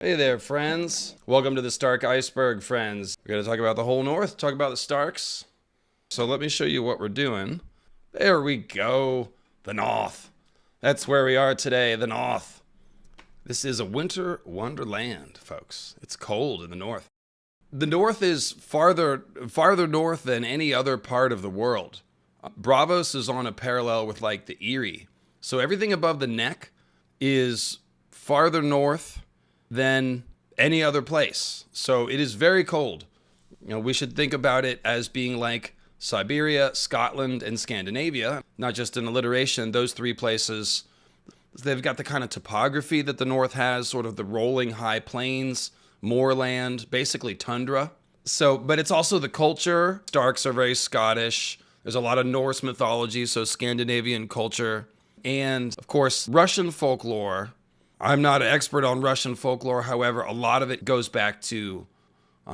Hey there, friends. Welcome to the Stark Iceberg, friends. We're going to talk about the whole North, talk about the Starks. So let me show you what we're doing. There we go. The North. That's where we are today, the North. This is a winter wonderland, folks. It's cold in the North. The North is farther north than any other part of the world. Braavos is on a parallel with like the Erie. So everything above the neck is farther north than any other place. So it is very cold. You know, we should think about it as being like Siberia, Scotland, and Scandinavia, not just an alliteration. Those three places, they've got the kind of topography that the North has, sort of the rolling high plains, moorland, basically tundra. So, but it's also the culture. Starks are very Scottish. There's a lot of Norse mythology, so Scandinavian culture. And of course, Russian folklore. I'm not an expert on Russian folklore. However, a lot of it goes back to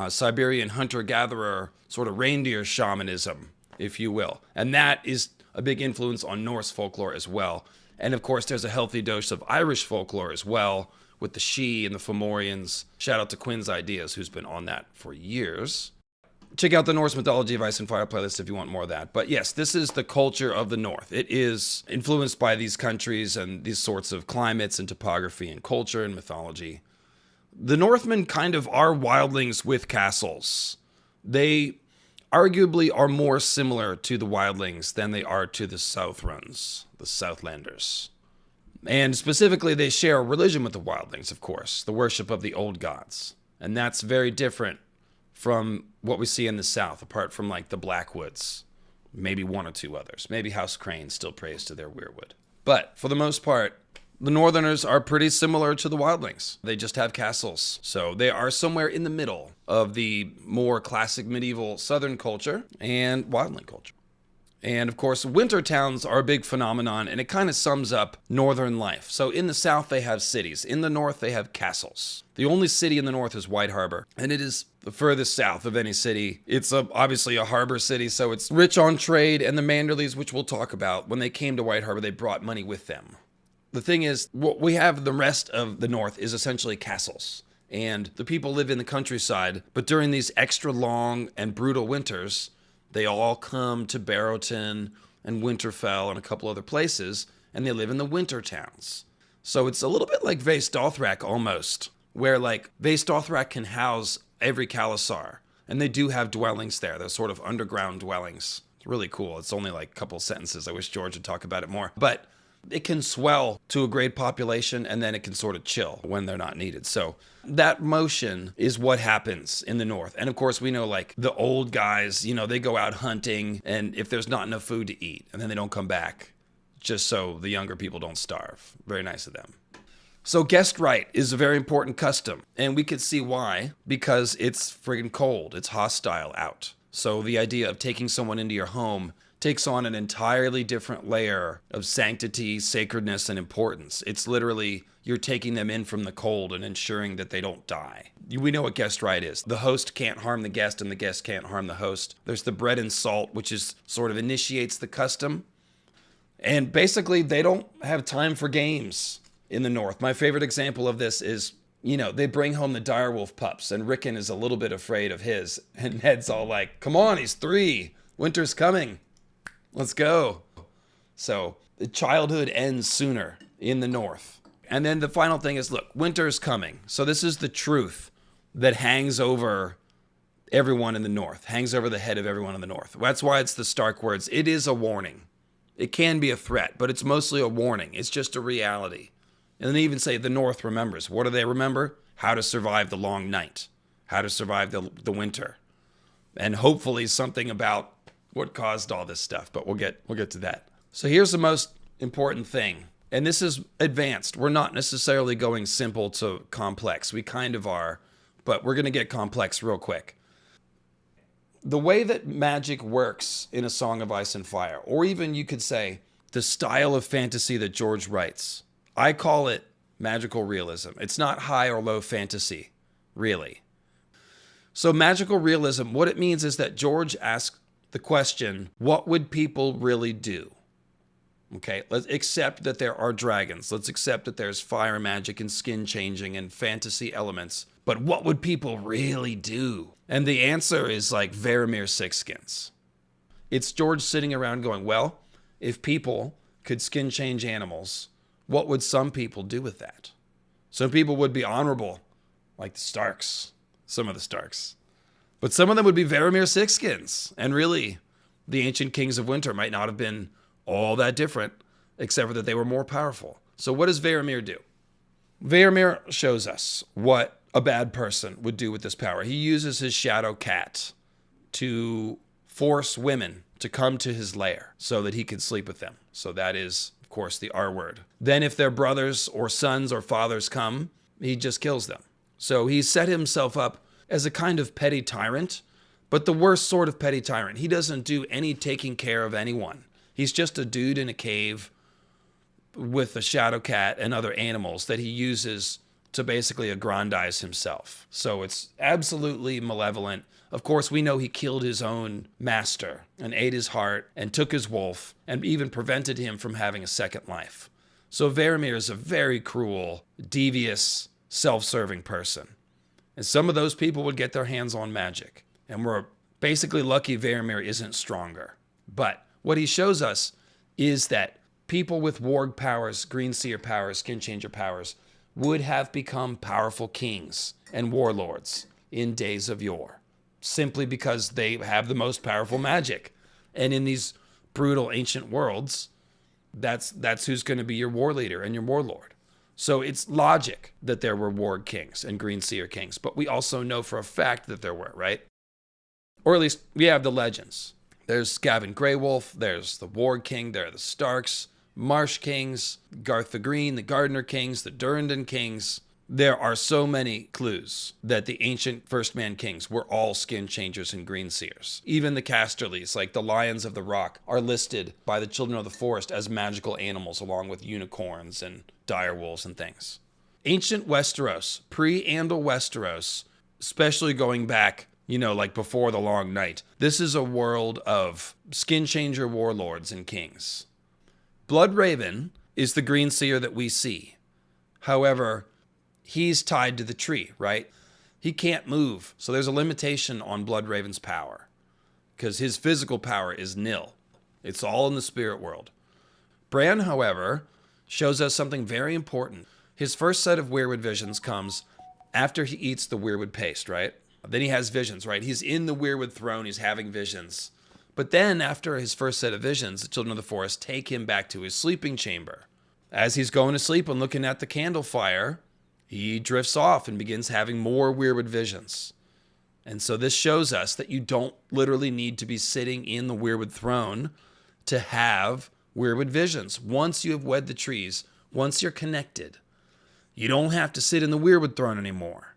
Siberian hunter-gatherer, sort of reindeer shamanism, if you will. And that is a big influence on Norse folklore as well. And of course, there's a healthy dose of Irish folklore as well, with the Sidhe and the Fomorians. Shout out to Quinn's Ideas, who's been on that for years. Check out the Norse Mythology of Ice and Fire playlist if you want more of that. But yes, this is the culture of the North. It is influenced by these countries and these sorts of climates and topography and culture and mythology. The Northmen kind of are wildlings with castles. They arguably are more similar to the wildlings than they are to the Southrons, the Southlanders. And specifically, they share a religion with the wildlings, of course, the worship of the old gods. And that's very different from what we see in the South, apart from like the Blackwoods, maybe one or two others. Maybe House Crane still prays to their Weirwood. But for the most part, the Northerners are pretty similar to the Wildlings. They just have castles. So they are somewhere in the middle of the more classic medieval Southern culture and Wildling culture. And of course, winter towns are a big phenomenon, and it kind of sums up Northern life. So in the South, they have cities. In the North, they have castles. The only city in the North is White Harbor, and it is the furthest south of any city. It's obviously a harbor city, so it's rich on trade, and the Manderleys, which we'll talk about, when they came to White Harbor, they brought money with them. The thing is, what we have the rest of the North is essentially castles. And the people live in the countryside, but during these extra long and brutal winters, they all come to Barrowton and Winterfell and a couple other places, and they live in the winter towns. So it's a little bit like Vaes Dothrak almost, where like Vaes Dothrak can house every Khalasar, and they do have dwellings there. They're sort of underground dwellings. It's really cool. It's only like a couple sentences. I wish George would talk about it more. But it can swell to a great population, and then it can sort of chill when they're not needed. So that motion is what happens in the North. And of course, we know like the old guys, you know, they go out hunting, and if there's not enough food to eat, and then they don't come back, just so the younger people don't starve. Very nice of them. So guest right is a very important custom, and we could see why, because it's friggin' cold. It's hostile out. So the idea of taking someone into your home takes on an entirely different layer of sanctity, sacredness, and importance. It's literally, you're taking them in from the cold and ensuring that they don't die. We know what guest right is. The host can't harm the guest, and the guest can't harm the host. There's the bread and salt, which is sort of initiates the custom. And basically, they don't have time for games in the North. My favorite example of this is, you know, they bring home the direwolf pups, and Rickon is a little bit afraid of his, and Ned's all like, come on, he's 3. Winter's coming. Let's go. So the childhood ends sooner in the North. And then the final thing is, look, winter's coming. So this is the truth that hangs over everyone in the North, hangs over the head of everyone in the North. That's why it's the Stark words. It is a warning. It can be a threat, but it's mostly a warning. It's just a reality. And they even say the North remembers. What do they remember? How to survive the long night, how to survive the winter, and hopefully something about what caused all this stuff, but we'll get to that. So here's the most important thing, and this is advanced. We're not necessarily going simple to complex. We kind of are, but we're going to get complex real quick. The way that magic works in A Song of Ice and Fire, or even you could say the style of fantasy that George writes, I call it magical realism. It's not high or low fantasy, really. So magical realism, what it means is that George asks the question, what would people really do? Okay, let's accept that there are dragons. Let's accept that there's fire magic and skin changing and fantasy elements. But what would people really do? And the answer is like Varamir Sixskins. It's George sitting around going, well, if people could skin change animals, what would some people do with that? Some people would be honorable, like the Starks, some of the Starks. But some of them would be Varamir Sixskins. And really, the ancient kings of winter might not have been all that different, except for that they were more powerful. So what does Varamir do? Varamir shows us what a bad person would do with this power. He uses his shadow cat to force women to come to his lair so that he can sleep with them. So that is, of course, the R word. Then if their brothers or sons or fathers come, he just kills them. So he set himself up as a kind of petty tyrant, but the worst sort of petty tyrant. He doesn't do any taking care of anyone. He's just a dude in a cave with a shadow cat and other animals that he uses to basically aggrandize himself. So it's absolutely malevolent. Of course, we know he killed his own master and ate his heart and took his wolf and even prevented him from having a second life. So Varamir is a very cruel, devious, self-serving person. And some of those people would get their hands on magic. And we're basically lucky Varamir isn't stronger. But what he shows us is that people with warg powers, green seer powers, skin changer powers would have become powerful kings and warlords in days of yore, simply because they have the most powerful magic. And in these brutal ancient worlds, that's who's going to be your war leader and your warlord. So it's logic that there were warg kings and green seer kings, but we also know for a fact that there were, right? Or at least we have the legends. There's Gavin Greywolf, there's the Warg King, there are the Starks, Marsh Kings, Garth the Green, the Gardener Kings, the Durrandon Kings. There are so many clues that the ancient First Man Kings were all skin changers and green seers. Even the Casterlies, like the Lions of the Rock, are listed by the Children of the Forest as magical animals along with unicorns and direwolves and things. Ancient Westeros, pre-Andal Westeros, especially going back, like before the Long Night. This is a world of skin changer warlords and kings. Bloodraven is the green seer that we see. However, he's tied to the tree, right? He can't move. So there's a limitation on Bloodraven's power because his physical power is nil. It's all in the spirit world. Bran, however, shows us something very important. His first set of Weirwood visions comes after he eats the Weirwood paste, right? Then he has visions, right? He's in the Weirwood throne. He's having visions. But then after his first set of visions, the Children of the Forest take him back to his sleeping chamber. As he's going to sleep and looking at the candle fire, he drifts off and begins having more Weirwood visions. And so this shows us that you don't literally need to be sitting in the Weirwood throne to have Weirwood visions. Once you have wed the trees, once you're connected, you don't have to sit in the Weirwood throne anymore.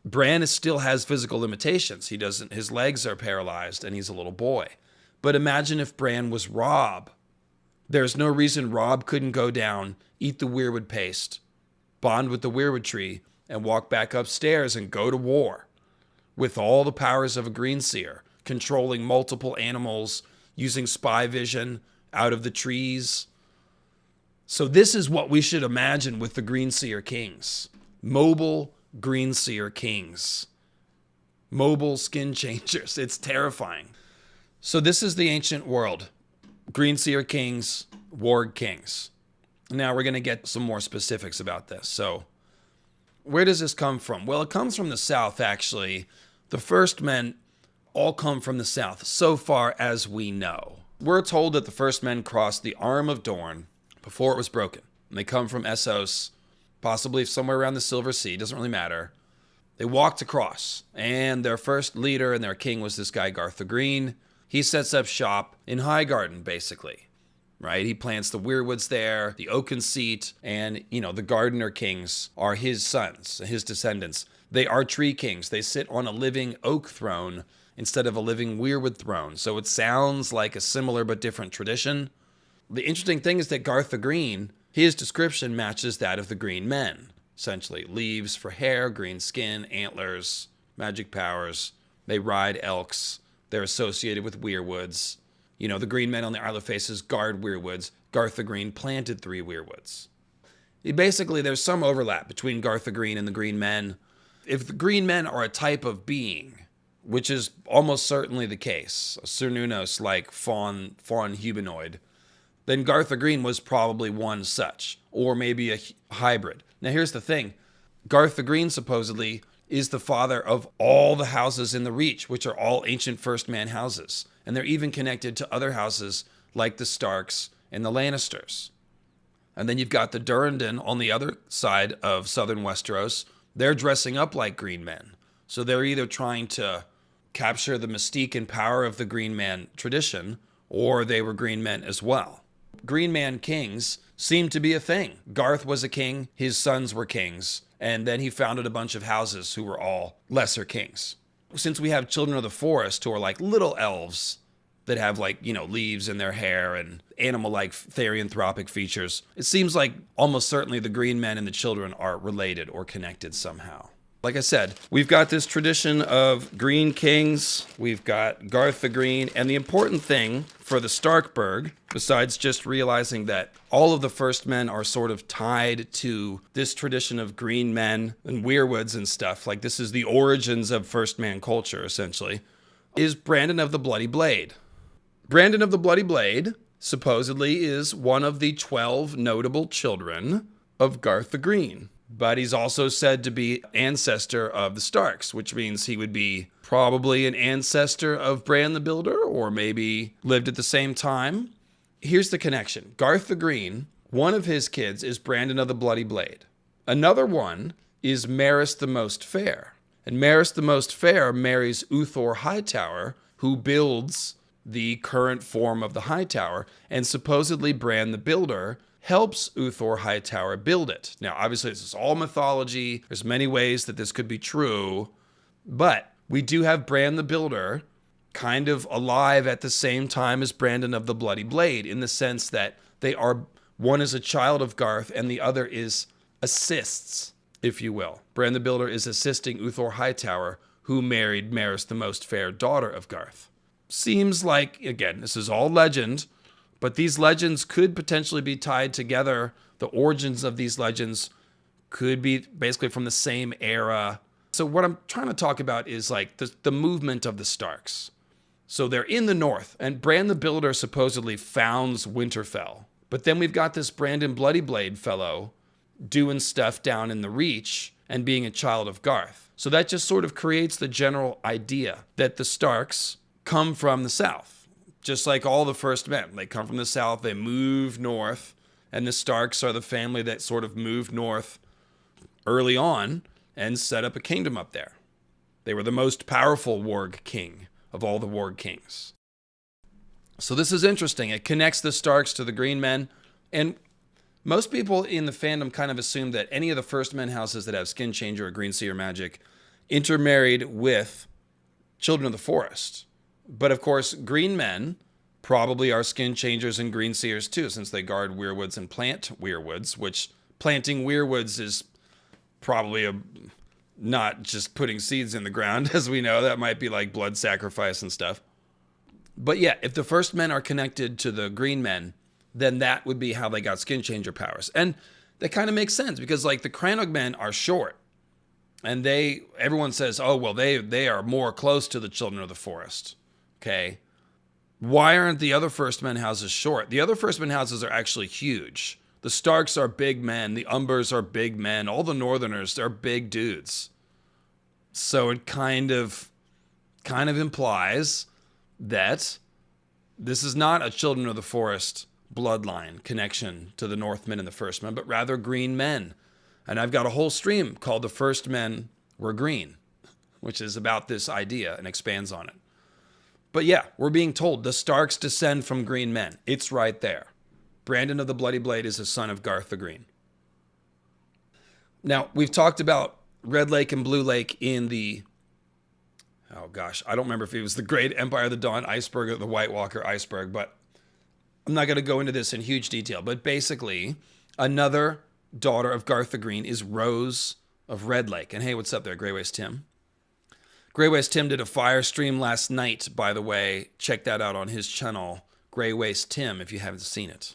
Bran still has physical limitations. His legs are paralyzed and he's a little boy. But imagine if Bran was Robb. There's no reason Robb couldn't go down, eat the Weirwood paste, bond with the Weirwood tree, and walk back upstairs and go to war with all the powers of a green seer, controlling multiple animals, using spy vision out of the trees. So this is what we should imagine with the green seer kings. Mobile green seer kings. Mobile skin changers. It's terrifying. So this is the ancient world. Green seer kings, warg kings. Now we're going to get some more specifics about this. So where does this come from? Well, it comes from the south, actually. The first men all come from the south, so far as we know. We're told that the first men crossed the Arm of Dorne before it was broken. And they come from Essos, possibly somewhere around the Silver Sea, doesn't really matter. They walked across, and their first leader and their king was this guy, Garth the Green. He sets up shop in Highgarden, basically, right? He plants the Weirwoods there, the Oaken Seat, and, the Gardener Kings are his sons, his descendants. They are tree kings. They sit on a living oak throne instead of a living Weirwood throne. So it sounds like a similar but different tradition. The interesting thing is that Garth the Green, his description matches that of the Green Men. Essentially, leaves for hair, green skin, antlers, magic powers. They ride elks. They're associated with Weirwoods. You know, the green men on the Isle of Faces guard weirwoods. Garth the Green planted 3 weirwoods. Basically, there's some overlap between Garth the Green and the green men. If the green men are a type of being, which is almost certainly the case, a Cernunnos-like fawn humanoid, then Garth the Green was probably one such, or maybe a hybrid. Now here's the thing. Garth the Green supposedly is the father of all the houses in the Reach, which are all ancient First Man houses. And they're even connected to other houses like the Starks and the Lannisters. And then you've got the Durrandon on the other side of southern Westeros. They're dressing up like green men. So they're either trying to capture the mystique and power of the green man tradition, or they were green men as well. Green man kings seemed to be a thing. Garth was a king, his sons were kings, and then he founded a bunch of houses who were all lesser kings. Since we have children of the forest who are like little elves that have like, you know, leaves in their hair and animal-like therianthropic features, it seems like almost certainly the green men and the children are related or connected somehow. Like I said, we've got this tradition of green kings, we've got Garth the Green, and the important thing for the Starkberg, besides just realizing that all of the first men are sort of tied to this tradition of green men and weirwoods and stuff, like this is the origins of first man culture, essentially, is Brandon of the Bloody Blade. Brandon of the Bloody Blade supposedly is one of the 12 notable children of Garth the Green. But he's also said to be ancestor of the Starks, which means he would be probably an ancestor of Bran the Builder, or maybe lived at the same time. Here's the connection. Garth the Green, one of his kids is Brandon of the Bloody Blade. Another one is Maris the Most Fair. And Maris the Most Fair marries Uthor Hightower, who builds the current form of the Hightower, and supposedly Bran the Builder helps Uthor Hightower build it. Now, obviously, this is all mythology. There's many ways that this could be true, but we do have Bran the Builder kind of alive at the same time as Brandon of the Bloody Blade, in the sense that they are, one is a child of Garth and the other is assists, if you will. Bran the Builder is assisting Uthor Hightower, who married Maris the Most Fair, daughter of Garth. Seems like, again, this is all legend, but these legends could potentially be tied together. The origins of these legends could be basically from the same era. So what I'm trying to talk about is like the movement of the Starks. So they're in the north, and Bran the Builder supposedly founds Winterfell. But then we've got this Brandon Bloody Blade fellow doing stuff down in the Reach and being a child of Garth. So that just sort of creates the general idea that the Starks come from the south. Just like all the first men, they come from the south, they move north, and the Starks are the family that sort of moved north early on and set up a kingdom up there. They were the most powerful warg king of all the warg kings. So this is interesting. It connects the Starks to the green men, and most people in the fandom kind of assume that any of the first men houses that have skin changer or green seer magic intermarried with children of the forest. But of course, green men probably are skin changers and green seers too, since they guard weirwoods and plant weirwoods, which planting weirwoods is probably not just putting seeds in the ground, as we know. That might be like blood sacrifice and stuff. But yeah, if the first men are connected to the green men, then that would be how they got skin changer powers. And that kind of makes sense, because like the Crannog men are short. And everyone says, oh, well, they are more close to the children of the forest. Okay, why aren't the other First Men houses short? The other First Men houses are actually huge. The Starks are big men. The Umbers are big men. All the Northerners, they're big dudes. So it kind of implies that this is not a Children of the Forest bloodline connection to the Northmen and the First Men, but rather green men. And I've got a whole stream called The First Men Were Green, which is about this idea and expands on it. But yeah, we're being told the Starks descend from green men. It's right there. Brandon of the Bloody Blade is a son of Garth the Green. Now, we've talked about Red Lake and Blue Lake in the, oh gosh, I don't remember if it was the Great Empire of the Dawn Iceberg or the White Walker Iceberg, but I'm not going to go into this in huge detail. But basically, another daughter of Garth the Green is Rose of Red Lake. And hey, what's up there, Greyways Tim? Greyways Tim did a fire stream last night, by the way. Check that out on his channel. Grey Waste Tim if you haven't seen it.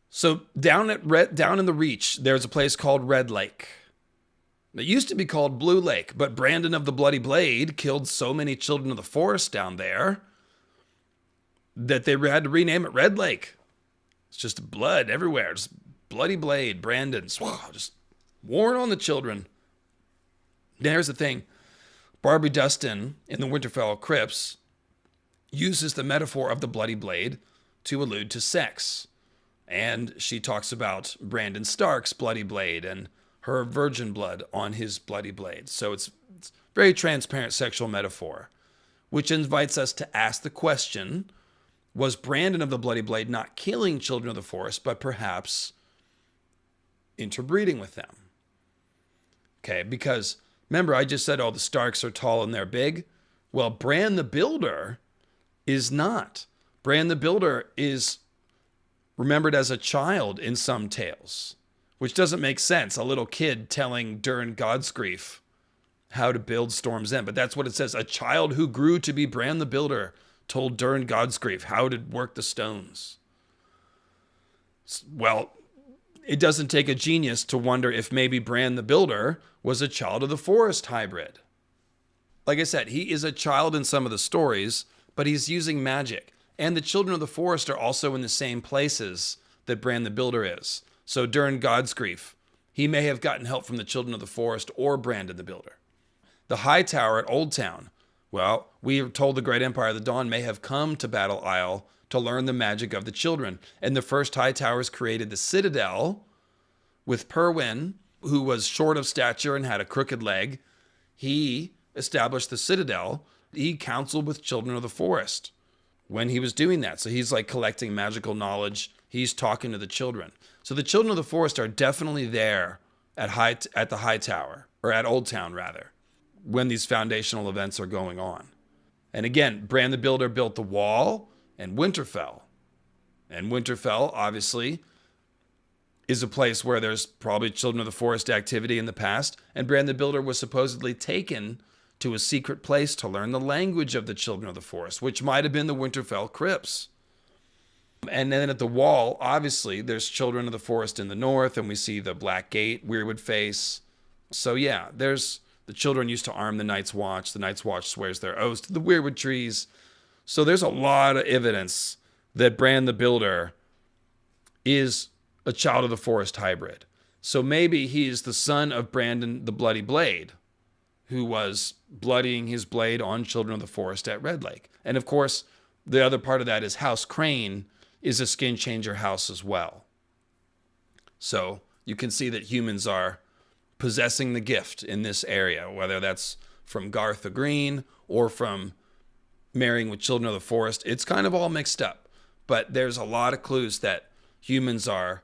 So down in the Reach, there's a place called Red Lake. It used to be called Blue Lake, but Brandon of the Bloody Blade killed so many children of the forest down there that they had to rename it Red Lake. It's just blood everywhere. Just Bloody Blade, Brandon, just worn on the children. There's the thing. Barbary Dustin in the Winterfell crypts uses the metaphor of the Bloody Blade to allude to sex. And she talks about Brandon Stark's bloody blade and her virgin blood on his bloody blade. So it's very transparent sexual metaphor, which invites us to ask the question, was Brandon of the Bloody Blade not killing children of the forest, but perhaps interbreeding with them? Okay, because remember I just said, oh, the Starks are tall and they're big. Well, Bran the Builder is not. Bran the Builder is remembered as a child in some tales, which doesn't make sense. A little kid telling Durran Godsgrief how to build Storm's End. But that's what it says. A child who grew to be Bran the Builder told Durran Godsgrief how to work the stones. Well, it doesn't take a genius to wonder if maybe Bran the Builder was a child of the forest hybrid. Like I said, he is a child in some of the stories, but he's using magic. And the children of the forest are also in the same places that Bran the Builder is. So Durran Godsgrief, he may have gotten help from the children of the forest or Brandon the Builder. The High Tower at Old Town, well, we are told the Great Empire of the Dawn may have come to Battle Isle to learn the magic of the children. And the first High Towers created the Citadel with Perwyn, who was short of stature and had a crooked leg. He established the Citadel. He counseled with children of the forest when he was doing that. So he's like collecting magical knowledge. He's talking to the children. So the children of the forest are definitely there at the High Tower, or at Old Town rather, when these foundational events are going on. And again, Bran the Builder built the Wall and Winterfell. And Winterfell, obviously, is a place where there's probably children of the forest activity in the past. And Bran the Builder was supposedly taken to a secret place to learn the language of the children of the forest, which might have been the Winterfell crypts. And then at the Wall, obviously, there's children of the forest in the north, and we see the Black Gate, Weirwood Face. So yeah, there's the children used to arm the Night's Watch. The Night's Watch swears their oaths to the Weirwood trees. So there's a lot of evidence that Bran the Builder is a child of the forest hybrid. So maybe he's the son of Brandon the Bloody Blade, who was bloodying his blade on children of the forest at Red Lake. And of course, the other part of that is House Crane is a skin changer house as well. So you can see that humans are possessing the gift in this area, whether that's from Garth the Green or from marrying with children of the forest. It's kind of all mixed up, but there's a lot of clues that humans are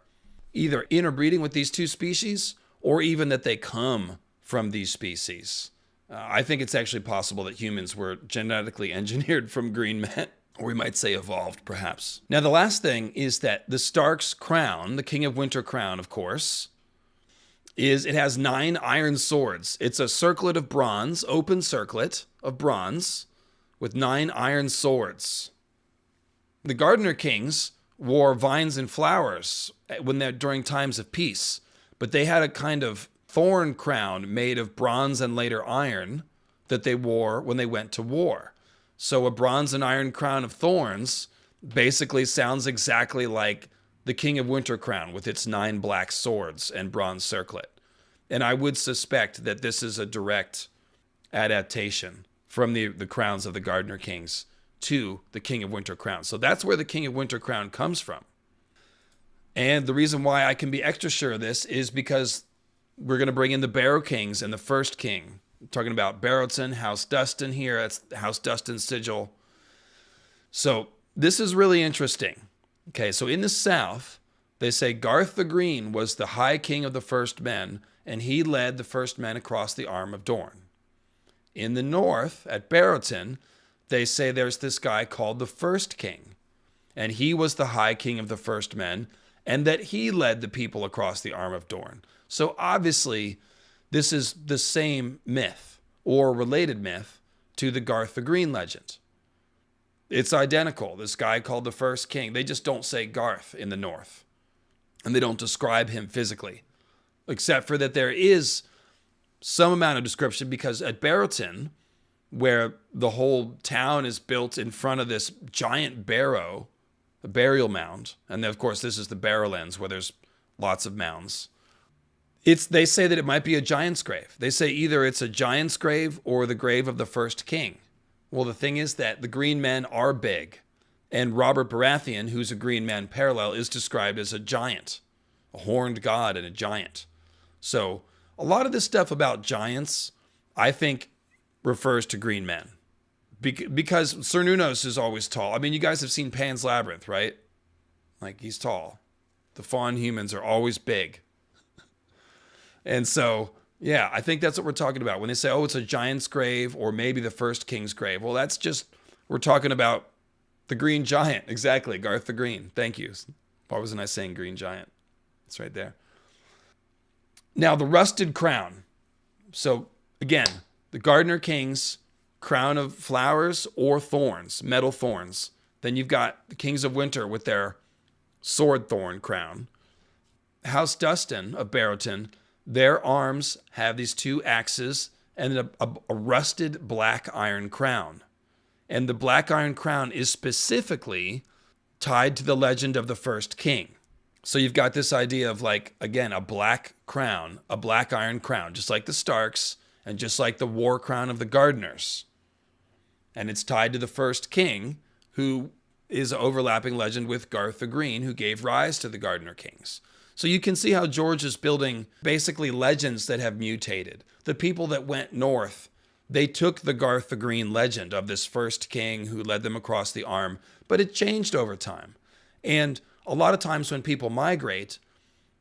either interbreeding with these two species or even that they come from these species. I think it's actually possible that humans were genetically engineered from green men, or we might say evolved, perhaps. Now, the last thing is that the Stark's crown, the King of Winter crown, of course, it has 9 iron swords. It's a circlet of bronze, open circlet of bronze, with 9 iron swords. The Gardener Kings wore vines and flowers during times of peace, but they had a kind of thorn crown made of bronze and later iron that they wore when they went to war. So a bronze and iron crown of thorns basically sounds exactly like the King of Winter crown with its 9 black swords and bronze circlet. And I would suspect that this is a direct adaptation from the crowns of the Gardener Kings to the King of Winter crown. So that's where the King of Winter crown comes from. And the reason why I can be extra sure of this is because we're going to bring in the Barrow Kings and the first king. I'm talking about Barrowton, House Dustin here. That's House Dustin's sigil. So this is really interesting. Okay, so in the south, they say Garth the Green was the high king of the first men, and he led the first men across the Arm of Dorne. In the north, at Barrowton, they say there's this guy called the First King, and he was the high king of the first men, and that he led the people across the Arm of Dorne. So obviously, this is the same myth or related myth to the Garth the Green legend. It's identical. This guy called the First King. They just don't say Garth in the North. And they don't describe him physically. Except for that there is some amount of description, because at Barrowton, where the whole town is built in front of this giant barrow, a burial mound, and then of course this is the Barrowlands where there's lots of mounds. They say that it might be a giant's grave. They say either it's a giant's grave or the grave of the First King. Well, the thing is that the Green Men are big, and Robert Baratheon, who's a Green Man parallel, is described as a giant, a horned god and a giant. So a lot of this stuff about giants, I think, refers to Green Men. Because Cernunnos is always tall. I mean, you guys have seen Pan's Labyrinth, right? Like, he's tall. The fawn humans are always big. And so, yeah, I think that's what we're talking about. When they say, oh, it's a giant's grave or maybe the First King's grave. Well, that's just, we're talking about the Green Giant. Exactly, Garth the Green. Thank you. Why wasn't I saying Green Giant? It's right there. Now, the rusted crown. So, again, the Gardener King's crown of flowers or thorns, metal thorns. Then you've got the Kings of Winter with their sword thorn crown. House Dustin of Barrowton, their arms have these two axes and a rusted black iron crown. And the black iron crown is specifically tied to the legend of the First King. So you've got this idea of, like, again, a black crown, a black iron crown, just like the Starks and just like the war crown of the Gardeners. And it's tied to the First King, who is an overlapping legend with Garth the Green, who gave rise to the Gardener Kings. So you can see how George is building basically legends that have mutated. The people that went north, they took the Garth the Green legend of this First King who led them across the Arm, but it changed over time. And a lot of times when people migrate,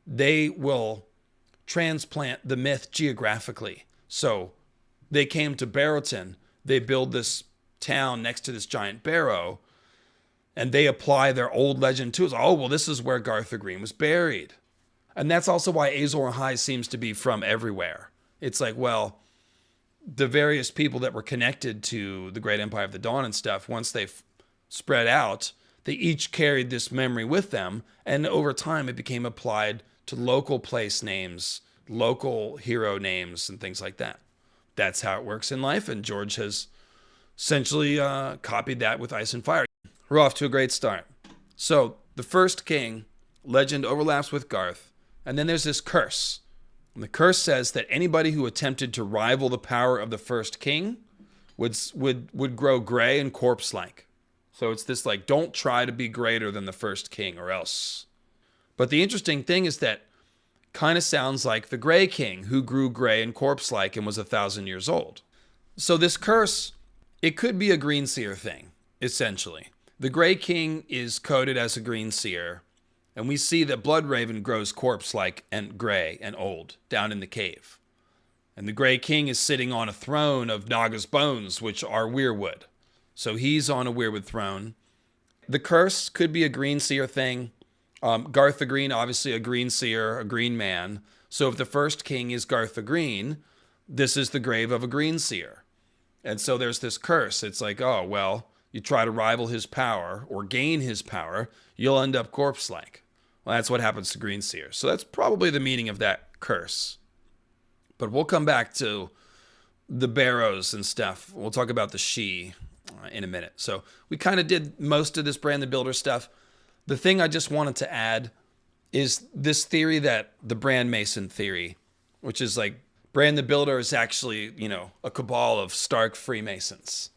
they will transplant the myth geographically. So they came to Barrowton, they build this town next to this giant barrow, and they apply their old legend to it. Oh, well, this is where Garth the Green was buried. And that's also why Azor Ahai seems to be from everywhere. It's like, well, the various people that were connected to the Great Empire of the Dawn and stuff, once they spread out, they each carried this memory with them. And over time, it became applied to local place names, local hero names, and things like that. That's how it works in life. And George has essentially copied that with Ice and Fire. We're off to a great start. So the First King legend overlaps with Garth. And then there's this curse. And the curse says that anybody who attempted to rival the power of the First King would grow gray and corpse-like. So it's this, like, don't try to be greater than the First King or else. But the interesting thing is that kind of sounds like the Grey King, who grew gray and corpse-like and was 1,000 years old. So this curse, it could be a green seer thing, essentially. The Grey King is coded as a green seer, and we see that Bloodraven grows corpse-like and gray and old down in the cave. And the Grey King is sitting on a throne of Naga's bones, which are Weirwood. So he's on a Weirwood throne. The curse could be a green seer thing. Garth the Green, obviously a green seer, a green man. So if the First King is Garth the Green, this is the grave of a green seer. And so there's this curse. It's like, oh, well, you try to rival his power or gain his power, you'll end up corpse-like. Well, that's what happens to green seers. So that's probably the meaning of that curse. But we'll come back to the Barrows and stuff. We'll talk about the She in a minute. So we kind of did most of this Bran the Builder stuff. The thing I just wanted to add is this theory that the Bran Mason theory, which is like Bran the Builder is actually, a cabal of Stark Freemasons.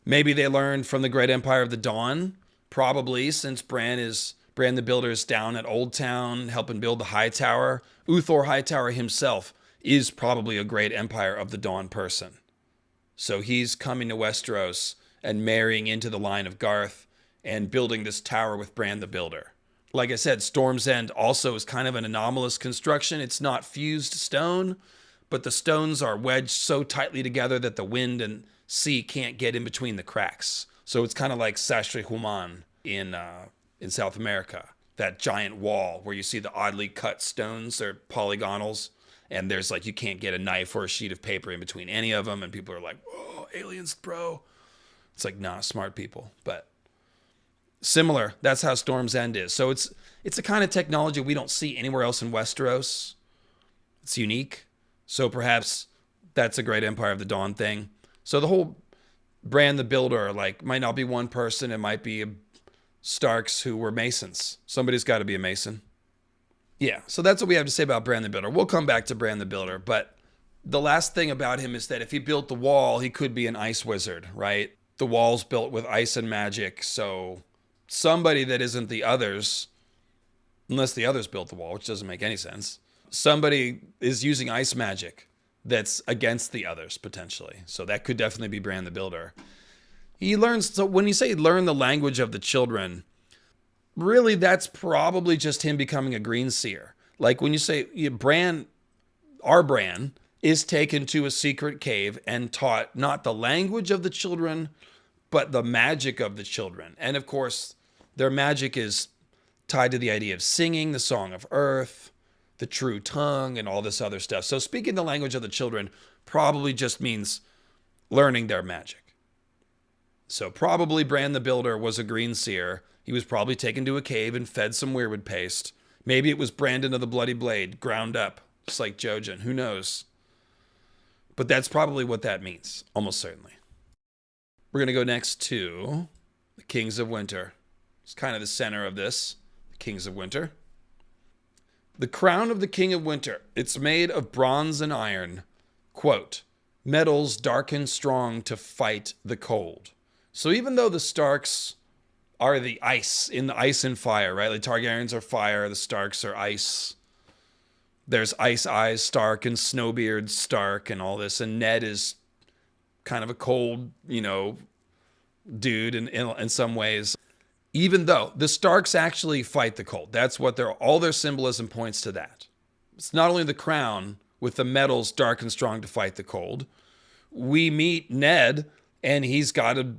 Maybe they learned from the Great Empire of the Dawn, probably, since Bran the Builder is down at Old Town helping build the High Tower. Uthor Hightower himself is probably a Great Empire of the Dawn person. So he's coming to Westeros and marrying into the line of Garth and building this tower with Bran the Builder. Like I said, Storm's End also is kind of an anomalous construction. It's not fused stone, but the stones are wedged so tightly together that the wind and sea can't get in between the cracks. So it's kind of like Sastre Human in South America, that giant wall where you see the oddly cut stones. They're polygonals, and there's like, you can't get a knife or a sheet of paper in between any of them, and people are like, whoa, aliens, bro. It's like, nah, smart people. But similar, that's how Storm's End is. So it's a kind of technology we don't see anywhere else in Westeros. It's unique. So perhaps that's a great Empire of the Dawn thing. So the whole Bran the Builder, like, might not be one person. It might be Starks who were Masons. Somebody's got to be a Mason. Yeah, so that's what we have to say about Bran the Builder. We'll come back to Bran the Builder, but the last thing about him is that if he built the wall, he could be an ice wizard, right? The wall's built with ice and magic, so somebody that isn't the others, unless the others built the wall, which doesn't make any sense, somebody is using ice magic that's against the others, potentially. So that could definitely be Bran the Builder. He learns, so when you say learn the language of the children, really that's probably just him becoming a green seer. Like when you say Bran, our Bran, is taken to a secret cave and taught not the language of the children, but the magic of the children. And of course, their magic is tied to the idea of singing the Song of Earth, the true tongue, and all this other stuff. So speaking the language of the children probably just means learning their magic. So probably Bran the Builder was a green seer. He was probably taken to a cave and fed some weirwood paste. Maybe it was Brandon of the Bloody Blade, ground up, just like Jojen. Who knows? But that's probably what that means, almost certainly. We're going to go next to the Kings of Winter. It's kind of the center of this, the Kings of Winter. The crown of the King of Winter. It's made of bronze and iron. Quote, metals dark and strong to fight the cold. So even though the Starks are the ice, in the ice and fire, right? The Targaryens are fire, the Starks are ice. There's Ice Eyes Stark and Snowbeard Stark and all this. And Ned is kind of a cold, dude in some ways. Even though the Starks actually fight the cold. That's what all their symbolism points to that. It's not only the crown with the metals dark and strong to fight the cold. We meet Ned and he's got a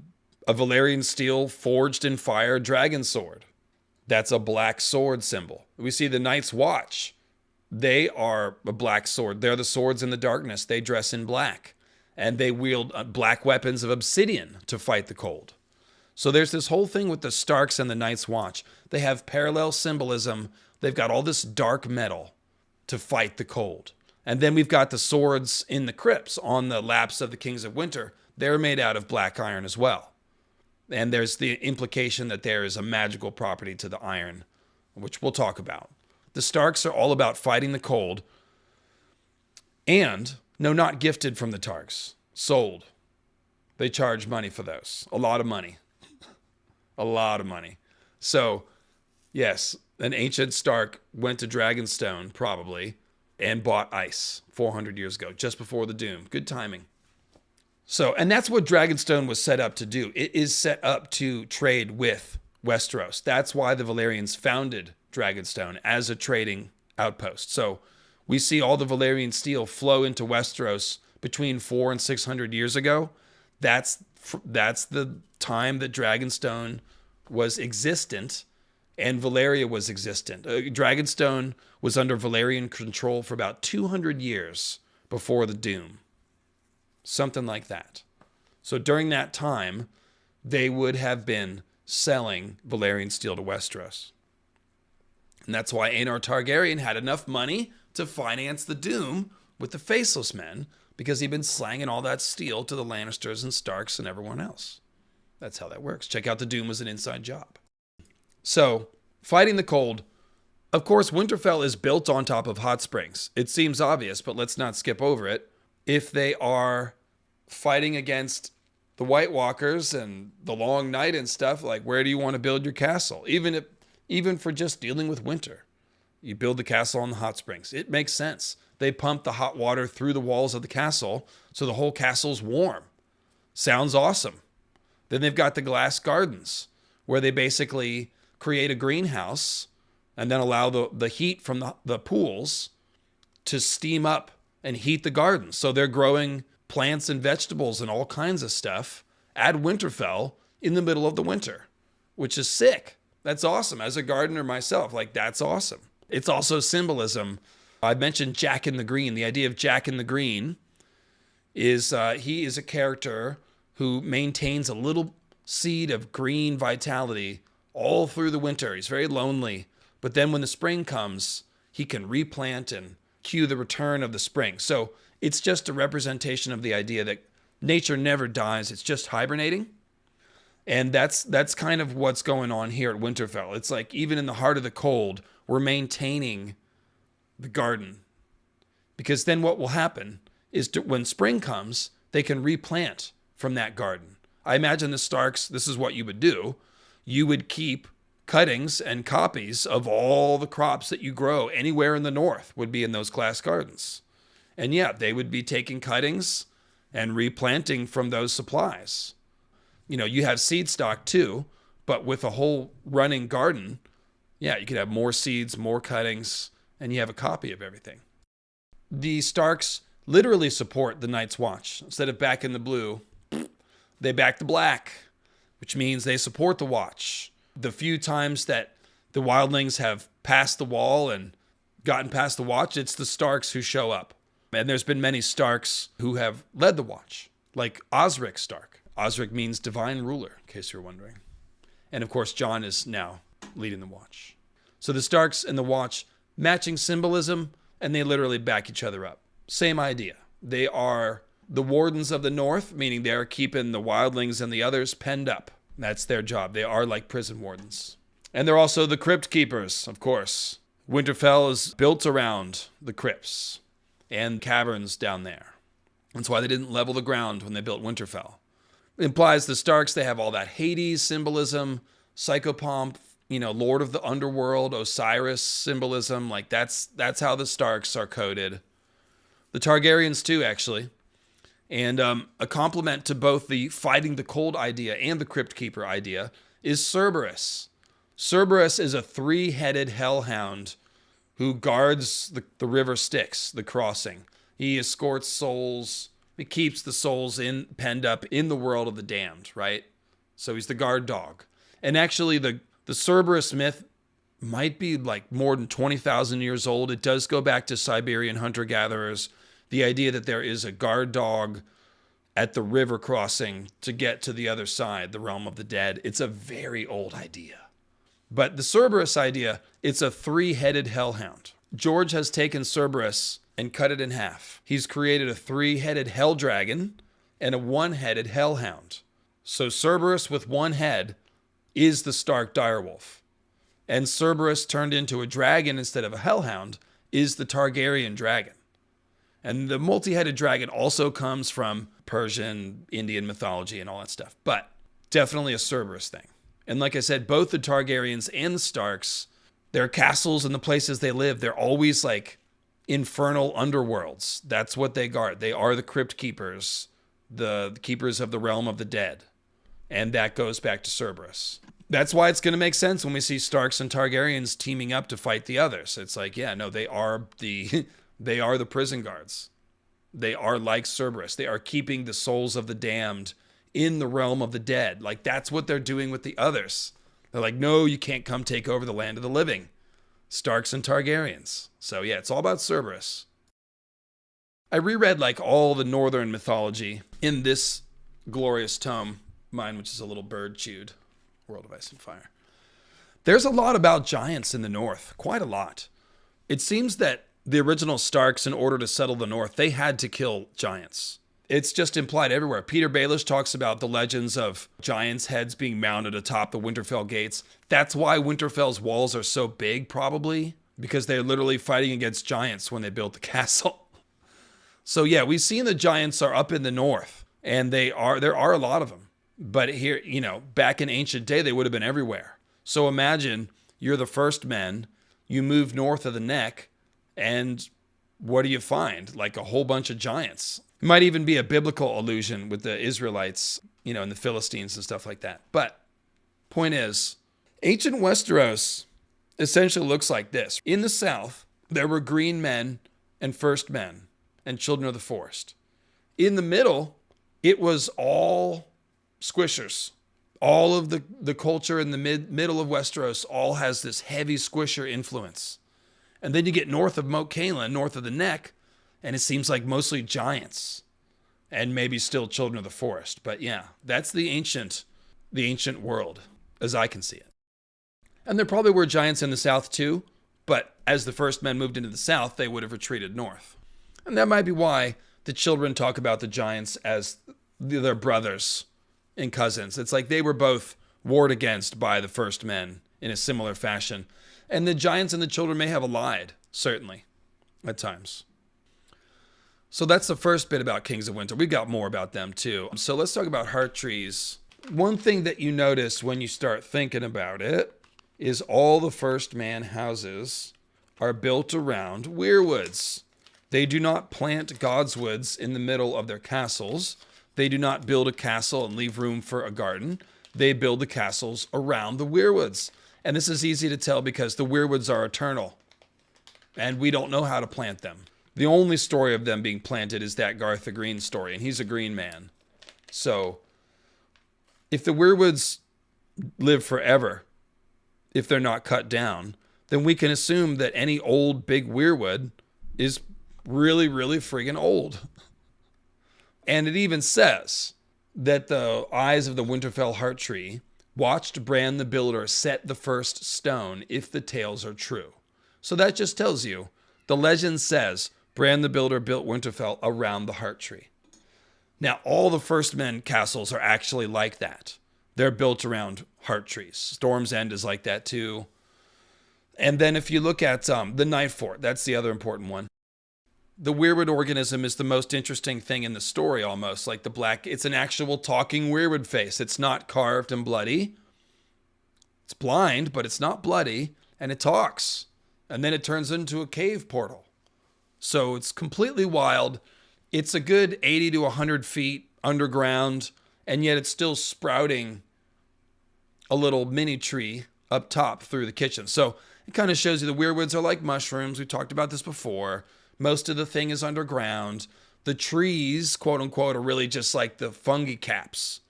Valyrian steel forged in fire dragon sword. That's a black sword symbol. We see the Night's Watch. They are a black sword. They're the swords in the darkness. They dress in black. And they wield black weapons of obsidian to fight the cold. So there's this whole thing with the Starks and the Night's Watch. They have parallel symbolism. They've got all this dark metal to fight the cold. And then we've got the swords in the crypts on the laps of the Kings of Winter. They're made out of black iron as well. And there's the implication that there is a magical property to the iron, which we'll talk about. The Starks are all about fighting the cold. And, no, not gifted from the Targs. Sold. They charge money for those. A lot of money. A lot of money. So, yes, an ancient Stark went to Dragonstone, probably, and bought ice 400 years ago, just before the Doom. Good timing. So, and that's what Dragonstone was set up to do. It is set up to trade with Westeros. That's why the Valyrians founded Dragonstone as a trading outpost. So, we see all the Valyrian steel flow into Westeros between 400 and 600 years ago. That's the time that Dragonstone was existent and Valyria was existent. Dragonstone was under Valyrian control for about 200 years before the Doom. Something like that. So during that time, they would have been selling Valyrian steel to Westeros. And that's why Aenor Targaryen had enough money to finance the Doom with the Faceless Men, because he'd been slanging all that steel to the Lannisters and Starks and everyone else. That's how that works. Check out the Doom was an inside job. So, fighting the cold. Of course, Winterfell is built on top of hot springs. It seems obvious, but let's not skip over it. If they are fighting against the White Walkers and the Long Night and stuff, like, where do you want to build your castle? Even for just dealing with winter. You build the castle on the hot springs. It makes sense. They pump the hot water through the walls of the castle so the whole castle's warm. Sounds awesome. Then they've got the glass gardens where they basically create a greenhouse and then allow the heat from the pools to steam up and heat the gardens. So they're growing plants and vegetables and all kinds of stuff at Winterfell in the middle of the winter, which is sick. That's awesome. As a gardener myself, that's awesome. It's also symbolism. I mentioned Jack in the Green. The idea of Jack in the Green is he is a character who maintains a little seed of green vitality all through the winter. He's very lonely. But then when the spring comes, he can replant and cue the return of the spring. So it's just a representation of the idea that nature never dies. It's just hibernating. And that's kind of what's going on here at Winterfell. It's like even in the heart of the cold, we're maintaining the garden. Because then what will happen is when spring comes, they can replant from that garden. I imagine the Starks, this is what you would do. You would keep cuttings and copies of all the crops that you grow anywhere in the north would be in those glass gardens. And yeah, they would be taking cuttings and replanting from those supplies. You know, you have seed stock too, but with a whole running garden, yeah, you could have more seeds, more cuttings, and you have a copy of everything. The Starks literally support the Night's Watch. Instead of back in the blue, they back the black, which means they support the Watch. The few times that the Wildlings have passed the wall and gotten past the Watch, it's the Starks who show up. And there's been many Starks who have led the Watch, like Osric Stark. Osric means divine ruler, in case you're wondering. And of course, Jon is now leading the Watch. So the Starks and the Watch, matching symbolism, and they literally back each other up. Same idea. They are the wardens of the north, meaning they are keeping the wildlings and the others penned up. That's their job. They are like prison wardens. And they're also the crypt keepers, of course. Winterfell is built around the crypts and caverns down there. That's why they didn't level the ground when they built Winterfell. It implies the Starks, they have all that Hades symbolism, psychopomp, you know, Lord of the Underworld, Osiris symbolism. Like that's how the Starks are coded. The Targaryens too, actually. And a complement to both the fighting the cold idea and the Crypt Keeper idea is Cerberus. Cerberus is a three-headed hellhound who guards the river Styx, the crossing. He escorts souls. He keeps the souls penned up in the world of the damned, right? So he's the guard dog. And actually, the Cerberus myth might be like more than 20,000 years old. It does go back to Siberian hunter-gatherers. The idea that there is a guard dog at the river crossing to get to the other side, the realm of the dead. It's a very old idea. But the Cerberus idea, it's a three-headed hellhound. George has taken Cerberus and cut it in half. He's created a three-headed hell dragon and a one-headed hellhound. So Cerberus with one head is the Stark direwolf. And Cerberus turned into a dragon instead of a hellhound is the Targaryen dragon. And the multi-headed dragon also comes from Persian, Indian mythology and all that stuff. But definitely a Cerberus thing. And like I said, both the Targaryens and the Starks, their castles and the places they live, they're always like infernal underworlds. That's what they guard. They are the crypt keepers, the keepers of the realm of the dead. And that goes back to Cerberus. That's why it's going to make sense when we see Starks and Targaryens teaming up to fight the others. It's like, yeah, no, they are the prison guards. They are like Cerberus. They are keeping the souls of the damned in the realm of the dead. Like, that's what they're doing with the others. They're like, no, you can't come take over the land of the living. Starks and Targaryens. So yeah, it's all about Cerberus. I reread like all the northern mythology in this glorious tome, mine which is a little bird-chewed, World of Ice and Fire. There's a lot about giants in the north, quite a lot. It seems that the original Starks, in order to settle the north, they had to kill giants. It's just implied everywhere. Peter Baelish talks about the legends of giants' heads being mounted atop the Winterfell gates. That's why Winterfell's walls are so big, probably, because they're literally fighting against giants when they built the castle. So yeah, we've seen the giants are up in the north, and there are a lot of them. But here, you know, back in ancient day, they would have been everywhere. So imagine you're the first men, you move north of the neck, and what do you find? Like a whole bunch of giants. It might even be a biblical allusion with the Israelites, you know, and the Philistines and stuff like that. But point is, ancient Westeros essentially looks like this. In the south, there were green men and first men and children of the forest. In the middle, it was all Squishers. All of the culture in the middle of Westeros all has this heavy Squisher influence. And then you get north of Moat Cailin, north of the neck, and it seems like mostly giants. and maybe still children of the forest. But yeah, that's the ancient world, as I can see it. And there probably were giants in the south too, but as the first men moved into the south, they would have retreated north. And that might be why the children talk about the giants as their brothers and cousins. It's like they were both warred against by the first men in a similar fashion. And the giants and the children may have allied, certainly, at times. So that's the first bit about Kings of Winter. We've got more about them too. So let's talk about heart trees. One thing that you notice when you start thinking about it is all the first man houses are built around weirwoods. They do not plant godswoods in the middle of their castles. They do not build a castle and leave room for a garden. They build the castles around the weirwoods. And this is easy to tell because the weirwoods are eternal. And we don't know how to plant them. The only story of them being planted is that Garth the Green story, and he's a green man. So, if the weirwoods live forever, if they're not cut down, then we can assume that any old big weirwood is really, really friggin' old. And it even says that the eyes of the Winterfell heart tree watched Bran the Builder set the first stone, if the tales are true. So that just tells you, the legend says Bran the Builder built Winterfell around the heart tree. Now, all the first men castles are actually like that. They're built around heart trees. Storm's End is like that too. And then if you look at the Night Fort, that's the other important one. The Weirwood organism is the most interesting thing in the story almost. Like the black, it's an actual talking weirwood face. It's not carved and bloody. It's blind, but it's not bloody. And it talks. And then it turns into a cave portal. So it's completely wild. It's a good 80 to 100 feet underground. And yet it's still sprouting a little mini tree up top through the kitchen. So it kind of shows you the weirwoods are like mushrooms. We talked about this before. Most of the thing is underground. The trees, quote unquote, are really just like the fungi caps.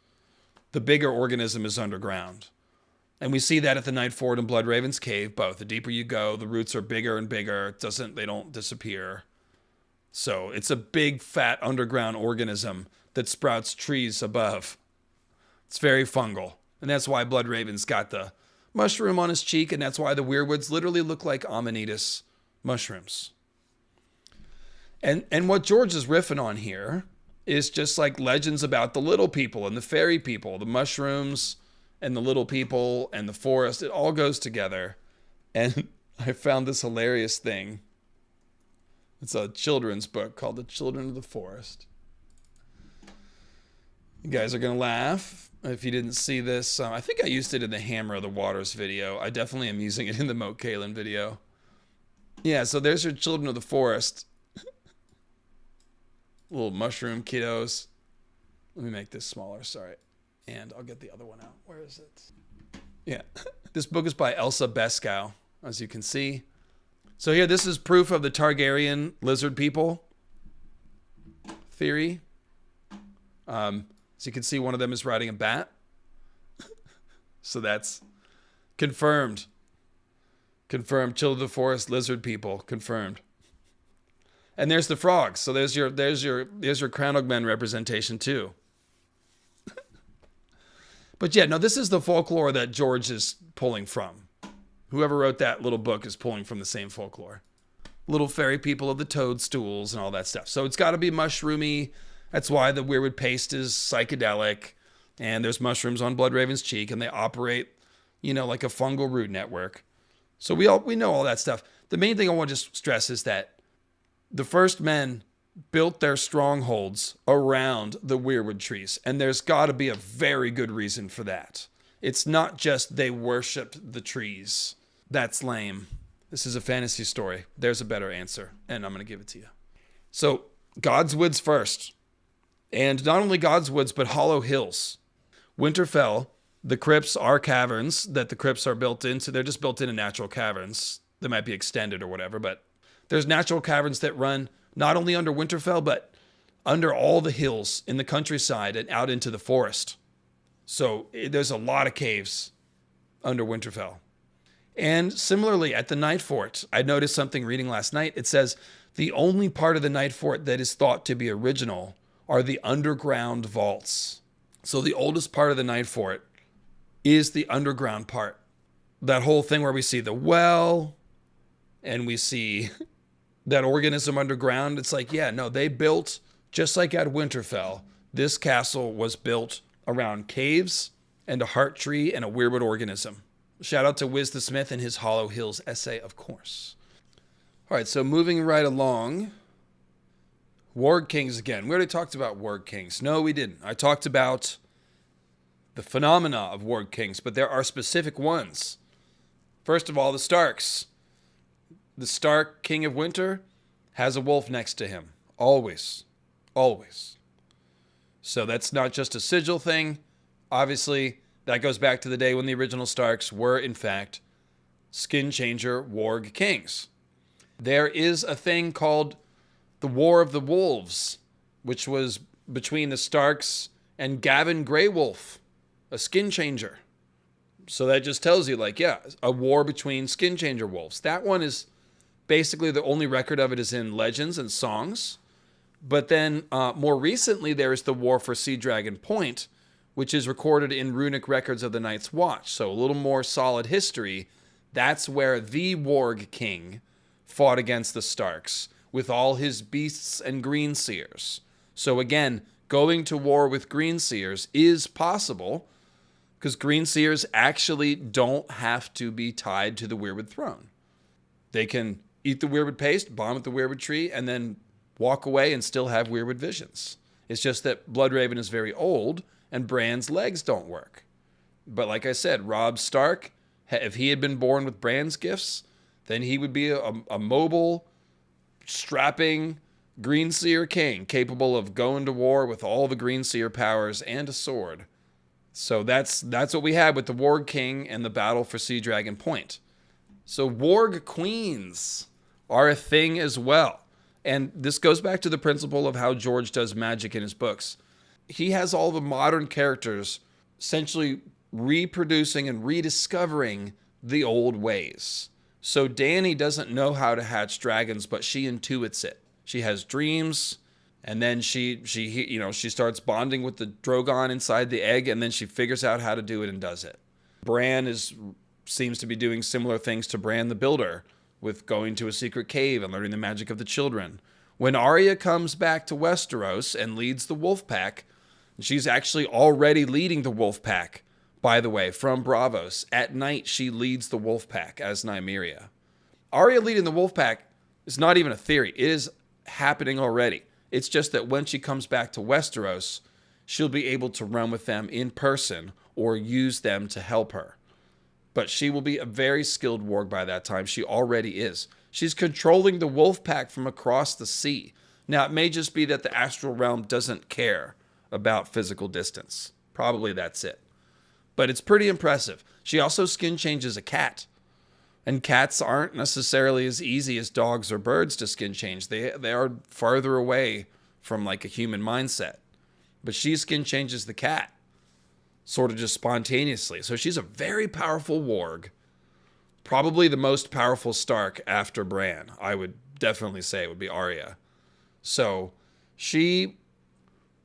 The bigger organism is underground. And we see that at the Night Fort and Bloodraven's cave, both. The deeper you go, the roots are bigger and bigger. They don't disappear. So it's a big, fat underground organism that sprouts trees above. It's very fungal. And that's why Bloodraven's got the mushroom on his cheek, and that's why the weirwoods literally look like Amanitas mushrooms. And what George is riffing on here is just like legends about the little people and the fairy people, the mushrooms and the little people and the forest. It all goes together. And I found this hilarious thing. It's a children's book called The Children of the Forest. You guys are going to laugh if you didn't see this. I think I used it in the Hammer of the Waters video. I definitely am using it in the Moat Cailin video. Yeah, so there's your Children of the Forest. Little mushroom kiddos. Let me make this smaller, sorry. And I'll get the other one out. Where is it? Yeah. This book is by Elsa Beskow, as you can see. So here, this is proof of the Targaryen lizard people theory. As you can see, one of them is riding a bat. So that's confirmed. Confirmed. Children of the Forest, lizard people. Confirmed. And there's the frogs. So there's your Crannogmen representation too. But yeah, no, this is the folklore that George is pulling from. Whoever wrote that little book is pulling from the same folklore. Little fairy people of the toadstools and all that stuff. So it's got to be mushroomy. That's why the weirwood paste is psychedelic. And there's mushrooms on Bloodraven's cheek, and they operate, like a fungal root network. So we know all that stuff. The main thing I want to just stress is that the first men built their strongholds around the weirwood trees, and there's got to be a very good reason for that. It's not just they worshipped the trees. That's lame. This is a fantasy story. There's a better answer, and I'm going to give it to you. So, God's Woods first. And not only God's Woods, but hollow hills. Winterfell, the crypts are caverns that the crypts are built into. They're just built into natural caverns. They might be extended or whatever, but there's natural caverns that run not only under Winterfell, but under all the hills in the countryside and out into the forest. So there's a lot of caves under Winterfell. And similarly, at the Night Fort, I noticed something reading last night. It says the only part of the Night Fort that is thought to be original are the underground vaults. So the oldest part of the Night Fort is the underground part. That whole thing where we see the well and we see that organism underground. It's like, yeah, no, they built, just like at Winterfell, this castle was built around caves and a heart tree and a Weirwood organism. Shout out to Wiz the Smith and his Hollow Hills essay, of course. All right, so moving right along. Warg Kings again. We already talked about Warg Kings. No, we didn't. I talked about the phenomena of Warg Kings, but there are specific ones. First of all, the Starks. The Stark King of Winter has a wolf next to him. Always. Always. So that's not just a sigil thing. Obviously, that goes back to the day when the original Starks were, in fact, skin changer warg kings. There is a thing called the War of the Wolves, which was between the Starks and Gavin Greywolf, a skin changer. So that just tells you, like, yeah, a war between skin changer wolves. That one is basically the only record of it is in legends and songs. But then more recently, there is the War for Sea Dragon Point, which is recorded in runic records of the Night's Watch. So a little more solid history. That's where the Warg King fought against the Starks with all his beasts and greenseers. So again, going to war with greenseers is possible because greenseers actually don't have to be tied to the Weirwood throne. They can eat the Weirwood paste, bomb at the Weirwood tree, and then walk away and still have Weirwood visions. It's just that Bloodraven is very old and Bran's legs don't work. But like I said, Robb Stark, if he had been born with Bran's gifts, then he would be a mobile, strapping greenseer king capable of going to war with all the greenseer powers and a sword. So that's what we had with the Warg King and the battle for Sea Dragon Point. So Warg Queens are a thing as well. And this goes back to the principle of how George does magic in his books. He has all the modern characters essentially reproducing and rediscovering the old ways. So Dany doesn't know how to hatch dragons, but she intuits it. She has dreams, and then she starts bonding with the Drogon inside the egg, and then she figures out how to do it and does it. Bran seems to be doing similar things to Bran the Builder, with going to a secret cave and learning the magic of the children. When Arya comes back to Westeros and leads the wolf pack, she's actually already leading the wolf pack, by the way, from Braavos. At night, she leads the wolf pack as Nymeria. Arya leading the wolf pack is not even a theory. It is happening already. It's just that when she comes back to Westeros, she'll be able to run with them in person or use them to help her. But she will be a very skilled warg by that time. She already is. She's controlling the wolf pack from across the sea. Now, it may just be that the astral realm doesn't care about physical distance. Probably that's it. But it's pretty impressive. She also skin changes a cat. And cats aren't necessarily as easy as dogs or birds to skin change. They are farther away from like a human mindset. But she skin changes the cat. Sort of just spontaneously. So she's a very powerful warg. Probably the most powerful Stark after Bran. I would definitely say it would be Arya. So she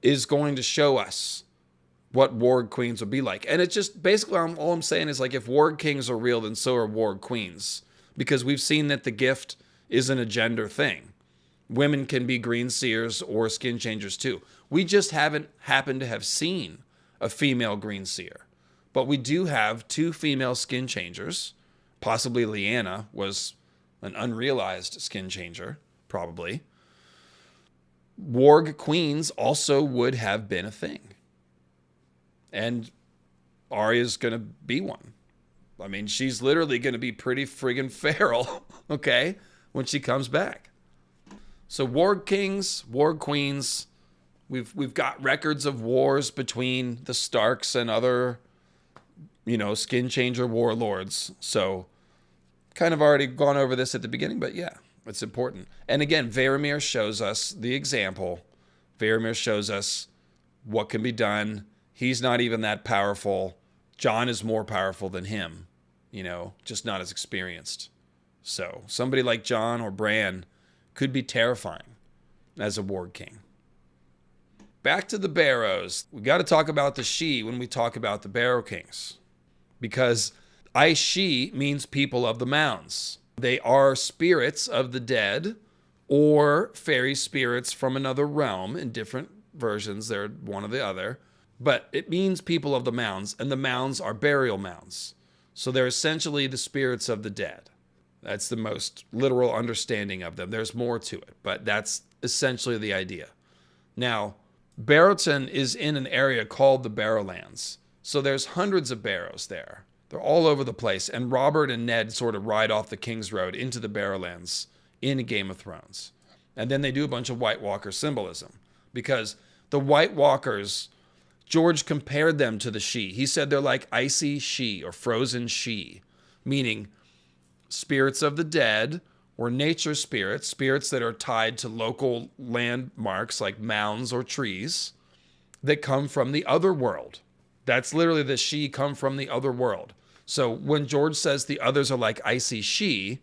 is going to show us what warg queens would be like. And it's just basically all I'm saying is like if warg kings are real, then so are warg queens. Because we've seen that the gift isn't a gender thing. Women can be greenseers or skin changers too. We just haven't happened to have seen a female greenseer. But we do have 2 female skin changers. Possibly Lyanna was an unrealized skin changer, probably. Warg queens also would have been a thing. And Arya's going to be one. I mean, she's literally going to be pretty friggin' feral, okay, when she comes back. So warg kings, warg queens. We've got records of wars between the Starks and other, skin changer warlords. So kind of already gone over this at the beginning, but yeah, it's important. And again, Varamir shows us the example. Varamir shows us what can be done. He's not even that powerful. Jon is more powerful than him, just not as experienced. So somebody like Jon or Bran could be terrifying as a warg king. back to the Barrows. We got to talk about the she when we talk about the Barrow Kings, because Aishi means people of the mounds. They are spirits of the dead or fairy spirits from another realm. In different versions, they're one or the other. But it means people of the mounds, and the mounds are burial mounds. So they're essentially the spirits of the dead. That's the most literal understanding of them. There's more to it, but that's essentially the idea. Now, Barrowton is in an area called the Barrowlands. So there's hundreds of barrows there. They're all over the place. And Robert and Ned sort of ride off the King's Road into the Barrowlands in Game of Thrones. And then they do a bunch of White Walker symbolism. Because the White Walkers, George compared them to the she. He said they're like icy she or frozen she, meaning spirits of the dead or nature spirits, spirits that are tied to local landmarks like mounds or trees that come from the other world. That's literally the she come from the other world. So when George says the others are like icy she,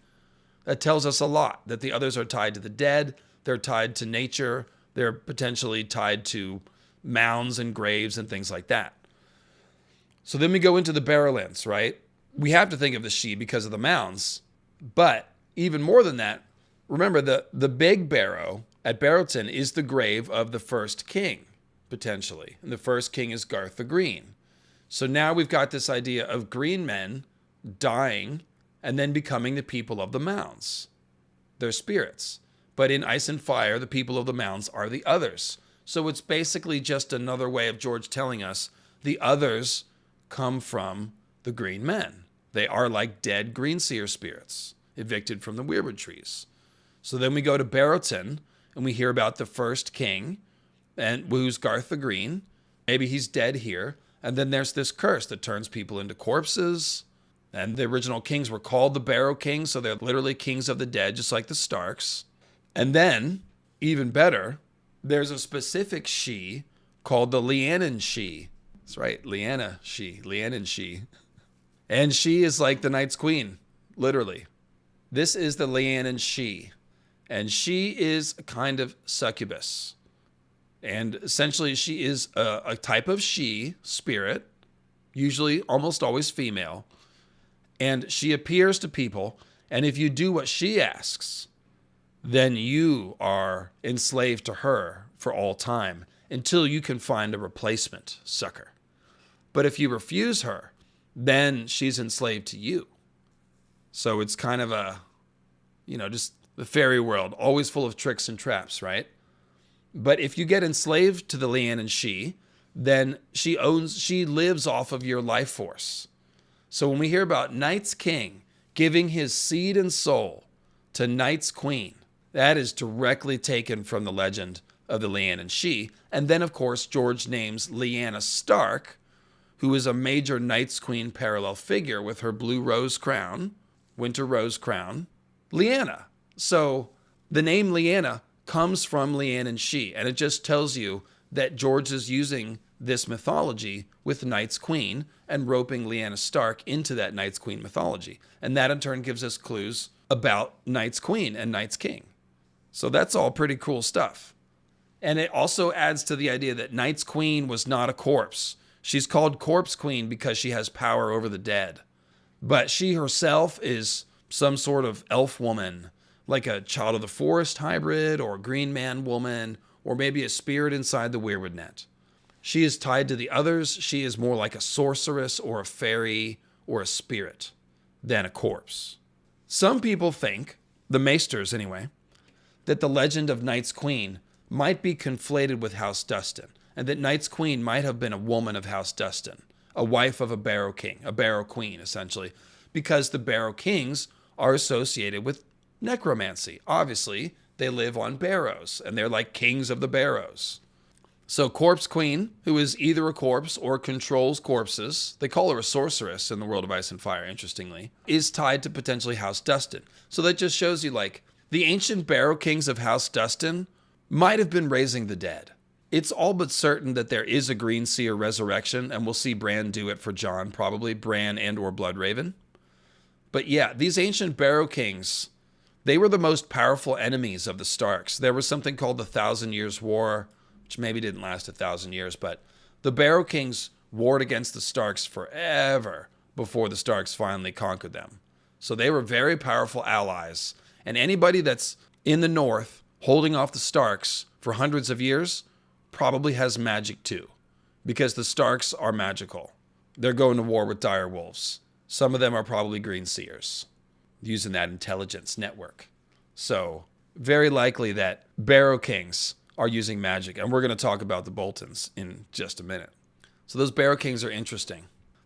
that tells us a lot, that the others are tied to the dead, they're tied to nature, they're potentially tied to mounds and graves and things like that. So then we go into the Barrowlands, right? We have to think of the she because of the mounds, but even more than that, remember the big barrow at Barrowton is the grave of the first king, potentially. And the first king is Garth the Green. So now we've got this idea of green men dying and then becoming the people of the mounds. They're spirits. But in Ice and Fire, the people of the mounds are the others. So it's basically just another way of George telling us the others come from the green men. They are like dead greenseer spirits, evicted from the Weirwood trees. So then we go to Barrowton, and we hear about the first king, and who's Garth the Green. Maybe he's dead here. And then there's this curse that turns people into corpses. And the original kings were called the Barrow Kings, so they're literally kings of the dead, just like the Starks. And then, even better, there's a specific she called the Leannan she. That's right, Leannan she. And she is like the Night's Queen, literally. This is the Leannan she. And she is a kind of succubus. And essentially she is a type of she spirit, usually almost always female. And she appears to people, and if you do what she asks, then you are enslaved to her for all time until you can find a replacement sucker. But if you refuse her, then she's enslaved to you. So it's kind of a, just the fairy world, always full of tricks and traps, right? But if you get enslaved to the Leannan she, then she lives off of your life force. So when we hear about Night's King giving his seed and soul to Night's Queen, that is directly taken from the legend of the Leannan she. And then, of course, George names Lyanna Stark, who is a major Night's Queen parallel figure with her blue rose crown, winter rose crown, Lyanna. So the name Lyanna comes from Leannan she, and it just tells you that George is using this mythology with Night's Queen and roping Lyanna Stark into that Night's Queen mythology. And that in turn gives us clues about Night's Queen and Night's King. So that's all pretty cool stuff. And it also adds to the idea that Night's Queen was not a corpse. She's called Corpse Queen because she has power over the dead. But she herself is some sort of elf woman, like a Child of the Forest hybrid or Green Man woman, or maybe a spirit inside the Weirwood net. She is tied to the others. She is more like a sorceress or a fairy or a spirit than a corpse. Some people think, the Maesters anyway, that the legend of Night's Queen might be conflated with House Dustin, and that Night's Queen might have been a woman of House Dustin, a wife of a Barrow King, a Barrow Queen, essentially, because the Barrow Kings are associated with necromancy. Obviously, they live on barrows, and they're like kings of the barrows. So Corpse Queen, who is either a corpse or controls corpses, they call her a sorceress in the world of Ice and Fire, interestingly, is tied to potentially House Dustin. So that just shows you, like, the ancient Barrow Kings of House Dustin might have been raising the dead. It's all but certain that there is a Greenseer resurrection, and we'll see Bran do it for Jon, probably, Bran and or Bloodraven. But yeah, these ancient Barrow Kings, they were the most powerful enemies of the Starks. There was something called the Thousand Years' War, which maybe didn't last 1,000 years, but the Barrow Kings warred against the Starks forever before the Starks finally conquered them. So they were very powerful allies. And anybody that's in the north holding off the Starks for hundreds of years probably has magic too, because the Starks are magical. They're going to war with dire wolves. Some of them are probably green seers using that intelligence network. So very likely that Barrow Kings are using magic. And we're going to talk about the Boltons in just a minute. So those Barrow Kings are interesting.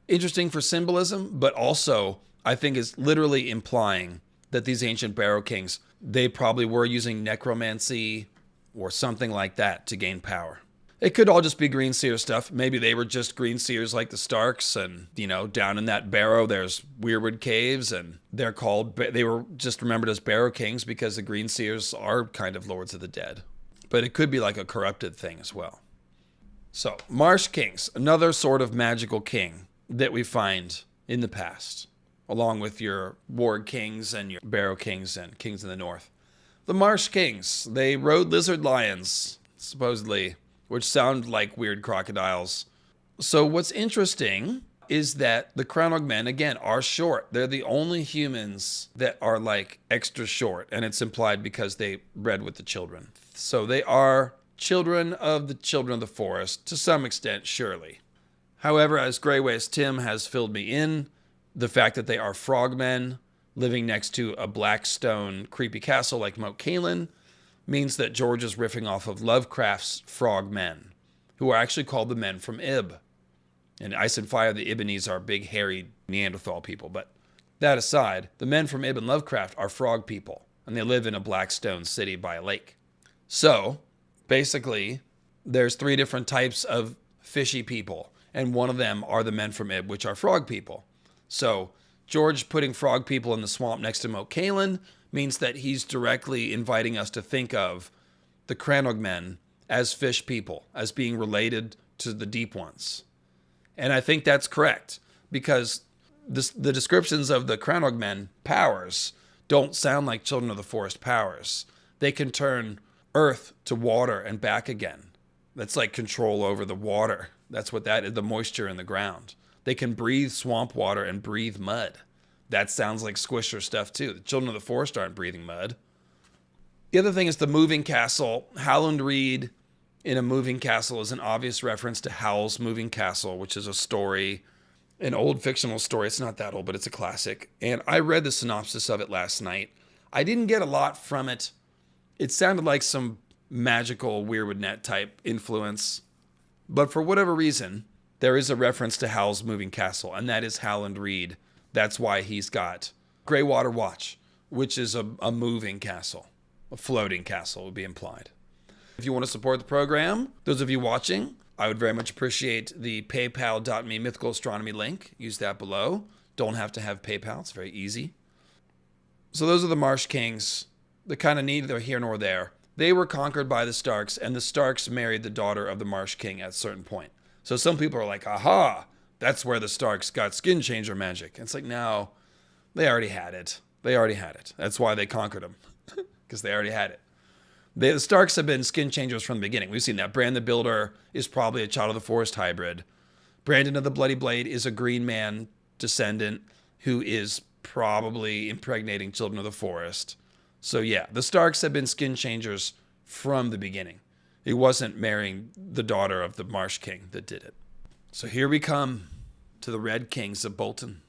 Interesting for symbolism, but also I think is literally implying that these ancient Barrow Kings, they probably were using necromancy or something like that to gain power. It could all just be green seer stuff. Maybe they were just green seers like the Starks, and, you know, down in that barrow there's Weirwood caves, and they were just remembered as Barrow Kings because the green seers are kind of lords of the dead. But it could be like a corrupted thing as well. So, Marsh Kings, another sort of magical king that we find in the past, along with your Ward Kings and your Barrow Kings and Kings in the North. The Marsh Kings, they rode lizard lions, supposedly, which sound like weird crocodiles. So what's interesting is that the Cranog men, again, are short. They're the only humans that are like extra short, and it's implied because they bred with the children. So they are children of the forest, to some extent, surely. However, as Greyways Tim has filled me in, the fact that they are frogmen living next to a black stone creepy castle like Moat Cailin means that George is riffing off of Lovecraft's frogmen, who are actually called the men from Ib. In Ice and Fire, the Ibbenese are big, hairy Neanderthal people. But that aside, the men from Ib and Lovecraft are frog people, and they live in a black stone city by a lake. So, basically, there's 3 different types of fishy people, and one of them are the men from Ib, which are frog people. So, George putting frog people in the swamp next to Moat Cailin means that he's directly inviting us to think of the Cranog men as fish people, as being related to the deep ones. And I think that's correct, because the descriptions of the Cranog men powers don't sound like Children of the Forest powers. They can turn earth to water and back again. That's like control over the water. That's what that is, the moisture in the ground. They can breathe swamp water and breathe mud. That sounds like Squisher stuff too. The Children of the Forest aren't breathing mud. The other thing is the moving castle. Howland Reed in a moving castle is an obvious reference to Howl's Moving Castle, which is a story, an old fictional story. It's not that old, but it's a classic. And I read the synopsis of it last night. I didn't get a lot from it. It sounded like some magical Weirwood Net type influence. But for whatever reason, there is a reference to Howl's Moving Castle, and that is Howland Reed. That's why he's got Greywater Watch, which is a moving castle. A floating castle would be implied. If you want to support the program, those of you watching, I would very much appreciate the paypal.me mythical astronomy link. Use that below. Don't have to have PayPal. It's very easy. So those are the Marsh Kings. They're kind of neither here nor there. They were conquered by the Starks, and the Starks married the daughter of the Marsh King at a certain point. So some people are like, aha, that's where the Starks got skin changer magic. And it's like, no, they already had it. They already had it. That's why they conquered them, because they already had it. The Starks have been skin changers from the beginning. We've seen that. Bran the Builder is probably a Child of the Forest hybrid. Brandon of the Bloody Blade is a Green Man descendant who is probably impregnating Children of the Forest. So yeah, the Starks have been skin changers from the beginning. It wasn't marrying the daughter of the Marsh King that did it. So here we come to the Red Kings of Bolton.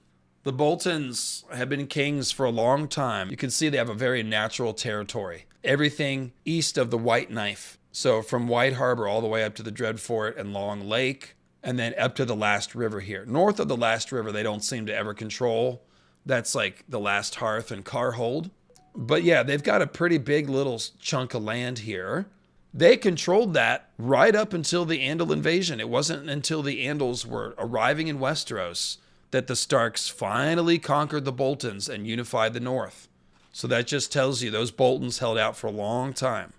The Boltons have been kings for a long time. You can see they have a very natural territory. Everything east of the White Knife. So from White Harbor all the way up to the Dreadfort and Long Lake, and then up to the last river here. North of the last river, they don't seem to ever control. That's like the Last Hearth and Carhold. But yeah, they've got a pretty big little chunk of land here. They controlled that right up until the Andal invasion. It wasn't until the Andals were arriving in Westeros that the Starks finally conquered the Boltons and unified the North. So that just tells you those Boltons held out for a long time.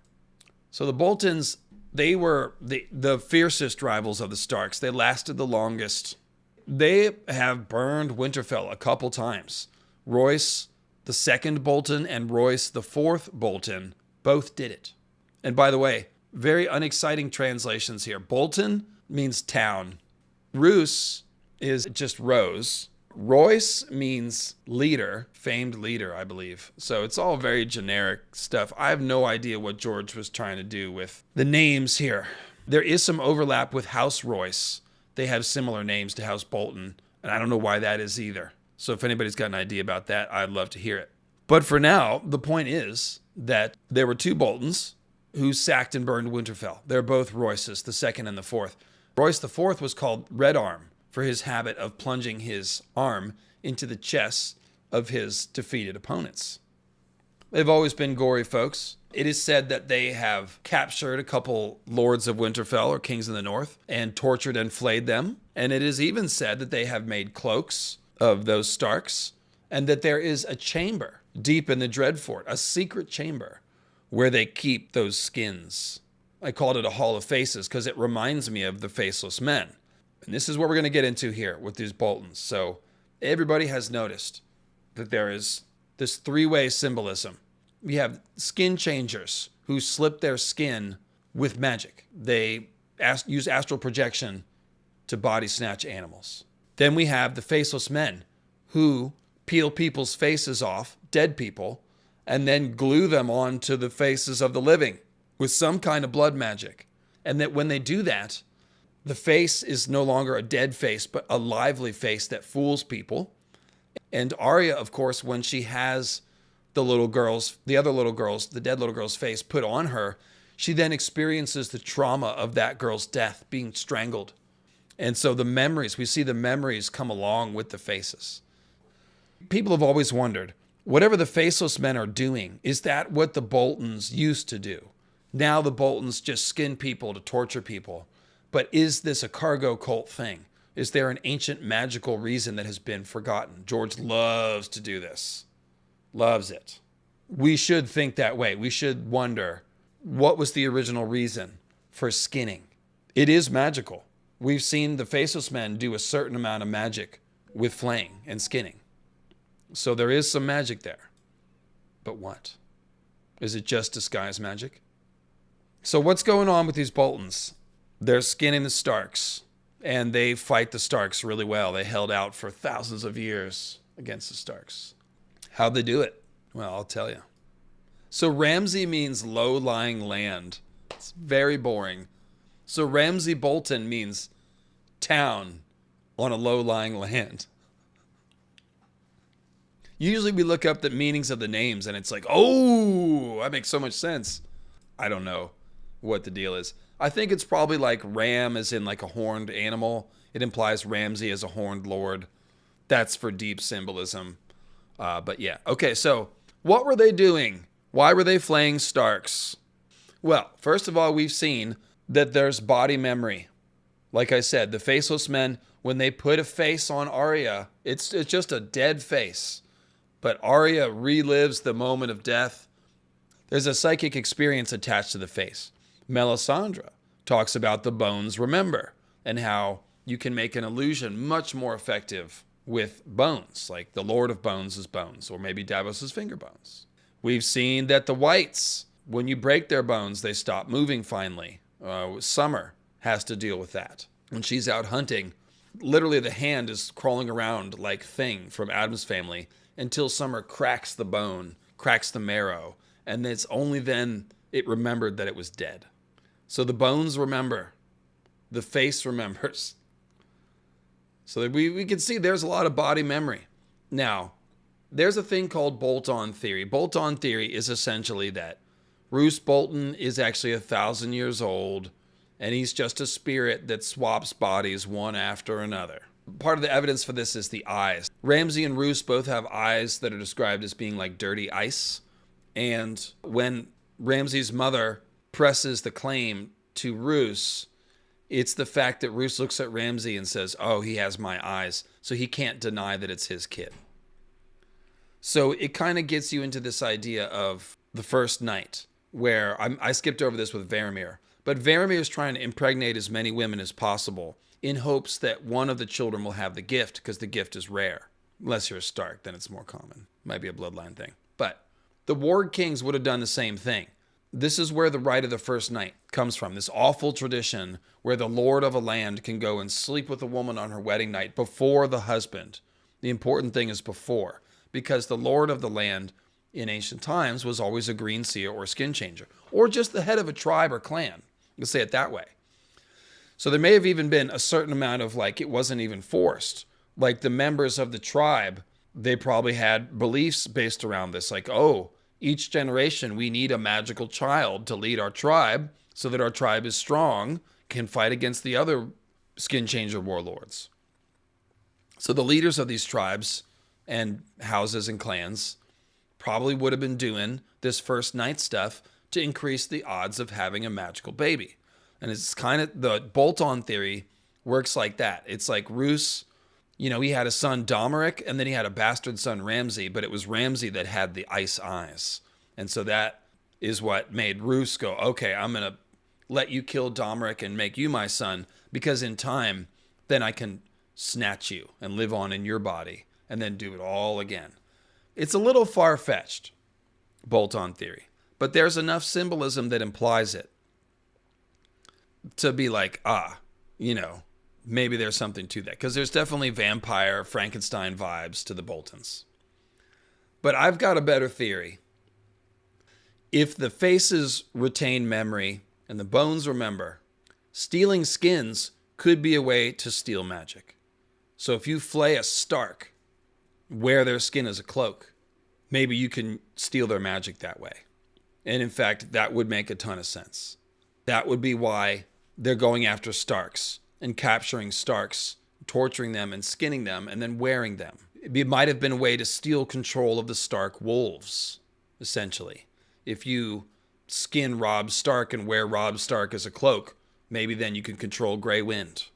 So the Boltons, they were the fiercest rivals of the Starks. They lasted the longest. They have burned Winterfell a couple times. Royce, the second Bolton, and Royce, the fourth Bolton, both did it. And by the way, very unexciting translations here. Bolton means town. Roos is just rose. Royce means leader, famed leader, I believe. So it's all very generic stuff. I have no idea what George was trying to do with the names here. There is some overlap with House Royce. They have similar names to House Bolton, and I don't know why that is either. So if anybody's got an idea about that, I'd love to hear it. But for now, the point is that there were 2 Boltons who sacked and burned Winterfell. They're both Royces, the second and the fourth. Royce the fourth was called Red Arm for his habit of plunging his arm into the chests of his defeated opponents. They've always been gory folks. It is said that they have captured a couple lords of Winterfell or kings in the north and tortured and flayed them. And it is even said that they have made cloaks of those Starks and that there is a chamber deep in the Dreadfort, a secret chamber where they keep those skins. I called it a Hall of Faces because it reminds me of the Faceless Men. And this is what we're going to get into here with these Boltons. So everybody has noticed that there is this 3-way symbolism. We have skin changers who slip their skin with magic. They use astral projection to body snatch animals. Then we have the Faceless Men who peel people's faces off, dead people, and then glue them onto the faces of the living with some kind of blood magic. And that when they do that, the face is no longer a dead face, but a lively face that fools people. And Arya, of course, when she has the other little girls, the dead little girl's face put on her, she then experiences the trauma of that girl's death, being strangled. And so we see the memories come along with the faces. People have always wondered, whatever the Faceless Men are doing, is that what the Boltons used to do? Now the Boltons just skin people to torture people. But is this a cargo cult thing? Is there an ancient magical reason that has been forgotten? George loves to do this. Loves it. We should think that way. We should wonder, what was the original reason for skinning? It is magical. We've seen the Faceless Men do a certain amount of magic with flaying and skinning. So there is some magic there. But what? Is it just disguised magic? So what's going on with these Boltons? They're skinning the Starks, and they fight the Starks really well. They held out for thousands of years against the Starks. How'd they do it? Well, I'll tell you. So Ramsay means low-lying land. It's very boring. So Ramsay Bolton means town on a low-lying land. Usually we look up the meanings of the names, and it's like, oh, that makes so much sense. I don't know what the deal is. I think it's probably like ram as in like a horned animal. It implies Ramsay as a horned lord. That's for deep symbolism. But yeah. Okay, so what were they doing? Why were they flaying Starks? Well, first of all, we've seen that there's body memory. Like I said, the Faceless Men, when they put a face on Arya, it's just a dead face. But Arya relives the moment of death. There's a psychic experience attached to the face. Melisandre talks about the bones remember and how you can make an illusion much more effective with bones, like the Lord of Bones' bones, or maybe Davos's finger bones. We've seen that the Whites, when you break their bones, they stop moving finally. Summer has to deal with that. When she's out hunting, literally the hand is crawling around like Thing from Addams Family until Summer cracks the bone, cracks the marrow, and it's only then it remembered that it was dead. So the bones remember. The face remembers. So that we can see there's a lot of body memory. Now, there's a thing called bolt-on theory. Bolt-on theory is essentially that Roose Bolton is actually 1,000 years old, and he's just a spirit that swaps bodies one after another. Part of the evidence for this is the eyes. Ramsay and Roose both have eyes that are described as being like dirty ice. And when Ramsay's mother presses the claim to Roose, it's the fact that Roose looks at Ramsay and says, oh, he has my eyes, so he can't deny that it's his kid. So it kind of gets you into this idea of the first night, where I skipped over this with Varamir, but Varamir is trying to impregnate as many women as possible in hopes that one of the children will have the gift, because the gift is rare. Unless you're a Stark, then it's more common. Might be a bloodline thing. But the Warg Kings would have done the same thing. This is where the right of the first night comes from, this awful tradition where the lord of a land can go and sleep with a woman on her wedding night before the husband. The important thing is before, because the lord of the land in ancient times was always a green seer or skin changer, or just the head of a tribe or clan. Let's say it that way. So there may have even been a certain amount of, like, it wasn't even forced. Like the members of the tribe, they probably had beliefs based around this, like, oh, each generation we need a magical child to lead our tribe so that our tribe is strong, can fight against the other skin changer warlords. So the leaders of these tribes and houses and clans probably would have been doing this first night stuff to increase the odds of having a magical baby. And it's kind of, the bolt-on theory works like that. It's like Roose, he had a son Domeric, and then he had a bastard son Ramsay, but it was Ramsay that had the ice eyes. And so that is what made Roose go, okay, I'm going to let you kill Domeric and make you my son, because in time, then I can snatch you and live on in your body and then do it all again. It's a little far-fetched, bolt-on theory, but there's enough symbolism that implies it to be like, maybe there's something to that, because there's definitely vampire, Frankenstein vibes to the Boltons. But I've got a better theory. If the faces retain memory and the bones remember, stealing skins could be a way to steal magic. So if you flay a Stark, wear their skin as a cloak, maybe you can steal their magic that way. And in fact, that would make a ton of sense. That would be why they're going after Starks and capturing Starks, torturing them and skinning them and then wearing them. It might have been a way to steal control of the Stark wolves, essentially. If you skin Robb Stark and wear Robb Stark as a cloak, maybe then you can control Grey Wind.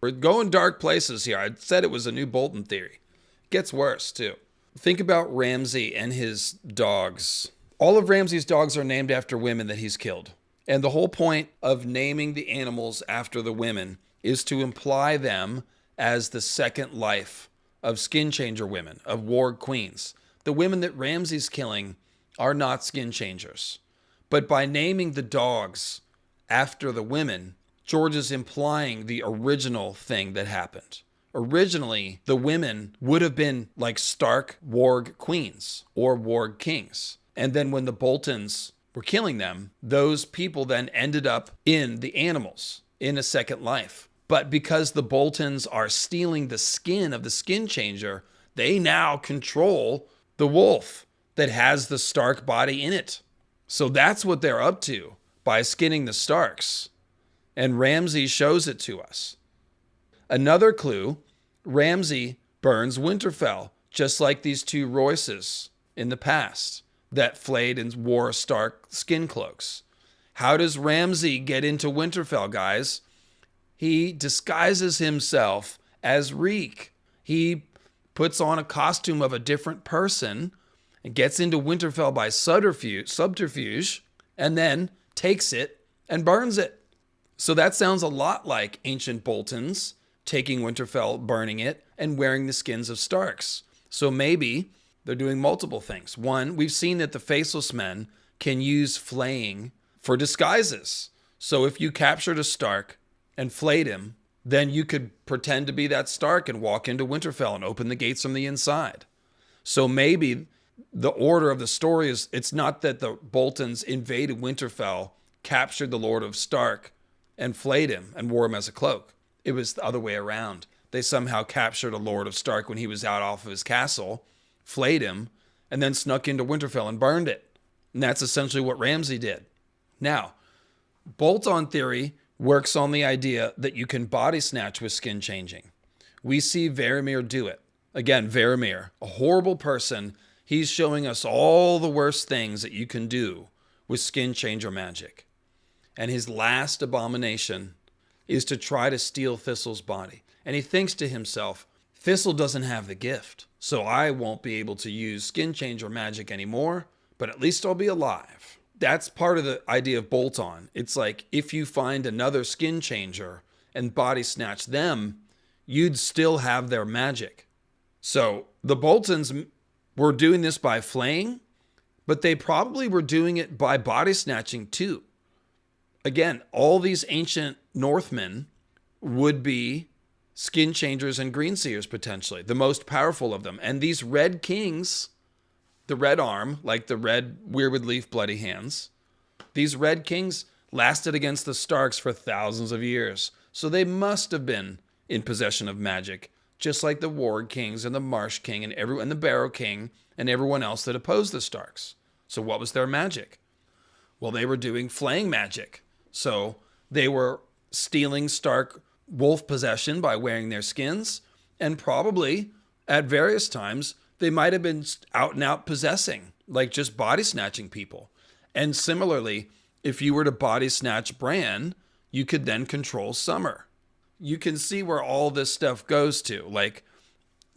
We're going dark places here. I said it was a new Bolton theory. It gets worse, too. Think about Ramsay and his dogs. All of Ramsay's dogs are named after women that he's killed. And the whole point of naming the animals after the women is to imply them as the second life of skin changer women, of warg queens. The women that Ramsay's killing are not skin changers. But by naming the dogs after the women, George is implying the original thing that happened. Originally, the women would have been like Stark warg queens or warg kings. And then when the Boltons were killing them, those people then ended up in the animals in a second life. But because the Boltons are stealing the skin of the skin changer, they now control the wolf that has the Stark body in it. So that's what they're up to by skinning the Starks. And Ramsay shows it to us. Another clue, Ramsay burns Winterfell, just like these two Royces in the past that flayed and wore Stark skin cloaks. How does Ramsay get into Winterfell, guys? He disguises himself as Reek. He puts on a costume of a different person and gets into Winterfell by subterfuge, and then takes it and burns it. So that sounds a lot like ancient Boltons taking Winterfell, burning it, and wearing the skins of Starks. So maybe they're doing multiple things. One, we've seen that the Faceless Men can use flaying for disguises. So if you captured a Stark and flayed him, then you could pretend to be that Stark and walk into Winterfell and open the gates from the inside. So maybe the order of the story is, it's not that the Boltons invaded Winterfell, captured the Lord of Stark, and flayed him and wore him as a cloak. It was the other way around. They somehow captured a Lord of Stark when he was out off of his castle, flayed him, and then snuck into Winterfell and burned it. And that's essentially what Ramsay did. Now, bolt-on theory works on the idea that you can body snatch with skin changing. We see Varamir do it. Again, Varamir, a horrible person. He's showing us all the worst things that you can do with skin changer magic. And his last abomination is to try to steal Thistle's body. And he thinks to himself, Thistle doesn't have the gift, so I won't be able to use skin changer magic anymore, but at least I'll be alive. That's part of the idea of bolt-on. It's like, if you find another skin changer and body snatch them, you'd still have their magic. So the Boltons were doing this by flaying, But they probably were doing it by body snatching too. Again, all these ancient Northmen would be skin changers and green seers potentially, the most powerful of them. And these red kings, the red arm, like the red Weirwood Leaf Bloody Hands, these red kings lasted against the Starks for thousands of years. So they must have been in possession of magic, just like the Warg Kings and the Marsh King and the Barrow King and everyone else that opposed the Starks. So what was their magic? Well, they were doing flaying magic. So they were stealing Stark wolf possession by wearing their skins, and probably at various times they might have been out and out possessing, like just body snatching people. And similarly, if you were to body snatch Bran, you could then control Summer. You can see where all this stuff goes to. Like,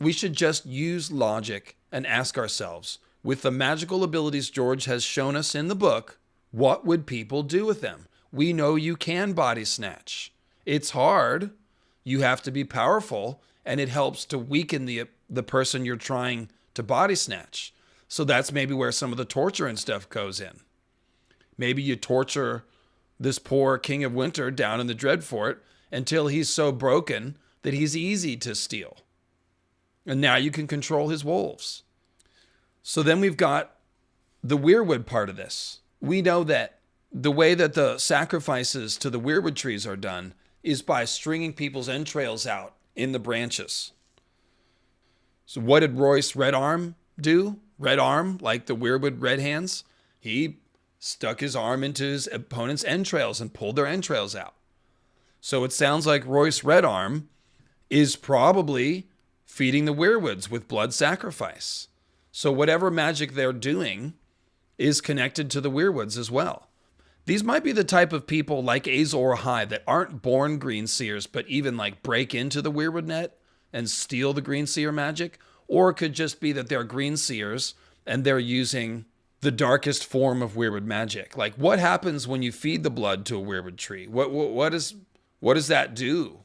we should just use logic and ask ourselves, with the magical abilities George has shown us in the book, what would people do with them? We know you can body snatch. It's hard. You have to be powerful, and it helps to weaken the person you're trying to body snatch. So that's maybe where some of the torture and stuff goes in. Maybe you torture this poor King of Winter down in the Dreadfort until he's so broken that he's easy to steal. And now you can control his wolves. So then we've got the Weirwood part of this. We know that the way that the sacrifices to the Weirwood trees are done is by stringing people's entrails out in the branches. So what did Royce Red Arm do? Red Arm, like the Weirwood Red Hands, he stuck his arm into his opponent's entrails and pulled their entrails out. So it sounds like Royce Red Arm is probably feeding the Weirwoods with blood sacrifice. So whatever magic they're doing is connected to the Weirwoods as well. These might be the type of people like Azor Ahai that aren't born green seers, but even like break into the Weirwood net and steal the green seer magic. Or it could just be that they're green seers and they're using the darkest form of Weirwood magic. Like, what happens when you feed the blood to a Weirwood tree? What does that do?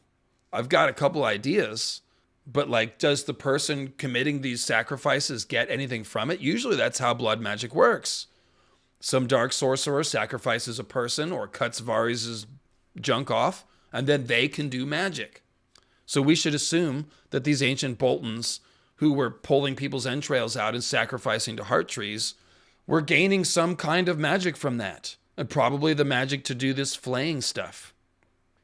I've got a couple ideas, but like, does the person committing these sacrifices get anything from it? Usually that's how blood magic works. Some dark sorcerer sacrifices a person or cuts Varys' junk off, and then they can do magic. So we should assume that these ancient Boltons who were pulling people's entrails out and sacrificing to heart trees were gaining some kind of magic from that. And probably the magic to do this flaying stuff.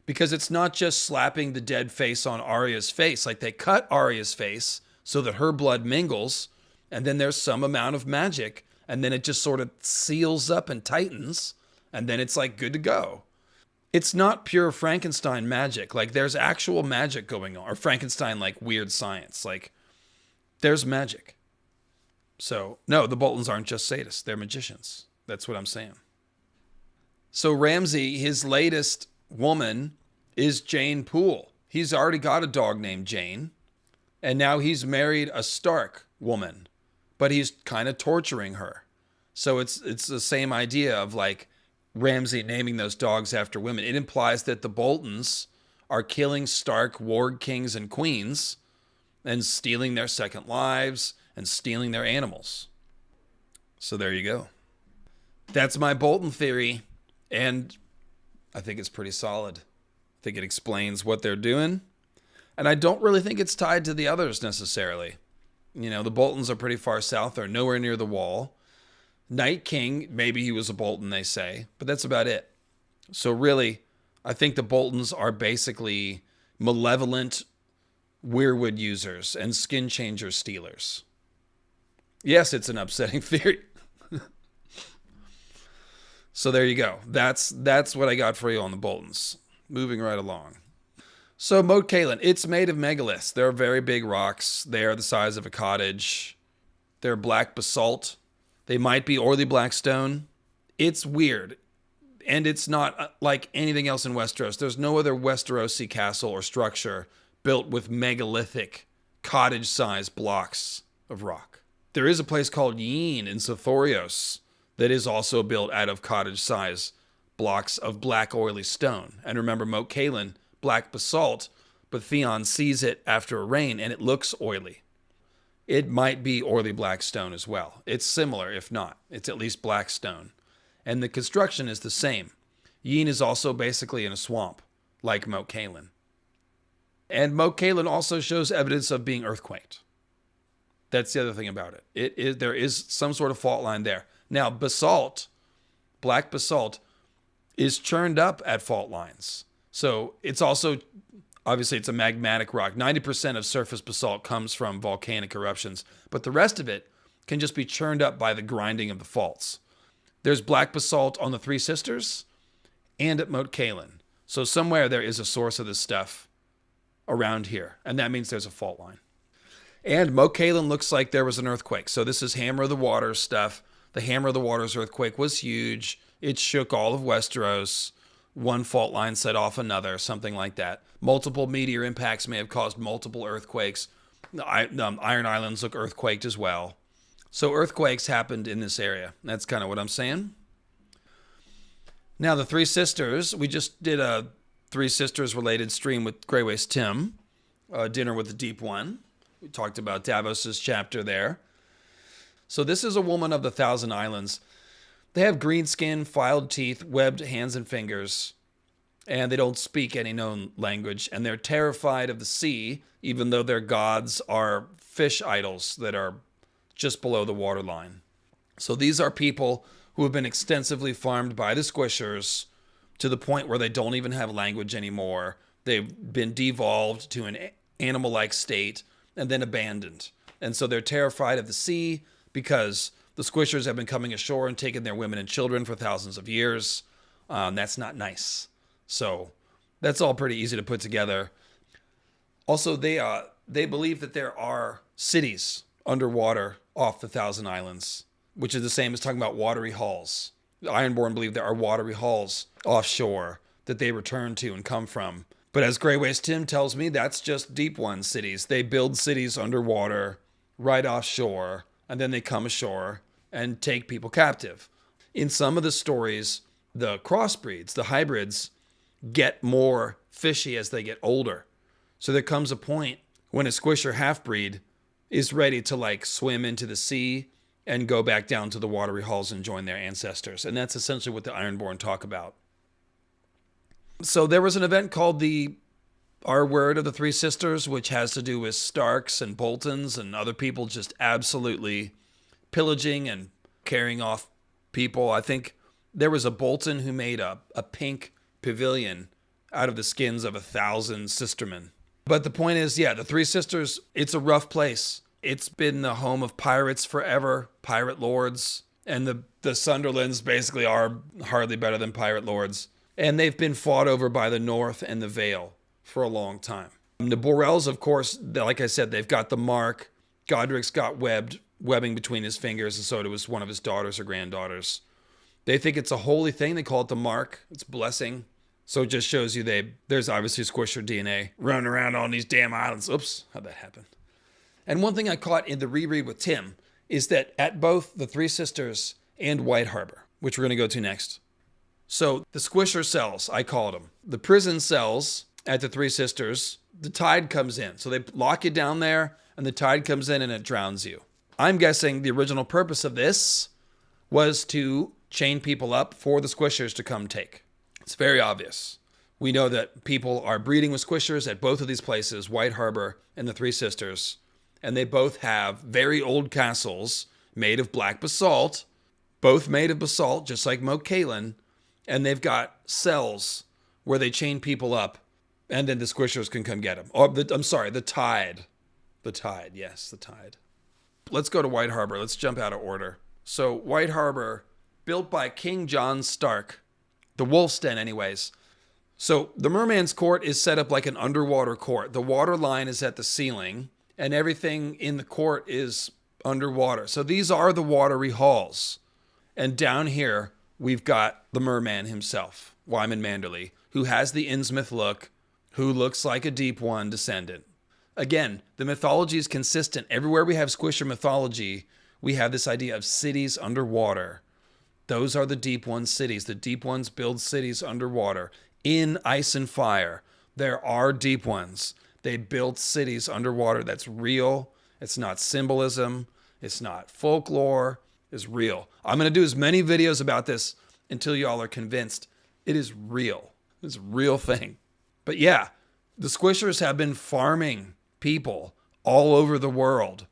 Because it's not just slapping the dead face on Arya's face. Like, they cut Arya's face so that her blood mingles, and then there's some amount of magic, and then it just sort of seals up and tightens, and then it's like good to go. It's not pure Frankenstein magic. Like, there's actual magic going on. Or Frankenstein, like, weird science. Like, there's magic. So, no, the Boltons aren't just sadists. They're magicians. That's what I'm saying. So Ramsay, his latest woman is Jane Poole. He's already got a dog named Jane. And now he's married a Stark woman. But he's kind of torturing her. So it's the same idea of like Ramsay naming those dogs after women. It implies that the Boltons are killing Stark warg kings and queens and stealing their second lives and stealing their animals. So there you go. That's my Bolton theory. And I think it's pretty solid. I think it explains what they're doing. And I don't really think it's tied to the others necessarily. You know, the Boltons are pretty far south. They're nowhere near the wall. Night King, maybe he was a Bolton, they say. But that's about it. So really, I think the Boltons are basically malevolent Weirwood users and skin changer stealers. Yes, it's an upsetting theory. So there you go. That's what I got for you on the Boltons. Moving right along. So Moat Cailin, it's made of megaliths. They're very big rocks. They are the size of a cottage. They're black basalt. They might be oily black stone. It's weird. And it's not like anything else in Westeros. There's no other Westerosi castle or structure built with megalithic, cottage-sized blocks of rock. There is a place called Yeen in Sothorios that is also built out of cottage-sized blocks of black oily stone. And remember, Moat Cailin, black basalt, but Theon sees it after a rain and it looks oily. It might be oily black stone as well. It's similar, if not. It's at least black stone. And the construction is the same. Yin is also basically in a swamp, like Moat Cailin. And Moat Cailin also shows evidence of being earthquaked. That's the other thing about it. There is some sort of fault line there. Now, basalt, black basalt, is churned up at fault lines. So it's also, obviously it's a magmatic rock. 90% of surface basalt comes from volcanic eruptions, but the rest of it can just be churned up by the grinding of the faults. There's black basalt on the Three Sisters and at Moat Cailin. So somewhere there is a source of this stuff around here, and that means there's a fault line. And Moat Cailin looks like there was an earthquake. So this is Hammer of the Waters stuff. The Hammer of the Waters earthquake was huge. It shook all of Westeros. One fault line set off another, something like that. Multiple meteor impacts may have caused multiple earthquakes. The Iron Islands look earthquaked as well. So earthquakes happened in this area. That's kind of what I'm saying. Now the Three Sisters, we just did a Three Sisters related stream with Grey Waste Tim, Dinner with the Deep One. We talked about Davos's chapter there. So this is a woman of the Thousand Islands. They have green skin, filed teeth, webbed hands and fingers, and they don't speak any known language, and they're terrified of the sea, even though their gods are fish idols that are just below the waterline. So these are people who have been extensively farmed by the Squishers to the point where they don't even have language anymore. They've been devolved to an animal-like state and then abandoned. And so they're terrified of the sea because the Squishers have been coming ashore and taking their women and children for thousands of years. That's not nice. So that's all pretty easy to put together. Also, they believe that there are cities underwater off the Thousand Islands, which is the same as talking about watery halls. The Ironborn believe there are watery halls offshore that they return to and come from. But as Grey Waste Tim tells me, that's just Deep One cities. They build cities underwater, right offshore, and then they come ashore and take people captive. In some of the stories, the crossbreeds, the hybrids, get more fishy as they get older. So there comes a point when a Squisher half-breed is ready to swim into the sea and go back down to the watery halls and join their ancestors. And that's essentially what the Ironborn talk about. So there was an event called the R Word of the Three Sisters, which has to do with Starks and Boltons and other people just absolutely pillaging and carrying off people. I think there was a Bolton who made a pink pavilion out of the skins of 1,000 sistermen. But the point is, the Three Sisters, it's a rough place. It's been the home of pirates forever, pirate lords, and the Sunderlands basically are hardly better than pirate lords. And they've been fought over by the North and the Vale for a long time. The Borrells, of course, like I said, they've got the mark. Godric's got webbing between his fingers, and so does one of his daughters or granddaughters. They think it's a holy thing. They call it the mark. It's blessing. So it just shows you there's obviously Squisher DNA running around on these damn islands. Oops, how'd that happen? And one thing I caught in the reread with Tim is that at both the Three Sisters and White Harbor, which we're going to go to next. So the Squisher cells, I called them. The prison cells at the Three Sisters, the tide comes in. So they lock you down there, and the tide comes in and it drowns you. I'm guessing the original purpose of this was to chain people up for the Squishers to come take. It's very obvious. We know that people are breeding with Squishers at both of these places, White Harbor and the Three Sisters, and they both have very old castles made of black basalt, both made of basalt, just like Moat Cailin, and they've got cells where they chain people up, and then the Squishers can come get them. The tide. The tide, yes, the tide. Let's go to White Harbor. Let's jump out of order. So White Harbor, built by King John Stark, the Wolf's Den anyways. So the Merman's Court is set up like an underwater court. The water line is at the ceiling, and everything in the court is underwater. So these are the watery halls. And down here, we've got the merman himself, Wyman Manderley, who has the Innsmouth look, who looks like a Deep One descendant. Again, the mythology is consistent. Everywhere we have Squisher mythology, we have this idea of cities underwater. Those are the Deep One cities. The Deep Ones build cities underwater. In ice and fire, there are Deep Ones. They built cities underwater. That's real, It's not symbolism. It's not folklore. It's real. I'm going to do as many videos about this until y'all are convinced it is real. It's a real thing. But yeah, the Squishers have been farming people all over the world.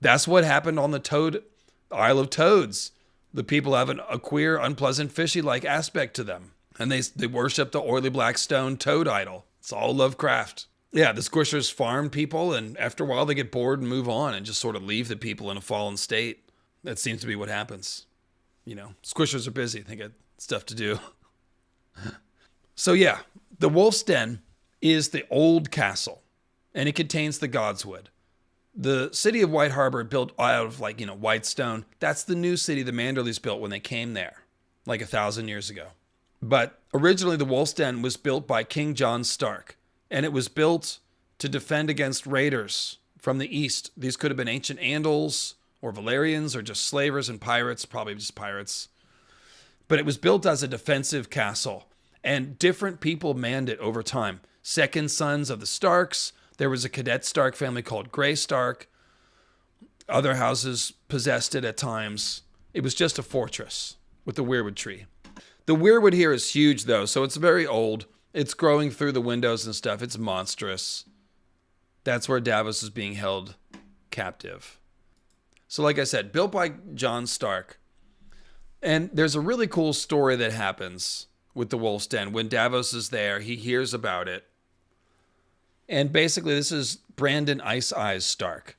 That's what happened on the Isle of Toads. The people have a queer, unpleasant, fishy-like aspect to them. And they worship the oily black stone toad idol. It's all Lovecraft. Yeah, the Squishers farm people, and after a while they get bored and move on and just sort of leave the people in a fallen state. That seems to be what happens. You know, Squishers are busy. They got stuff to do. So yeah, the Wolf's Den is the old castle, and it contains the Godswood. The city of White Harbor, built out of white stone, that's the new city the Manderleys built when they came there, like 1,000 years ago. But originally the Wolf's Den was built by King John Stark, and it was built to defend against raiders from the east. These could have been ancient Andals or Valerians or just slavers and pirates, probably just pirates. But it was built as a defensive castle, and different people manned it over time. Second sons of the Starks. There was a cadet Stark family called Grey Stark. Other houses possessed it at times. It was just a fortress with the weirwood tree. The weirwood here is huge, though, so it's very old. It's growing through the windows and stuff. It's monstrous. That's where Davos is being held captive. So like I said, built by John Stark. And there's a really cool story that happens with the Wolf's Den. When Davos is there, he hears about it. And basically, this is Brandon Ice Eyes Stark.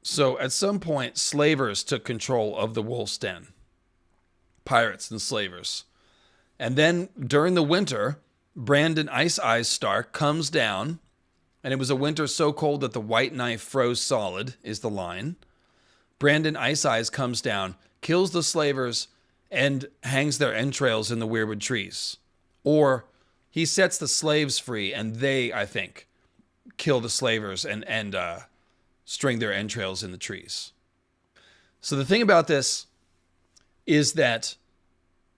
So at some point, slavers took control of the Wolf's Den. Pirates and slavers. And then during the winter, Brandon Ice Eyes Stark comes down. And it was a winter so cold that the white knife froze solid, is the line. Brandon Ice Eyes comes down, kills the slavers, and hangs their entrails in the weirwood trees. Or he sets the slaves free, and they, I think, kill the slavers and string their entrails in the trees. So the thing about this is that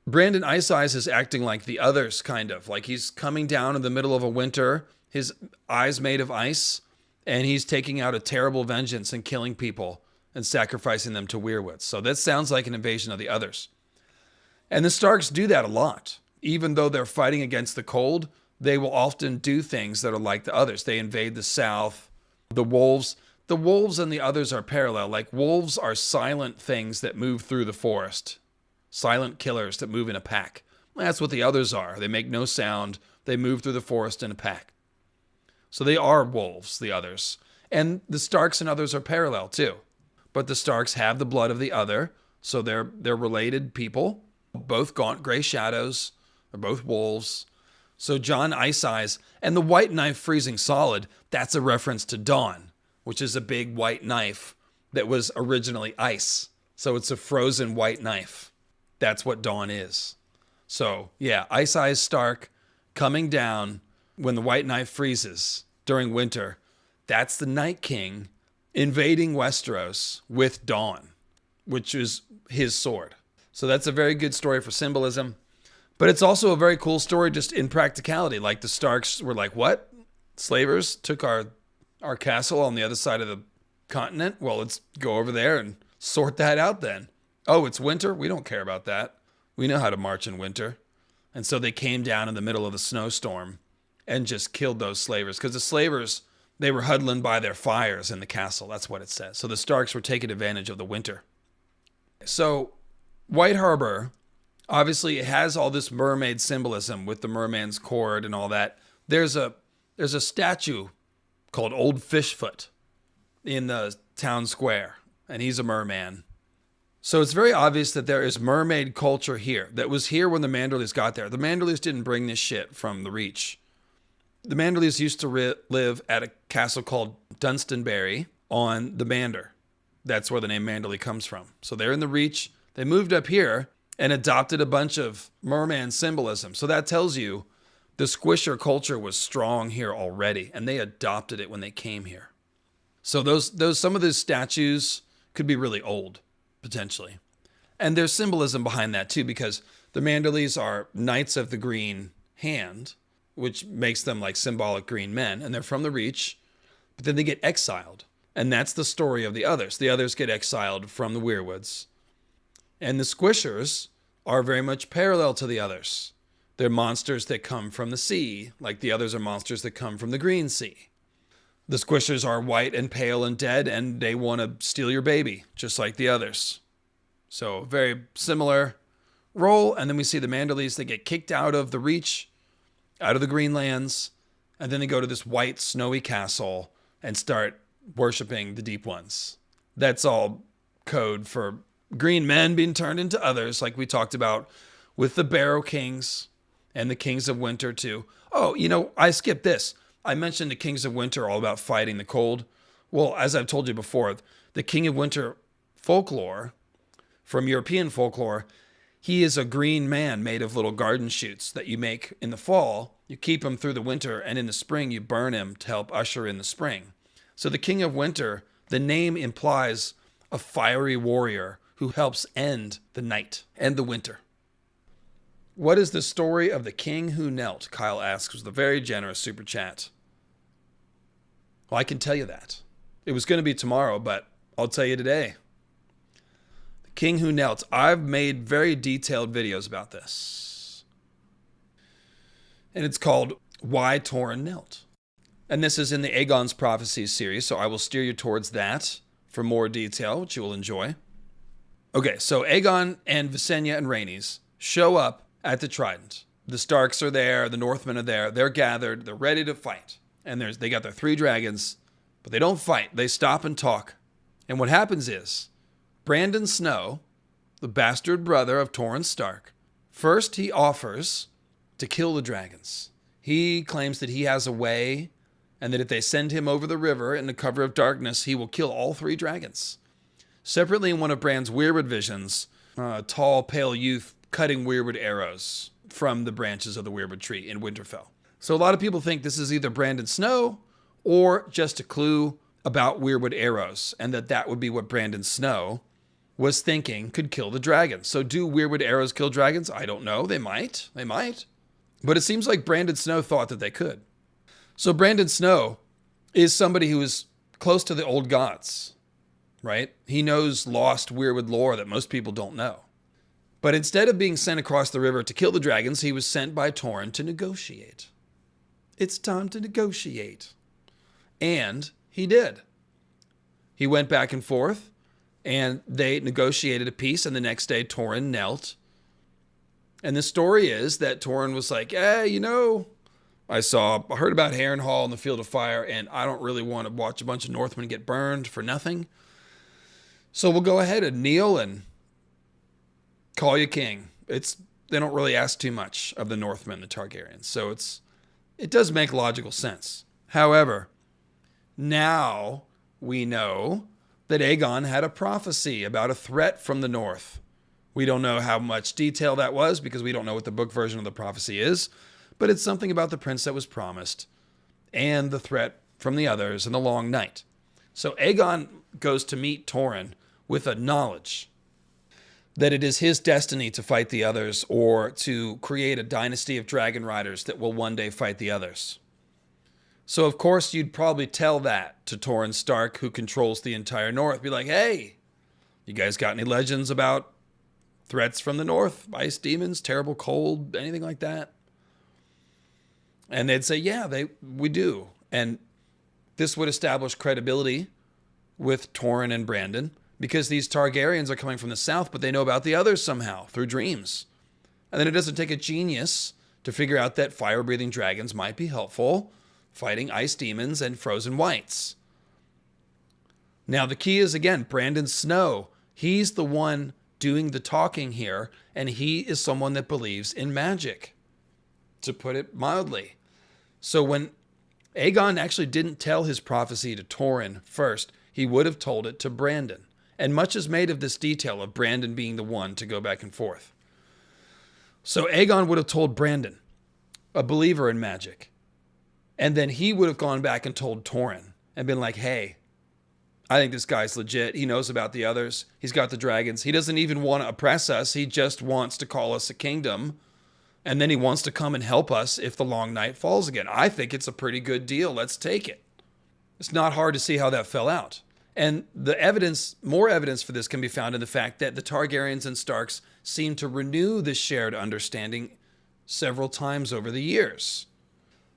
Brandon Ice Eyes is acting like the others, kind of. Like he's coming down in the middle of a winter, his eyes made of ice, and he's taking out a terrible vengeance and killing people and sacrificing them to weirwoods. So that sounds like an invasion of the others. And the Starks do that a lot. Even though they're fighting against the cold, they will often do things that are like the others. They invade the south. The wolves and the others are parallel. Like wolves are silent things that move through the forest. Silent killers that move in a pack. That's what the others are. They make no sound. They move through the forest in a pack. So they are wolves, the others. And the Starks and others are parallel too. But the Starks have the blood of the other, so they're related people. Both gaunt gray shadows. They're both wolves. So John Ice Eyes and the white knife freezing solid, that's a reference to Dawn, which is a big white knife that was originally ice. So it's a frozen white knife. That's what Dawn is. So yeah, Ice Eyes Stark coming down when the white knife freezes during winter. That's the Night King invading Westeros with Dawn, which is his sword. So that's a very good story for symbolism. But it's also a very cool story just in practicality. Like the Starks were like, what? Slavers took our castle on the other side of the continent? Well, let's go over there and sort that out then. Oh, it's winter? We don't care about that. We know how to march in winter. And so they came down in the middle of the snowstorm and just killed those slavers. Because the slavers, they were huddling by their fires in the castle. That's what it says. So the Starks were taking advantage of the winter. So White Harbor, obviously, it has all this mermaid symbolism with the merman's cord and all that. There's a statue called Old Fishfoot in the town square, and he's a merman. So it's very obvious that there is mermaid culture here that was here when the Manderleys got there. The Manderleys didn't bring this shit from the Reach. The Manderleys used to live at a castle called Dunstanbury on the Mander. That's where the name Manderley comes from. So they're in the Reach. They moved up here and adopted a bunch of merman symbolism. So that tells you the Squisher culture was strong here already, and they adopted it when they came here. So some of those statues could be really old, potentially. And there's symbolism behind that too, because the Manderleys are Knights of the Green Hand, which makes them like symbolic green men, and they're from the Reach, but then they get exiled. And that's the story of the others. The others get exiled from the Weirwoods. And the Squishers are very much parallel to the others. They're monsters that come from the sea, like the others are monsters that come from the green sea. The Squishers are white and pale and dead, and they want to steal your baby, just like the others. So very similar role. And then we see the Manderleys that get kicked out of the Reach, out of the Greenlands, and then they go to this white snowy castle and start worshiping the Deep Ones. That's all code for green men being turned into others, like we talked about with the Barrow Kings and the Kings of Winter too. Oh, I skipped this. I mentioned the Kings of Winter are all about fighting the cold. Well, as I've told you before, the King of Winter folklore, from European folklore, he is a green man made of little garden shoots that you make in the fall. You keep him through the winter, and in the spring you burn him to help usher in the spring. So the King of Winter, the name implies a fiery warrior who helps end the night and the winter. What is the story of the King Who Knelt? Kyle asks with a very generous super chat. Well, I can tell you that. It was going to be tomorrow, but I'll tell you today. The King Who Knelt. I've made very detailed videos about this. And it's called Why Torrhen Knelt. And this is in the Aegon's Prophecies series, so I will steer you towards that for more detail, which you will enjoy. Okay, so Aegon and Visenya and Rhaenys show up at the Trident. The Starks are there, the Northmen are there, they're gathered, they're ready to fight. And they got their 3 dragons, but they don't fight, they stop and talk. And what happens is, Brandon Snow, the bastard brother of Torrhen Stark, first he offers to kill the dragons. He claims that he has a way, and that if they send him over the river in the cover of darkness, he will kill all 3 dragons. Separately, in one of Bran's Weirwood visions, a tall, pale youth cutting Weirwood arrows from the branches of the Weirwood tree in Winterfell. So a lot of people think this is either Brandon Snow or just a clue about Weirwood arrows, and that would be what Brandon Snow was thinking could kill the dragons. So do Weirwood arrows kill dragons? I don't know. They might. But it seems like Brandon Snow thought that they could. So Brandon Snow is somebody who is close to the old gods, right? He knows lost Weirwood lore that most people don't know. But instead of being sent across the river to kill the dragons, he was sent by Torrhen to negotiate. It's time to negotiate. And he did. He went back and forth, and they negotiated a peace, and the next day Torrhen knelt. And the story is that Torrhen was like, I heard about Harrenhal in the Field of Fire, and I don't really want to watch a bunch of Northmen get burned for nothing. So we'll go ahead and kneel and call you king. They don't really ask too much of the Northmen, the Targaryens. So it does make logical sense. However, now we know that Aegon had a prophecy about a threat from the north. We don't know how much detail that was because we don't know what the book version of the prophecy is, but it's something about the prince that was promised and the threat from the others and the long night. So Aegon goes to meet Torrhen with a knowledge that it is his destiny to fight the others or to create a dynasty of dragon riders that will one day fight the others. So of course you'd probably tell that to Torrhen Stark, who controls the entire north. Be like, hey, you guys got any legends about threats from the north? Ice demons, terrible cold, anything like that? And they'd say, yeah, we do. And this would establish credibility with Torrhen and Brandon, because these Targaryens are coming from the south, but they know about the others somehow through dreams. And then it doesn't take a genius to figure out that fire-breathing dragons might be helpful fighting ice demons and frozen whites. Now, the key is, again, Brandon Snow. He's the one doing the talking here, and he is someone that believes in magic, to put it mildly. So when Aegon actually didn't tell his prophecy to Torrhen first, he would have told it to Brandon. And much is made of this detail of Brandon being the one to go back and forth. So Aegon would have told Brandon, a believer in magic. And then he would have gone back and told Torrhen and been like, hey, I think this guy's legit. He knows about the others. He's got the dragons. He doesn't even want to oppress us. He just wants to call us a kingdom. And then he wants to come and help us if the long night falls again. I think it's a pretty good deal. Let's take it. It's not hard to see how that fell out. And the evidence, more evidence for this can be found in the fact that the Targaryens and Starks seem to renew this shared understanding several times over the years.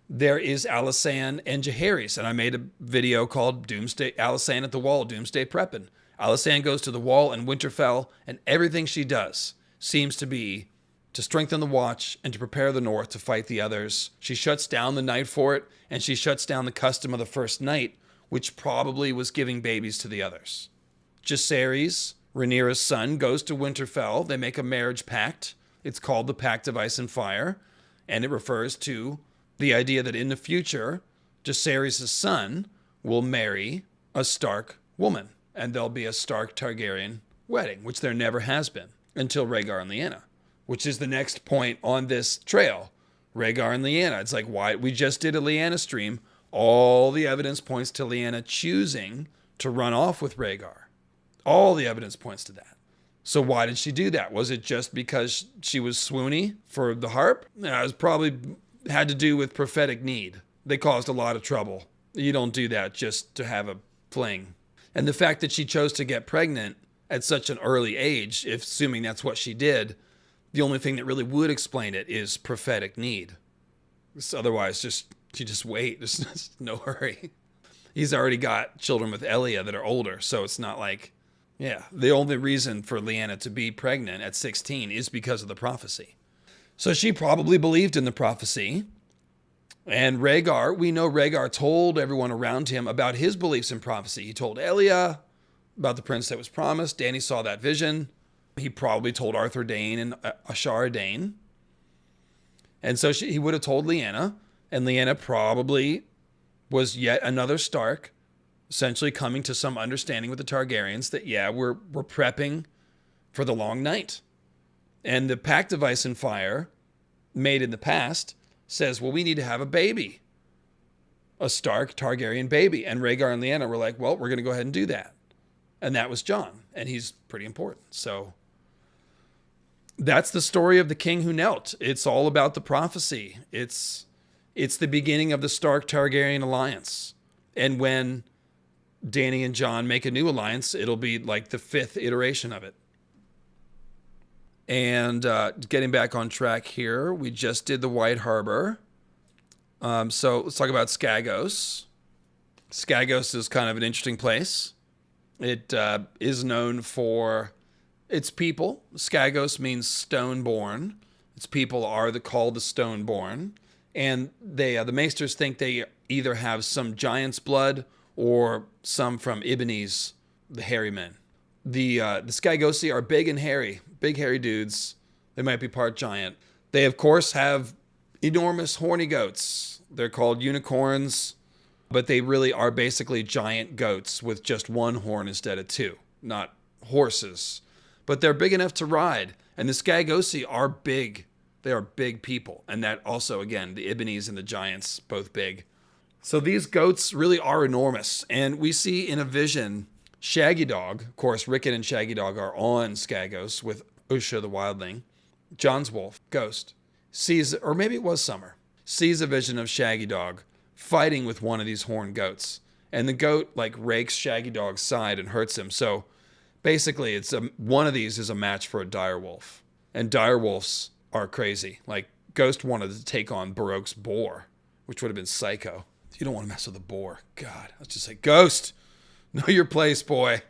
There is Alysanne and Jaehaerys, and I made a video called Alysanne at the Wall, Doomsday Preppin'. Alysanne goes to the wall in Winterfell, and everything she does seems to be to strengthen the Watch and to prepare the North to fight the others. She shuts down the Night Fort, and she shuts down the custom of the First Night, which probably was giving babies to the others. Jaehaerys, Rhaenyra's son, goes to Winterfell. They make a marriage pact. It's called the Pact of Ice and Fire, and it refers to the idea that in the future, Jaehaerys' son will marry a Stark woman, and there'll be a Stark Targaryen wedding, which there never has been until Rhaegar and Lyanna, which is the next point on this trail. Rhaegar and Lyanna. It's like, why? We just did a Lyanna stream. All the evidence points to Lyanna choosing to run off with Rhaegar. All the evidence points to that. So why did she do that? Was it just because she was swoony for the harp? No, it was probably had to do with prophetic need. They caused a lot of trouble. You don't do that just to have a fling. And the fact that she chose to get pregnant at such an early age, if assuming that's what she did, the only thing that really would explain it is prophetic need. Otherwise, she just wait. There's no hurry. He's already got children with Elia that are older, so it's not like, yeah. The only reason for Lyanna to be pregnant at 16 is because of the prophecy. So she probably believed in the prophecy. And Rhaegar, we know Rhaegar told everyone around him about his beliefs in prophecy. He told Elia about the prince that was promised. Dany saw that vision. He probably told Arthur Dayne and Ashara Dayne. And so he would have told Lyanna. And Lyanna probably was yet another Stark, essentially coming to some understanding with the Targaryens that, yeah, we're prepping for the long night. And the Pact of Ice and Fire, made in the past, says, well, we need to have a baby. A Stark Targaryen baby. And Rhaegar and Lyanna were like, well, we're going to go ahead and do that. And that was Jon. And he's pretty important. So that's the story of the King Who Knelt. It's all about the prophecy. It's the beginning of the Stark Targaryen alliance. And when Dany and Jon make a new alliance, it'll be like the 5th iteration of it. And getting back on track here, we just did the White Harbor. So let's talk about Skagos. Skagos is kind of an interesting place. It is known for its people. Skagos means stone-born. Its people are called the stone-born. And the Maesters think they either have some giant's blood or some from Ibbenese, the hairy men. The Skagosi are big and hairy, big hairy dudes. They might be part giant. They, of course, have enormous horny goats. They're called unicorns, but they really are basically giant goats with just one horn instead of two, not horses. But they're big enough to ride, and the Skagosi are big. They are big people, and that also, again, the Ibbenese and the giants, both big. So these goats really are enormous, and we see in a vision Shaggy Dog, of course, Rickon and Shaggy Dog are on Skagos with Usha the Wildling. Jon's wolf, Ghost, sees, or maybe it was Summer, sees a vision of Shaggy Dog fighting with one of these horned goats. And the goat like rakes Shaggy Dog's side and hurts him. So basically one of these is a match for a direwolf. And direwolves are crazy. Like Ghost wanted to take on Baroque's boar, which would have been psycho. You don't want to mess with a boar. God, let's just say, Ghost, know your place, boy.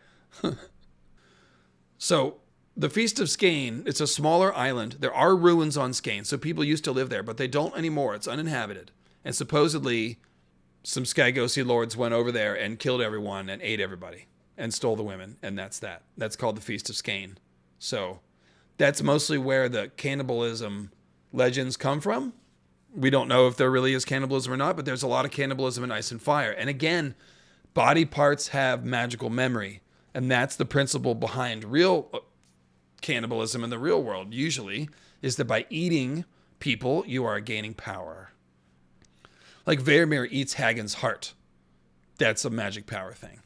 So the Feast of Skane, it's a smaller island. There are ruins on Skane, so people used to live there, but they don't anymore. It's uninhabited. And supposedly some Skagosi lords went over there and killed everyone and ate everybody and stole the women. And that's that. That's called the Feast of Skane. So that's mostly where the cannibalism legends come from. We don't know if there really is cannibalism or not, but there's a lot of cannibalism in Ice and Fire. And again, body parts have magical memory. And that's the principle behind real cannibalism in the real world, usually, is that by eating people, you are gaining power. Like Varamir eats Hagen's heart. That's a magic power thing.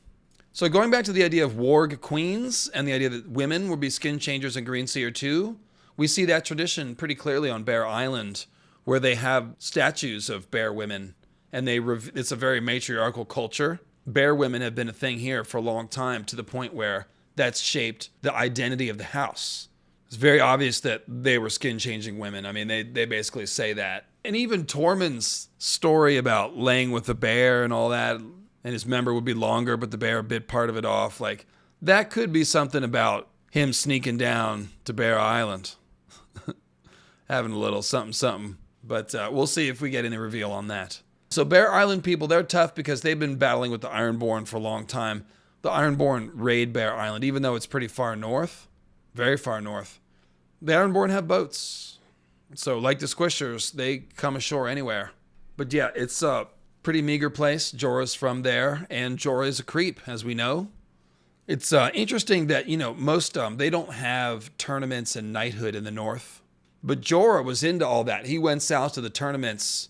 So going back to the idea of warg queens and the idea that women would be skin changers in Greenseer too, we see that tradition pretty clearly on Bear Island, where they have statues of bear women, and it's a very matriarchal culture. bear women have been a thing here for a long time, to the point where that's shaped the identity of the house. It's very obvious that they were skin-changing women. I mean, they basically say that. And even Tormund's story about laying with the bear and all that, and his member would be longer, but the bear bit part of it off. Like, that could be something about him sneaking down to Bear Island. Having a little something. But we'll see if we get any reveal on that. So Bear Island people, they're tough because they've been battling with the Ironborn for a long time. The Ironborn raid Bear Island, even though it's pretty far north. Very far north. The Ironborn have boats. So like the Squishers, they come ashore anywhere. But yeah, it's a pretty meager place. Jorah's from there, and Jorah is a creep, as we know. It's interesting that, most they don't have tournaments and knighthood in the north. But Jorah was into all that. He went south to the tournaments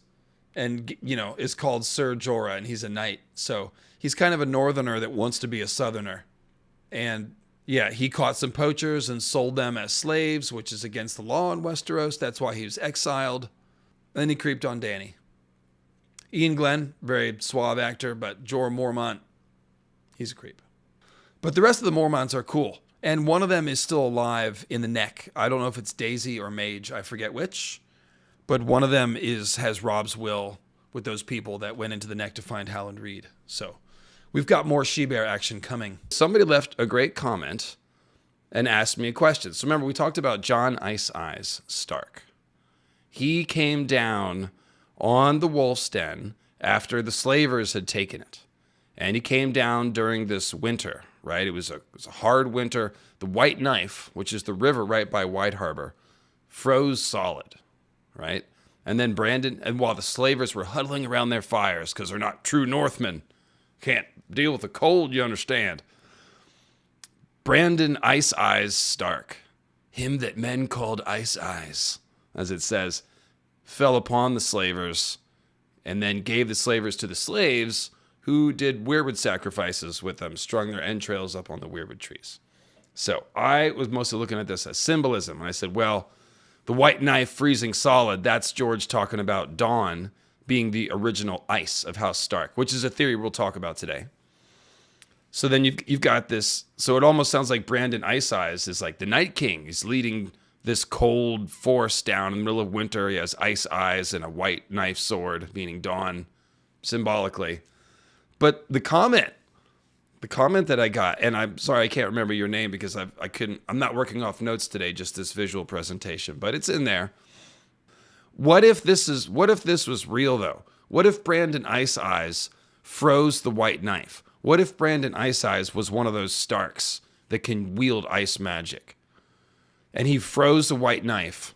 and, is called Sir Jorah, and he's a knight. So he's kind of a northerner that wants to be a southerner. And yeah, he caught some poachers and sold them as slaves, which is against the law in Westeros. That's why he was exiled. Then he creeped on Dany. Ian Glenn, very suave actor, but Jorah Mormont, he's a creep. But the rest of the Mormonts are cool. And one of them is still alive in the neck. I don't know if it's Daisy or Mage. I forget which. But one of them has Robb's will with those people that went into the neck to find Howland Reed. So we've got more she-bear action coming. Somebody left a great comment and asked me a question. So remember, we talked about Jon Ice Eyes Stark. He came down on the Wolf's Den after the slavers had taken it. And he came down during this winter, right? It was a hard winter. The White Knife, which is the river right by White Harbor, froze solid, right? And then and while the slavers were huddling around their fires, because they're not true Northmen, can't deal with the cold, you understand. Brandon Ice Eyes Stark, him that men called Ice Eyes, as it says, fell upon the slavers and then gave the slavers to the slaves, who did weirwood sacrifices with them, strung their entrails up on the weirwood trees. So I was mostly looking at this as symbolism. And I said, well, the White Knife freezing solid, that's George talking about Dawn being the original ice of House Stark, which is a theory we'll talk about today. So then you've got this, so it almost sounds like Brandon Ice Eyes is like the Night King. He's leading this cold force down in the middle of winter. He has ice eyes and a white knife sword, meaning Dawn, symbolically. But the comment that I got, and I'm sorry I can't remember your name because I'm not working off notes today, just this visual presentation, but it's in there. What if this was real though? What if Brandon Ice Eyes froze the White Knife? What if Brandon Ice Eyes was one of those Starks that can wield ice magic? And he froze the White Knife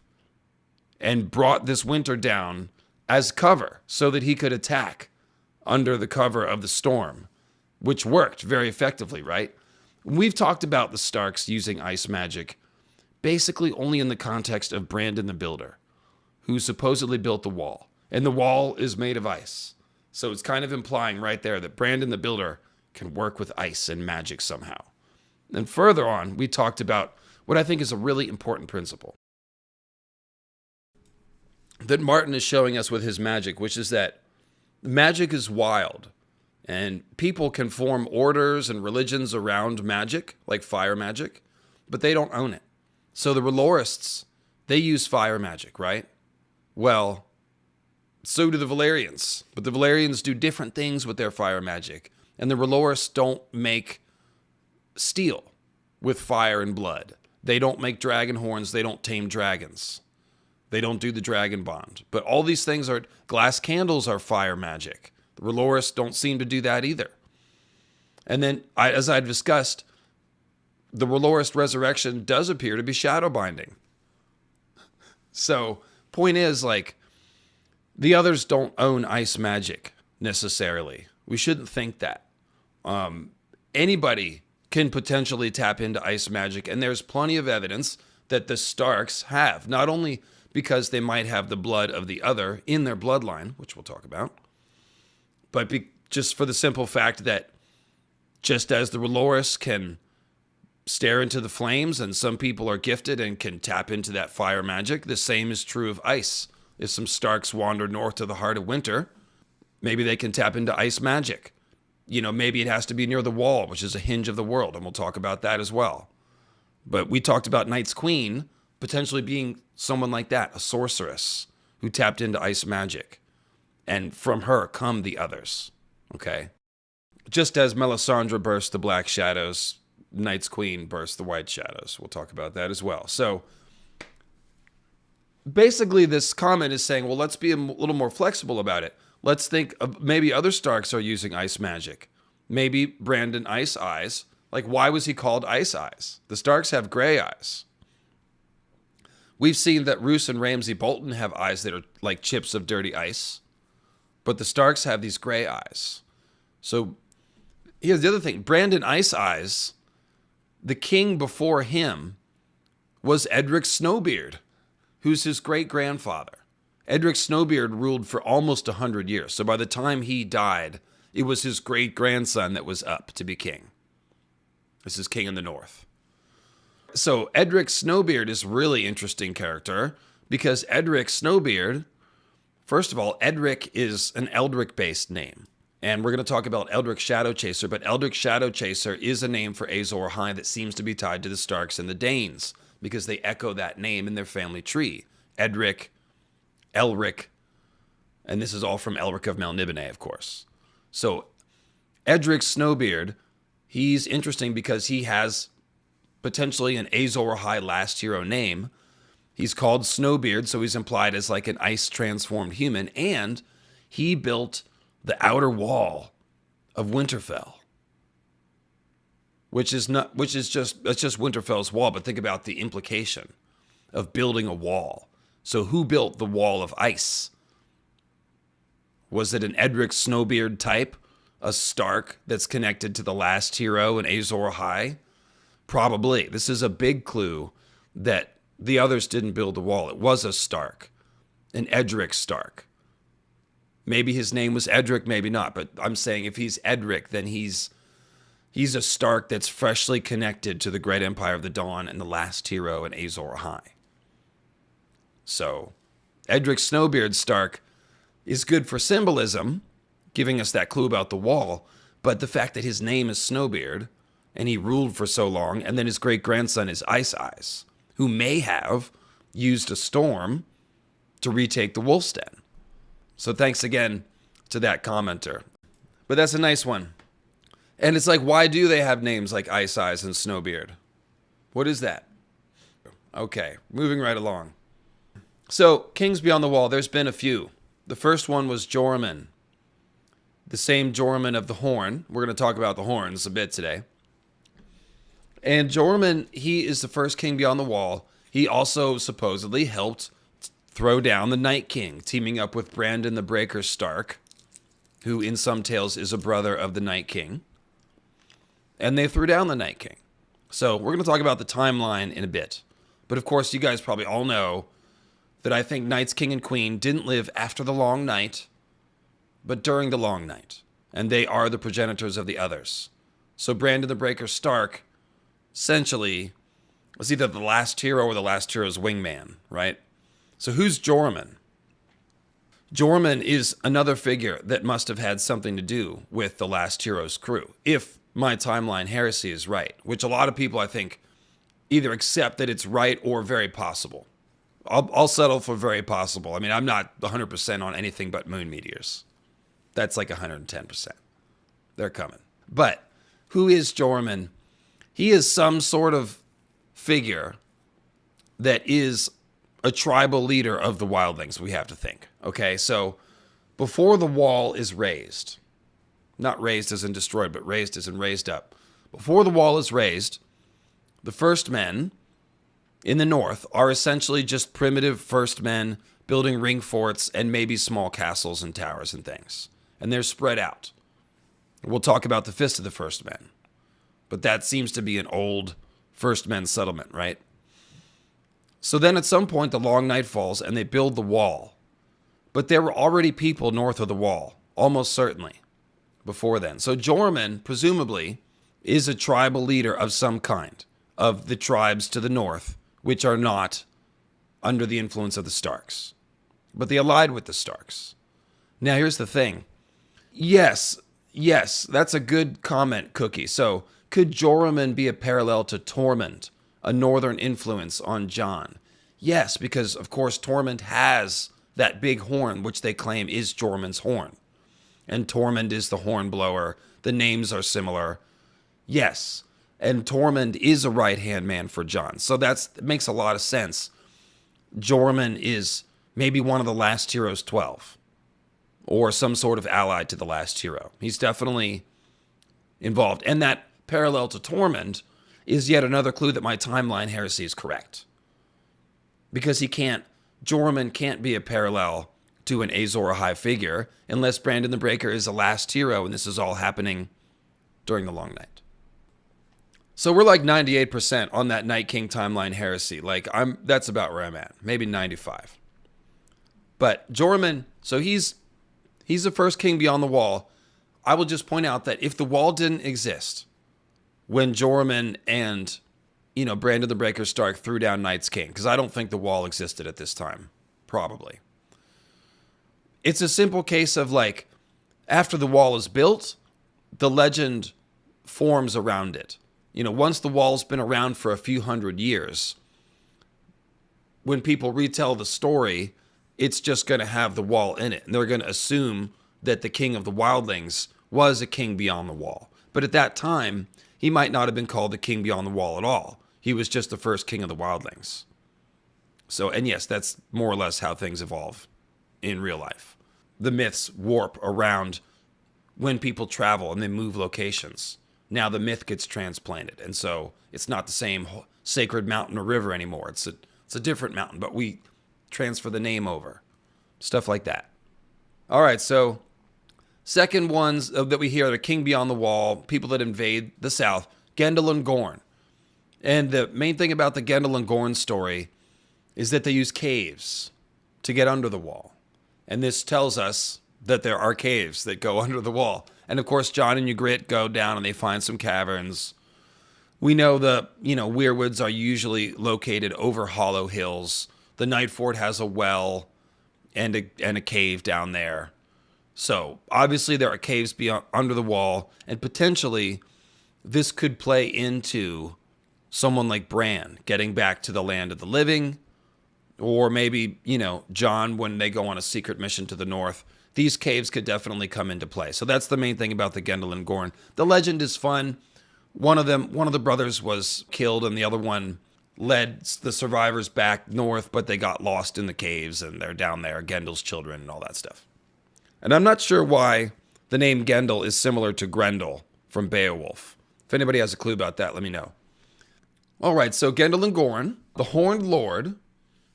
and brought this winter down as cover so that he could attack under the cover of the storm, which worked very effectively, right? We've talked about the Starks using ice magic basically only in the context of Brandon the Builder, who supposedly built the wall. And the wall is made of ice. So it's kind of implying right there that Brandon the Builder can work with ice and magic somehow. And further on, we talked about what I think is a really important principle that Martin is showing us with his magic, which is that magic is wild, and people can form orders and religions around magic, like fire magic, but they don't own it. So the Relorists, they use fire magic, right? Well, so do the Valyrians, but the Valyrians do different things with their fire magic, and the Relorists don't make steel with fire and blood. They don't make dragon horns, they don't tame dragons. They don't do the dragon bond. But all these things are, glass candles are fire magic. The Relorists don't seem to do that either. And then, as I discussed, the Relorist resurrection does appear to be shadow binding. So, point is, like, the others don't own ice magic necessarily. We shouldn't think that. Anybody can potentially tap into ice magic, and there's plenty of evidence that the Starks have, not only because they might have the blood of the other in their bloodline, which we'll talk about, but just for the simple fact that just as the Relorists can stare into the flames and some people are gifted and can tap into that fire magic, the same is true of ice. If some Starks wander north to the heart of winter, maybe they can tap into ice magic. Maybe it has to be near the wall, which is a hinge of the world, and we'll talk about that as well. But we talked about Night's Queen potentially being someone like that, a sorceress who tapped into ice magic. And from her come the others, okay? Just as Melisandre burst the black shadows, Night's Queen burst the white shadows. We'll talk about that as well. So basically this comment is saying, well, let's be a little more flexible about it. Let's think of maybe other Starks are using ice magic. Maybe Brandon Ice Eyes. Like, why was he called Ice Eyes? The Starks have gray eyes. We've seen that Roose and Ramsay Bolton have eyes that are like chips of dirty ice. But the Starks have these gray eyes. So here's the other thing. Brandon Ice Eyes, the king before him, was Edric Snowbeard, who's his great-grandfather. Edric Snowbeard ruled for almost 100 years. So by the time he died, it was his great-grandson that was up to be king. This is King in the North. So Edric Snowbeard is a really interesting character because Edric Snowbeard, first of all, Edric is an Eldric-based name. And we're going to talk about Eldric Shadowchaser, but Eldric Shadowchaser is a name for Azor Ahai that seems to be tied to the Starks and the Danes because they echo that name in their family tree. Edric, Elric, and this is all from Elric of Melniboné, of course. So Edric Snowbeard, he's interesting because he has potentially an Azor Ahai last hero name. He's called Snowbeard, so he's implied as like an ice-transformed human, and he built the outer wall of Winterfell, it's just Winterfell's wall, but think about the implication of building a wall. So who built the wall of ice? Was it an Edric Snowbeard type, a Stark that's connected to the last hero in Azor Ahai? Probably. This is a big clue that the others didn't build the wall. It was a Stark, an Edric Stark. Maybe his name was Edric, maybe not. But I'm saying if he's Edric, then he's a Stark that's freshly connected to the Great Empire of the Dawn and the last hero in Azor Ahai. So Edric Snowbeard Stark is good for symbolism, giving us that clue about the wall. But the fact that his name is Snowbeard and he ruled for so long, and then his great-grandson is Ice Eyes, who may have used a storm to retake the Wolf's Den. So thanks again to that commenter. But that's a nice one. And it's like, why do they have names like Ice Eyes and Snowbeard? What is that? Okay, moving right along. So, Kings Beyond the Wall, there's been a few. The first one was Joramun. The same Joramun of the Horn. We're going to talk about the horns a bit today. And Joramun, he is the first king beyond the wall. He also supposedly helped throw down the Night King, teaming up with Brandon the Breaker Stark, who in some tales is a brother of the Night King. And they threw down the Night King. So we're going to talk about the timeline in a bit. But of course, you guys probably all know that I think Night's King and Queen didn't live after the Long Night, but during the Long Night. And they are the progenitors of the others. So Brandon the Breaker Stark essentially was either the last hero or the last hero's wingman, right? So who's Joramun? Joramun is another figure that must have had something to do with the last hero's crew, if my timeline heresy is right, which a lot of people, I think, either accept that it's right or very possible. I'll settle for very possible. I mean, I'm not 100% on anything but moon meteors. That's like 110%. They're coming. But who is Joramun? He is some sort of figure that is a tribal leader of the Wildlings, we have to think. Okay, so before the wall is raised, not raised as in destroyed, but raised as in raised up. Before the wall is raised, the first men in the north are essentially just primitive first men building ring forts and maybe small castles and towers and things. And they're spread out. We'll talk about the Fist of the First Men. But that seems to be an old first men settlement, right? So then at some point the long night falls and they build the wall. But there were already people north of the wall, almost certainly, before then. So Joramun, presumably, is a tribal leader of some kind, of the tribes to the north, which are not under the influence of the Starks. But they allied with the Starks. Now here's the thing. Yes, Yes, that's a good comment, Cookie. So, could Joramun be a parallel to Tormund, a northern influence on Jon? Yes, because of course Tormund has that big horn, which they claim is Joramun's horn. And Tormund is the horn blower. The names are similar. Yes, and Tormund is a right-hand man for Jon. So that makes a lot of sense. Joramun is maybe one of the last heroes 12. Or some sort of ally to the last hero. He's definitely involved. And that parallel to Tormund is yet another clue that my timeline heresy is correct. Because Joramun can't be a parallel to an Azor Ahai figure unless Brandon the Breaker is the last hero and this is all happening during the Long Night. So we're like 98% on that Night King timeline heresy. That's about where I'm at. Maybe 95. But Joramun, so he's the first king beyond the wall. I will just point out that if the wall didn't exist when Joramun and, Brandon the Breaker Stark threw down Night's King, because I don't think the wall existed at this time. Probably. It's a simple case of after the wall is built, the legend forms around it. Once the wall's been around for a few hundred years, when people retell the story, it's just going to have the wall in it. And they're going to assume that the king of the Wildlings was a king beyond the wall. But at that time, he might not have been called the king beyond the wall at all. He was just the first king of the Wildlings. So, and yes, that's more or less how things evolve in real life. The myths warp around when people travel and they move locations. Now the myth gets transplanted. And so it's not the same sacred mountain or river anymore. It's a different mountain, but we transfer the name over. Stuff like that. All right, so second ones that we hear are the king beyond the wall, people that invade the south, Gendel and Gorn. And the main thing about the Gendel and Gorn story is that they use caves to get under the wall. And this tells us that there are caves that go under the wall. And of course, Jon and Ygritte go down and they find some caverns. We know Weirwoods are usually located over hollow hills. The Night Fort has a well and a cave down there. So obviously there are caves under the wall, and potentially this could play into someone like Bran getting back to the land of the living, or maybe, Jon when they go on a secret mission to the north. These caves could definitely come into play. So that's the main thing about the Gendel and Gorn. The legend is fun. One of the brothers was killed, and the other one led the survivors back north, but they got lost in the caves, and they're down there, Gendel's children and all that stuff. And I'm not sure why the name Gendel is similar to Grendel from Beowulf. If anybody has a clue about that, let me know. All right, so Gendel and Gorn, the Horned Lord,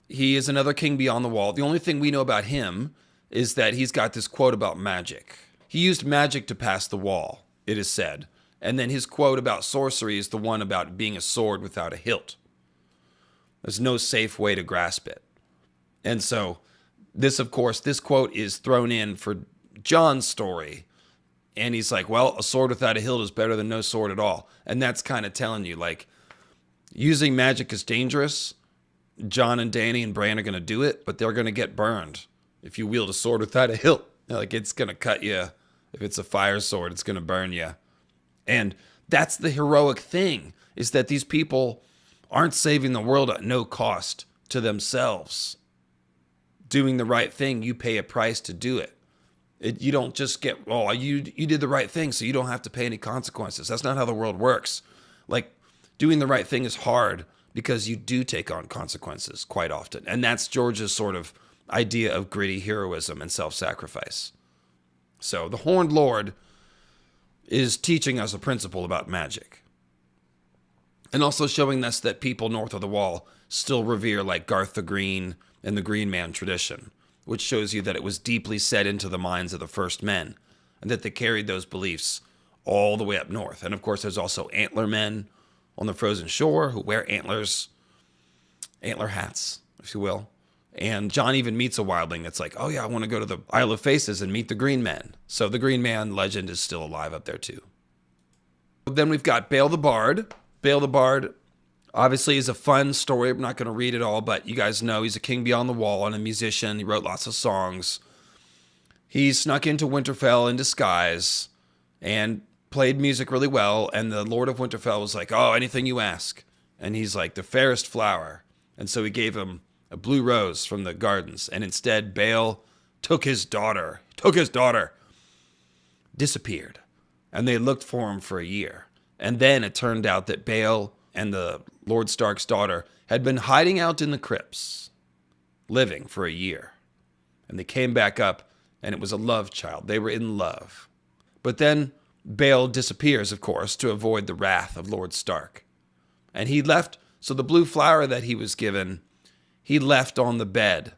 he is another king beyond the wall. The only thing we know about him is that he's got this quote about magic. He used magic to pass the wall, it is said. And then his quote about sorcery is the one about being a sword without a hilt. There's no safe way to grasp it. And so this quote is thrown in for Jon's story. And he's like, well, a sword without a hilt is better than no sword at all. And that's kind of telling you, using magic is dangerous. Jon and Dany and Bran are going to do it, but they're going to get burned. If you wield a sword without a hilt, it's going to cut you. If it's a fire sword, it's going to burn you. And that's the heroic thing, is that these people aren't saving the world at no cost to themselves. Doing the right thing, you pay a price to do it. You don't just get, you did the right thing, so you don't have to pay any consequences. That's not how the world works. Doing the right thing is hard because you do take on consequences quite often. And that's George's sort of idea of gritty heroism and self-sacrifice. So the Horned Lord is teaching us a principle about magic. And also showing us that people north of the wall still revere Garth the Green and the Green Man tradition, which shows you that it was deeply set into the minds of the first men, and that they carried those beliefs all the way up north. And of course, there's also antler men on the frozen shore who wear antler hats, if you will. And Jon even meets a wildling that's like, oh yeah, I want to go to the Isle of Faces and meet the Green Men. So the Green Man legend is still alive up there too. Then we've got Bale the Bard. Bale the Bard obviously is a fun story. I'm not going to read it all, but you guys know he's a king beyond the wall and a musician. He wrote lots of songs. He snuck into Winterfell in disguise and played music really well. And the Lord of Winterfell was like, oh, anything you ask. And he's like, the fairest flower. And so he gave him a blue rose from the gardens. And instead, Bael took his daughter, disappeared. And they looked for him for a year. And then it turned out that Bael and the Lord Stark's daughter had been hiding out in the crypts, living for a year. And they came back up, and it was a love child. They were in love. But then Bael disappears, of course, to avoid the wrath of Lord Stark. And he left, so the blue flower that he was given, he left on the bed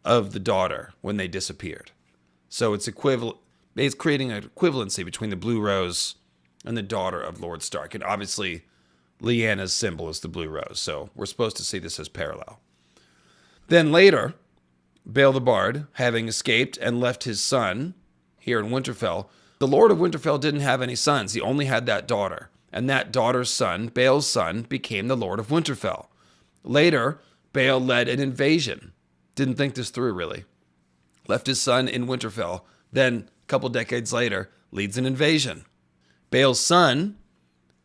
of the daughter when they disappeared. So it's creating an equivalency between the blue rose and the daughter of Lord Stark. And obviously, Lyanna's symbol is the blue rose, so we're supposed to see this as parallel. Then later, Bael the Bard, having escaped and left his son here in Winterfell, the Lord of Winterfell didn't have any sons. He only had that daughter. And that daughter's son, Bael's son, became the Lord of Winterfell. Later, Bael led an invasion. Didn't think this through, really. Left his son in Winterfell. Then, a couple decades later, leads an invasion. Bael's son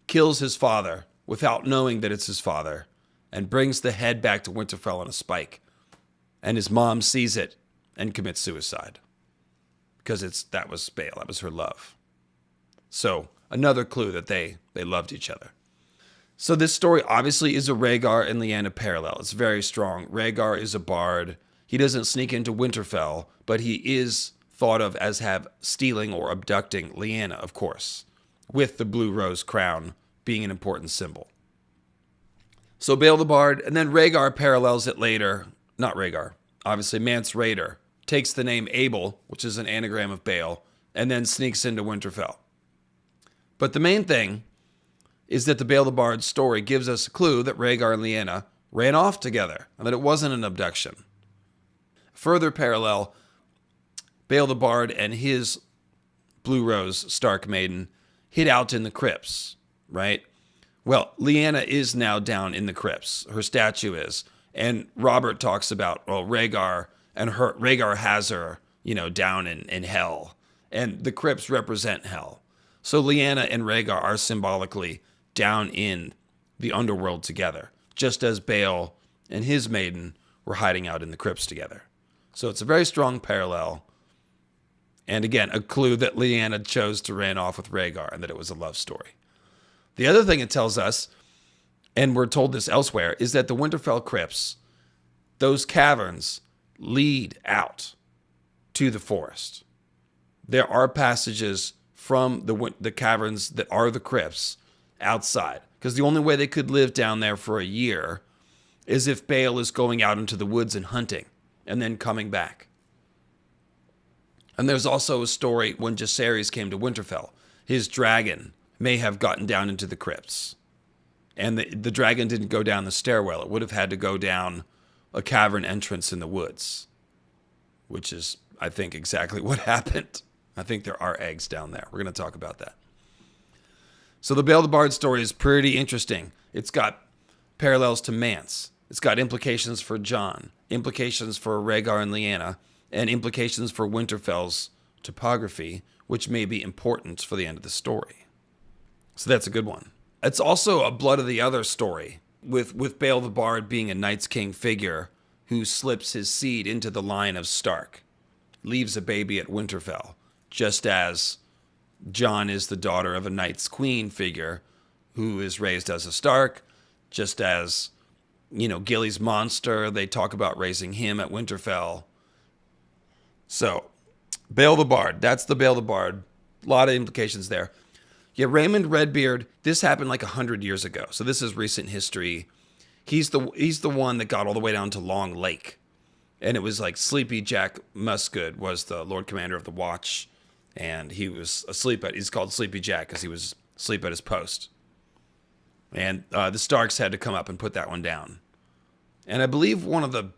kills his father without knowing that it's his father and brings the head back to Winterfell on a spike. And his mom sees it and commits suicide. Because that was Bael. That was her love. So, another clue that they loved each other. So this story obviously is a Rhaegar and Lyanna parallel. It's very strong. Rhaegar is a bard. He doesn't sneak into Winterfell, but he is thought of as stealing or abducting Lyanna, of course, with the blue rose crown being an important symbol. So Bael the Bard, and then Rhaegar parallels it later. Not Rhaegar. Obviously, Mance Rayder takes the name Abel, which is an anagram of Bael, and then sneaks into Winterfell. But the main thing is that the Bael the Bard story gives us a clue that Rhaegar and Lyanna ran off together, and that it wasn't an abduction. Further parallel, Bael the Bard and his Blue Rose Stark Maiden hid out in the crypts, right? Well, Lyanna is now down in the crypts. Her statue is. And Robert talks about, well, Rhaegar has her, down in hell. And the crypts represent hell. So Lyanna and Rhaegar are symbolically down in the underworld together, just as Bael and his maiden were hiding out in the crypts together. So it's a very strong parallel. And again, a clue that Lyanna chose to run off with Rhaegar and that it was a love story. The other thing it tells us, and we're told this elsewhere, is that the Winterfell crypts, those caverns, lead out to the forest. There are passages from the caverns that are the crypts outside, because the only way they could live down there for a year is if Bael is going out into the woods and hunting and then coming back. And there's also a story when Jacaerys came to Winterfell. His dragon may have gotten down into the crypts. And the dragon didn't go down the stairwell. It would have had to go down a cavern entrance in the woods, which is, I think, exactly what happened. I think there are eggs down there. We're going to talk about that. So the Bael the Bard story is pretty interesting. It's got parallels to Mance. It's got implications for Jon, implications for Rhaegar and Lyanna, and implications for Winterfell's topography, which may be important for the end of the story. So that's a good one. It's also a Blood of the Other story, with Bael the Bard being a Night's King figure who slips his seed into the line of Stark, leaves a baby at Winterfell, just as Jon is the daughter of a Night's Queen figure who is raised as a Stark, just as, Gilly's monster, they talk about raising him at Winterfell. So, Bael the Bard, that's the Bael the Bard. A lot of implications there. Yeah, Raymond Redbeard, this happened like 100 years ago. So this is recent history. He's the one that got all the way down to Long Lake. And it was like Sleepy Jack Musgood was the Lord Commander of the Watch. And he was he's called Sleepy Jack because he was asleep at his post. And the Starks had to come up and put that one down. And I believe the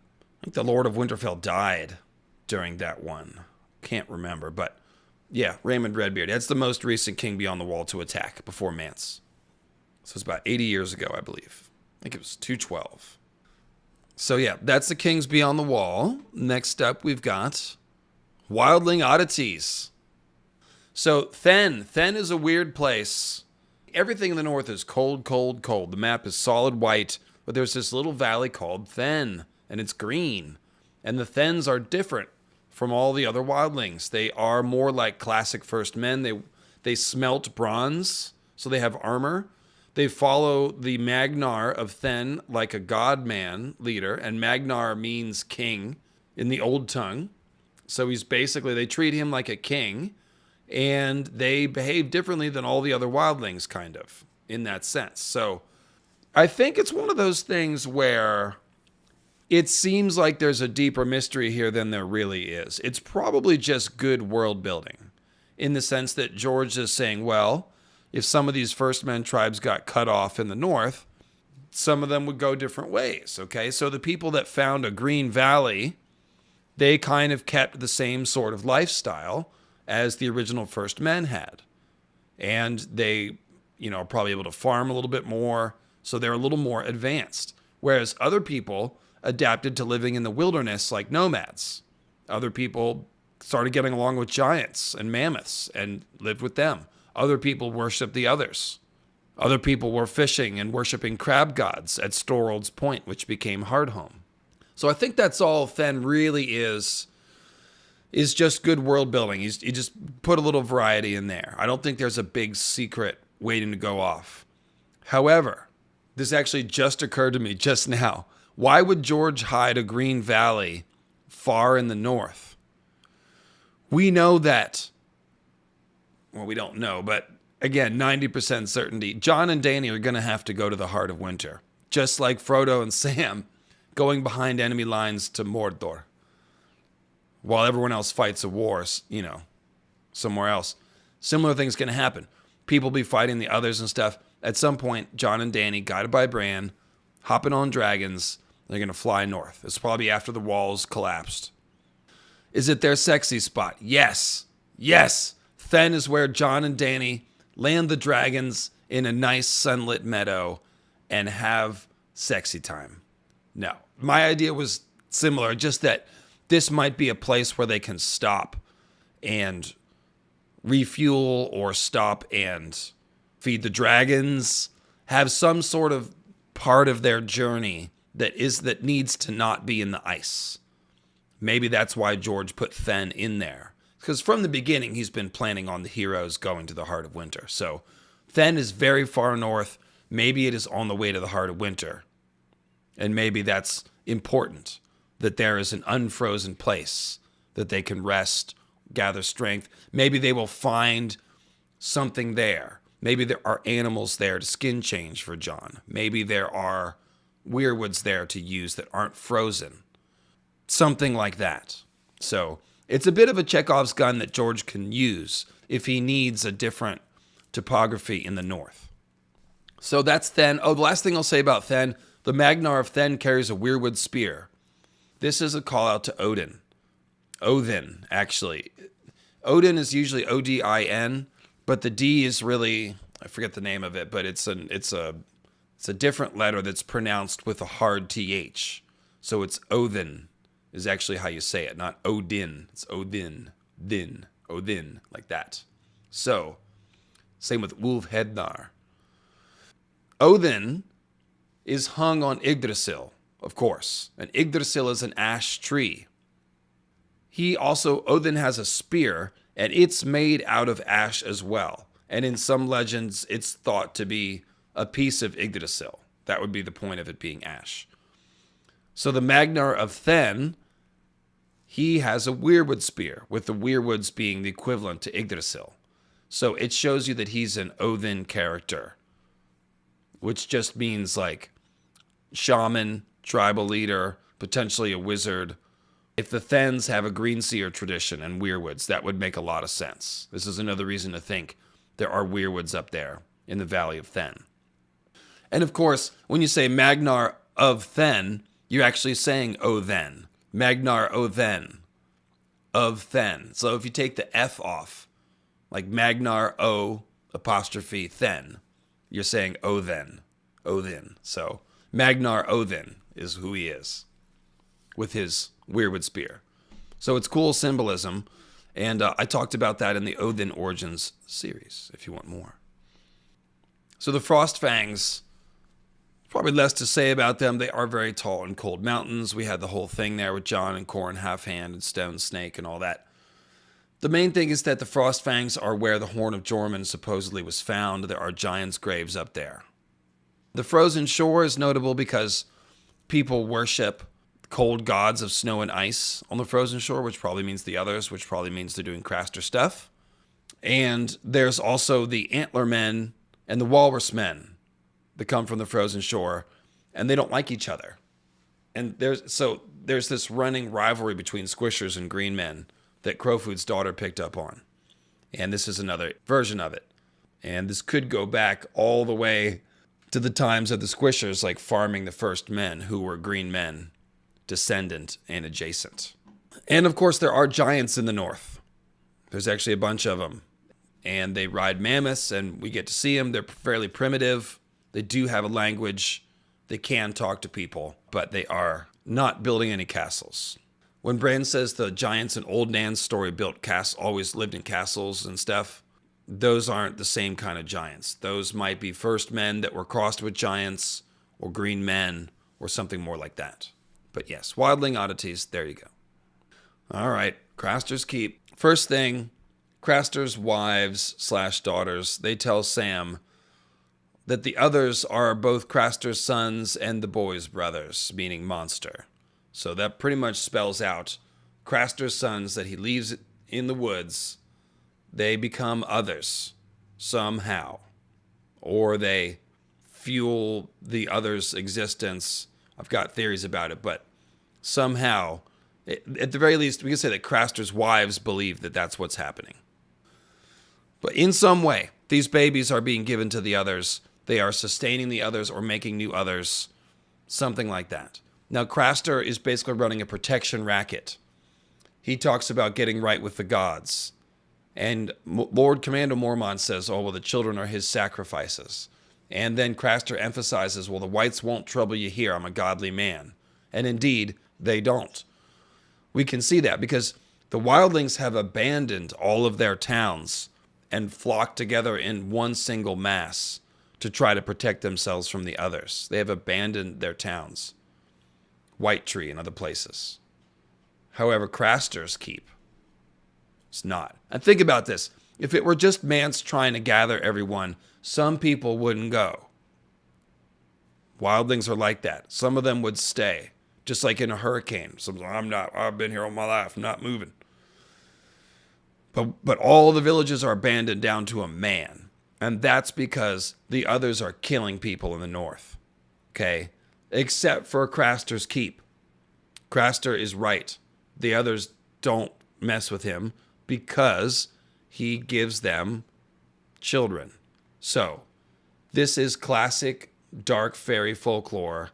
Lord of Winterfell died during that one. Can't remember, but yeah, Raymond Redbeard. That's the most recent King Beyond the Wall to attack before Mance. So it's about 80 years ago, I believe. I think it was 212. So yeah, that's the Kings Beyond the Wall. Next up, we've got Wildling Oddities. So Thenn is a weird place. Everything in the north is cold, cold, cold. The map is solid white, but there's this little valley called Thenn, and it's green. And the Thenns are different from all the other wildlings. They are more like classic first men. They smelt bronze, so they have armor. They follow the Magnar of Thenn like a godman leader, and Magnar means king in the old tongue. So they treat him like a king, and they behave differently than all the other wildlings, kind of, in that sense. So I think it's one of those things where it seems like there's a deeper mystery here than there really is. It's probably just good world building, in the sense that George is saying, well, if some of these First Men tribes got cut off in the north, some of them would go different ways, okay? So the people that found a green valley, they kind of kept the same sort of lifestyle as the original First Men had. And they, are probably able to farm a little bit more, so they're a little more advanced. Whereas other people adapted to living in the wilderness like nomads. Other people started getting along with giants and mammoths and lived with them. Other people worshiped the others. Other people were fishing and worshiping crab gods at Storald's Point, which became Hardhome. So I think that's all Thenn really is just good world building. You just put a little variety in there. I don't think there's a big secret waiting to go off. However, this actually just occurred to me just now. Why would George hide a green valley far in the north? We know that, well, we don't know, but again, 90% certainty, Jon and Dany are going to have to go to the heart of winter, just like Frodo and Sam going behind enemy lines to Mordor, while everyone else fights a war, somewhere else. Similar things going to happen. People be fighting the others and stuff. At some point, Jon and Dany, guided by Bran, hopping on dragons, they're going to fly north. It's probably after the walls collapsed. Is it their sexy spot? Yes. Yes. Thenn is where Jon and Dany land the dragons in a nice sunlit meadow and have sexy time. No. My idea was similar, just that this might be a place where they can stop and refuel or stop and feed the dragons, have some sort of part of their journey that needs to not be in the ice. Maybe that's why George put Thenn in there. Because from the beginning, he's been planning on the heroes going to the heart of winter. So Thenn is very far north. Maybe it is on the way to the heart of winter. And maybe that's important, that there is an unfrozen place that they can rest, gather strength. Maybe they will find something there. Maybe there are animals there to skin change for Jon. Maybe there are weirwoods there to use that aren't frozen. Something like that. So it's a bit of a Chekhov's gun that George can use if he needs a different topography in the north. So that's Thenn. Oh, the last thing I'll say about Thenn, the Magnar of Thenn carries a weirwood spear. This is a call out to Odin. Odin, actually. Odin is usually Odin, but the D is really, I forget the name of it, but it's a different letter that's pronounced with a hard TH. So it's Odin is actually how you say it, not Odin. It's Odin, Odin, like that. So, same with Ulfhednar. Odin is hung on Yggdrasil, of course. And Yggdrasil is an ash tree. Odin has a spear, and it's made out of ash as well. And in some legends, it's thought to be a piece of Yggdrasil. That would be the point of it being ash. So the Magnar of Thenn, he has a weirwood spear, with the weirwoods being the equivalent to Yggdrasil. So it shows you that he's an Odin character, which just means like shaman, tribal leader, potentially a wizard. If the Thenns have a greenseer tradition and weirwoods, that would make a lot of sense. This is another reason to think there are weirwoods up there in the Valley of Thenn. And of course, when you say Magnar of Thenn, you're actually saying Othen. Magnar Othen of Thenn. So if you take the F off, like Magnar O apostrophe Thenn, you're saying Othen. Odin. So Magnar Othen is who he is with his weirwood spear. So it's cool symbolism. And I talked about that in the Odin Origins series, if you want more. So the Frostfangs, probably less to say about them. They are very tall and cold mountains. We had the whole thing there with Jon and Corn, Half-Hand, and Stone Snake and all that. The main thing is that the Frostfangs are where the Horn of Jormungand supposedly was found. There are giants' graves up there. The Frozen Shore is notable because people worship cold gods of snow and ice on the Frozen Shore, which probably means the others, which probably means they're doing Craster stuff. And there's also the Antler Men and the Walrus Men that come from the Frozen Shore, and they don't like each other. And there's this running rivalry between Squishers and Green Men that Crowfoot's daughter picked up on. And this is another version of it. And this could go back all the way to the times of the Squishers, like farming the first men, who were Green Men, descendant and adjacent. And of course, there are giants in the north. There's actually a bunch of them. And they ride mammoths, and we get to see them. They're fairly primitive. They do have a language. They can talk to people, but they are not building any castles. When Bran says the giants in Old Nan's story always lived in castles and stuff, those aren't the same kind of giants. Those might be first men that were crossed with giants, or green men, or something more like that. But yes, Wildling Oddities, there you go. All right, Craster's Keep. First thing, Craster's wives/daughters, they tell Sam that the others are both Craster's sons and the boy's brothers, meaning monster. So that pretty much spells out Craster's sons that he leaves in the woods, they become others somehow. Or they fuel the others' existence. I've got theories about it, but somehow, at the very least, we can say that Craster's wives believe that that's what's happening. But in some way, these babies are being given to the others. They are sustaining the others or making new others, something like that. Now, Craster is basically running a protection racket. He talks about getting right with the gods. And Lord Commander Mormont says, oh, well, the children are his sacrifices. And then Craster emphasizes, well, the whites won't trouble you here. I'm a godly man. And indeed, they don't. We can see that because the Wildlings have abandoned all of their towns and flocked together in one single mass to try to protect themselves from the others. They have abandoned their towns. White Tree and other places. However, Craster's Keep, it's not. And think about this. If it were just Mance trying to gather everyone, some people wouldn't go. Wildlings are like that. Some of them would stay. Just like in a hurricane. I've been here all my life. I'm not moving. But all the villages are abandoned down to a man. And that's because the others are killing people in the north. Okay? Except for Craster's Keep. Craster is right. The others don't mess with him because he gives them children. So, this is classic dark fairy folklore.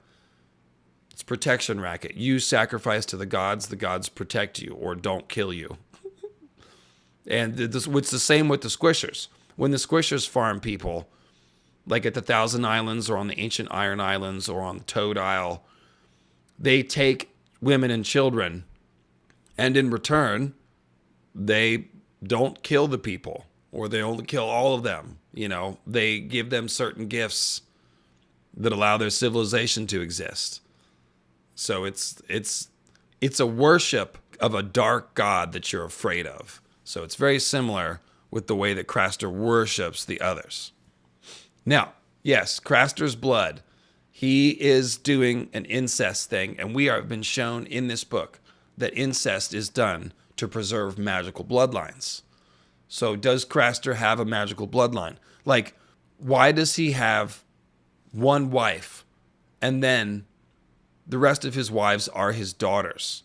It's protection racket. You sacrifice to the gods protect you or don't kill you. And it's the same with the Squishers. When the Squishers farm people, like at the Thousand Islands or on the Ancient Iron Islands or on the Toad Isle, they take women and children, and in return, they don't kill the people, or they only kill all of them. You know, they give them certain gifts that allow their civilization to exist. So it's a worship of a dark god that you're afraid of. So it's very similar with the way that Craster worships the others. Now, yes, Craster's blood. He is doing an incest thing, and we have been shown in this book that incest is done to preserve magical bloodlines. So does Craster have a magical bloodline? Like, why does he have one wife, and then the rest of his wives are his daughters?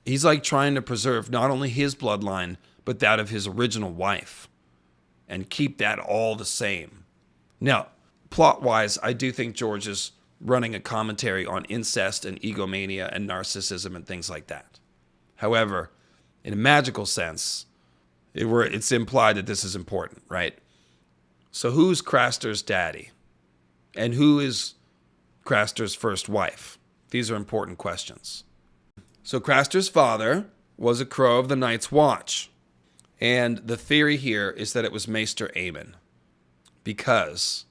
He's like trying to preserve not only his bloodline, but that of his original wife, and keep that all the same. Now, plot-wise, I do think George is running a commentary on incest and egomania and narcissism and things like that. However, in a magical sense, it's implied that this is important, right? So who's Craster's daddy? And who is Craster's first wife? These are important questions. So Craster's father was a crow of the Night's Watch. And the theory here is that it was Maester Aemon. Because,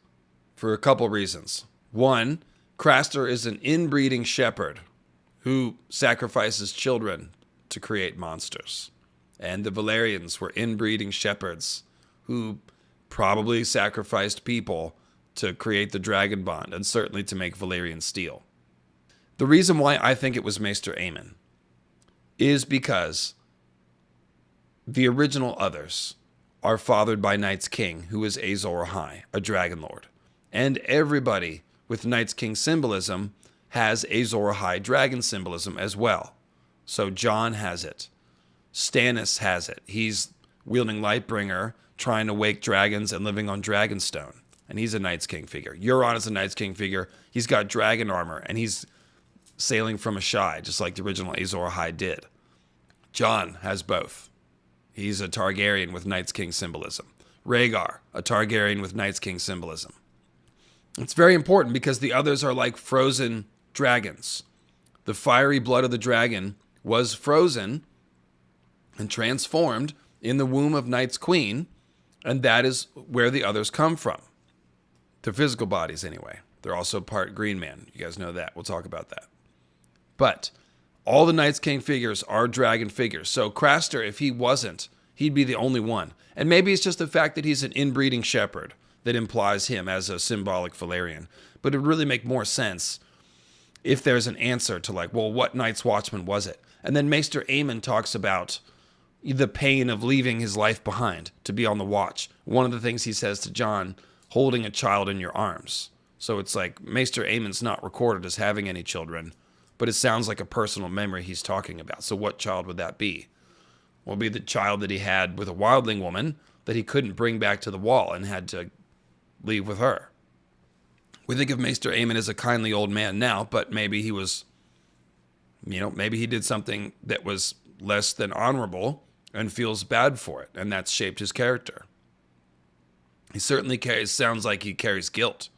for a couple reasons. One, Craster is an inbreeding shepherd who sacrifices children to create monsters. And the Valyrians were inbreeding shepherds who probably sacrificed people to create the dragon bond and certainly to make Valyrian steel. The reason why I think it was Maester Aemon is because the original others are fathered by Night's King, who is Azor Ahai, a dragon lord. And everybody with Night's King symbolism has Azor Ahai dragon symbolism as well. So Jon has it. Stannis has it. He's wielding Lightbringer, trying to wake dragons and living on Dragonstone. And he's a Night's King figure. Euron is a Night's King figure. He's got dragon armor, and he's sailing from Ashai, just like the original Azor Ahai did. Jon has both. He's a Targaryen with Night's King symbolism. Rhaegar, a Targaryen with Night's King symbolism. It's very important because the others are like frozen dragons. The fiery blood of the dragon was frozen and transformed in the womb of Night's Queen, and that is where the others come from. Their physical bodies, anyway. They're also part Green Man. You guys know that. We'll talk about that. But all the Night's King figures are dragon figures. So Craster, if he wasn't, he'd be the only one. And maybe it's just the fact that he's an inbreeding shepherd that implies him as a symbolic Valyrian. But it would really make more sense if there's an answer to like, well, what Night's Watchman was it? And then Maester Aemon talks about the pain of leaving his life behind to be on the watch. One of the things he says to Jon, holding a child in your arms. So it's like Maester Aemon's not recorded as having any children, but it sounds like a personal memory he's talking about. So what child would that be? Well, it'd be the child that he had with a wildling woman that he couldn't bring back to the wall and had to leave with her. We think of Maester Aemon as a kindly old man now, but maybe he was, maybe he did something that was less than honorable and feels bad for it, and that's shaped his character. He certainly sounds like he carries guilt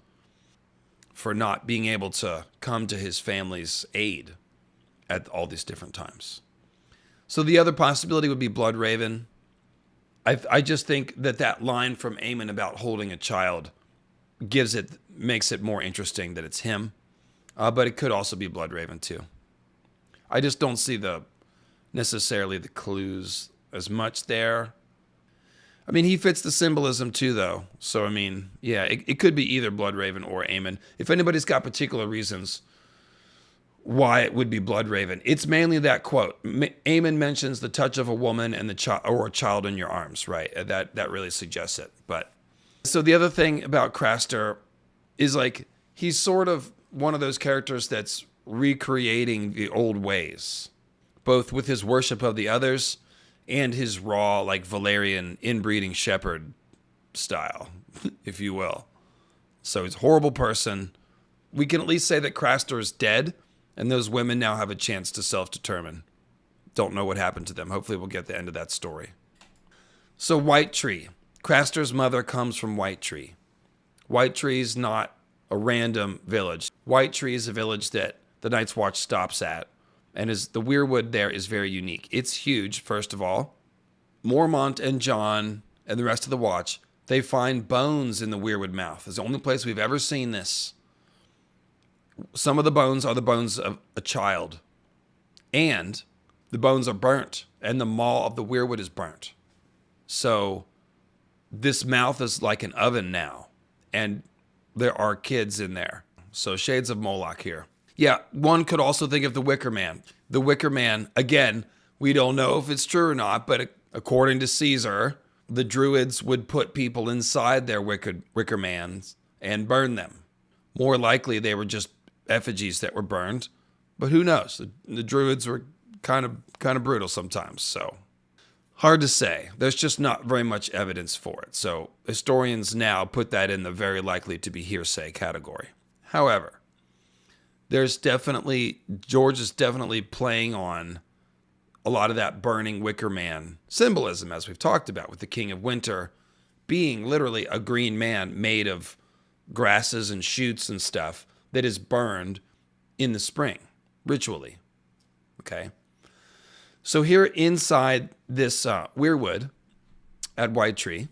for not being able to come to his family's aid at all these different times. So the other possibility would be Bloodraven. I just think that line from Aemon about holding a child makes it more interesting that it's him. But it could also be Bloodraven too. I just don't see necessarily the clues as much there. I mean, he fits the symbolism too, though. So, I mean, yeah, it could be either Bloodraven or Aemon. If anybody's got particular reasons why it would be Bloodraven, it's mainly that quote. Aemon mentions the touch of a woman and or a child in your arms, right? That really suggests it. But so the other thing about Craster is like he's sort of one of those characters that's recreating the old ways, both with his worship of the others and his raw, like Valyrian inbreeding shepherd style, if you will. So he's a horrible person. We can at least say that Craster is dead, and those women now have a chance to self-determine. Don't know what happened to them. Hopefully we'll get the end of that story. So White Tree. Craster's mother comes from White Tree. White Tree is not a random village. White Tree is a village that the Night's Watch stops at. And the Weirwood there is very unique. It's huge, first of all. Mormont and Jon and the rest of the Watch, they find bones in the Weirwood mouth. It's the only place we've ever seen this. Some of the bones are the bones of a child. And the bones are burnt. And the maw of the Weirwood is burnt. So this mouth is like an oven now. And there are kids in there. So shades of Moloch here. Yeah, one could also think of the Wicker Man. The Wicker Man, again, we don't know if it's true or not, but according to Caesar, the Druids would put people inside their Wicker Mans and burn them. More likely, they were just effigies that were burned, but who knows? The Druids were kind of brutal sometimes, so hard to say. There's just not very much evidence for it, so historians now put that in the very likely to be hearsay category. However, George is definitely playing on a lot of that burning Wicker Man symbolism, as we've talked about, with the King of Winter being literally a green man made of grasses and shoots and stuff that is burned in the spring, ritually. Okay? So here inside this Weirwood, at Whitetree.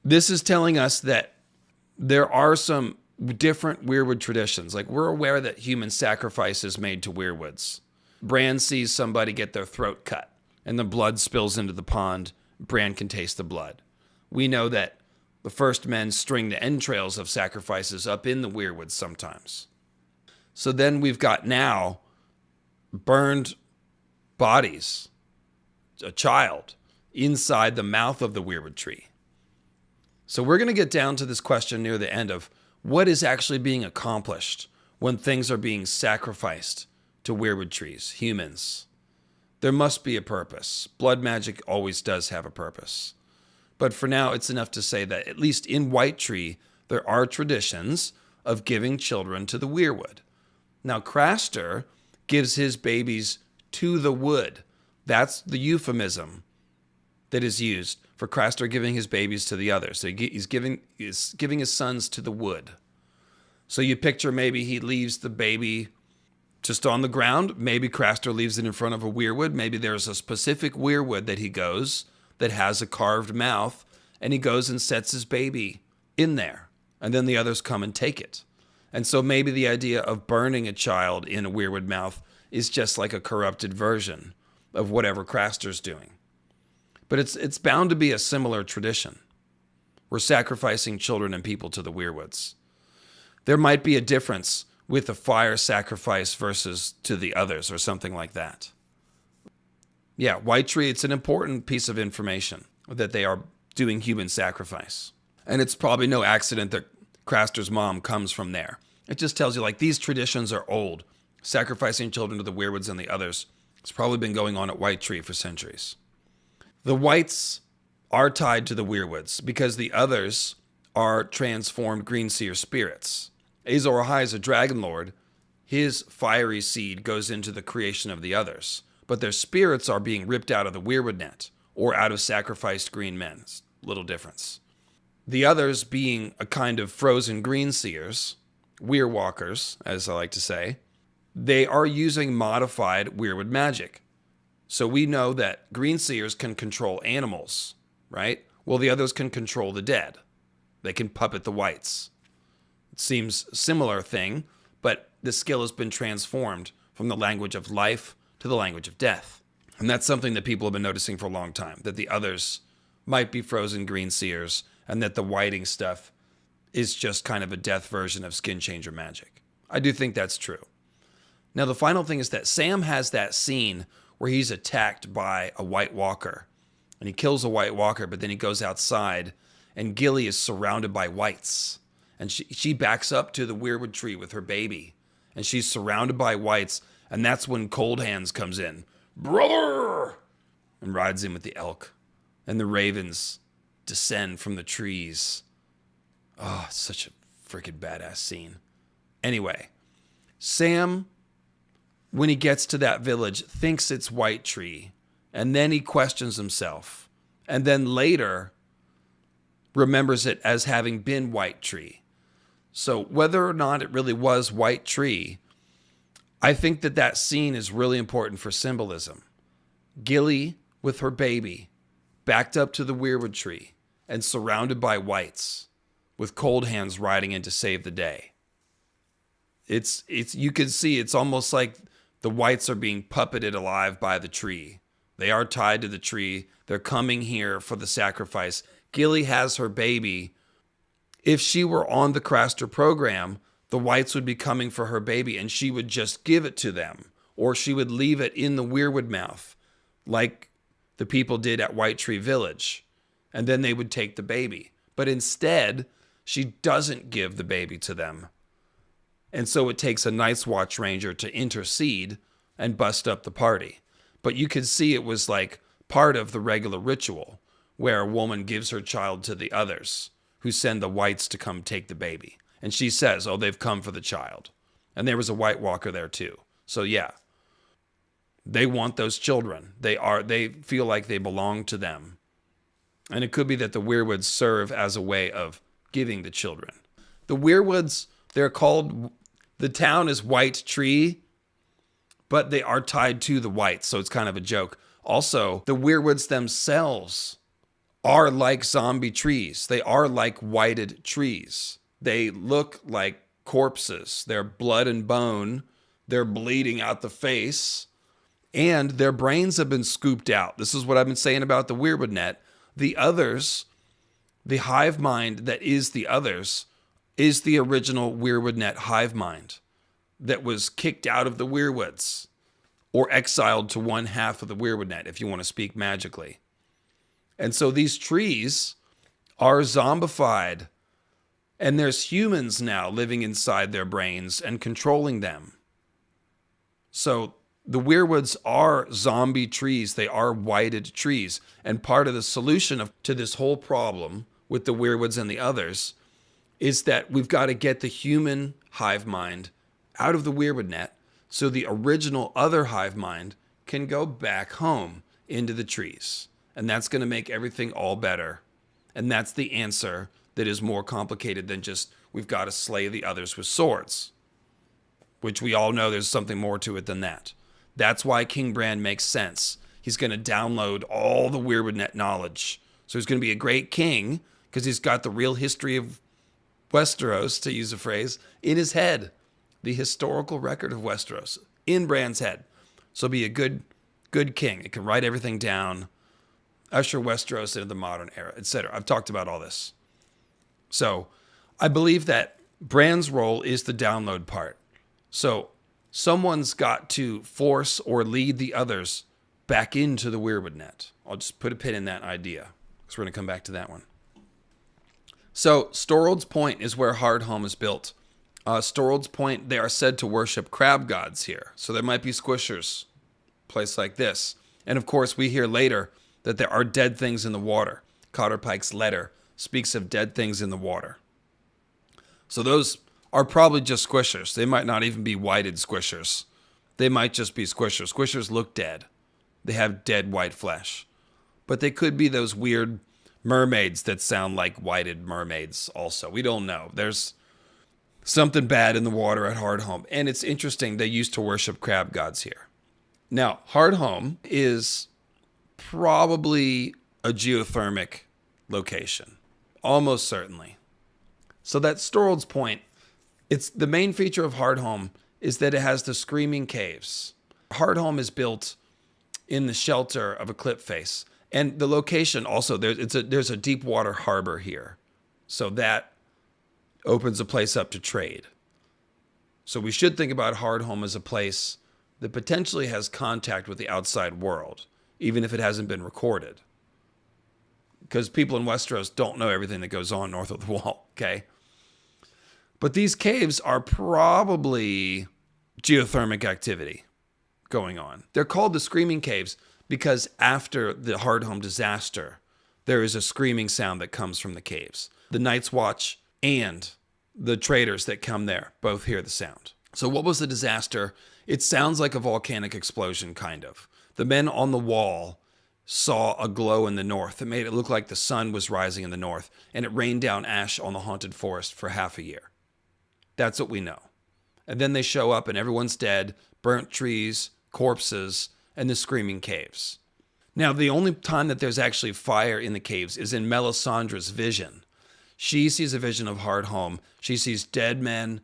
This is telling us that there are some different Weirwood traditions. Like, we're aware that human sacrifice is made to Weirwoods. Bran sees somebody get their throat cut and the blood spills into the pond. Bran can taste the blood. We know that the first men string the entrails of sacrifices up in the Weirwoods sometimes. So then we've got now burned bodies, a child, inside the mouth of the Weirwood tree. So we're going to get down to this question near the end of what is actually being accomplished when things are being sacrificed to Weirwood trees, humans. There must be a purpose. Blood magic always does have a purpose. But for now, it's enough to say that at least in Whitetree, there are traditions of giving children to the Weirwood. Now, Craster gives his babies to the wood. That's the euphemism that is used for Craster giving his babies to the others. So he's giving his sons to the wood. So you picture maybe he leaves the baby just on the ground. Maybe Craster leaves it in front of a Weirwood. Maybe there's a specific Weirwood that he goes that has a carved mouth, and he goes and sets his baby in there. And then the others come and take it. And so maybe the idea of burning a child in a Weirwood mouth is just like a corrupted version of whatever Craster's doing. But it's bound to be a similar tradition. We're sacrificing children and people to the Weirwoods. There might be a difference with a fire sacrifice versus to the others or something like that. Yeah, Whitetree, it's an important piece of information that they are doing human sacrifice. And it's probably no accident that Craster's mom comes from there. It just tells you, like, these traditions are old. Sacrificing children to the Weirwoods and the others. It's probably been going on at Whitetree for centuries. The Whites are tied to the Weirwoods because the others are transformed Greenseer spirits. Azor Ahai is a dragon lord. His fiery seed goes into the creation of the others. But their spirits are being ripped out of the Weirwood net or out of sacrificed green men. Little difference. The others being a kind of frozen Greenseers, Weirwalkers, as I like to say, they are using modified Weirwood magic. So we know that Greenseers can control animals, right? Well, the others can control the dead. They can puppet the Whites. It seems a similar thing, but the skill has been transformed from the language of life to the language of death. And that's something that people have been noticing for a long time, that the others might be frozen Greenseers and that the whiting stuff is just kind of a death version of skin changer magic. I do think that's true. Now, the final thing is that Sam has that scene where he's attacked by a White Walker. And he kills a White Walker, but then he goes outside, and Gilly is surrounded by Whites. And she backs up to the Weirwood tree with her baby. And she's surrounded by Whites, and that's when Cold Hands comes in. Brother! And rides in with the elk. And the ravens descend from the trees. Oh, it's such a freaking badass scene. Anyway, Sam, when he gets to that village, thinks it's Whitetree, and then he questions himself, and then later remembers it as having been Whitetree. So whether or not it really was Whitetree, I think that scene is really important for symbolism. Gilly with her baby, backed up to the Weirwood tree, and surrounded by Whites, with Cold Hands riding in to save the day. It's you can see it's almost like the Whites are being puppeted alive by the tree. They are tied to the tree. They're coming here for the sacrifice. Gilly has her baby. If she were on the Craster program, the Whites would be coming for her baby and she would just give it to them. Or she would leave it in the Weirwood mouth, like the people did at Whitetree Village. And then they would take the baby. But instead, she doesn't give the baby to them. And so it takes a Night's Watch Ranger to intercede and bust up the party. But you could see it was like part of the regular ritual where a woman gives her child to the others who send the Whites to come take the baby. And she says, oh, they've come for the child. And there was a White Walker there too. So yeah, they want those children. They feel like they belong to them. And it could be that the Weirwoods serve as a way of giving the children. The Weirwoods, they're called, the town is Whitetree, but they are tied to the Whites, so it's kind of a joke. Also, the Weirwoods themselves are like zombie trees. They are like whited trees. They look like corpses. They're blood and bone. They're bleeding out the face. And their brains have been scooped out. This is what I've been saying about the Weirwood net. The others, the hive mind that is the others, is the original Weirwood net hive mind that was kicked out of the Weirwoods or exiled to one half of the Weirwood net, if you want to speak magically. And so these trees are zombified, and there's humans now living inside their brains and controlling them. So the Weirwoods are zombie trees. They are whited trees. And part of the solution to this whole problem with the Weirwoods and the others is that we've got to get the human hive mind out of the Weirwood net so the original other hive mind can go back home into the trees. And that's going to make everything all better. And that's the answer that is more complicated than just we've got to slay the others with swords, which we all know there's something more to it than that. That's why King Bran makes sense. He's going to download all the Weirwood net knowledge. So he's going to be a great king because he's got the real history of Westeros, to use a phrase, in his head. The historical record of Westeros in Bran's head. So be a good king. It can write everything down, usher Westeros into the modern era, etc. I've talked about all this. So I believe that Bran's role is the download part. So someone's got to force or lead the others back into the Weirwood net. I'll just put a pin in that idea because we're going to come back to that one. So Storald's Point is where Hardhome is built. Storald's Point, they are said to worship crab gods here. So there might be Squishers, place like this. And of course, we hear later that there are dead things in the water. Cotter Pike's letter speaks of dead things in the water. So those are probably just Squishers. They might not even be whited Squishers. They might just be Squishers. Squishers look dead. They have dead white flesh. But they could be those weird mermaids that sound like whited mermaids also. We don't know. There's something bad in the water at Hardhome. And it's interesting, they used to worship crab gods here. Now, Hardhome is probably a geothermic location. Almost certainly. So that's Storald's Point. It's the main feature of Hardhome is that it has the screaming caves. Hardhome is built in the shelter of a cliff face. And the location also, there's a deep water harbor here. So that opens a place up to trade. So we should think about Hardhome as a place that potentially has contact with the outside world, even if it hasn't been recorded. Because people in Westeros don't know everything that goes on north of the wall, okay? But these caves are probably geothermic activity going on. They're called the Screaming Caves because after the Hardhome disaster, there is a screaming sound that comes from the caves. The Night's Watch and the traders that come there both hear the sound. So what was the disaster? It sounds like a volcanic explosion, kind of. The men on the wall saw a glow in the north that made it look like the sun was rising in the north, and it rained down ash on the haunted forest for half a year. That's what we know. And then they show up and everyone's dead, burnt trees, corpses, and the screaming caves. Now, the only time that there's actually fire in the caves is in Melisandre's vision. She sees a vision of Hardhome. She sees dead men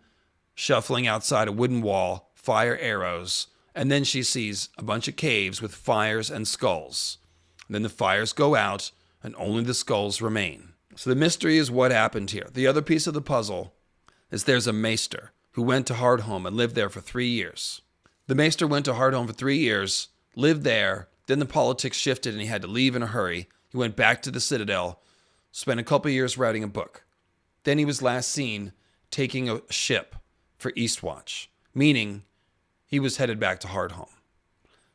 shuffling outside a wooden wall, fire arrows, and then she sees a bunch of caves with fires and skulls. And then the fires go out, and only the skulls remain. So the mystery is what happened here. The other piece of the puzzle is there's a maester who went to Hardhome and lived there for 3 years. The maester went to Hardhome for 3 years, lived there, then the politics shifted and he had to leave in a hurry. He went back to the Citadel, spent a couple years writing a book. Then he was last seen taking a ship for Eastwatch, meaning he was headed back to Hardhome.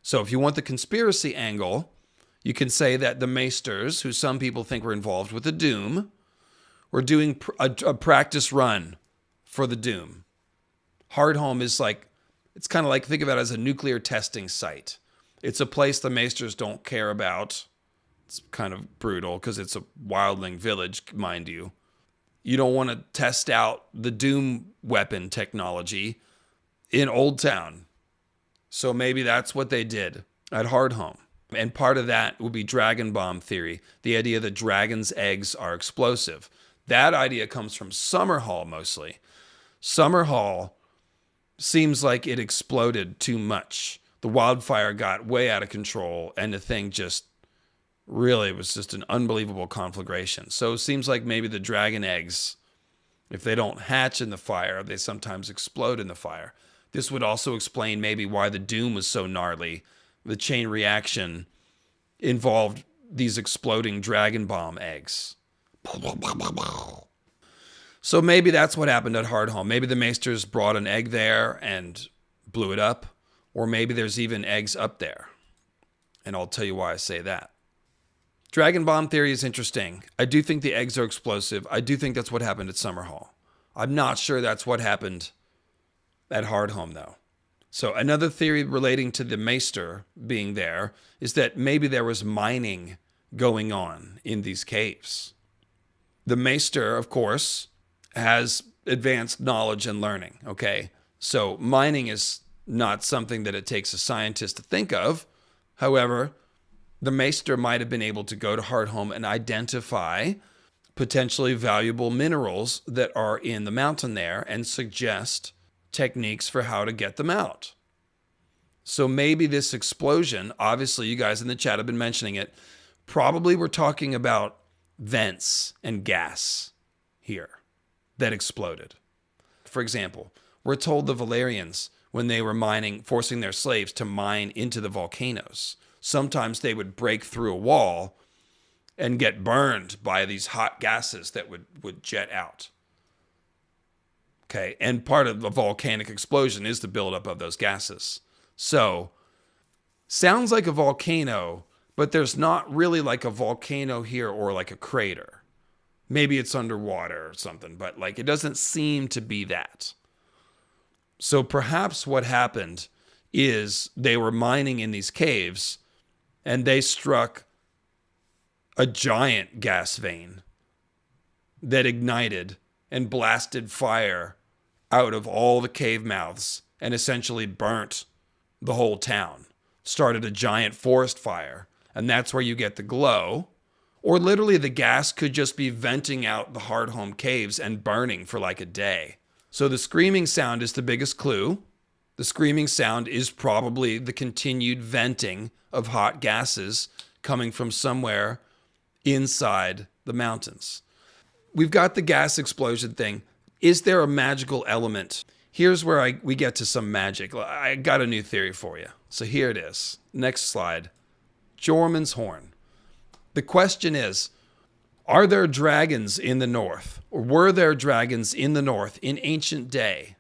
So if you want the conspiracy angle, you can say that the maesters, who some people think were involved with the Doom, were doing a practice run for the Doom. Hardhome is like, it's kind of like, think of it as a nuclear testing site. It's a place the maesters don't care about. It's kind of brutal because it's a wildling village, mind you. You don't want to test out the Doom weapon technology in Old Town. So maybe that's what they did at Hardhome. And part of that would be dragon bomb theory, the idea that dragons' eggs are explosive. That idea comes from Summerhall mostly. Summerhall seems like it exploded too much. The wildfire got way out of control, and the thing just really was just an unbelievable conflagration. So it seems like maybe the dragon eggs, if they don't hatch in the fire, they sometimes explode in the fire. This would also explain maybe why the doom was so gnarly. The chain reaction involved these exploding dragon bomb eggs. So maybe that's what happened at Hardhome. Maybe the Maesters brought an egg there and blew it up. Or maybe there's even eggs up there. And I'll tell you why I say that. Dragon bomb theory is interesting. I do think the eggs are explosive. I do think that's what happened at Summerhall. I'm not sure that's what happened at Hardhome, though. So another theory relating to the Maester being there is that maybe there was mining going on in these caves. The Maester, of course, has advanced knowledge and learning, okay? So mining is not something that it takes a scientist to think of. However, the Maester might have been able to go to Hardhome and identify potentially valuable minerals that are in the mountain there and suggest techniques for how to get them out. So maybe this explosion, obviously you guys in the chat have been mentioning it, probably we're talking about vents and gas here that exploded. For example, we're told the Valerians, when they were mining, forcing their slaves to mine into the volcanoes, sometimes they would break through a wall and get burned by these hot gases that would jet out. Okay, and part of a volcanic explosion is the buildup of those gases. So, sounds like a volcano, but there's not really like a volcano here or like a crater. Maybe it's underwater or something, but like it doesn't seem to be that. So perhaps what happened is they were mining in these caves and they struck a giant gas vein that ignited and blasted fire out of all the cave mouths and essentially burnt the whole town. Started a giant forest fire, and that's where you get the glow. Or literally the gas could just be venting out the Hardhome caves and burning for like a day. So the screaming sound is the biggest clue. The screaming sound is probably the continued venting of hot gases coming from somewhere inside the mountains. We've got the gas explosion thing. Is there a magical element? Here's where we get to some magic. I got a new theory for you. So here it is. Next slide. Jormungand's Horn. The question is, are there dragons in the north? Or were there dragons in the north in ancient day?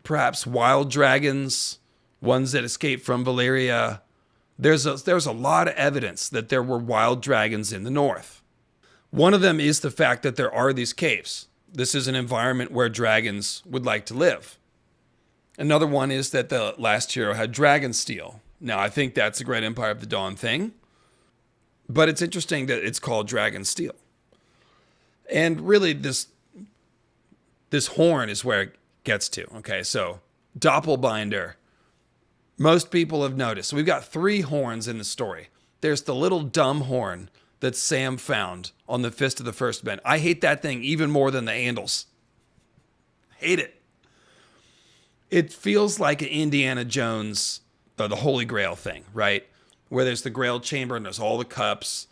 Perhaps wild dragons, ones that escaped from Valyria. There's a lot of evidence that there were wild dragons in the north. One of them is the fact that there are these caves. This is an environment where dragons would like to live. Another one is that the last hero had dragon steel. Now, I think that's a Great Empire of the Dawn thing. But it's interesting that it's called dragon steel. And really, this horn is where it gets to. Okay, so Doppelbinder. Most people have noticed. So we've got 3 horns in the story. There's the little dumb horn that Sam found on the Fist of the First Men. I hate that thing even more than the Andals. Hate it. It feels like an Indiana Jones, the Holy Grail thing, right? Where there's the Grail Chamber and there's all the cups,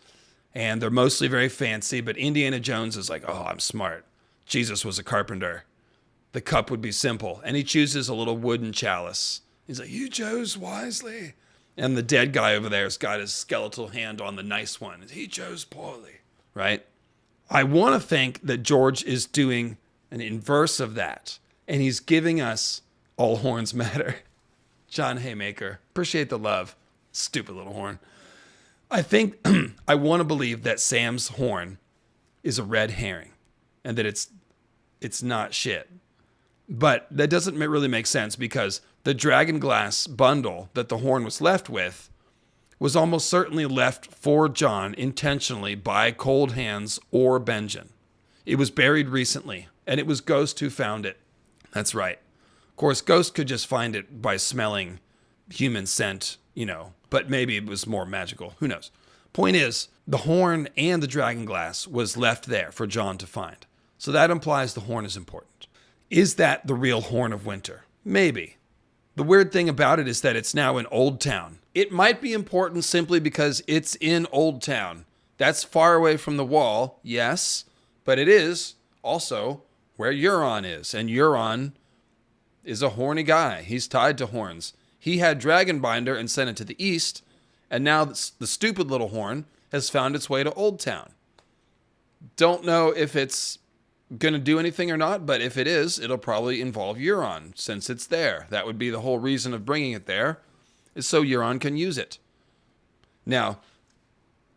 and they're mostly very fancy, but Indiana Jones is like, oh, I'm smart. Jesus was a carpenter. The cup would be simple. And he chooses a little wooden chalice. He's like, you chose wisely. And the dead guy over there has got his skeletal hand on the nice one. He chose poorly, right? I want to think that George is doing an inverse of that. And he's giving us all horns matter. John Haymaker, appreciate the love. Stupid little horn. I think, I want to believe that Sam's horn is a red herring. And that it's not shit. But that doesn't really make sense because the Dragonglass bundle that the horn was left with was almost certainly left for John intentionally by Cold Hands or Benjen. It was buried recently, and it was Ghost who found it. That's right. Of course, Ghost could just find it by smelling human scent, But maybe it was more magical. Who knows? Point is, the horn and the dragon glass was left there for Jon to find. So that implies the horn is important. Is that the real Horn of Winter? Maybe. The weird thing about it is that it's now in Old Town. It might be important simply because it's in Old Town. That's far away from the wall, yes, but it is also where Euron is. And Euron is a horny guy. He's tied to horns. He had Dragonbinder and sent it to the east, and now the stupid little horn has found its way to Old Town. Don't know if it's going to do anything or not, but if it is, it'll probably involve Euron, since it's there. That would be the whole reason of bringing it there, is so Euron can use it. Now,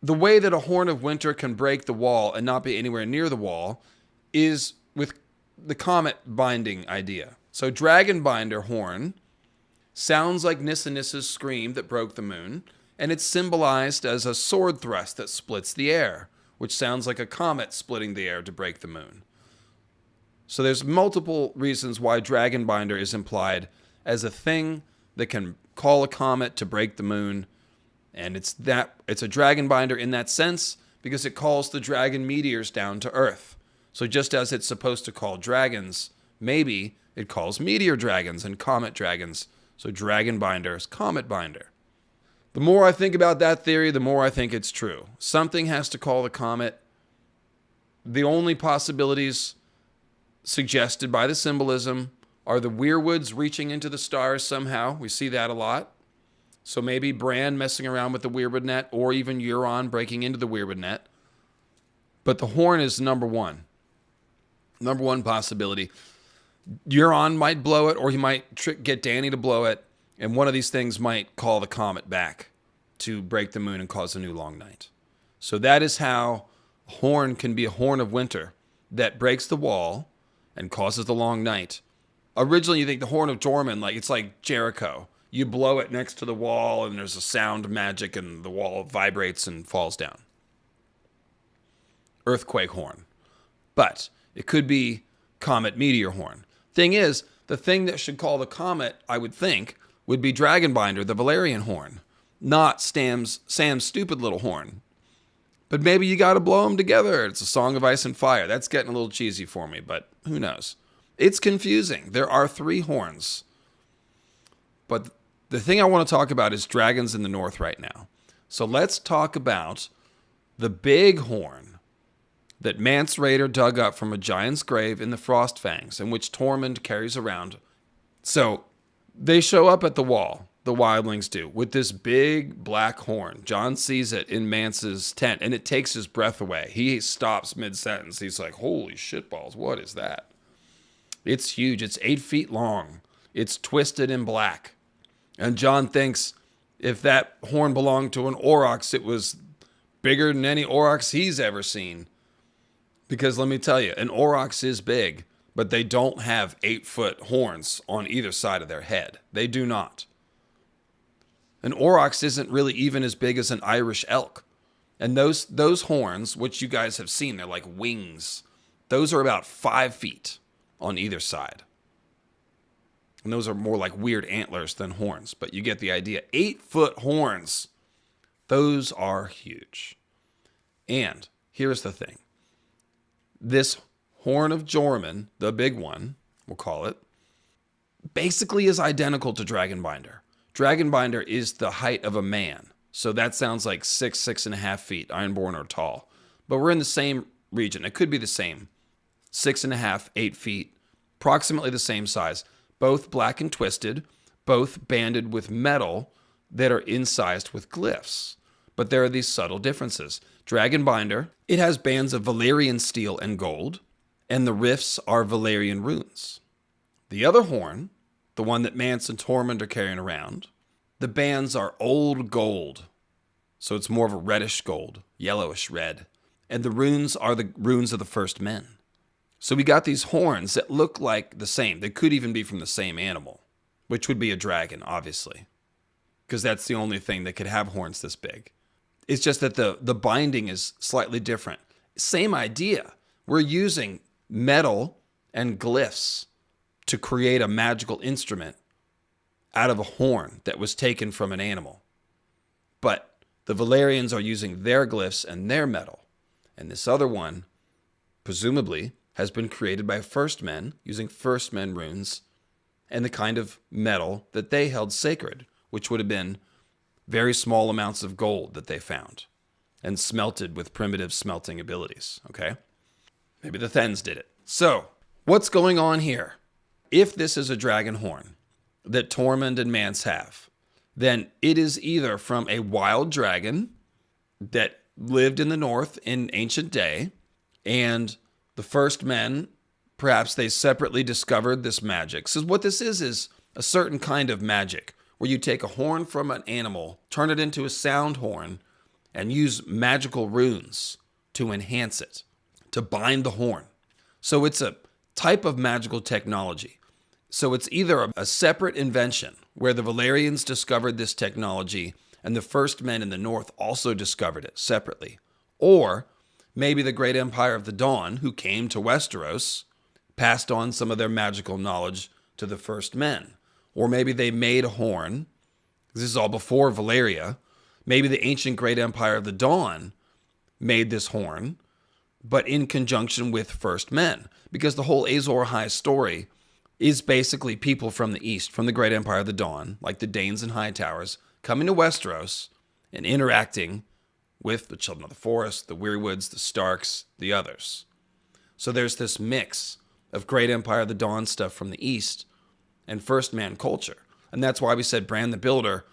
the way that a Horn of Winter can break the wall and not be anywhere near the wall is with the comet binding idea. So Dragonbinder horn sounds like Nissanissa's scream that broke the moon, and it's symbolized as a sword thrust that splits the air, which sounds like a comet splitting the air to break the moon. So there's multiple reasons why Dragonbinder is implied as a thing that can call a comet to break the moon, and it's a Dragonbinder in that sense because it calls the dragon meteors down to Earth. So just as it's supposed to call dragons, maybe it calls meteor dragons and comet dragons. So Dragonbinder is Comet Binder. The more I think about that theory, the more I think it's true. Something has to call the comet. The only possibilities suggested by the symbolism are the Weirwoods reaching into the stars somehow. We see that a lot. So maybe Bran messing around with the Weirwood net, or even Euron breaking into the Weirwood net. But the horn is number one. Number one possibility. Euron might blow it, or he might get Dany to blow it, and one of these things might call the comet back to break the moon and cause a new long night. So that is how a horn can be a Horn of Winter that breaks the wall and causes the long night. Originally, you think the Horn of Jormungand, it's like Jericho. You blow it next to the wall, and there's a sound magic, and the wall vibrates and falls down. Earthquake horn. But it could be comet meteor horn. Thing is, the thing that should call the comet, I would think, would be Dragonbinder, the Valyrian horn, not Sam's stupid little horn. But maybe you got to blow them together. It's a Song of Ice and Fire. That's getting a little cheesy for me, but who knows? It's confusing. There are 3 horns. But the thing I want to talk about is dragons in the north right now. So let's talk about the big horn that Mance Rayder dug up from a giant's grave in the Frostfangs, and which Tormund carries around. So they show up at the wall, the wildlings do, with this big black horn. Jon sees it in Mance's tent, and it takes his breath away. He stops mid-sentence. He's like, holy shitballs, what is that? It's huge. It's 8 feet long. It's twisted in black. And Jon thinks if that horn belonged to an aurochs, it was bigger than any aurochs he's ever seen. Because let me tell you, an aurochs is big, but they don't have 8-foot horns on either side of their head. They do not. An aurochs isn't really even as big as an Irish elk. And those horns, which you guys have seen, they're like wings. Those are about 5 feet on either side. And those are more like weird antlers than horns, but you get the idea. 8-foot horns. Those are huge. And here's the thing. This Horn of Jormungand, the big one, we'll call it, basically is identical to Dragonbinder. Dragonbinder is the height of a man. So that sounds like 6.5 feet, Ironborn or tall. But we're in the same region. It could be the same. 6.5, 8 feet, approximately the same size. Both black and twisted, both banded with metal that are incised with glyphs. But there are these subtle differences. Dragonbinder, it has bands of Valyrian steel and gold, and the rifts are Valyrian runes. The other horn, the one that Mance and Tormund are carrying around, the bands are old gold. So it's more of a reddish gold, yellowish red. And the runes are the runes of the first men. So we got these horns that look like the same. They could even be from the same animal, which would be a dragon, obviously, because that's the only thing that could have horns this big. It's just that the binding is slightly different. Same idea. We're using metal and glyphs to create a magical instrument out of a horn that was taken from an animal. But the Valyrians are using their glyphs and their metal. And this other one, presumably, has been created by First Men using First Men runes and the kind of metal that they held sacred, which would have been very small amounts of gold that they found and smelted with primitive smelting abilities, okay? Maybe the Thenns did it. So, what's going on here? If this is a dragon horn that Tormund and Mance have, then it is either from a wild dragon that lived in the north in ancient day, and the First Men, perhaps they separately discovered this magic. So what this is a certain kind of magic, where you take a horn from an animal, turn it into a sound horn, and use magical runes to enhance it, to bind the horn. So it's a type of magical technology. So it's either a separate invention, where the Valyrians discovered this technology and the First Men in the north also discovered it separately. Or maybe the Great Empire of the Dawn, who came to Westeros, passed on some of their magical knowledge to the First Men. Or maybe they made a horn. This is all before Valyria. Maybe the ancient Great Empire of the Dawn made this horn, but in conjunction with First Men. Because the whole Azor Ahai story is basically people from the east, from the Great Empire of the Dawn, like the Danes and Hightowers, coming to Westeros and interacting with the Children of the Forest, the Weirwoods, the Starks, the others. So there's this mix of Great Empire of the Dawn stuff from the east and First Man culture. And that's why we said Bran the Builder,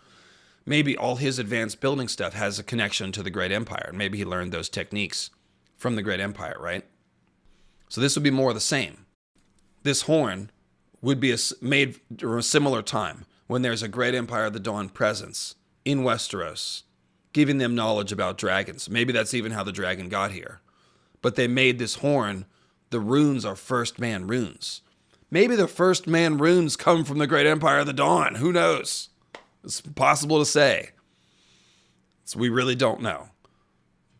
maybe all his advanced building stuff has a connection to the Great Empire. And maybe he learned those techniques from the Great Empire, right? So this would be more of the same. This horn would be made during a similar time when there's a Great Empire of the Dawn presence in Westeros, giving them knowledge about dragons. Maybe that's even how the dragon got here. But they made this horn. The runes are First Man runes. Maybe the First Man runes come from the Great Empire of the Dawn. Who knows? It's impossible to say. So we really don't know.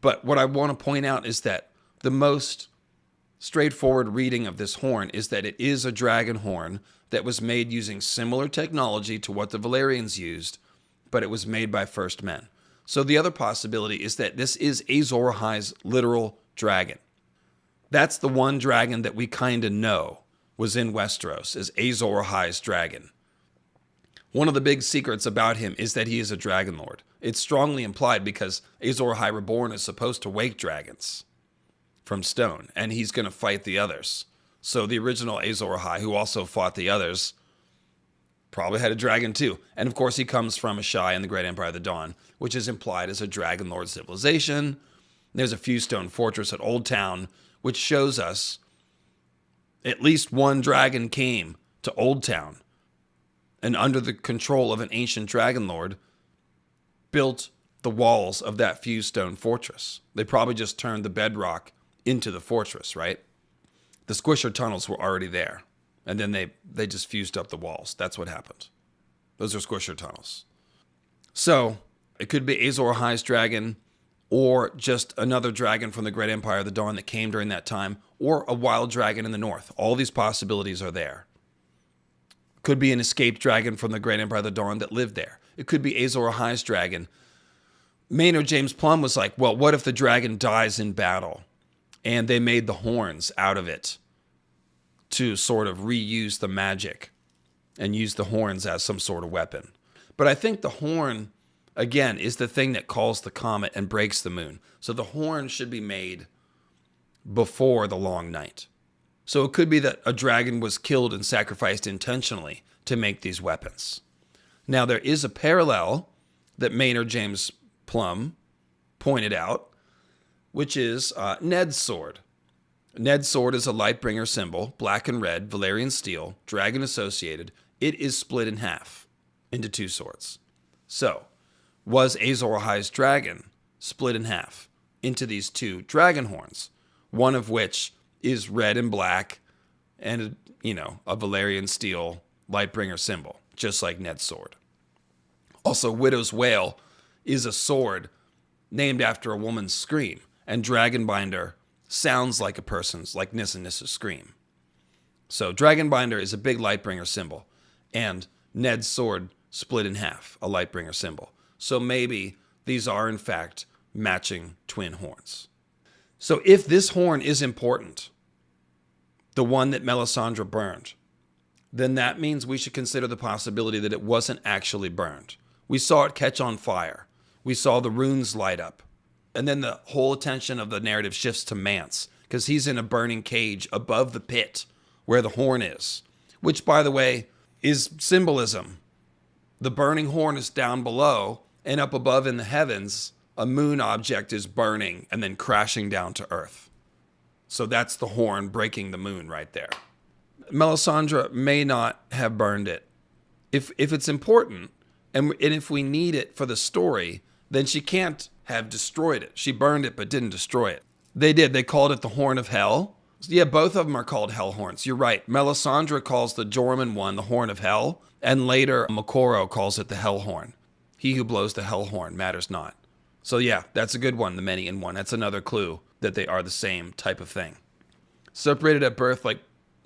But what I want to point out is that the most straightforward reading of this horn is that it is a dragon horn that was made using similar technology to what the Valyrians used, but it was made by First Men. So the other possibility is that this is Azor Ahai's literal dragon. That's the one dragon that we kind of know was in Westeros, is Azor Ahai's dragon. One of the big secrets about him is that he is a dragon lord. It's strongly implied because Azor Ahai Reborn is supposed to wake dragons from stone, and he's going to fight the others. So the original Azor Ahai, who also fought the others, probably had a dragon too. And of course he comes from Ashai in the Great Empire of the Dawn, which is implied as a dragon lord civilization. There's a few stone fortress at Old Town, which shows us at least one dragon came to Old Town and under the control of an ancient dragon lord built the walls of that few stone fortress. They probably just turned the bedrock into the fortress, right? The Squisher tunnels were already there, and then they just fused up the walls. That's what happened. Those are Squisher tunnels. So it could be Azor Ahai's dragon, or just another dragon from the Great Empire of the Dawn that came during that time, or a wild dragon in the north. All these possibilities are there. Could be an escaped dragon from the Great Empire of the Dawn that lived there. It could be Azor Ahai's dragon. Maynard James Plum was like, well, what if the dragon dies in battle? And they made the horns out of it to sort of reuse the magic and use the horns as some sort of weapon. But I think the horn, again, is the thing that calls the comet and breaks the moon. So the horn should be made before the long night. So it could be that a dragon was killed and sacrificed intentionally to make these weapons. Now, there is a parallel that Maynard James Plum pointed out, which is Ned's sword. Ned's sword is a Lightbringer symbol, black and red, Valyrian steel, dragon associated. It is split in half into two swords. So, was Azor Ahai's dragon split in half into these two dragon horns, one of which is red and black and, a Valyrian steel Lightbringer symbol, just like Ned's sword. Also, Widow's Wail is a sword named after a woman's scream, and Dragonbinder sounds like a person's, like Nis and Nissa's scream. So Dragonbinder is a big Lightbringer symbol, and Ned's sword split in half, a Lightbringer symbol. So maybe these are in fact matching twin horns. So if this horn is important, the one that Melisandre burned, then that means we should consider the possibility that it wasn't actually burned. We saw it catch on fire. We saw the runes light up. And then the whole attention of the narrative shifts to Mance, because he's in a burning cage above the pit where the horn is, which, by the way, is symbolism. The burning horn is down below, and up above in the heavens, a moon object is burning and then crashing down to earth. So that's the horn breaking the moon right there. Melisandre may not have burned it. If it's important, and if we need it for the story, then she can't have destroyed it. She burned it but didn't destroy it. They did. They called it the Horn of Hell. Yeah, both of them are called Hell Horns. You're right. Melisandre calls the Jorman one the Horn of Hell, and later Moqorro calls it the Hell Horn. He who blows the Hell Horn matters not. So yeah, that's a good one, the many in one. That's another clue that they are the same type of thing. Separated at birth, like,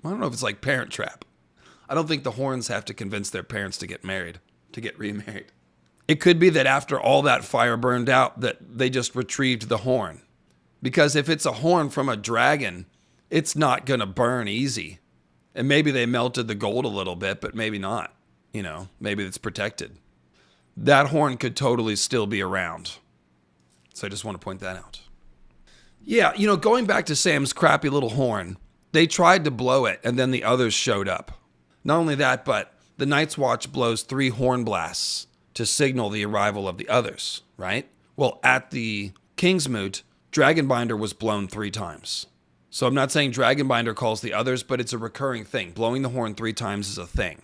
I don't know if it's like Parent Trap. I don't think the horns have to convince their parents to get married, to get remarried. It could be that after all that fire burned out, that they just retrieved the horn. Because if it's a horn from a dragon, it's not going to burn easy. And maybe they melted the gold a little bit, but maybe not. You know, maybe it's protected. That horn could totally still be around. So I just want to point that out. Yeah, you know, going back to Sam's crappy little horn, they tried to blow it, and then the others showed up. Not only that, but the Night's Watch blows 3 horn blasts to signal the arrival of the others, right? Well, at the King's Moot, Dragonbinder was blown 3 times. So I'm not saying Dragonbinder calls the others, but it's a recurring thing. Blowing the horn 3 times is a thing.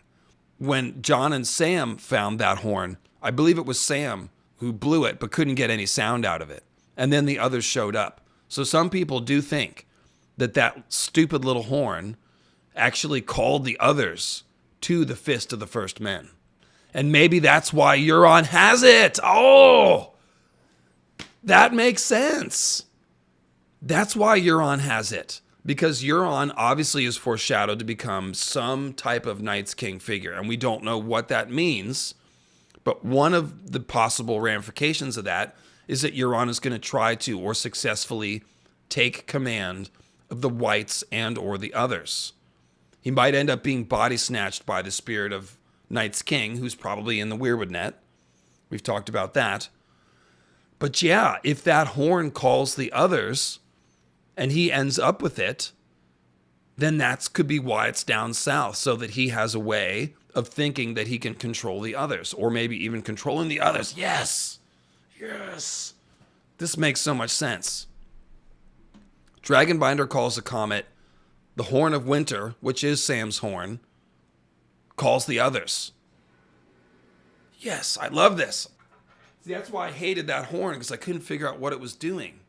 When Jon and Sam found that horn, I believe it was Sam who blew it but couldn't get any sound out of it. And then the others showed up. So some people do think that that stupid little horn actually called the others to the Fist of the First Men. And maybe that's why Euron has it. Oh, that makes sense. That's why Euron has it. Because Euron obviously is foreshadowed to become some type of Night's King figure. And we don't know what that means. But one of the possible ramifications of that is that Euron is going to try to, or successfully, take command of the Whites and or the others. He might end up being body snatched by the spirit of Night's King, who's probably in the Weirwood net. We've talked about that. But yeah, if that horn calls the others and he ends up with it, then that could be why it's down south, so that he has a way of thinking that he can control the others, or maybe even controlling the others. Yes! Yes! This makes so much sense. Dragonbinder calls the comet the Horn of Winter, which is Sam's horn, calls the others. Yes, I love this. See, that's why I hated that horn, because I couldn't figure out what it was doing.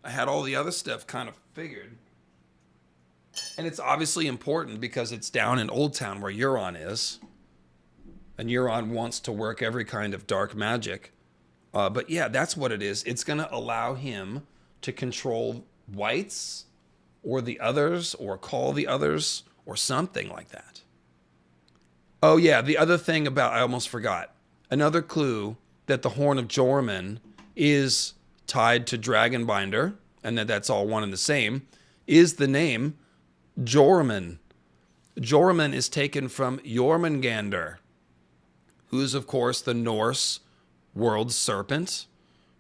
I had all the other stuff kind of figured. And it's obviously important because it's down in Old Town where Euron is. And Euron wants to work every kind of dark magic. But yeah, that's what it is. It's going to allow him to control Whites or the others, or call the others, or something like that. Oh yeah, the other thing about, I almost forgot. Another clue that the Horn of Jorman is tied to Dragonbinder, and that's all one and the same, is the name Jorman. Jorman is taken from Jormungandr, who is, of course, the Norse world serpent,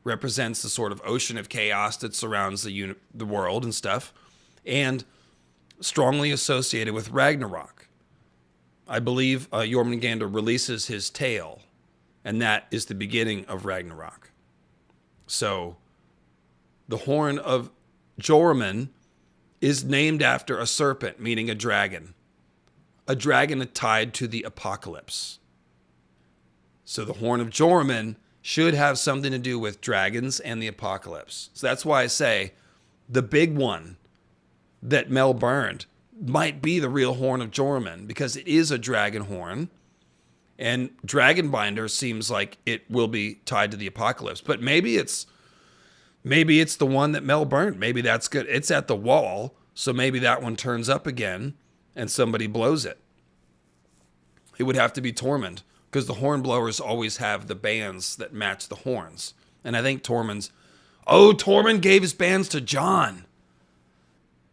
represents the sort of ocean of chaos that surrounds the world and stuff, and strongly associated with Ragnarok. I believe Jormungandr releases his tail, and that is the beginning of Ragnarok. So, the Horn of Jorman is named after a serpent, meaning a dragon. A dragon tied to the apocalypse. So the Horn of Jorman should have something to do with dragons and the apocalypse. So that's why I say the big one that Mel burned might be the real Horn of Jorman, because it is a dragon horn. And Dragonbinder seems like it will be tied to the apocalypse. But maybe it's the one that Mel burned. Maybe that's good. It's at the wall, so maybe that one turns up again and somebody blows it. It would have to be Tormund, because the horn blowers always have the bands that match the horns. And I think Tormund gave his bands to Jon.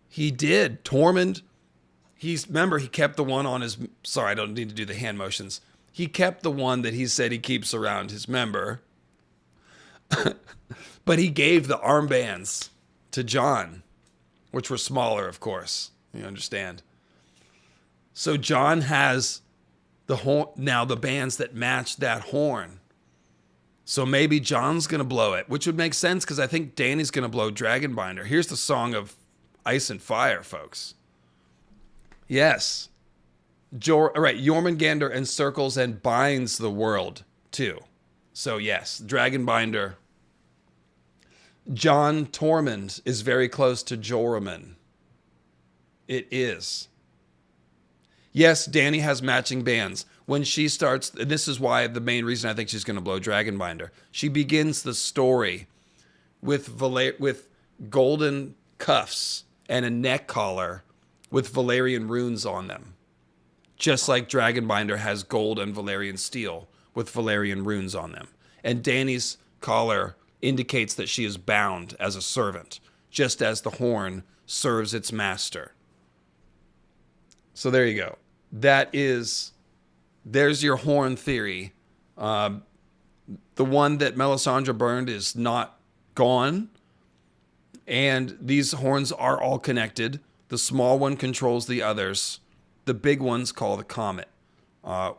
He did. Tormund, remember, he kept the one on his, sorry, I don't need to do the hand motions. He kept the one that he said he keeps around his member. But he gave the armbands to Jon, which were smaller, of course. You understand. So Jon has the horn, now the bands that match that horn. So maybe Jon's going to blow it, which would make sense because I think Dany's going to blow Dragonbinder. Here's the Song of Ice and Fire, folks. Yes. Right, Jormungandr encircles and binds the world, too. So yes, Dragonbinder. Jon Tormund is very close to Joramun. It is. Yes, Dany has matching bands. When she starts, and this is why the main reason I think she's going to blow Dragonbinder. She begins the story with golden cuffs and a neck collar with Valyrian runes on them. Just like Dragonbinder has gold and Valyrian steel with Valyrian runes on them. And Dany's collar indicates that she is bound as a servant, just as the horn serves its master. So there you go. There's your horn theory. The one that Melisandre burned is not gone. And these horns are all connected. The small one controls the others. The big ones call the comet.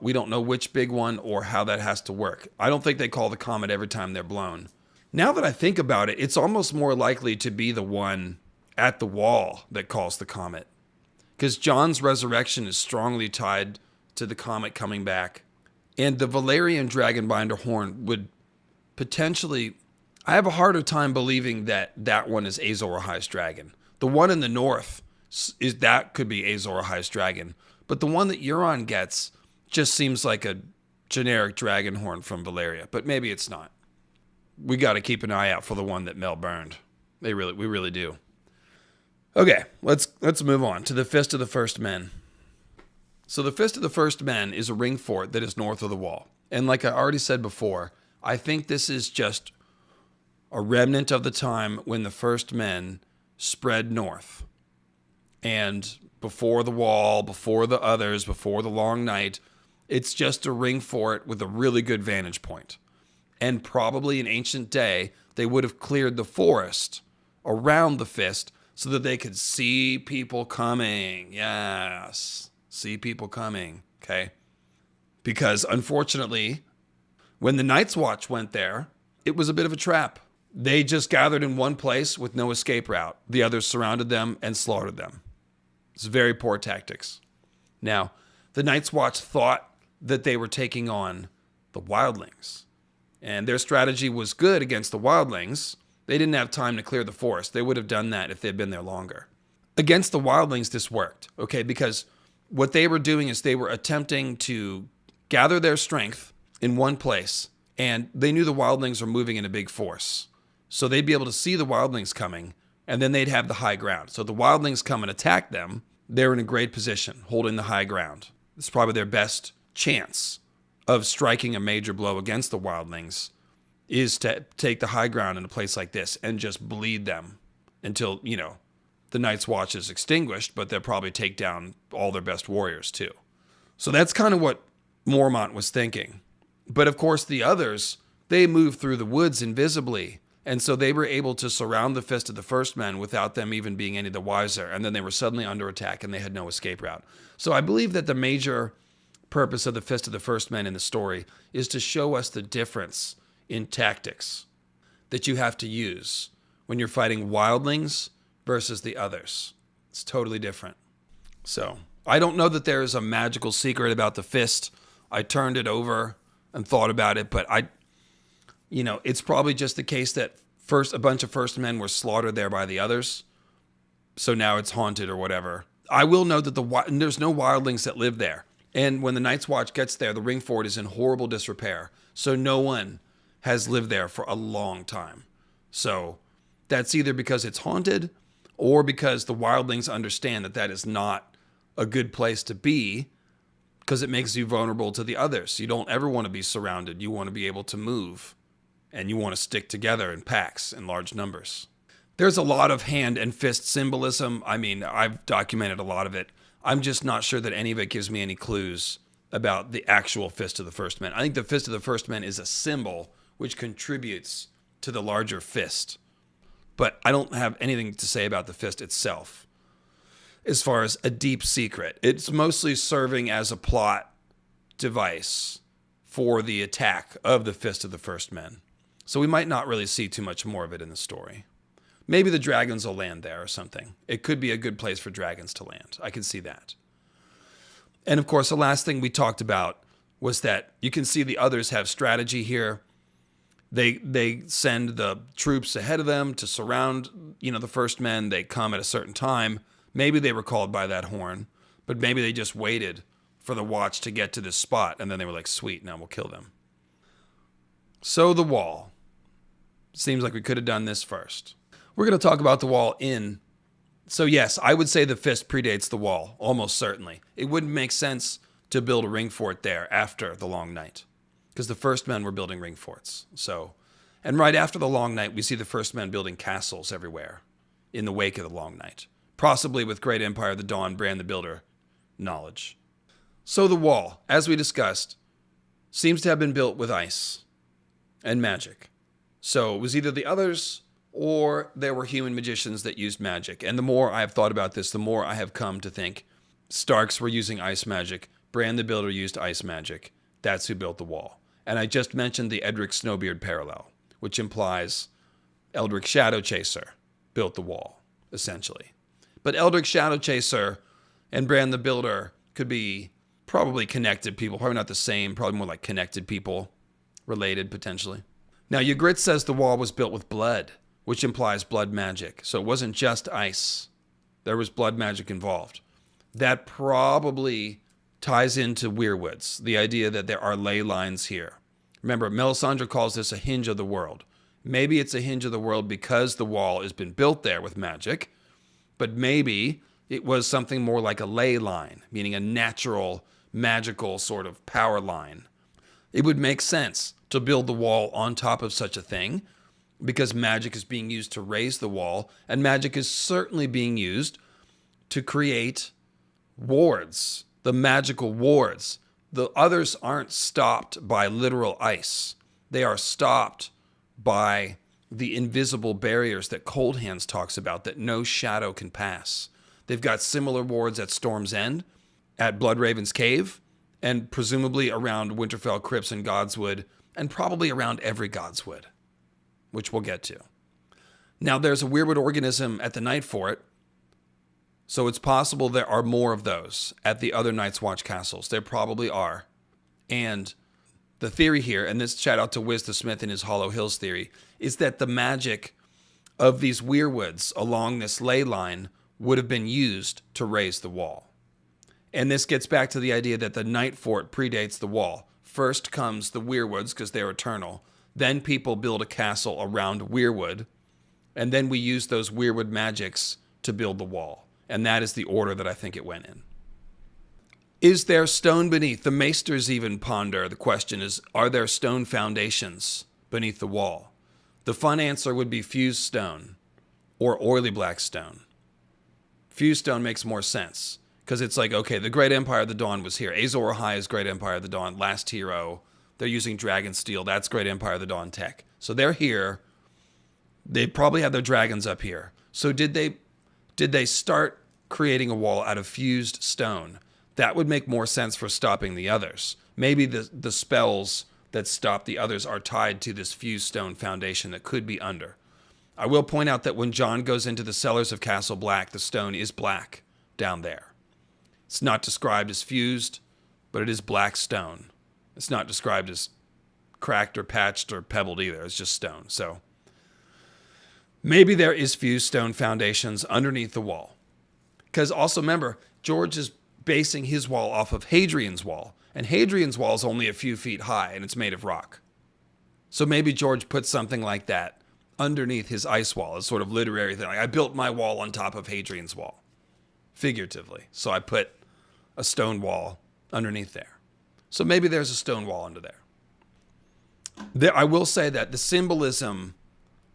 We don't know which big one or how that has to work. I don't think they call the comet every time they're blown. Now that I think about it, it's almost more likely to be the one at the wall that calls the comet. Because Jon's resurrection is strongly tied to the comet coming back. And the Valyrian Dragonbinder horn would potentially... I have a harder time believing that that one is Azor Ahai's dragon. The one in the north, that could be Azor Ahai's dragon. But the one that Euron gets just seems like a generic dragon horn from Valyria. But maybe it's not. We got to keep an eye out for the one that Mel burned. We really do. Okay, let's move on to the Fist of the First Men. So the Fist of the First Men is a ring fort that is north of the wall. And like I already said before, I think this is just a remnant of the time when the First Men spread north. And before the wall, before the others, before the long night, it's just a ring fort with a really good vantage point. And probably in ancient day, they would have cleared the forest around the Fist so that they could see people coming. Yes, see people coming, okay? Because unfortunately, when the Night's Watch went there, it was a bit of a trap. They just gathered in one place with no escape route. The others surrounded them and slaughtered them. It's very poor tactics. Now, the Night's Watch thought that they were taking on the Wildlings. And their strategy was good against the Wildlings. They didn't have time to clear the forest. They would have done that if they'd been there longer. Against the Wildlings, this worked, okay? Because what they were doing is they were attempting to gather their strength in one place, and they knew the Wildlings were moving in a big force. So they'd be able to see the Wildlings coming, and then they'd have the high ground. So if the Wildlings come and attack them, they're in a great position, holding the high ground. It's probably their best chance of striking a major blow against the Wildlings is to take the high ground in a place like this and just bleed them until, the Night's Watch is extinguished, but they'll probably take down all their best warriors too. So that's kind of what Mormont was thinking. But of course the others, they moved through the woods invisibly, and so they were able to surround the Fist of the First Men without them even being any the wiser, and then they were suddenly under attack and they had no escape route. So I believe that the major purpose of the Fist of the First Men in the story is to show us the difference in tactics that you have to use when you're fighting Wildlings versus the others. It's totally different. So I don't know that there is a magical secret about the Fist. I turned it over and thought about it, but it's probably just the case that first a bunch of First Men were slaughtered there by the others. So now it's haunted or whatever. I will note that there's no Wildlings that live there. And when the Night's Watch gets there, the ring fort is in horrible disrepair. So no one has lived there for a long time. So that's either because it's haunted or because the Wildlings understand that that is not a good place to be because it makes you vulnerable to the others. You don't ever want to be surrounded. You want to be able to move and you want to stick together in packs in large numbers. There's a lot of hand and fist symbolism. I mean, I've documented a lot of it. I'm just not sure that any of it gives me any clues about the actual Fist of the First Men. I think the Fist of the First Men is a symbol which contributes to the larger fist. But I don't have anything to say about the fist itself as far as a deep secret. It's mostly serving as a plot device for the attack of the Fist of the First Men. So we might not really see too much more of it in the story. Maybe the dragons will land there or something. It could be a good place for dragons to land. I can see that. And of course, the last thing we talked about was that you can see the others have strategy here. They send the troops ahead of them to surround, the First Men. They come at a certain time. Maybe they were called by that horn, but maybe they just waited for the watch to get to this spot, and then they were like, sweet, now we'll kill them. So the wall. Seems like we could have done this first. We're going to talk about the wall in. So yes, I would say the fist predates the wall, almost certainly. It wouldn't make sense to build a ring fort there after the Long Night, because the First Men were building ring forts. And right after the Long Night, we see the First Men building castles everywhere in the wake of the Long Night, possibly with Great Empire of the Dawn, Bran the Builder knowledge. So the wall, as we discussed, seems to have been built with ice and magic. So it was either the others or there were human magicians that used magic. And the more I have thought about this, the more I have come to think Starks were using ice magic, Bran the Builder used ice magic. That's who built the wall. And I just mentioned the Edric Snowbeard parallel, which implies Eldric Shadowchaser built the wall, essentially. But Eldric Shadowchaser and Bran the Builder could be probably connected people, probably not the same, probably more like connected people, related potentially. Now, Ygritte says the wall was built with blood, which implies blood magic. So it wasn't just ice. There was blood magic involved. That probably ties into Weirwoods, the idea that there are ley lines here. Remember, Melisandre calls this a hinge of the world. Maybe it's a hinge of the world because the wall has been built there with magic, but maybe it was something more like a ley line, meaning a natural, magical sort of power line. It would make sense to build the wall on top of such a thing because magic is being used to raise the wall, and magic is certainly being used to create wards, the magical wards. The others aren't stopped by literal ice. They are stopped by the invisible barriers that Cold Hands talks about that no shadow can pass. They've got similar wards at Storm's End, at Bloodraven's Cave, and presumably around Winterfell Crypts and Godswood, and probably around every Godswood, which we'll get to. Now, there's a Weirwood organism at the Night Fort, so it's possible there are more of those at the other Night's Watch castles. There probably are. And the theory here, and this shout out to Wiz the Smith and his Hollow Hills theory, is that the magic of these Weirwoods along this ley line would have been used to raise the wall. And this gets back to the idea that the Night Fort predates the wall. First comes the Weirwoods because they're eternal. Then people build a castle around Weirwood. And then we use those Weirwood magics to build the wall. And that is the order that I think it went in. Is there stone beneath? The Maesters even ponder. The question is, are there stone foundations beneath the wall? The fun answer would be fused stone or oily black stone. Fused stone makes more sense. Because it's like, okay, the Great Empire of the Dawn was here. Azor Ahai is Great Empire of the Dawn, last hero. They're using Dragon Steel. That's Great Empire of the Dawn tech. So they're here. They probably have their dragons up here. So did they start creating a wall out of fused stone? That would make more sense for stopping the others. Maybe the spells that stop the others are tied to this fused stone foundation that could be under. I will point out that when Jon goes into the cellars of Castle Black, the stone is black down there. It's not described as fused, but it is black stone. It's not described as cracked or patched or pebbled either. It's just stone. So maybe there is fused stone foundations underneath the wall. Because also remember, George is basing his wall off of Hadrian's wall. And Hadrian's wall is only a few feet high and it's made of rock. So maybe George put something like that underneath his ice wall as sort of literary thing. Like, I built my wall on top of Hadrian's wall. Figuratively. So I put a stone wall underneath there. So maybe there's a stone wall under there. I will say that the symbolism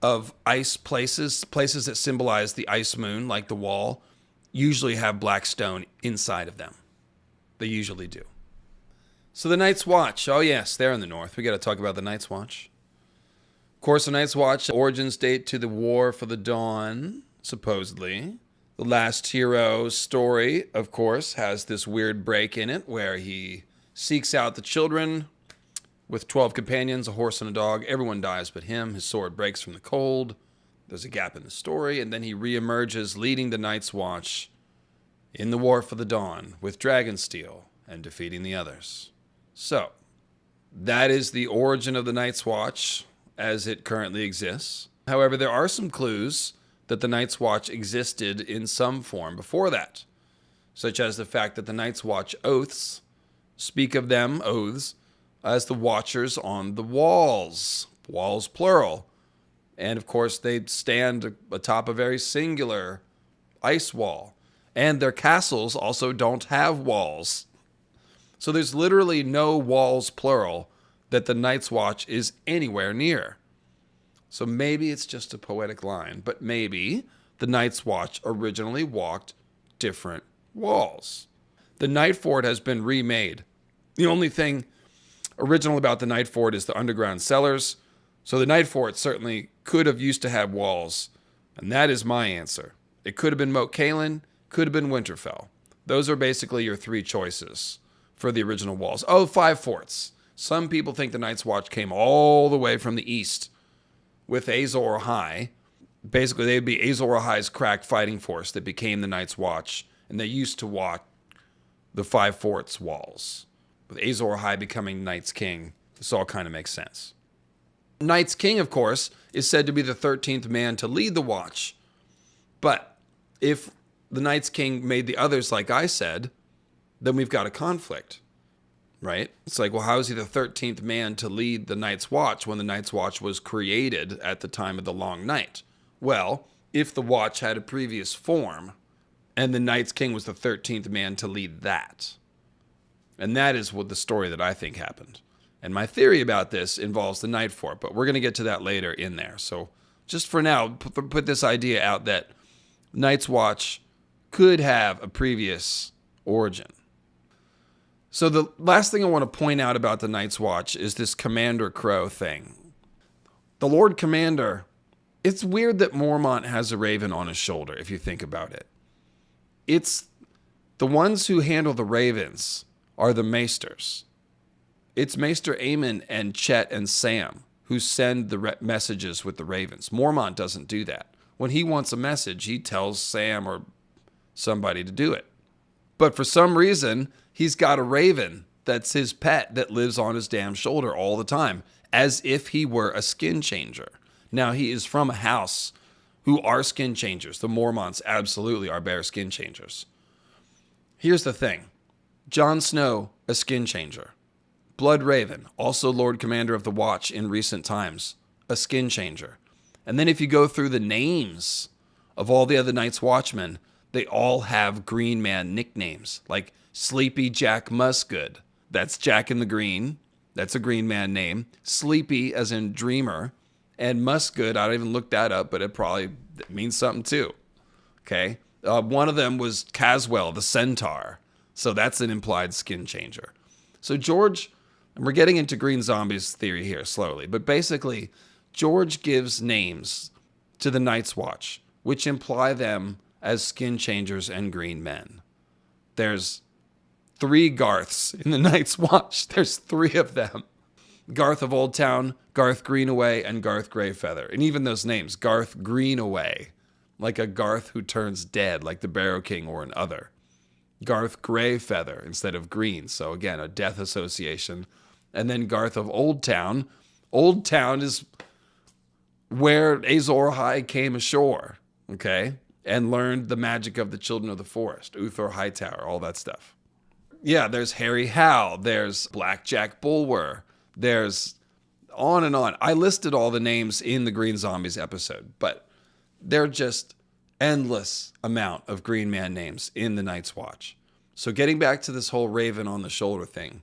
of ice places that symbolize the ice moon, like the wall, usually have black stone inside of them. They usually do. So the Night's Watch. Oh, yes, they're in the north. We got to talk about the Night's Watch. Of course, the Night's Watch origins date to the War for the Dawn, supposedly. The Last Hero story, of course, has this weird break in it where he seeks out the children with 12 companions, a horse and a dog. Everyone dies but him. His sword breaks from the cold. There's a gap in the story, and then he reemerges leading the Night's Watch in the War for the Dawn with Dragonsteel and defeating the others. So, that is the origin of the Night's Watch as it currently exists. However, there are some clues that the Night's Watch existed in some form before that, such as the fact that the Night's Watch oaths speak of them, oaths, as the watchers on the walls plural. And of course, they stand atop a very singular ice wall. And their castles also don't have walls. So there's literally no walls plural that the Night's Watch is anywhere near. So maybe it's just a poetic line, but maybe the Night's Watch originally walked different walls. The Night Fort has been remade. The only thing original about the Night Fort is the underground cellars. So the Night Fort certainly could have used to have walls. And that is my answer. It could have been Moat Cailin, could have been Winterfell. Those are basically your three choices for the original walls. Oh, 5 forts. Some people think the Night's Watch came all the way from the east with Azor Ahai. Basically, they'd be Azor Ahai's crack fighting force that became the Night's Watch. And they used to walk the 5 forts walls. With Azor Ahai becoming Night's King, this all kind of makes sense. Night's King, of course, is said to be the 13th man to lead the watch. But if the Night's King made the others like I said, then we've got a conflict, right? It's like, well, how is he the 13th man to lead the Night's Watch when the Night's Watch was created at the time of the Long Night? Well, if the watch had a previous form, and the Night's King was the 13th man to lead that. And that is what the story that I think happened. And my theory about this involves the Night Fort, but we're going to get to that later in there. So just for now, put this idea out that Night's Watch could have a previous origin. So the last thing I want to point out about the Night's Watch is this Commander Crow thing. The Lord Commander, it's weird that Mormont has a raven on his shoulder, if you think about it. It's the ones who handle the ravens are the maesters. It's Maester Aemon and Chet and Sam who send the messages with the ravens. Mormont doesn't do that. When he wants a message, he tells Sam or somebody to do it. But for some reason, he's got a raven that's his pet that lives on his damn shoulder all the time, as if he were a skin changer. Now, he is from a house who are skin changers. The Mormonts absolutely are bear skin changers. Here's the thing. Jon Snow, a skin changer. Bloodraven, also Lord Commander of the Watch in recent times, a skin changer. And then if you go through the names of all the other Night's Watchmen, they all have Green Man nicknames, like Sleepy Jack Musgood. That's Jack in the Green. That's a Green Man name. Sleepy, as in dreamer. And Musgood, I don't even look that up, but it probably means something too. Okay? One of them was Caswell, the Centaur. So that's an implied skin changer. So George, and we're getting into Green Zombies theory here slowly, but basically, George gives names to the Night's Watch, which imply them as skin changers and green men. There's 3 Garths in the Night's Watch. There's 3 of them. Garth of Old Town, Garth Greenaway, and Garth Greyfeather. And even those names, Garth Greenaway, like a Garth who turns dead, like the Barrow King or an other. Garth Greyfeather instead of Green, so again, a death association. And then Garth of Old Town. Old Town is where Azor Ahai came ashore, okay? And learned the magic of the Children of the Forest, Uthor Hightower, all that stuff. Yeah, there's Harry Howe, there's Blackjack Bulwer, there's on and on. I listed all the names in the Green Zombies episode, but they're just endless amount of Green Man names in the Night's Watch. So getting back to this whole raven on the shoulder thing,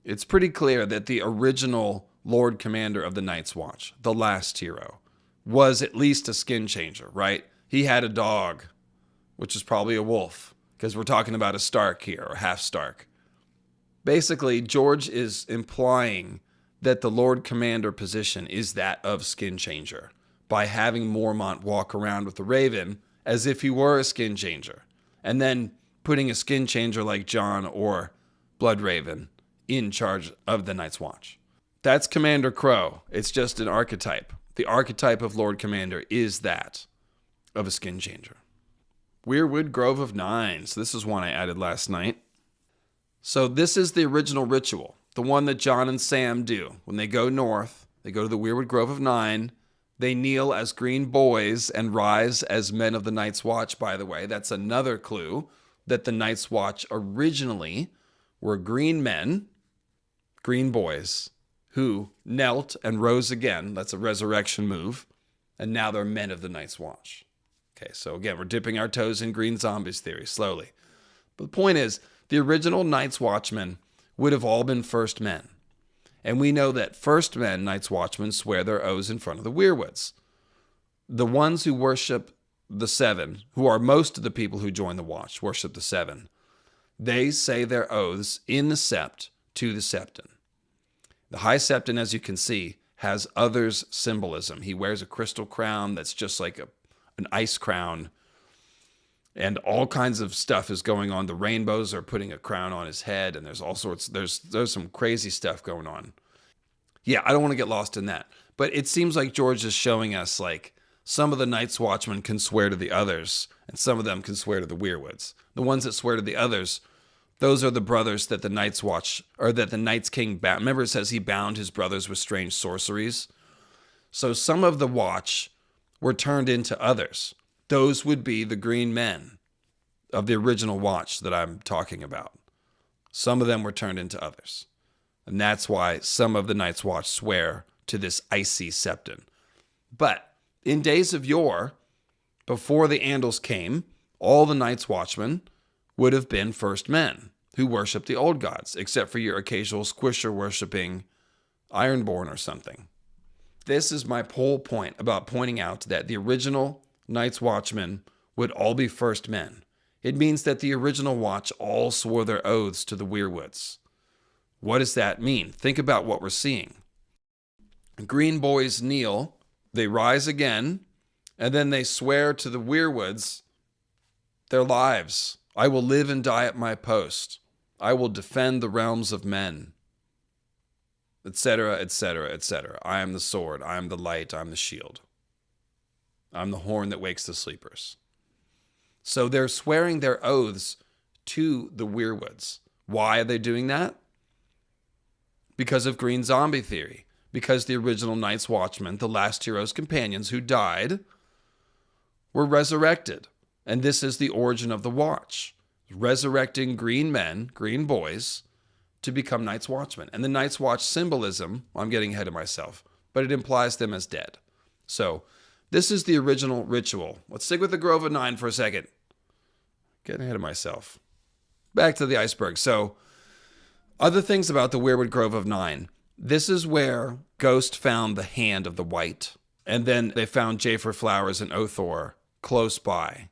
it's pretty clear that the original Lord Commander of the Night's Watch, the last hero, was at least a skin changer, right? He had a dog, which is probably a wolf, because we're talking about a Stark here, or half Stark. Basically, George is implying that the Lord Commander position is that of skin changer by having Mormont walk around with the Raven as if he were a skin changer, and then putting a skin changer like Jon or Bloodraven in charge of the Night's Watch. That's Commander Crow. It's just an archetype. The archetype of Lord Commander is that of a skin changer. Weirwood Grove of Nines. This is one I added last night. So this is the original ritual, the one that Jon and Sam do. When they go north, they go to the Weirwood Grove of Nine. They kneel as green boys and rise as men of the Night's Watch, by the way. That's another clue that the Night's Watch originally were green men, green boys, who knelt and rose again. That's a resurrection move. And now they're men of the Night's Watch. Okay, so again, we're dipping our toes in green zombies theory slowly. But the point is, the original Night's Watchmen would have all been first men. And we know that first men, Night's Watchmen, swear their oaths in front of the Weirwoods. The ones who worship the Seven, who are most of the people who join the Watch, worship the Seven, they say their oaths in the Sept to the Septon. The High Septon, as you can see, has others' symbolism. He wears a crystal crown that's just like an ice crown. And all kinds of stuff is going on. The rainbows are putting a crown on his head, and there's all sorts, there's some crazy stuff going on. Yeah, I don't want to get lost in that. But it seems like George is showing us, like, some of the Night's Watchmen can swear to the others, and some of them can swear to the Weirwoods. The ones that swear to the others, those are the brothers that the Night's Watch, or that the Night's King bound. Remember, it says he bound his brothers with strange sorceries. So some of the Watch were turned into others. Those would be the green men of the original Watch that I'm talking about. Some of them were turned into others. And that's why some of the Night's Watch swear to this icy Septon. But in days of yore, before the Andals came, all the Night's Watchmen would have been first men who worshipped the old gods, except for your occasional Squisher worshipping Ironborn or something. This is my whole point about pointing out that the original Night's Watchmen would all be first men. It means that the original Watch all swore their oaths to the Weirwoods. What does that mean? Think about what we're seeing. Green boys kneel, they rise again, and then they swear to the Weirwoods their lives. I will live and die at my post. I will defend the realms of men, etc., etc., etc. I am the sword, I am the light, I am the shield. I'm the horn that wakes the sleepers. So they're swearing their oaths to the Weirwoods. Why are they doing that? Because of green zombie theory. Because the original Night's Watchmen, the last hero's companions who died, were resurrected. And this is the origin of the Watch. Resurrecting green men, green boys, to become Night's Watchmen. And the Night's Watch symbolism, I'm getting ahead of myself, but it implies them as dead. So this is the original ritual. Let's stick with the Grove of Nine for a second. Getting ahead of myself. Back to the iceberg. So, other things about the Weirwood Grove of Nine. This is where Ghost found the hand of the White. And then they found Jafer Flowers and Othor close by.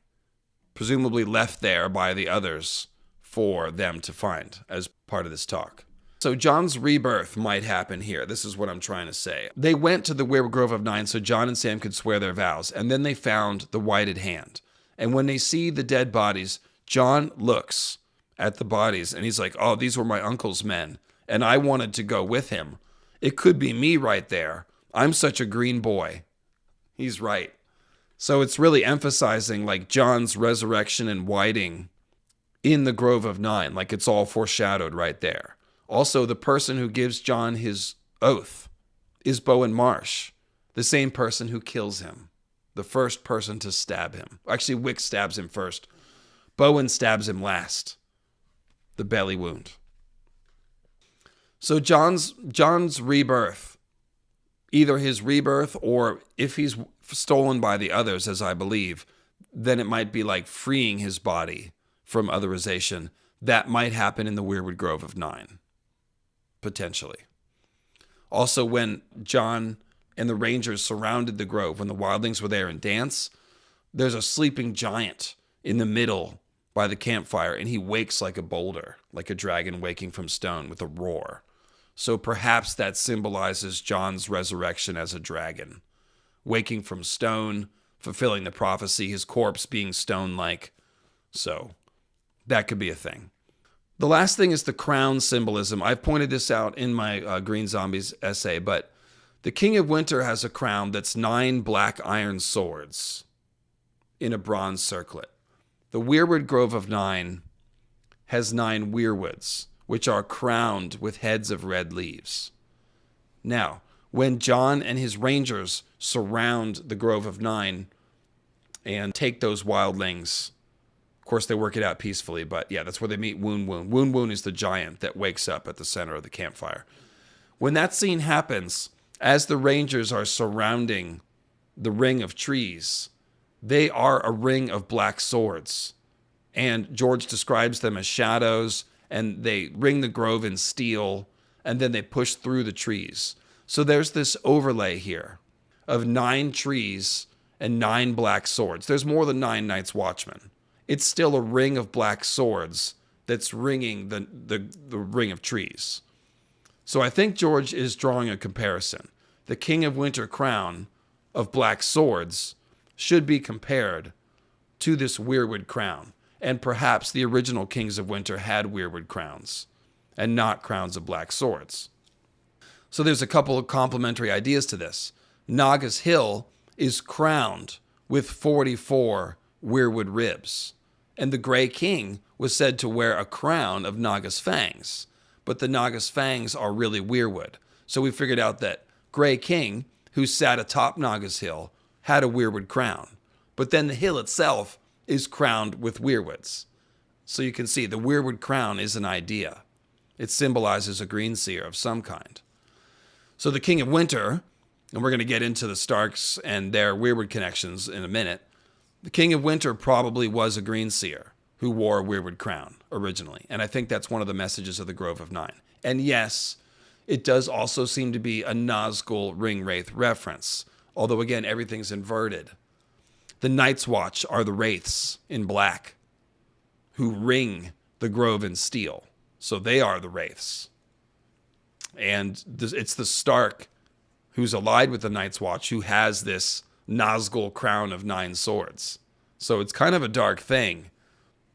Presumably left there by the others for them to find as part of this talk. So Jon's rebirth might happen here. This is what I'm trying to say. They went to the Weirwood Grove of Nine so Jon and Sam could swear their vows. And then they found the whited hand. And when they see the dead bodies, Jon looks at the bodies and he's like, oh, these were my uncle's men. And I wanted to go with him. It could be me right there. I'm such a green boy. He's right. So it's really emphasizing like Jon's resurrection and whiting in the Grove of Nine. Like it's all foreshadowed right there. Also, the person who gives Jon his oath is Bowen Marsh, the same person who kills him. The first person to stab him. Actually, Wick stabs him first. Bowen stabs him last. The belly wound. So Jon's rebirth, either his rebirth or if he's stolen by the others, as I believe, then it might be like freeing his body from otherization. That might happen in the Weirwood Grove of Nine. Potentially. Also, when Jon and the Rangers surrounded the grove, when the Wildlings were there and dance, there's a sleeping giant in the middle by the campfire, and he wakes like a boulder, like a dragon waking from stone with a roar. So perhaps that symbolizes Jon's resurrection as a dragon, waking from stone, fulfilling the prophecy, his corpse being stone-like. So that could be a thing. The last thing is the crown symbolism. I've pointed this out in my Green Zombies essay, but the King of Winter has a crown that's 9 black iron swords in a bronze circlet. The Weirwood Grove of 9 has 9 weirwoods, which are crowned with heads of red leaves. Now, when Jon and his rangers surround the Grove of 9 and take those wildlings, of course, they work it out peacefully, but yeah, that's where they meet Woon Woon. Woon Woon is the giant that wakes up at the center of the campfire. When that scene happens, as the rangers are surrounding the ring of trees, they are a ring of black swords. And George describes them as shadows, and they ring the grove in steel, and then they push through the trees. So there's this overlay here of 9 trees and 9 black swords. There's more than 9 Night's Watchmen. It's still a ring of black swords that's ringing the ring of trees. So I think George is drawing a comparison. The King of Winter crown of black swords should be compared to this Weirwood crown. And perhaps the original Kings of Winter had Weirwood crowns and not crowns of black swords. So there's a couple of complementary ideas to this. Naga's Hill is crowned with 44 Weirwood ribs. And the Grey King was said to wear a crown of Naga's fangs, but the Naga's fangs are really Weirwood. So we figured out that Grey King, who sat atop Naga's Hill, had a Weirwood crown. But then the hill itself is crowned with Weirwoods. So you can see the Weirwood crown is an idea. It symbolizes a green seer of some kind. So the King of Winter, and we're going to get into the Starks and their Weirwood connections in a minute, the King of Winter probably was a green seer who wore a Weirwood crown originally. And I think that's one of the messages of the Grove of 9. And yes, it does also seem to be a Nazgul Ringwraith reference. Although again, everything's inverted. The Night's Watch are the Wraiths in black who ring the Grove in steel. So they are the Wraiths. And it's the Stark who's allied with the Night's Watch who has this Nazgul crown of 9 swords. So it's kind of a dark thing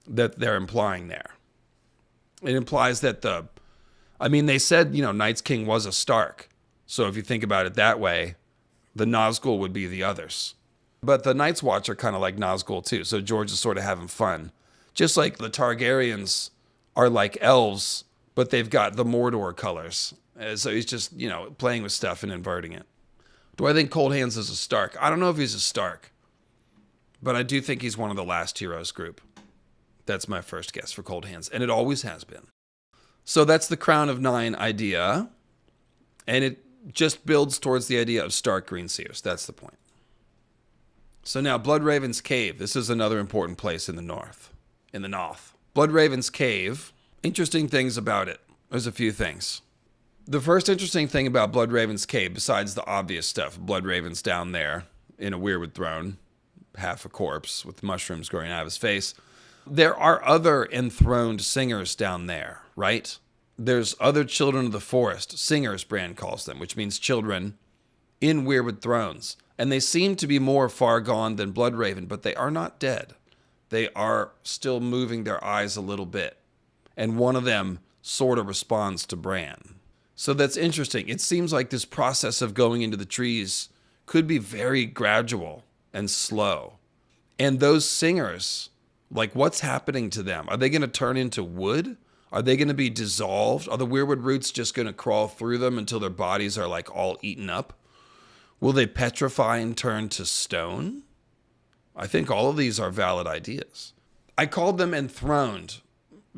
that they're implying there. It implies that they said, Night's King was a Stark. So if you think about it that way, the Nazgul would be the others. But the Night's Watch are kind of like Nazgul too. So George is sort of having fun. Just like the Targaryens are like elves, but they've got the Mordor colors. So he's just, playing with stuff and inverting it. Do I think Cold Hands is a Stark? I don't know if he's a Stark, but I do think he's one of the last heroes group. That's my first guess for Cold Hands, and it always has been. So that's the Crown of 9 idea, and it just builds towards the idea of Stark Green Seers. That's the point. So now Bloodraven's Cave. This is another important place in the north. Bloodraven's Cave. Interesting things about it. There's a few things. The first interesting thing about Bloodraven's Cave, besides the obvious stuff, Bloodraven's down there in a Weirwood throne, half a corpse with mushrooms growing out of his face. There are other enthroned singers down there, right? There's other children of the forest, singers Bran calls them, which means children in Weirwood thrones. And they seem to be more far gone than Bloodraven, but they are not dead. They are still moving their eyes a little bit. And one of them sort of responds to Bran. So that's interesting. It seems like this process of going into the trees could be very gradual and slow. And those singers, like what's happening to them? Are they going to turn into wood? Are they going to be dissolved? Are the Weirwood roots just going to crawl through them until their bodies are like all eaten up? Will they petrify and turn to stone? I think all of these are valid ideas. I called them enthroned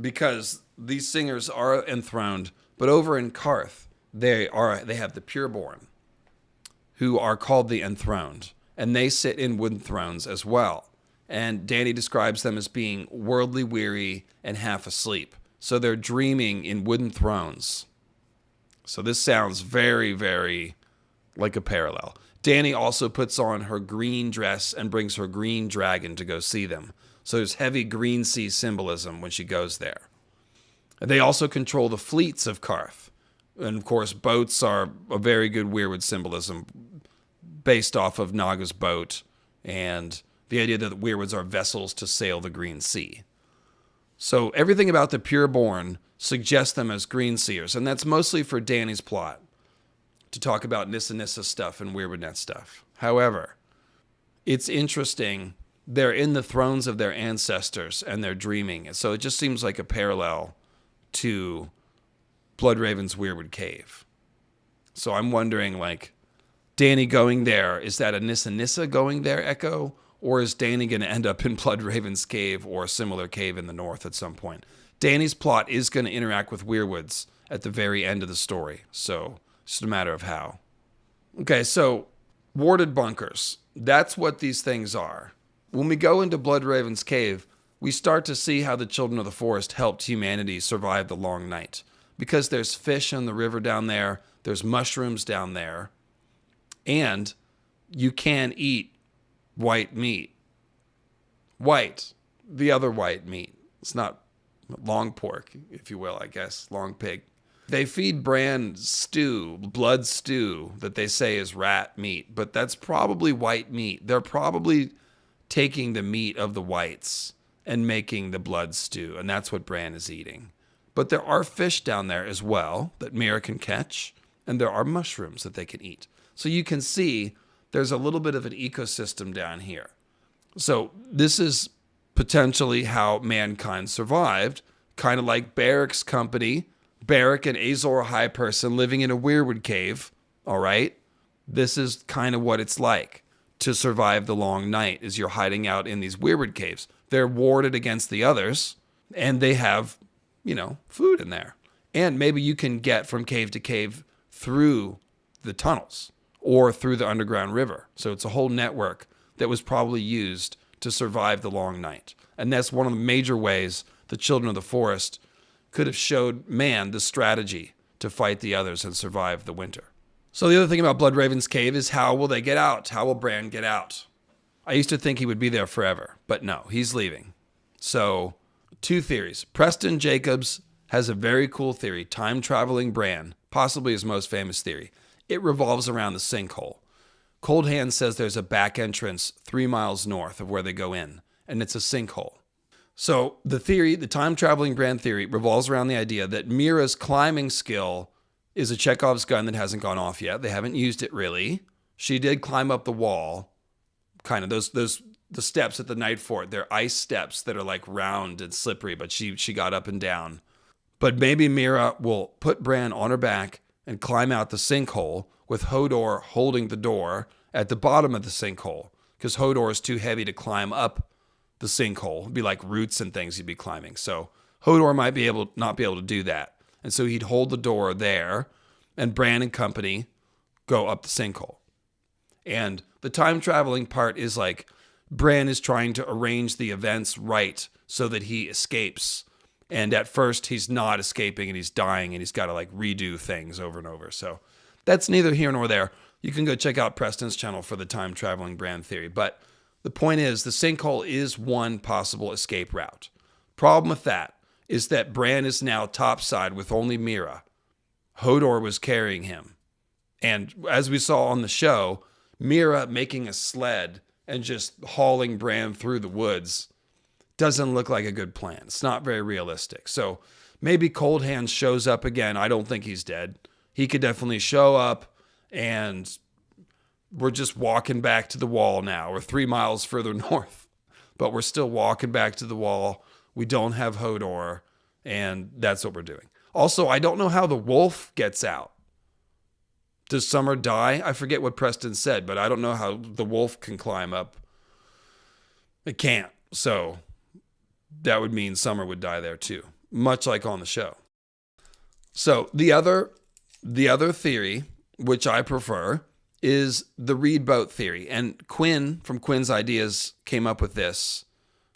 because these singers are enthroned. But over in Karth, they have the pureborn, who are called the enthroned, and they sit in wooden thrones as well. And Danny describes them as being worldly weary and half asleep. So they're dreaming in wooden thrones. So this sounds very, very like a parallel. Dany also puts on her green dress and brings her green dragon to go see them. So there's heavy green sea symbolism when she goes there. They also control the fleets of Qarth. And of course, boats are a very good Weirwood symbolism based off of Naga's boat and the idea that the Weirwoods are vessels to sail the Green Sea. So everything about the Pureborn suggests them as Green Seers, and that's mostly for Dany's plot, to talk about Nissa stuff and Weirwoodnet stuff. However, it's interesting. They're in the thrones of their ancestors and they're dreaming. So it just seems like a parallel to Bloodraven's Weirwood Cave. So I'm wondering, like, Dany going there, is that a Nissa going there echo? Or is Dany going to end up in Bloodraven's cave or a similar cave in the north at some point? Dany's plot is going to interact with Weirwoods at the very end of the story. So it's just a matter of how. Okay, so warded bunkers. That's what these things are. When we go into Bloodraven's cave, we start to see how the Children of the Forest helped humanity survive the long night. Because there's fish in the river down there, there's mushrooms down there, and you can eat white meat. White, the other white meat. It's not long pork, if you will, I guess, long pig. They feed Bran stew, blood stew, that they say is rat meat, but that's probably white meat. They're probably taking the meat of the whites and making the blood stew, and that's what Bran is eating. But there are fish down there as well that Mira can catch, and there are mushrooms that they can eat. So you can see there's a little bit of an ecosystem down here. So this is potentially how mankind survived, kind of like Beric's company, Beric and Azor High Person living in a Weirwood cave, all right? This is kind of what it's like to survive the long night, is you're hiding out in these Weirwood caves. They're warded against the others, and they have, food in there. And maybe you can get from cave to cave through the tunnels or through the underground river. So it's a whole network that was probably used to survive the long night. And that's one of the major ways the Children of the Forest could have showed man the strategy to fight the others and survive the winter. So the other thing about Bloodraven's cave is, how will they get out? How will Bran get out? I used to think he would be there forever, but no, he's leaving. So, two theories. Preston Jacobs has a very cool theory, time-traveling Bran, possibly his most famous theory. It revolves around the sinkhole. Cold Hand says there's a back entrance 3 miles north of where they go in, and it's a sinkhole. So the theory, the time-traveling Bran theory, revolves around the idea that Mira's climbing skill is a Chekhov's gun that hasn't gone off yet. They haven't used it really. She did climb up the wall, kind of the steps at the Night Fort. They're ice steps that are like round and slippery, but she got up and down. But maybe Mira will put Bran on her back and climb out the sinkhole with Hodor holding the door at the bottom of the sinkhole, because Hodor is too heavy to climb up the sinkhole. It'd be like roots and things he'd be climbing. So Hodor might not be able to do that. And so he'd hold the door there, and Bran and company go up the sinkhole. And the time-traveling part is like Bran is trying to arrange the events right so that he escapes. And at first, he's not escaping, and he's dying, and he's got to like redo things over and over. So that's neither here nor there. You can go check out Preston's channel for the time-traveling Bran theory. But the point is, the sinkhole is one possible escape route. Problem with that is that Bran is now topside with only Mira. Hodor was carrying him. And as we saw on the show, Mira making a sled and just hauling Bran through the woods doesn't look like a good plan. It's not very realistic. So maybe Cold Hand shows up again. I don't think he's dead. He could definitely show up, and we're just walking back to the wall now. We're 3 miles further north, but we're still walking back to the wall. We don't have Hodor, and that's what we're doing. Also, I don't know how the wolf gets out. Does Summer die? I forget what Preston said, but I don't know how the wolf can climb up. It can't. So that would mean Summer would die there too, much like on the show. So the other theory, which I prefer, is the Reed boat theory. And Quinn from Quinn's Ideas came up with this.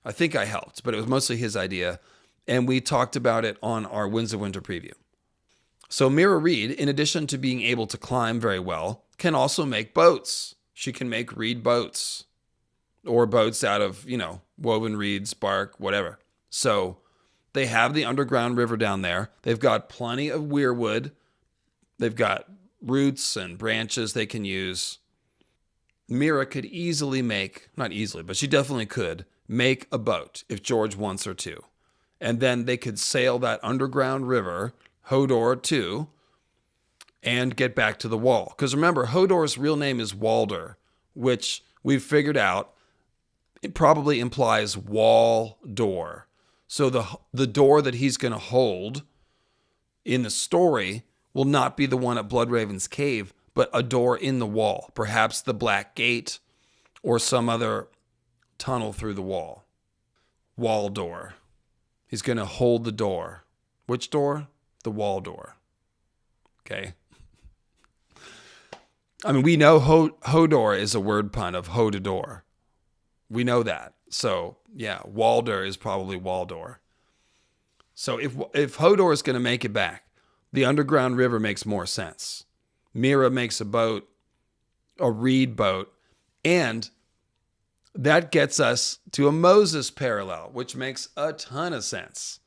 I think I helped, but it was mostly his idea. And we talked about it on our Winds of Winter preview. So Mira Reed, in addition to being able to climb very well, can also make boats. She can make reed boats or boats out of, woven reeds, bark, whatever. So they have the underground river down there. They've got plenty of weirwood. They've got roots and branches they can use. Mira could easily make, not easily, but she definitely could make a boat if George wants her to. And then they could sail that underground river, Hodor, too, and get back to the wall. Because remember, Hodor's real name is Walder, which we've figured out it probably implies wall door. So the door that he's going to hold in the story will not be the one at Bloodraven's cave, but a door in the wall, perhaps the Black Gate or some other tunnel through the wall. Wall door. He's going to hold the door. Which door? The wall door. Okay. I mean, we know Hodor is a word pun of Hodor. We know that. So, yeah, Walder is probably Waldor. So if Hodor is going to make it back, the underground river makes more sense. Mira makes a boat, a reed boat, and that gets us to a Moses parallel, which makes a ton of sense.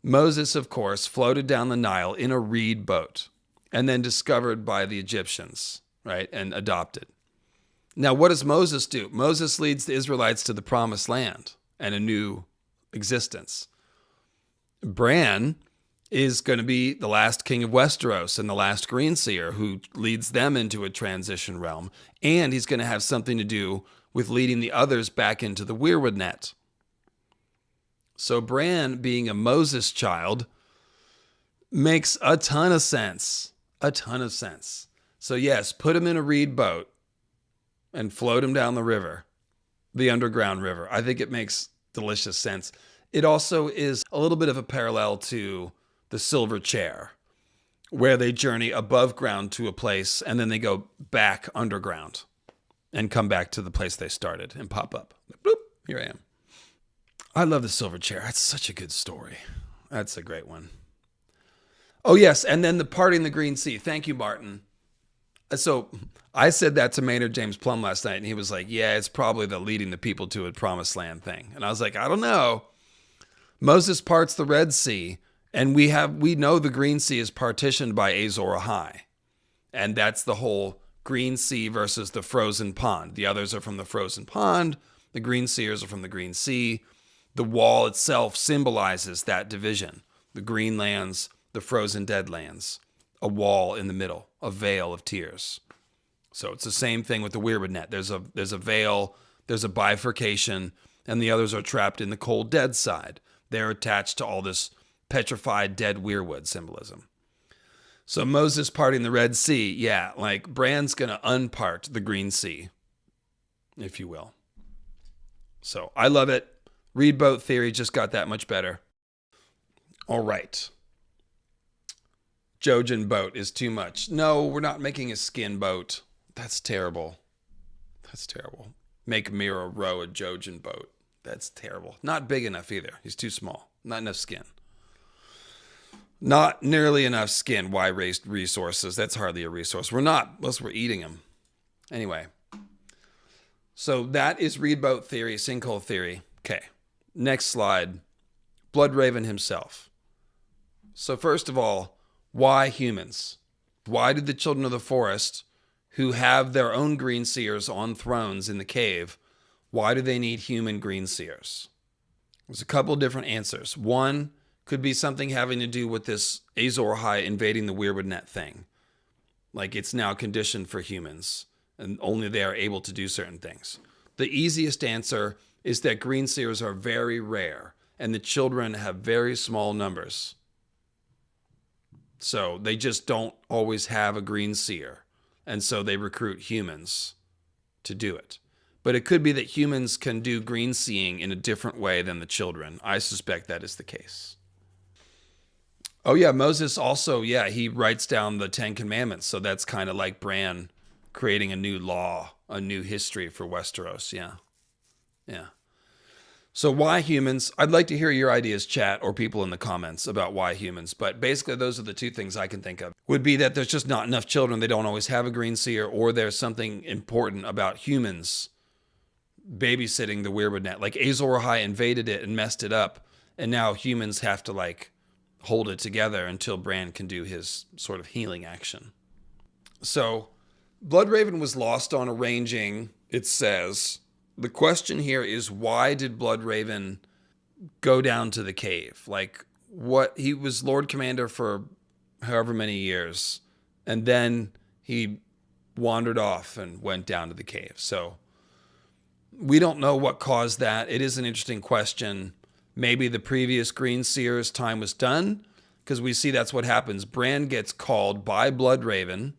Moses, of course, floated down the Nile in a reed boat and then discovered by the Egyptians, right, and adopted. Now, what does Moses do? Moses leads the Israelites to the promised land and a new existence. Bran is going to be the last king of Westeros and the last Greenseer who leads them into a transition realm. And he's going to have something to do with leading the others back into the Weirwood net. So Bran, being a Moses child, makes a ton of sense. A ton of sense. So yes, put him in a reed boat and float him down the river, the underground river. I think it makes delicious sense. It also is a little bit of a parallel to the Silver Chair, where they journey above ground to a place and then they go back underground and come back to the place they started and pop up. Bloop, here I am. I love the Silver Chair. That's such a good story. That's a great one. Oh, yes. And then the parting the Green Sea. Thank you, Martin. So I said that to Maynard James Plum last night, and he was like, yeah, it's probably the leading the people to a promised land thing. And I was like, I don't know. Moses parts the Red Sea, and we know the Green Sea is partitioned by Azor Ahai. And that's the whole Green Sea versus the frozen pond. The others are from the frozen pond. The Green Seers are from the Green Sea. The wall itself symbolizes that division. The green lands, the frozen dead lands. A wall in the middle, a veil of tears. So it's the same thing with the Weirwood net. There's a veil, there's a bifurcation, and the others are trapped in the cold dead side. They're attached to all this petrified dead weirwood symbolism. So Moses parting the Red Sea, yeah, like Bran's going to unpart the Green Sea, if you will. So I love it. Reed boat theory just got that much better. All right. Jojen boat is too much. No, we're not making a skin boat. That's terrible. That's terrible. Make Mira row a Jojen boat. That's terrible. Not big enough either. He's too small. Not enough skin. Not nearly enough skin. Why waste resources? That's hardly a resource. We're not, unless we're eating them. Anyway. So that is reed boat theory, sinkhole theory. Okay. Next slide. Bloodraven himself. So first of all, why humans? Why did the children of the forest, who have their own green seers on thrones in the cave, why do they need human green seers? There's a couple different answers. One could be something having to do with this Azor Ahai invading the Weirwood net thing. Like it's now conditioned for humans, and only they are able to do certain things. The easiest answer is that green seers are very rare, and the children have very small numbers. So they just don't always have a green seer. And so they recruit humans to do it. But it could be that humans can do green seeing in a different way than the children. I suspect that is the case. Oh yeah, Moses also, he writes down the 10 Commandments. So that's kind of like Bran creating a new law, a new history for Westeros. Yeah. So why humans? I'd like to hear your ideas, chat, or people in the comments about why humans. But basically, those are the two things I can think of. Would be that there's just not enough children. They don't always have a green seer, or there's something important about humans babysitting the Weirwood net. Like Azor Ahai invaded it and messed it up. And now humans have to like hold it together until Bran can do his sort of healing action. So Bloodraven was lost on arranging, it says. The question here is, why did Bloodraven go down to the cave? Like, what? He was Lord Commander for however many years, and then he wandered off and went down to the cave. So we don't know what caused that. It is an interesting question. Maybe the previous Green Seer's time was done, because we see that's what happens. Bran gets called by Bloodraven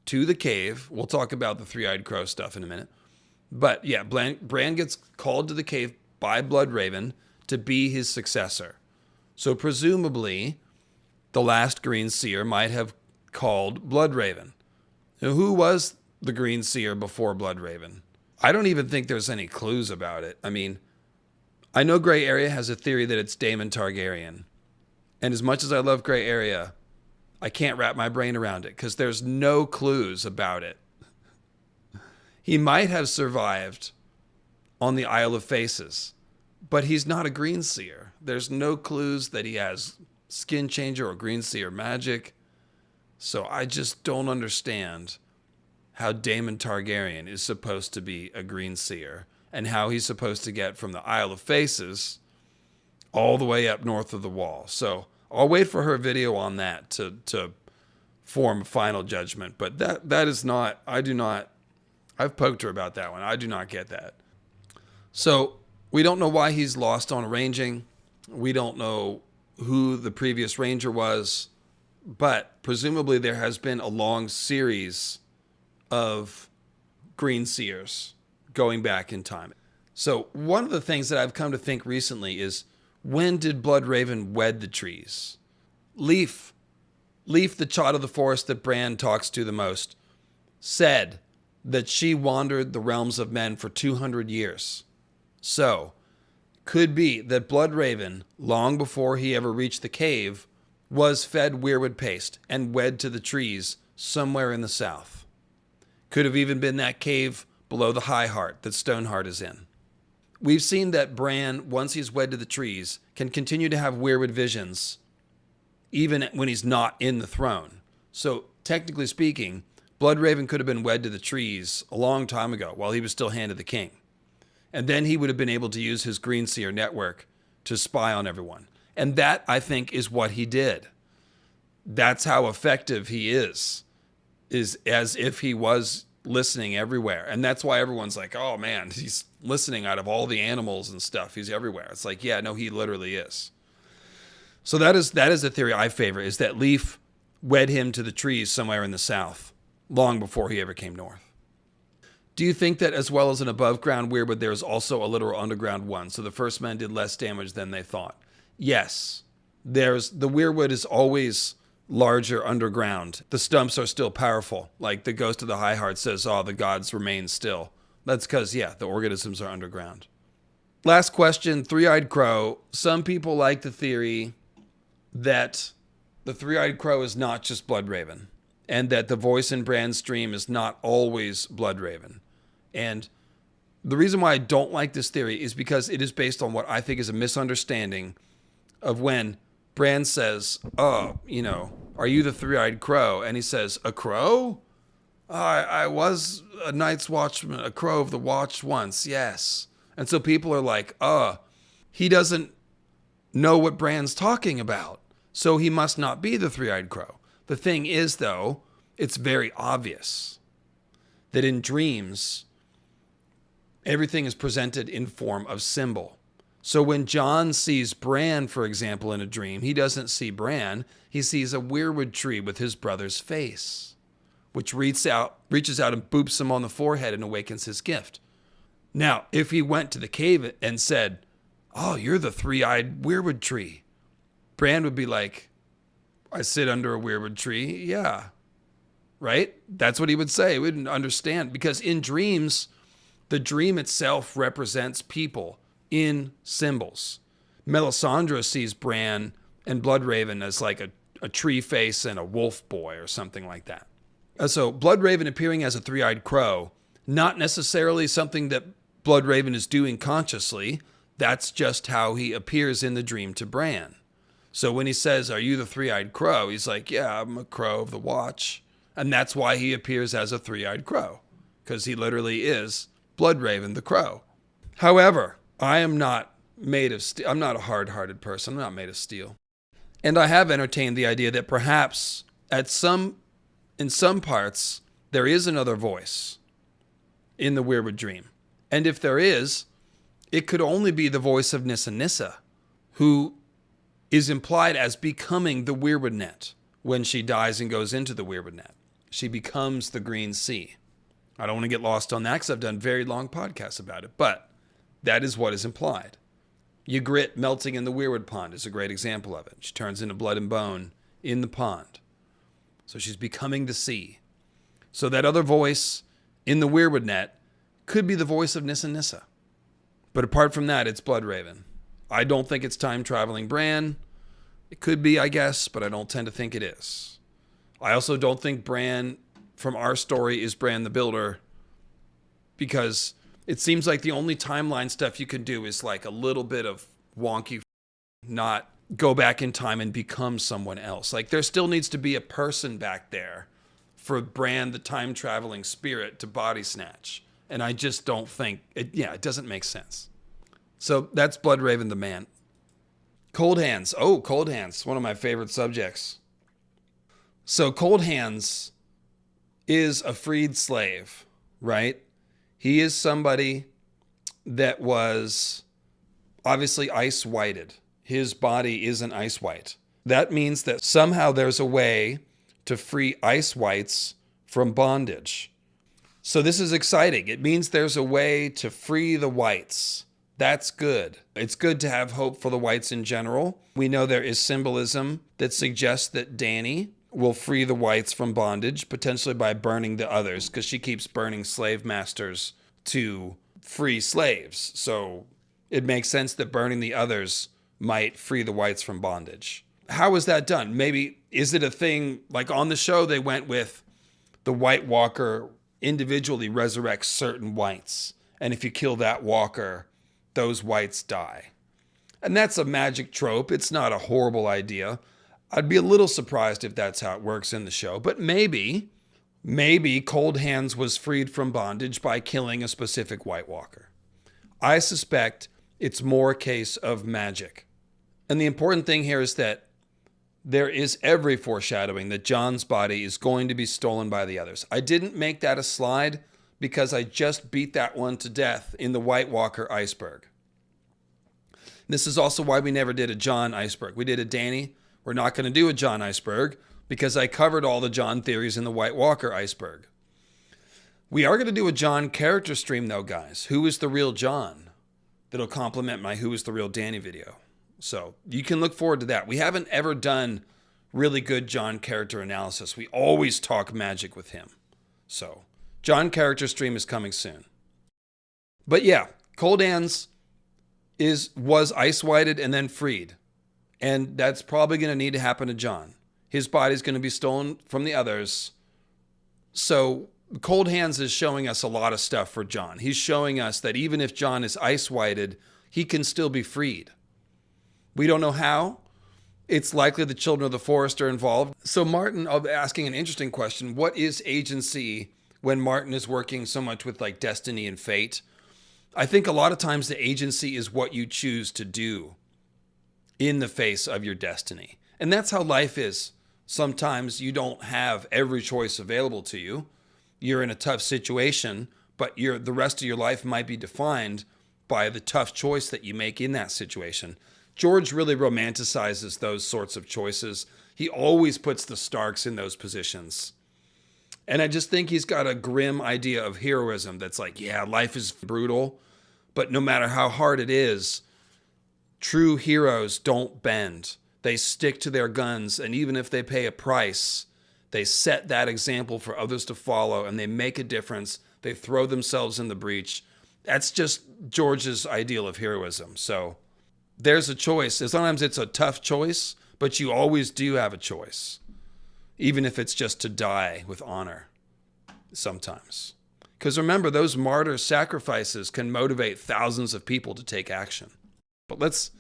to the cave. We'll talk about the three-eyed crow stuff in a minute. But yeah, Bran gets called to the cave by Bloodraven to be his successor. So presumably, the last Green Seer might have called Bloodraven. Now, who was the Green Seer before Bloodraven? I don't even think there's any clues about it. I mean, I know Grey Area has a theory that it's Daemon Targaryen. And as much as I love Grey Area, I can't wrap my brain around it because there's no clues about it. He might have survived on the Isle of Faces, but he's not a Green Seer. There's no clues that he has skin changer or Green Seer magic. So I just don't understand how Daemon Targaryen is supposed to be a Green Seer and how he's supposed to get from the Isle of Faces all the way up north of the Wall. So I'll wait for her video on that to form a final judgment. But that is not, I've poked her about that one. I do not get that. So we don't know why he's lost on arranging. We don't know who the previous ranger was, but presumably there has been a long series of Green Seers going back in time. So one of the things that I've come to think recently is, when did Bloodraven wed the trees? Leaf, the child of the forest that Bran talks to the most, said that she wandered the realms of men for 200 years. So, could be that Bloodraven, long before he ever reached the cave, was fed weirwood paste and wed to the trees somewhere in the south. Could have even been that cave below the High Heart that Stoneheart is in. We've seen that Bran, once he's wed to the trees, can continue to have weirwood visions even when he's not in the throne. So, technically speaking, Bloodraven could have been wed to the trees a long time ago while he was still Hand of the King. And then he would have been able to use his Green Seer network to spy on everyone. And that, I think, is what he did. That's how effective he is as if he was listening everywhere. And that's why everyone's like, oh man, he's listening out of all the animals and stuff. He's everywhere. It's like, yeah, no, he literally is. So that is a theory I favor, is that Leaf wed him to the trees somewhere in the south, long before he ever came north. Do you think that as well as an above ground Weirwood, there is also a literal underground one? So the first men did less damage than they thought. Yes. The Weirwood is always larger underground. The stumps are still powerful. Like the Ghost of the High Heart says, oh, the gods remain still. That's because, yeah, the organisms are underground. Last question, Three-Eyed Crow. Some people like the theory that the Three-Eyed Crow is not just Bloodraven, and that the voice in Bran's stream is not always Bloodraven. And the reason why I don't like this theory is because it is based on what I think is a misunderstanding of when Bran says, oh, are you the Three-Eyed Crow? And he says, a crow? I was a night's watchman, a crow of the watch once, yes. And so people are like, he doesn't know what Bran's talking about, so he must not be the Three-Eyed Crow. The thing is, though, it's very obvious that in dreams, everything is presented in form of symbol. So when Jon sees Bran, for example, in a dream, he doesn't see Bran. He sees a weirwood tree with his brother's face, which reaches out and boops him on the forehead and awakens his gift. Now, if he went to the cave and said, oh, you're the three-eyed weirwood tree, Bran would be like, I sit under a weirwood tree, yeah. Right? That's what he would say. He wouldn't understand, because in dreams, the dream itself represents people in symbols. Melisandre sees Bran and Bloodraven as like a tree face and a wolf boy or something like that. So Bloodraven appearing as a three-eyed crow, not necessarily something that Bloodraven is doing consciously. That's just how he appears in the dream to Bran. So when he says, "Are you the three-eyed crow?" he's like, "Yeah, I'm a crow of the watch." And that's why he appears as a three-eyed crow, because he literally is Bloodraven the crow. However, I am not made of steel. I'm not a hard-hearted person. I'm not made of steel. And I have entertained the idea that perhaps in some parts, there is another voice in the Weirwood dream. And if there is, it could only be the voice of Nissa Nissa, who is implied as becoming the Weirwood Net when she dies and goes into the Weirwood Net. She becomes the Green Sea. I don't want to get lost on that because I've done very long podcasts about it, but that is what is implied. Ygritte melting in the Weirwood Pond is a great example of it. She turns into blood and bone in the pond. So she's becoming the sea. So that other voice in the Weirwood Net could be the voice of Nissa Nissa. But apart from that, it's Bloodraven. I don't think it's time-traveling Bran. It could be, I guess, but I don't tend to think it is. I also don't think Bran from our story is Bran the Builder, because it seems like the only timeline stuff you can do is like a little bit of wonky, not go back in time and become someone else. Like there still needs to be a person back there for Bran, the time-traveling spirit, to body snatch. And I just don't think, it doesn't make sense. So that's Bloodraven the man. Cold Hands. Oh, Cold Hands, one of my favorite subjects. So Cold Hands is a freed slave, right? He is somebody that was obviously ice whited. His body isn't ice white. That means that somehow there's a way to free ice whites from bondage. So this is exciting. It means there's a way to free the whites. That's good. It's good to have hope for the whites in general. We know there is symbolism that suggests that Dany will free the whites from bondage, potentially by burning the others, because she keeps burning slave masters to free slaves. So it makes sense that burning the others might free the whites from bondage. How is that done? Maybe, is it a thing, like on the show they went with the White Walker individually resurrects certain whites, and if you kill that walker, those whites die. And that's a magic trope. It's not a horrible idea. I'd be a little surprised if that's how it works in the show, but maybe Cold Hands was freed from bondage by killing a specific White Walker. I suspect it's more a case of magic. And the important thing here is that there is every foreshadowing that Jon's body is going to be stolen by the others. I didn't make that a slide because I just beat that one to death in the White Walker Iceberg. This is also why we never did a Jon Iceberg. We did a Dany. We're not going to do a Jon Iceberg because I covered all the Jon theories in the White Walker Iceberg. We are going to do a Jon character stream though, guys. Who is the real Jon? That'll complement my Who is the Real Dany video. So you can look forward to that. We haven't ever done really good Jon character analysis. We always talk magic with him. So Jon character stream is coming soon. But yeah, Cold Hands was ice whited and then freed. And that's probably going to need to happen to Jon. His body's going to be stolen from the others. So Cold Hands is showing us a lot of stuff for Jon. He's showing us that even if Jon is ice whited, he can still be freed. We don't know how. It's likely the children of the forest are involved. So Martin, asking an interesting question, what is agency when Martin is working so much with like destiny and fate? I think a lot of times the agency is what you choose to do in the face of your destiny. And that's how life is. Sometimes you don't have every choice available to you. You're in a tough situation, but the rest of your life might be defined by the tough choice that you make in that situation. George really romanticizes those sorts of choices. He always puts the Starks in those positions. And I just think he's got a grim idea of heroism that's like, yeah, life is brutal, but no matter how hard it is, true heroes don't bend. They stick to their guns, and even if they pay a price, they set that example for others to follow, and they make a difference. They throw themselves in the breach. That's just George's ideal of heroism. So there's a choice. Sometimes it's a tough choice, but you always do have a choice, even if it's just to die with honor sometimes. Because remember, those martyr sacrifices can motivate thousands of people to take action. But let's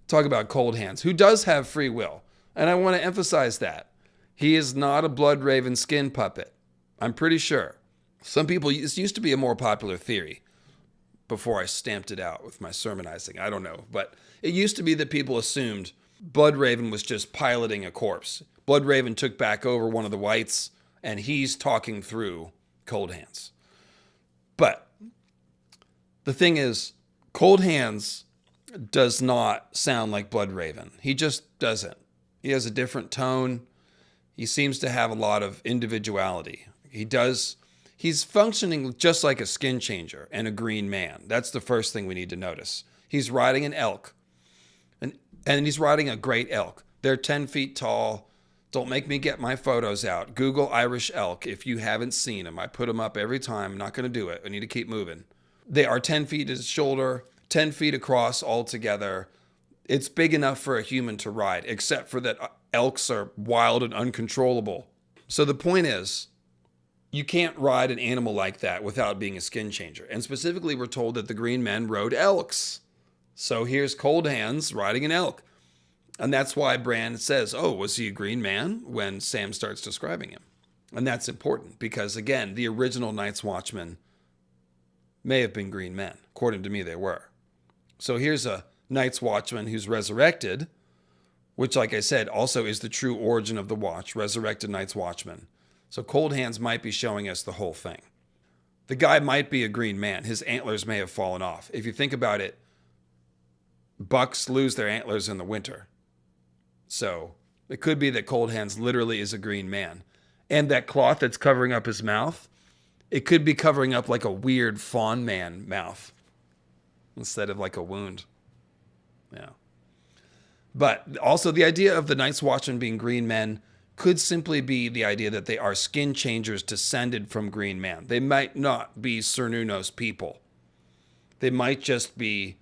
talk about Cold Hands, who does have free will. And I want to emphasize that. He is not a Bloodraven skin puppet. I'm pretty sure. Some people, this used to be a more popular theory before I stamped it out with my sermonizing. I don't know. But it used to be that people assumed Bloodraven was just piloting a corpse. Bloodraven took back over one of the whites, and he's talking through Cold Hands. But the thing is, Cold Hands does not sound like Bloodraven. He just doesn't. He has a different tone. He seems to have a lot of individuality. He's functioning just like a skin changer and a green man. That's the first thing we need to notice. He's riding an elk, and he's riding a great elk. They're 10 feet tall. Don't make me get my photos out. Google Irish elk if you haven't seen them. I put them up every time. I'm not going to do it. I need to keep moving. They are 10 feet at his shoulder, 10 feet across altogether. It's big enough for a human to ride, except for that elks are wild and uncontrollable. So the point is, you can't ride an animal like that without being a skin changer. And specifically, we're told that the green men rode elks. So here's Cold Hands riding an elk. And that's why Bran says, oh, was he a green man? When Sam starts describing him. And that's important because, again, the original Night's Watchmen may have been green men. According to me, they were. So here's a Night's Watchman who's resurrected, which, like I said, also is the true origin of the Watch, resurrected Night's Watchman. So Cold Hands might be showing us the whole thing. The guy might be a green man. His antlers may have fallen off. If you think about it, bucks lose their antlers in the winter. So it could be that Cold Hands literally is a green man. And that cloth that's covering up his mouth, it could be covering up like a weird fawn man mouth instead of like a wound. Yeah. But also the idea of the Night's Watchmen being green men could simply be the idea that they are skin changers descended from green man. They might not be Cernunnos people. They might just be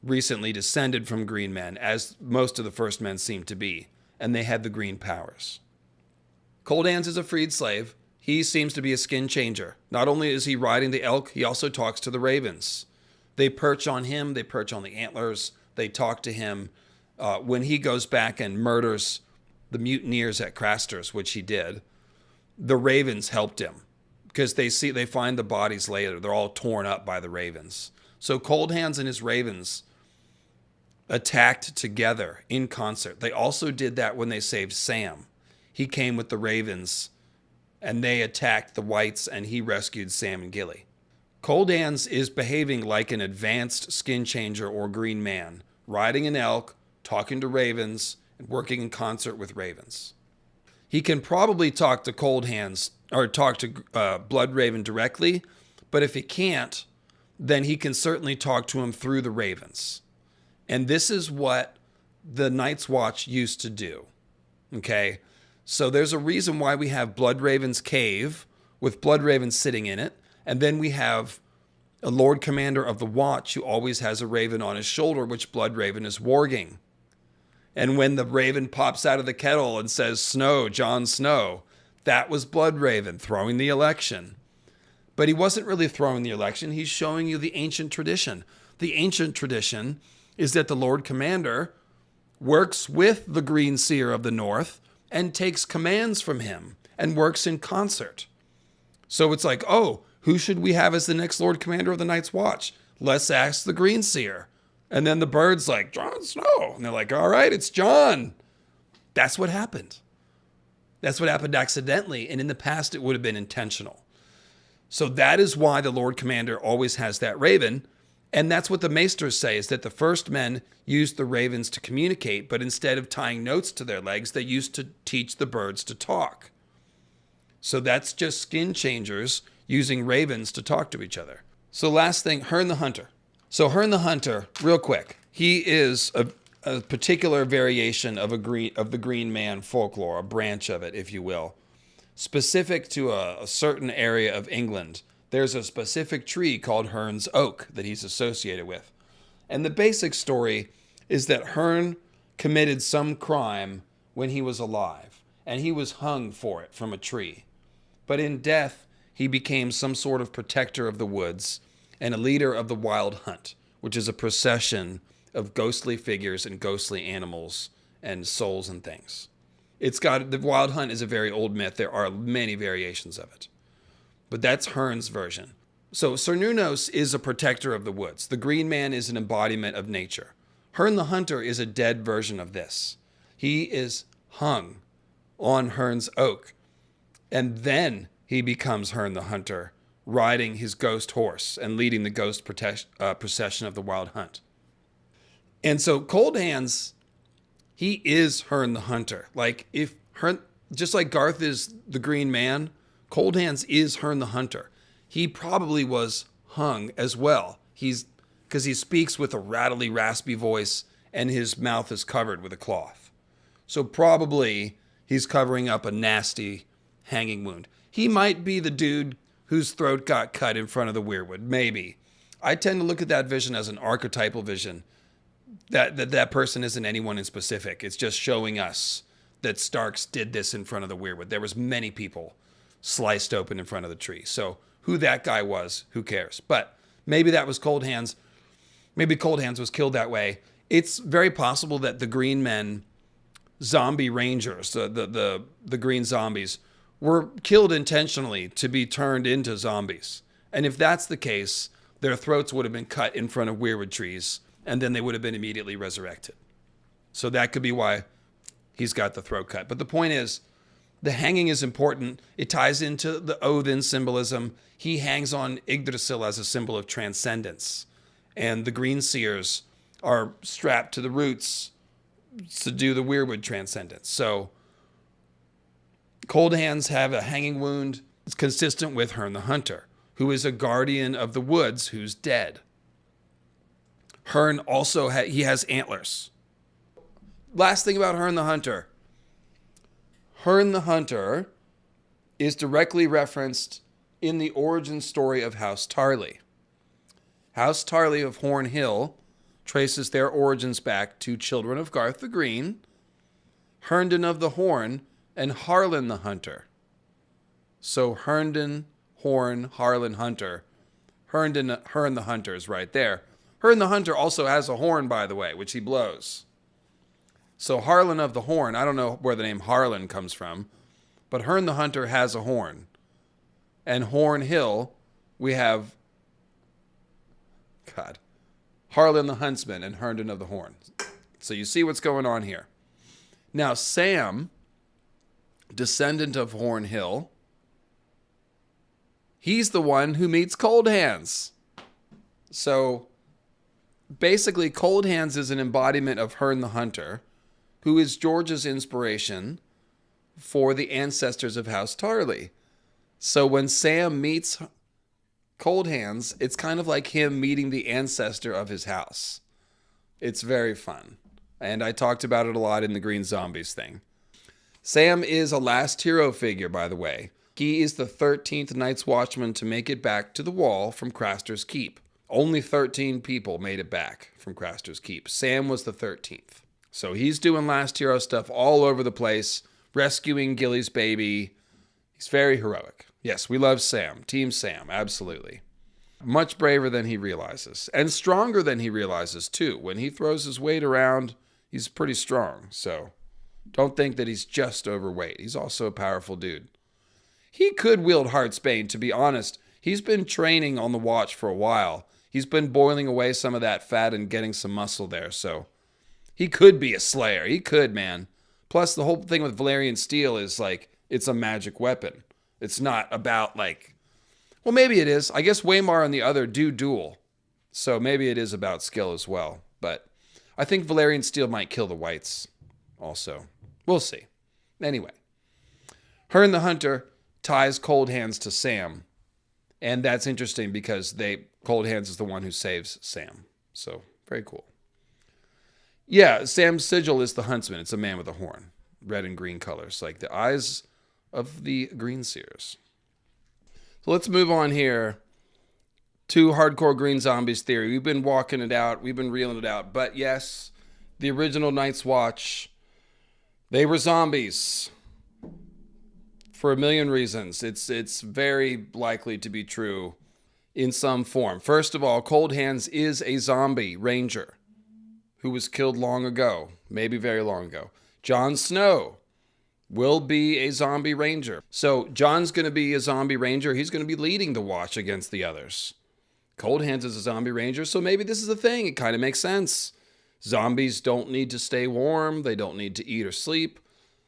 recently descended from green men, as most of the first men seem to be, and they had the green powers. Cold Hands is a freed slave. He seems to be a skin changer. Not only is he riding the elk, he also talks to the ravens. They perch on him, they perch on the antlers, they talk to him. When he goes back and murders the mutineers at Craster's, which he did, the ravens helped him because they find the bodies later. They're all torn up by the ravens. So Cold Hands and his ravens attacked together in concert. They also did that when they saved Sam. He came with the ravens and they attacked the whites and he rescued Sam and Gilly. Cold Hands is behaving like an advanced skin changer or green man, riding an elk, talking to ravens, and working in concert with ravens. He can probably talk to Cold Hands or talk to Bloodraven directly, but if he can't, then he can certainly talk to him through the ravens. And this is what the Night's Watch used to do. Okay? So there's a reason why we have Bloodraven's cave with Bloodraven sitting in it. And then we have a Lord Commander of the Watch who always has a raven on his shoulder, which Bloodraven is warging. And when the raven pops out of the kettle and says, Snow, Jon Snow, that was Bloodraven throwing the election. But he wasn't really throwing the election. He's showing you the ancient tradition. The ancient tradition is that the Lord Commander works with the Green Seer of the North and takes commands from him and works in concert. So it's like, oh, who should we have as the next Lord Commander of the Night's Watch? Let's ask the Green Seer. And then the bird's like, Jon Snow. And they're like, all right, it's Jon. That's what happened. That's what happened accidentally. And in the past, it would have been intentional. So that is why the Lord Commander always has that raven. And that's what the maesters say, is that the first men used the ravens to communicate, but instead of tying notes to their legs, they used to teach the birds to talk. So that's just skin changers using ravens to talk to each other. So last thing, Herne the Hunter. So Herne the Hunter, real quick, he is a particular variation of the Green Man folklore, a branch of it, if you will, specific to a certain area of England there's a specific tree called Hern's Oak that he's associated with. And the basic story is that Hern committed some crime when he was alive, and he was hung for it from a tree. But in death, he became some sort of protector of the woods and a leader of the Wild Hunt, which is a procession of ghostly figures and ghostly animals and souls and things. The Wild Hunt is a very old myth. There are many variations of it. But that's Hern's version. So Cernunnos is a protector of the woods. The Green Man is an embodiment of nature. Hern the Hunter is a dead version of this. He is hung on Hern's Oak, and then he becomes Hern the Hunter, riding his ghost horse and leading the ghost procession of the Wild Hunt. And so Cold Hands, he is Hern the Hunter. Like if Hern, just like Garth is the Green Man, Cold Hands is Hern the Hunter. He probably was hung as well. Because he speaks with a rattly, raspy voice, and his mouth is covered with a cloth. So probably he's covering up a nasty hanging wound. He might be the dude whose throat got cut in front of the Weirwood. Maybe. I tend to look at that vision as an archetypal vision. That person isn't anyone in specific. It's just showing us that Starks did this in front of the Weirwood. There was many people sliced open in front of the tree. So who that guy was, who cares? But maybe that was Cold Hands. Maybe Cold Hands was killed that way. It's very possible that the Green Men, zombie rangers, the green zombies, were killed intentionally to be turned into zombies. And if that's the case, their throats would have been cut in front of Weirwood trees, and then they would have been immediately resurrected. So that could be why he's got the throat cut. But the point is, the hanging is important. It ties into the Odin symbolism. He hangs on Yggdrasil as a symbol of transcendence. And the Green Seers are strapped to the roots to do the Weirwood transcendence. So Cold Hands have a hanging wound. It's consistent with Hern the Hunter, who is a guardian of the woods who's dead. Hern also he has antlers. Last thing about Hern the Hunter. Hern the Hunter is directly referenced in the origin story of House Tarly. House Tarly of Horn Hill traces their origins back to children of Garth the Green, Herndon of the Horn, and Harlan the Hunter. So Herndon, Horn, Harlan, Hunter. Hern the Hunter is right there. Hern the Hunter also has a horn, by the way, which he blows. So Harlan of the Horn, I don't know where the name Harlan comes from, but Hern the Hunter has a horn. And Horn Hill, we have Harlan the Huntsman and Herndon of the Horn. So you see what's going on here. Now Sam, descendant of Horn Hill, he's the one who meets Cold Hands. So basically Cold Hands is an embodiment of Hern the Hunter, who is George's inspiration for the ancestors of House Tarly. So when Sam meets Cold Hands, it's kind of like him meeting the ancestor of his house. It's very fun. And I talked about it a lot in the Green Zombies thing. Sam is a last hero figure, by the way. He is the 13th Night's Watchman to make it back to the wall from Craster's Keep. Only 13 people made it back from Craster's Keep. Sam was the 13th. So he's doing last hero stuff all over the place, rescuing Gilly's baby. He's very heroic. Yes, we love Sam. Team Sam, absolutely. Much braver than he realizes. And stronger than he realizes, too. When he throws his weight around, he's pretty strong. So don't think that he's just overweight. He's also a powerful dude. He could wield Heartsbane, to be honest. He's been training on the watch for a while. He's been boiling away some of that fat and getting some muscle there. So he could be a slayer. He could, man. Plus, the whole thing with Valyrian Steel is like, it's a magic weapon. It's not about like, well, maybe it is. I guess Waymar and the other do duel. So maybe it is about skill as well. But I think Valyrian Steel might kill the whites also. We'll see. Anyway, Hern the Hunter ties Cold Hands to Sam. And that's interesting because Cold Hands is the one who saves Sam. So very cool. Yeah, Sam's sigil is the huntsman. It's a man with a horn. Red and green colors, like the eyes of the Green Seers. So let's move on here to Hardcore Green Zombies theory. We've been walking it out. We've been reeling it out. But yes, the original Night's Watch, they were zombies for a million reasons. It's very likely to be true in some form. First of all, Cold Hands is a zombie ranger who was killed long ago, maybe very long ago. Jon Snow will be a zombie ranger. So Jon's going to be a zombie ranger. He's going to be leading the watch against the others. Cold Hands is a zombie ranger, so maybe this is a thing. It kind of makes sense. Zombies don't need to stay warm. They don't need to eat or sleep.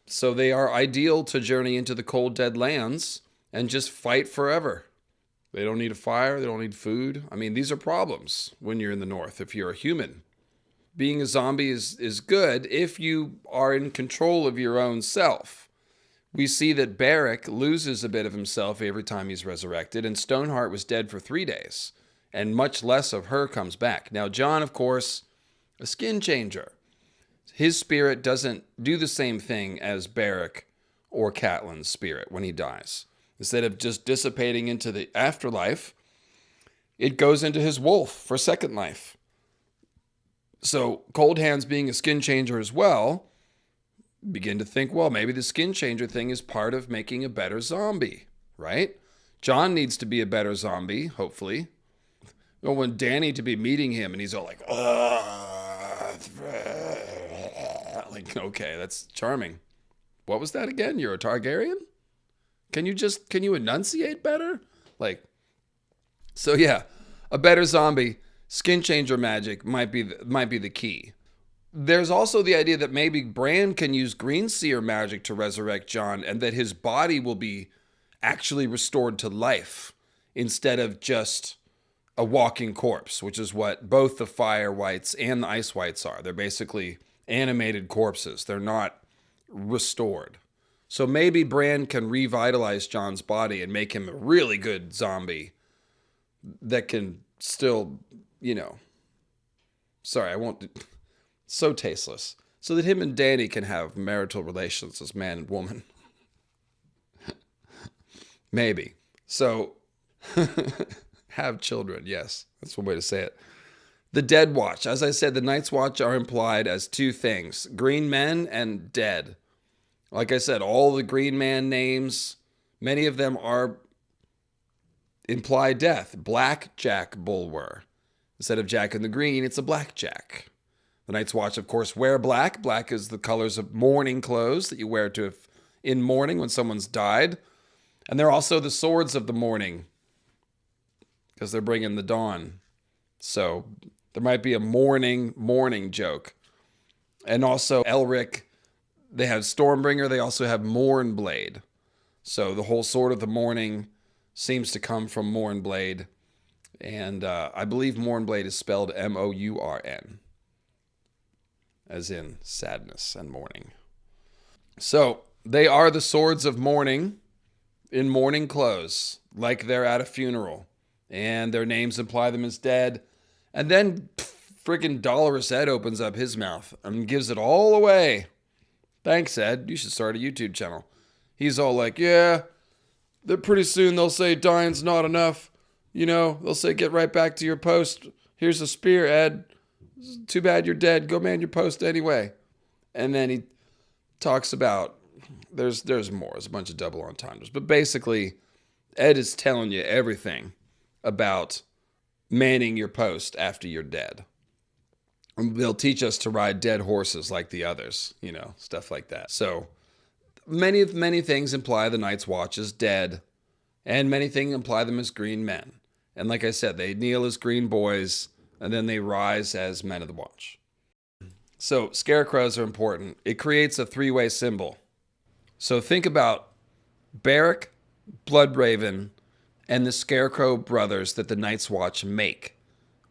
So they are ideal to journey into the cold, dead lands and just fight forever. They don't need a fire. They don't need food. I mean, these are problems when you're in the north if you're a human. Being a zombie is good if you are in control of your own self. We see that Beric loses a bit of himself every time he's resurrected, and Stoneheart was dead for 3 days, and much less of her comes back. Now, Jon, of course, a skin changer. His spirit doesn't do the same thing as Beric or Catelyn's spirit when he dies. Instead of just dissipating into the afterlife, it goes into his wolf for second life. So Cold Hands being a skin changer as well, begin to think, well, maybe the skin changer thing is part of making a better zombie, right? Jon needs to be a better zombie, hopefully. Well, when Dany to be meeting him and he's all like, okay, that's charming. What was that again? You're a Targaryen? Can you enunciate better? So yeah, a better zombie. Skin changer magic might be the key. There's also the idea that maybe Bran can use Green Seer magic to resurrect Jon, and that his body will be actually restored to life instead of just a walking corpse, which is what both the Fire Whites and the Ice Whites are. They're basically animated corpses. They're not restored. So maybe Bran can revitalize Jon's body and make him a really good zombie that can still, sorry, I won't, so tasteless. So that him and Dany can have marital relations as man and woman. Maybe. So, have children, yes. That's one way to say it. The Dead Watch. As I said, the Night's Watch are implied as two things. Green men and dead. Like I said, all the Green Man names, many of them are imply death. Blackjack Bulwer. Instead of Jack in the Green, it's a blackjack. The Night's Watch, of course, wear black. Black is the colors of mourning clothes that you wear in mourning when someone's died. And they're also the swords of the morning because they're bringing the dawn. So there might be a mourning joke. And also Elric, they have Stormbringer. They also have Mournblade. So the whole sword of the morning seems to come from Mournblade. And I believe Mournblade is spelled Mourn, as in sadness and mourning. So they are the swords of mourning in mourning clothes, like they're at a funeral. And their names imply them as dead. And then friggin' Dolorous Ed opens up his mouth and gives it all away. Thanks, Ed. You should start a YouTube channel. He's all like, yeah, pretty soon they'll say dying's not enough. They'll say, get right back to your post. Here's a spear, Ed. Too bad you're dead. Go man your post anyway. And then he talks about, there's more. There's a bunch of double entendres. But basically, Ed is telling you everything about manning your post after you're dead. They'll teach us to ride dead horses like the others, stuff like that. So many things imply the Night's Watch is dead, and many things imply them as green men. And like I said, they kneel as green boys, and then they rise as men of the watch. So scarecrows are important. It creates a three-way symbol. So think about Beric, Bloodraven, and the Scarecrow brothers that the Night's Watch make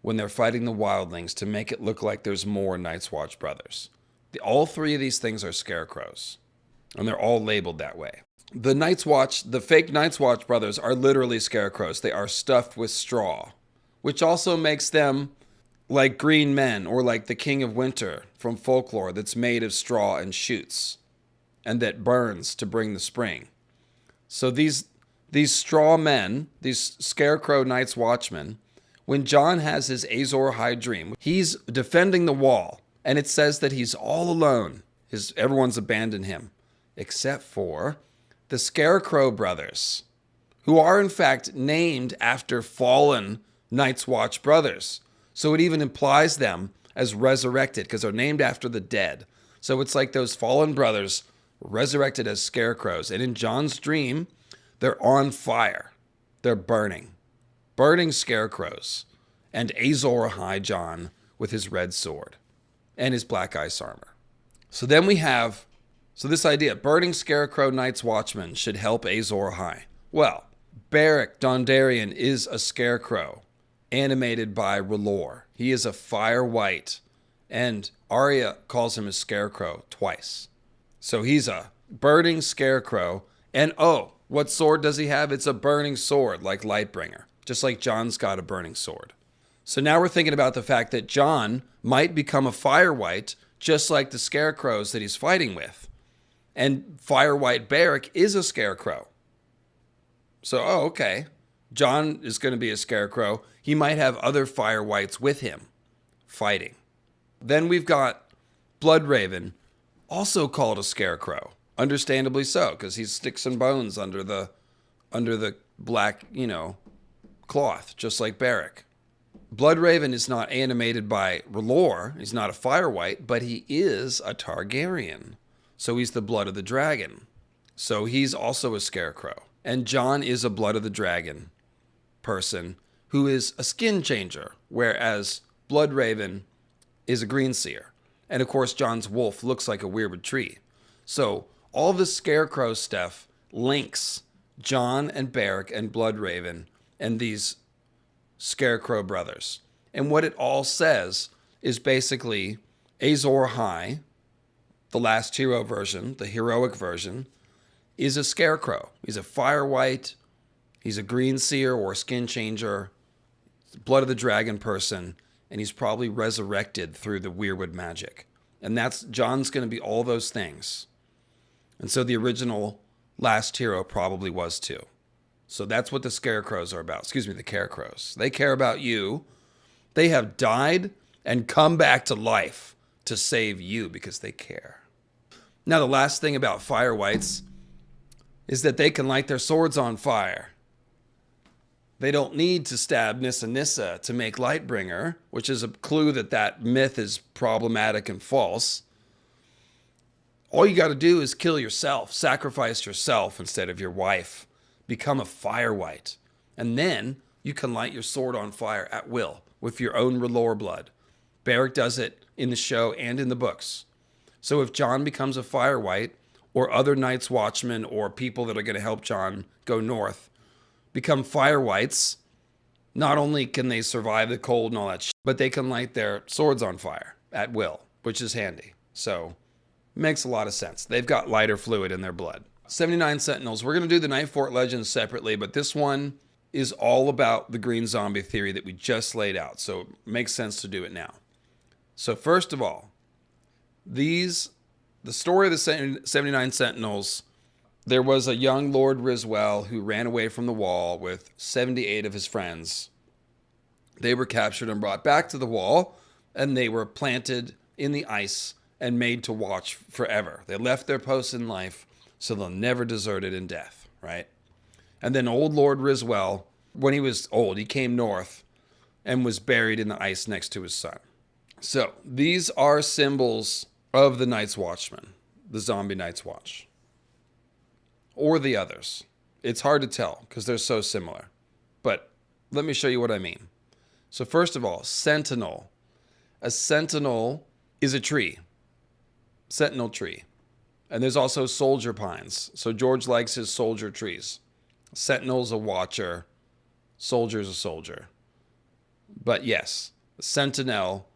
when they're fighting the Wildlings to make it look like there's more Night's Watch brothers. All three of these things are scarecrows, and they're all labeled that way. The Night's Watch, the fake Night's Watch brothers are literally scarecrows. They are stuffed with straw, which also makes them like green men or like the King of Winter from folklore that's made of straw and shoots and that burns to bring the spring. So these these straw men, these scarecrow Night's Watchmen, when Jon has his Azor Ahai dream, he's defending the wall, and it says that he's all alone. Everyone's abandoned him, except for the Scarecrow brothers, who are in fact named after fallen Night's Watch brothers. So it even implies them as resurrected because they're named after the dead. So it's like those fallen brothers resurrected as scarecrows. And in Jon's dream, they're on fire. They're burning. Burning scarecrows. And Azor Ahai Jon with his red sword and his black ice armor. So then we have, this idea, burning scarecrow Night's Watchman should help Azor Ahai. Well, Beric Dondarrion is a scarecrow animated by R'hllor. He is a fire white, and Arya calls him a scarecrow twice. So he's a burning scarecrow, and what sword does he have? It's a burning sword like Lightbringer, just like Jon's got a burning sword. So now we're thinking about the fact that Jon might become a fire white, just like the scarecrows that he's fighting with. And fire white Beric is a scarecrow. So, okay, Jon is going to be a scarecrow. He might have other fire whites with him fighting. Then we've got Bloodraven, also called a scarecrow. Understandably so, because he's sticks and bones under the black, cloth, just like Beric. Bloodraven is not animated by R'hllor. He's not a fire white, but he is a Targaryen. So he's the blood of the dragon. So he's also a scarecrow. And Jon is a blood of the dragon person who is a skin changer, whereas Bloodraven is a green seer. And of course, Jon's wolf looks like a weirwood tree. So all the scarecrow stuff links Jon and Beric and Bloodraven and these scarecrow brothers. And what it all says is basically Azor Ahai, the last hero version, the heroic version, is a scarecrow. He's a fire white. He's a green seer or skin changer, blood of the dragon person, and he's probably resurrected through the Weirwood magic. And Jon's going to be all those things. And so the original last hero probably was too. So that's what the scarecrows are about. Excuse me, the carecrows. They care about you. They have died and come back to life to save you because they care. Now, the last thing about fire whites is that they can light their swords on fire. They don't need to stab Nissa to make Lightbringer, which is a clue that myth is problematic and false. All you got to do is kill yourself, sacrifice yourself instead of your wife. Become a fire white. And then you can light your sword on fire at will with your own R'hllor blood. Beric does it in the show and in the books. So if Jon becomes a fire white, or other Night's Watchmen or people that are going to help Jon go north become fire whites, not only can they survive the cold and all that shit, but they can light their swords on fire at will, which is handy. So makes a lot of sense. They've got lighter fluid in their blood. 79 Sentinels. We're going to do the Night Fort Legends separately, but this one is all about the green zombie theory that we just laid out. So it makes sense to do it now. So first of all, the story of the 79 Sentinels, there was a young Lord Rizwell who ran away from the wall with 78 of his friends. They were captured and brought back to the wall, and they were planted in the ice and made to watch forever. They left their posts in life, so they'll never desert it in death, right? And then old Lord Rizwell, when he was old, he came north and was buried in the ice next to his son. So these are symbols of the Night's Watchman, the zombie Night's Watch, or the others. It's hard to tell because they're so similar, but let me show you what I mean. So first of all, sentinel. A sentinel is a tree, sentinel tree. And there's also soldier pines. So George likes his soldier trees. Sentinel's a watcher, soldier's a soldier. But yes, a sentinel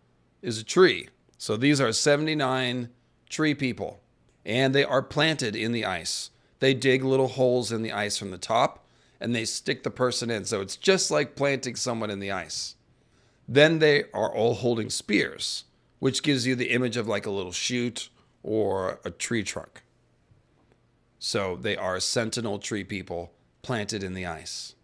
is a tree. So these are 79 tree people, and they are planted in the ice. They dig little holes in the ice from the top, and they stick the person in. So it's just like planting someone in the ice. Then they are all holding spears, which gives you the image of like a little shoot or a tree trunk. So they are sentinel tree people planted in the ice.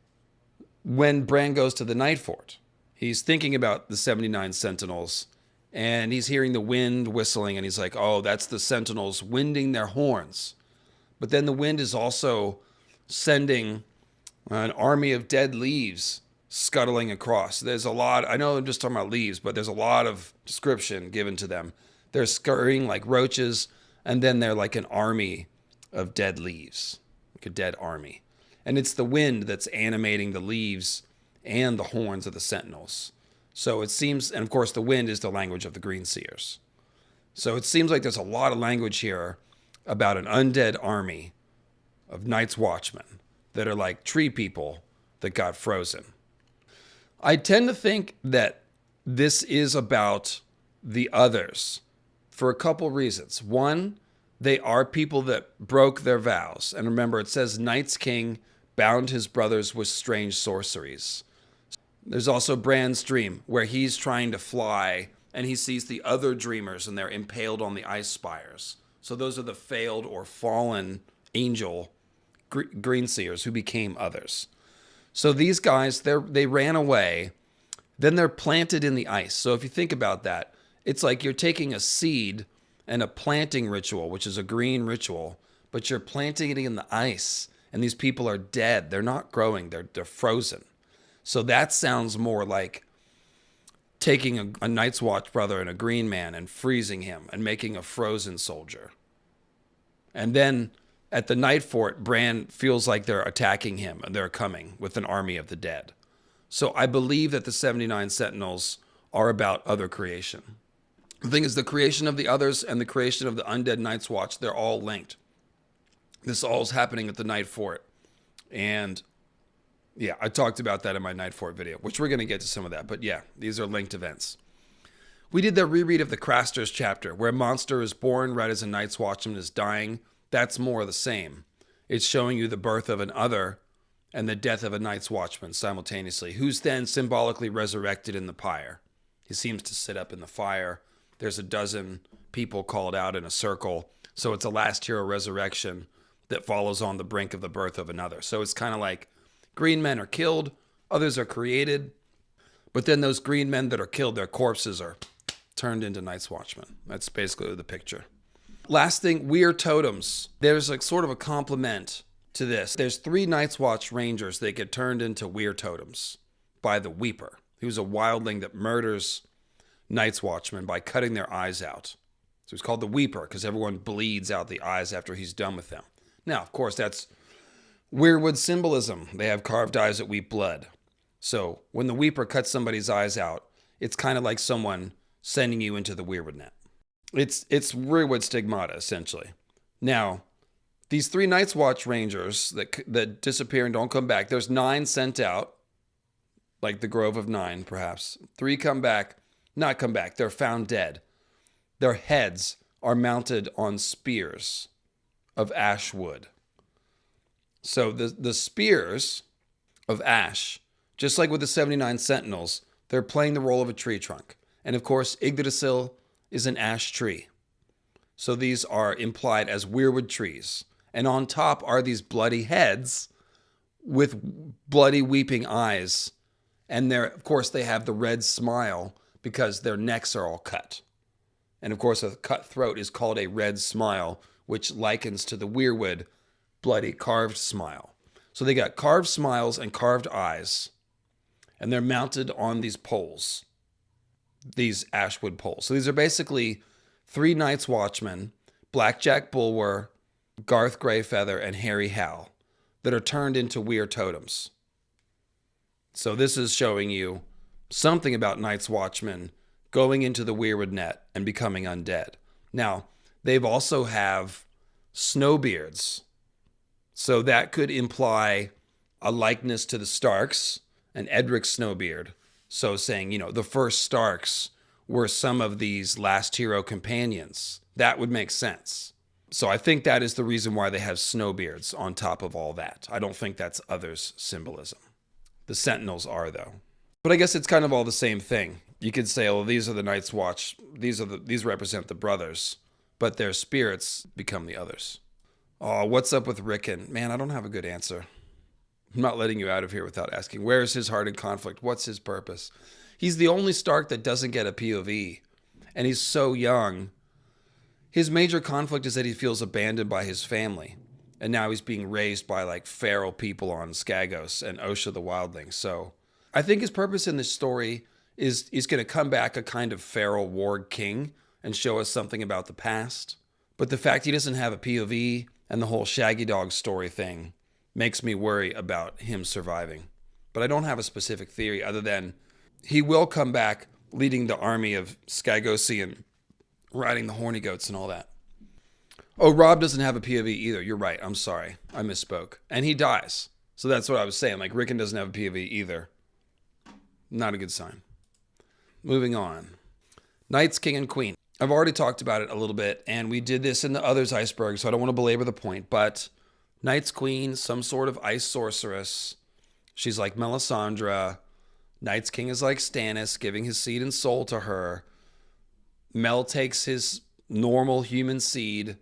When Bran goes to the Night Fort, he's thinking about the 79 Sentinels, and he's hearing the wind whistling, and he's like, oh, that's the Sentinels winding their horns. But then the wind is also sending an army of dead leaves scuttling across. There's a lot, I know I'm just talking about leaves, but there's a lot of description given to them. They're scurrying like roaches, and then they're like an army of dead leaves, like a dead army. And it's the wind that's animating the leaves and the horns of the Sentinels. So it seems, and of course the wind is the language of the Green Seers. So it seems like there's a lot of language here about an undead army of Night's Watchmen that are like tree people that got frozen. I tend to think that this is about the others for a couple reasons. One, they are people that broke their vows. And remember, it says Night's King bound his brothers with strange sorceries. There's also Bran's dream, where he's trying to fly and he sees the other dreamers and they're impaled on the ice spires. So those are the failed or fallen angel green seers who became others. So these guys, they ran away, then they're planted in the ice. So if you think about that, it's like you're taking a seed and a planting ritual, which is a green ritual, but you're planting it in the ice, and these people are dead. They're not growing. They're frozen. So that sounds more like taking a Night's Watch brother and a green man and freezing him and making a frozen soldier. And then at the Night Fort, Bran feels like they're attacking him and they're coming with an army of the dead. So I believe that the 79 Sentinels are about other creation. The thing is, the creation of the others and the creation of the undead Night's Watch, they're all linked. This all is happening at the Night Fort. And yeah, I talked about that in my Night Fort video, which we're going to get to some of that. But yeah, these are linked events. We did the reread of the Crasters chapter, where a monster is born right as a Night's Watchman is dying. That's more of the same. It's showing you the birth of an other and the death of a Night's Watchman simultaneously, who's then symbolically resurrected in the pyre. He seems to sit up in the fire. There's a dozen people called out in a circle. So it's a last hero resurrection that follows on the brink of the birth of another. So it's kind of like green men are killed, others are created, but then those green men that are killed, their corpses are turned into Night's Watchmen. That's basically the picture. Last thing, weird totems. There's like sort of a complement to this. There's 3 Night's Watch Rangers that get turned into weird totems by the Weeper, who's a wildling that murders Night's Watchmen by cutting their eyes out. So he's called the Weeper because everyone bleeds out the eyes after he's done with them. Now, of course, that's Weirwood symbolism. They have carved eyes that weep blood. So when the Weeper cuts somebody's eyes out, it's kind of like someone sending you into the Weirwood net. It's Weirwood stigmata, essentially. Now, these 3 Night's Watch Rangers that disappear and don't come back, there's 9 sent out, like the Grove of 9, perhaps. 3 come back, not come back. They're found dead. Their heads are mounted on spears of ash wood. So the spears of ash, just like with the 79 Sentinels, they're playing the role of a tree trunk. And of course, Yggdrasil is an ash tree. So these are implied as weirwood trees. And on top are these bloody heads with bloody weeping eyes. And of course, they have the red smile because their necks are all cut. And of course, a cut throat is called a red smile, which likens to the weirwood bloody carved smile. So they got carved smiles and carved eyes, and they're mounted on these poles, these ashwood poles. So these are basically 3 Night's Watchmen, Blackjack Bulwer, Garth Greyfeather, and Harry Hal, that are turned into weird totems. So this is showing you something about Night's Watchmen going into the Weirwood net and becoming undead. Now, they've also have snowbeards. So that could imply a likeness to the Starks and Edric Snowbeard. So saying, the first Starks were some of these last hero companions. That would make sense. So I think that is the reason why they have snowbeards on top of all that. I don't think that's others' symbolism. The Sentinels are, though. But I guess it's kind of all the same thing. You could say, oh, these are the Night's Watch. These represent the brothers, but their spirits become the others. Oh, what's up with Rickon? Man, I don't have a good answer. I'm not letting you out of here without asking, where is his heart in conflict? What's his purpose? He's the only Stark that doesn't get a POV, and he's so young. His major conflict is that he feels abandoned by his family, and now he's being raised by like feral people on Skagos and Osha the Wildling. So I think his purpose in this story is he's going to come back a kind of feral warg king and show us something about the past. But the fact he doesn't have a POV and the whole Shaggy Dog story thing makes me worry about him surviving. But I don't have a specific theory other than he will come back leading the army of Skagosian, riding the horny goats and all that. Oh, Robb doesn't have a POV either. You're right. I'm sorry. I misspoke. And he dies. So that's what I was saying. Like, Rickon doesn't have a POV either. Not a good sign. Moving on. Knights, King, and Queen. I've already talked about it a little bit, and we did this in the Others Iceberg, so I don't want to belabor the point, but Knight's Queen, some sort of ice sorceress. She's like Melisandre. Knight's King is like Stannis, giving his seed and soul to her. Mel takes his normal human seed,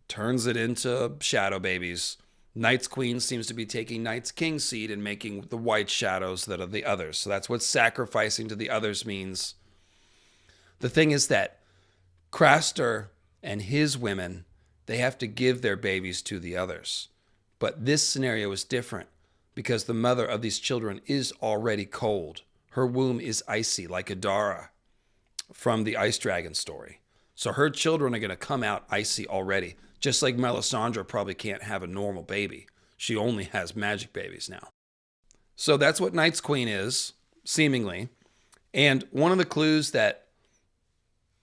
turns it into shadow babies. Knight's Queen seems to be taking Knight's King seed and making the white shadows that are the others. So that's what sacrificing to the others means. The thing is that Craster and his women, they have to give their babies to the others. But this scenario is different because the mother of these children is already cold. Her womb is icy like Adara from the Ice Dragon story. So her children are going to come out icy already. Just like Melisandre probably can't have a normal baby. She only has magic babies now. So that's what Knight's Queen is, seemingly. And one of the clues that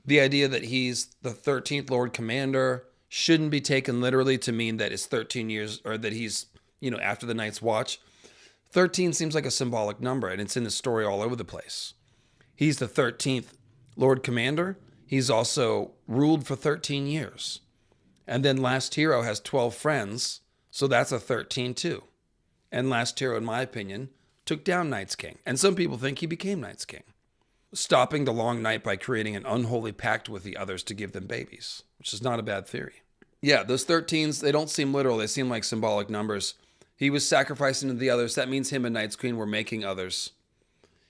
the idea that he's the 13th Lord Commander shouldn't be taken literally to mean that it's 13 years, or that he's, after the Night's Watch. 13 seems like a symbolic number, and it's in the story all over the place. He's the 13th Lord Commander. He's also ruled for 13 years. And then Last Hero has 12 friends, so that's a 13 too. And Last Hero, in my opinion, took down Night's King. And some people think he became Night's King, stopping the Long Night by creating an unholy pact with the others to give them babies, which is not a bad theory. Yeah, those 13s, they don't seem literal. They seem like symbolic numbers. He was sacrificing to the others. That means him and Night's Queen were making others.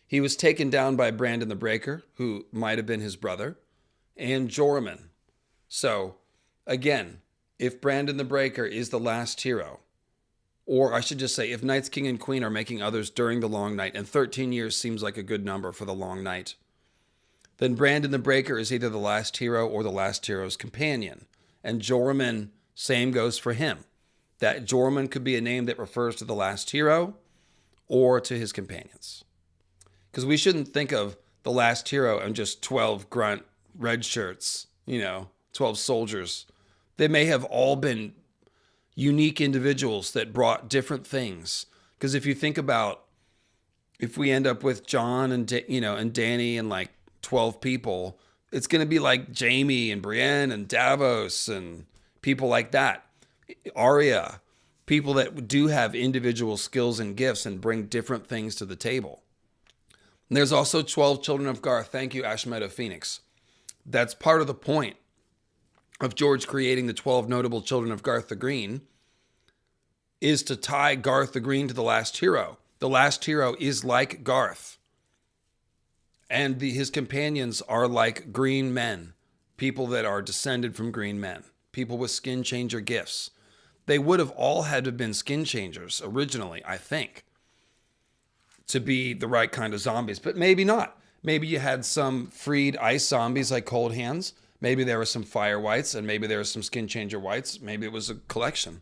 He was taken down by Brandon the Breaker, who might have been his brother, and Joramun. So, again, if Brandon the Breaker is the last hero, or I should just say, if Knight's King and Queen are making others during the Long Night, and 13 years seems like a good number for the Long Night, then Brandon the Breaker is either the last hero or the last hero's companion. And Joramun, same goes for him. That Joramun could be a name that refers to the last hero or to his companions. Because we shouldn't think of the last hero and just 12 grunt red shirts, 12 soldiers. They may have all been unique individuals that brought different things. Because if you think about, if we end up with John and Dany and like 12 people, it's going to be like Jaime and Brienne and Davos and people like that. Arya, people that do have individual skills and gifts and bring different things to the table. And there's also 12 Children of Garth. Thank you, Ashmeadow Phoenix. That's part of the point of George creating the 12 notable children of Garth the Green, is to tie Garth the Green to the last hero. The last hero is like Garth. And his companions are like green men, people that are descended from green men, people with skin changer gifts. They would have all had to have been skin changers originally, I think, to be the right kind of zombies, but maybe not. Maybe you had some freed ice zombies like Cold Hands. Maybe there were some fire whites, and maybe there were some skin changer whites. Maybe it was a collection.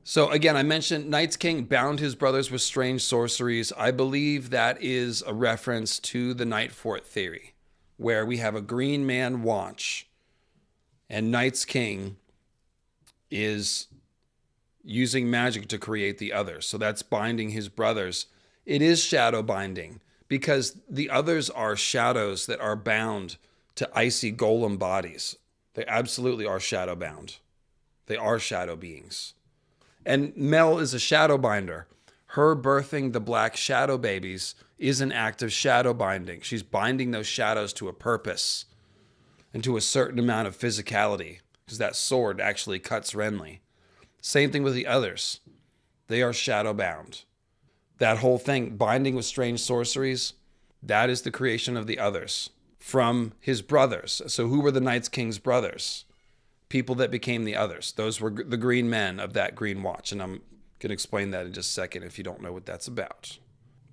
So again, I mentioned Night's King bound his brothers with strange sorceries. I believe that is a reference to the Night Fort theory, where we have a green man watch, and Night's King is using magic to create the others. So that's binding his brothers. It is shadow binding, because the others are shadows that are bound to icy golem bodies. They absolutely are shadow bound. They are shadow beings. And Mel is a shadow binder. Her birthing the black shadow babies is an act of shadow binding. She's binding those shadows to a purpose and to a certain amount of physicality, because that sword actually cuts Renly. Same thing with the others. They are shadow bound. That whole thing, binding with strange sorceries, that is the creation of the others from his brothers. So who were the Night's King's brothers? People that became the others. Those were the green men of that green watch. And I'm going to explain that in just a second if you don't know what that's about.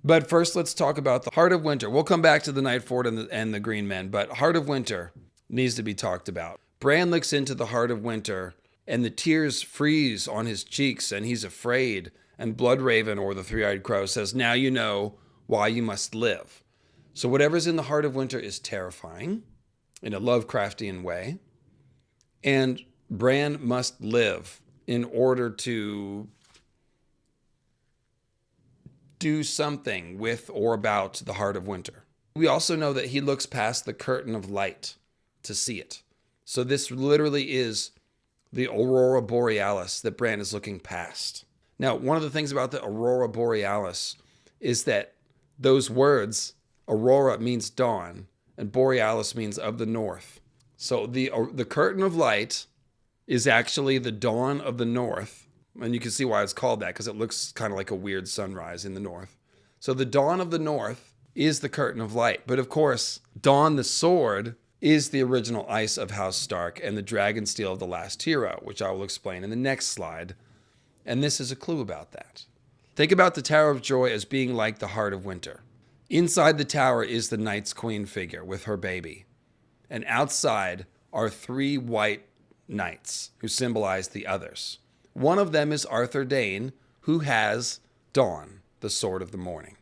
But first, let's talk about the Heart of Winter. We'll come back to the Night Fort and the green men, but Heart of Winter needs to be talked about. Bran looks into the Heart of Winter and the tears freeze on his cheeks and he's afraid. And Bloodraven, or the Three-Eyed Crow, says, now you know why you must live. So whatever's in the Heart of Winter is terrifying in a Lovecraftian way. And Bran must live in order to do something with or about the Heart of Winter. We also know that he looks past the curtain of light to see it. So this literally is the Aurora Borealis that Bran is looking past. Now, one of the things about the Aurora Borealis is that those words, Aurora means dawn, and Borealis means of the north. So the curtain of light is actually the dawn of the north. And you can see why it's called that, because it looks kind of like a weird sunrise in the north. So the dawn of the north is the curtain of light. But of course, Dawn the Sword is the original ice of House Stark and the dragon steel of the last hero, which I will explain in the next slide. And this is a clue about that. Think about the Tower of Joy as being like the Heart of Winter. Inside the tower is the Night's Queen figure with her baby. And outside are 3 white knights who symbolize the others. One of them is Arthur Dayne, who has Dawn, the Sword of the Morning.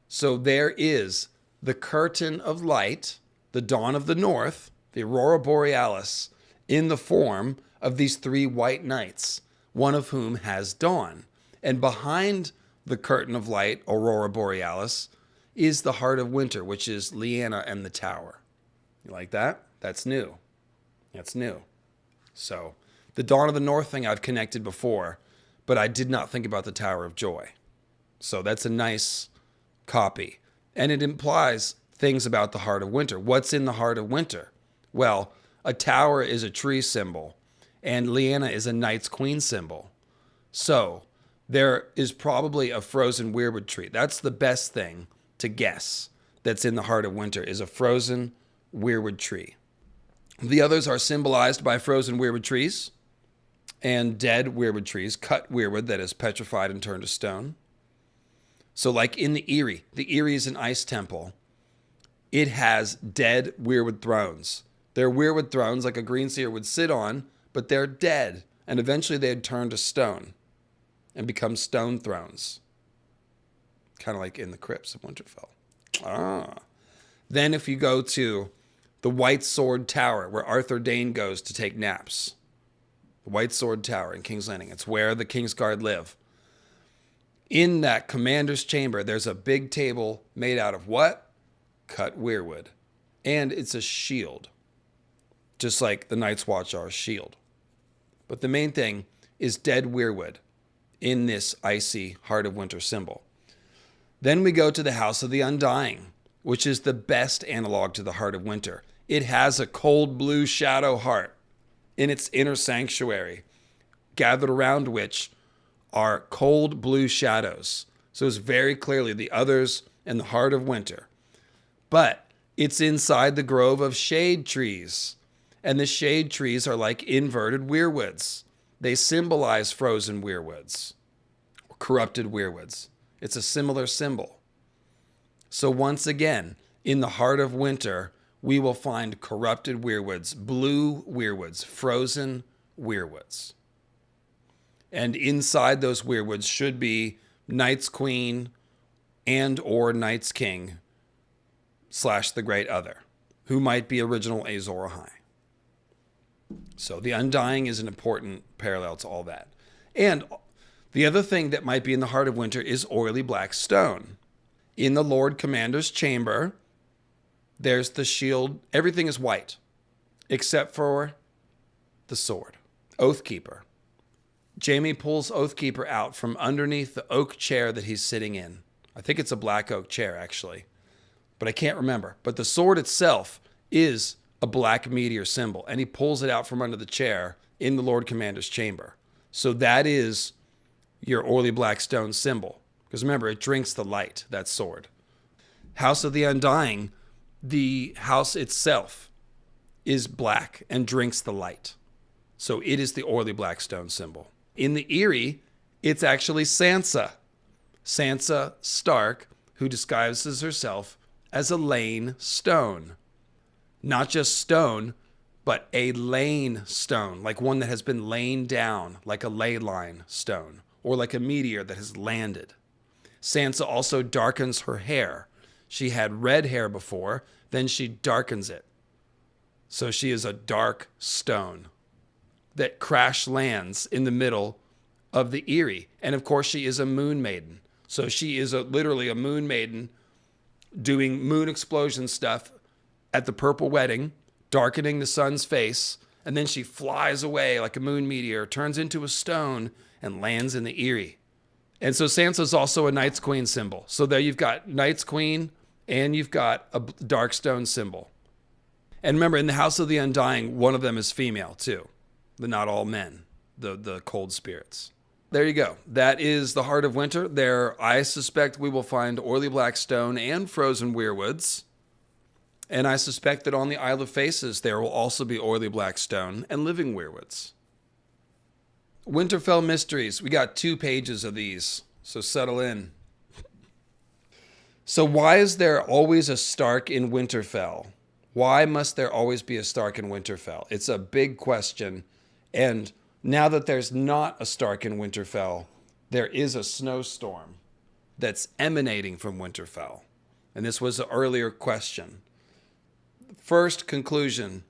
So there is the curtain of light, the dawn of the north, the Aurora Borealis, in the form of these 3 white knights, one of whom has Dawn. And behind the curtain of light, Aurora Borealis, is the Heart of Winter, which is Lyanna and the tower. You like that? That's new. That's new. So the Dawn of the North thing I've connected before, but I did not think about the Tower of Joy. So that's a nice copy. And it implies things about the Heart of Winter. What's in the Heart of Winter? Well, a tower is a tree symbol, and Lyanna is a Night's Queen symbol. So there is probably a frozen weirwood tree. That's the best thing to guess that's in the Heart of Winter, is a frozen weirwood tree. The others are symbolized by frozen weirwood trees and dead weirwood trees, cut weirwood that is petrified and turned to stone. So like in the Eyrie is an ice temple. It has dead weirwood thrones. They're weirwood thrones like a greenseer would sit on, but they're dead. And eventually they'd turn to stone and become stone thrones. Kind of like in the crypts of Winterfell. Then if you go to the White Sword Tower, where Arthur Dayne goes to take naps. The White Sword Tower in King's Landing. It's where the Kingsguard live. In that commander's chamber, there's a big table made out of what? Cut weirwood. And it's a shield. Just like the Night's Watch are a shield. But the main thing is dead weirwood in this icy Heart of Winter symbol. Then we go to the House of the Undying, which is the best analog to the Heart of Winter. It has a cold blue shadow heart in its inner sanctuary, gathered around which are cold blue shadows. So it's very clearly the others and the Heart of Winter. But it's inside the grove of shade trees. And the shade trees are like inverted weirwoods. They symbolize frozen weirwoods, or corrupted weirwoods. It's a similar symbol. So once again, in the Heart of Winter, we will find corrupted weirwoods, blue weirwoods, frozen weirwoods. And inside those weirwoods should be Night's Queen and or Night's King / the Great Other, who might be original Azor Ahai. So the Undying is an important parallel to all that. And the other thing that might be in the Heart of Winter is oily black stone. In the Lord Commander's chamber, there's the shield. Everything is white, except for the sword. Oathkeeper. Jaime pulls Oathkeeper out from underneath the oak chair that he's sitting in. I think it's a black oak chair, actually, but I can't remember. But the sword itself is a black meteor symbol, and he pulls it out from under the chair in the Lord Commander's chamber. So that is your oily black stone symbol. Because remember, it drinks the light, that sword. House of the Undying, the house itself is black and drinks the light. So it is the oily black stone symbol. In the Eyrie, it's actually Sansa. Sansa Stark, who disguises herself as a lane stone. Not just stone, but a lane stone, like one that has been lain down, like a ley line stone, or like a meteor that has landed. Sansa also darkens her hair. She had red hair before, then she darkens it. So she is a dark stone that crash lands in the middle of the Eyrie. And of course, she is a moon maiden. So she is literally a moon maiden doing moon explosion stuff at the purple wedding, darkening the sun's face, and then she flies away like a moon meteor, turns into a stone, and lands in the Eyrie. And so Sansa's also a Night's Queen symbol. So there you've got Night's Queen, and you've got a dark stone symbol. And remember, in the House of the Undying, one of them is female too. But not all men, the cold spirits. There you go. That is the Heart of Winter. There, I suspect we will find oily black stone and frozen weirwoods. And I suspect that on the Isle of Faces, there will also be oily black stone and living weirwoods. Winterfell Mysteries. We got 2 pages of these, so settle in. So why is there always a Stark in Winterfell? Why must there always be a Stark in Winterfell? It's a big question. And now that there's not a Stark in Winterfell, there is a snowstorm that's emanating from Winterfell. And this was an earlier question. First conclusion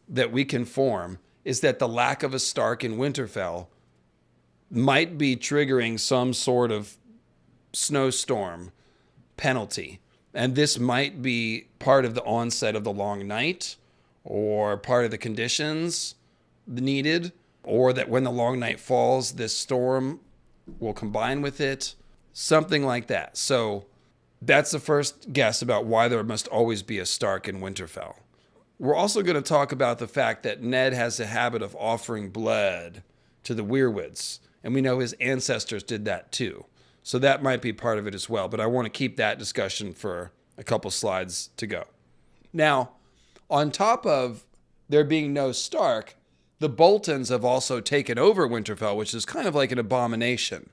that we can form is that the lack of a Stark in Winterfell might be triggering some sort of snowstorm penalty. And this might be part of the onset of the long night, or part of the conditions needed, or that when the long night falls, this storm will combine with it, something like that. So that's the first guess about why there must always be a Stark in Winterfell. We're also going to talk about the fact that Ned has a habit of offering blood to the Weirwoods, and we know his ancestors did that too. So that might be part of it as well, but I want to keep that discussion for a couple slides to go. Now, on top of there being no Stark, the Boltons have also taken over Winterfell, which is kind of like an abomination.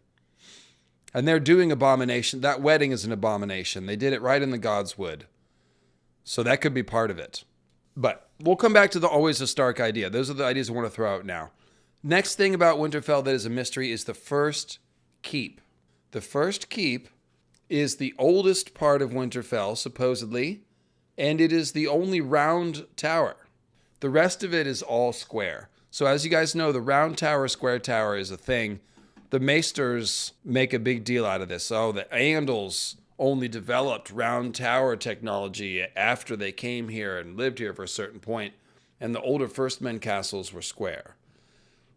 And they're doing abomination. That wedding is an abomination. They did it right in the Godswood. So that could be part of it. But we'll come back to the always a Stark idea. Those are the ideas I want to throw out now. Next thing about Winterfell that is a mystery is the first keep. The first keep is the oldest part of Winterfell, supposedly, and it is the only round tower. The rest of it is all square. So as you guys know, the round tower, square tower is a thing. The Maesters make a big deal out of this. Oh, the Andals only developed round tower technology after they came here and lived here for a certain point, and the older First Men castles were square.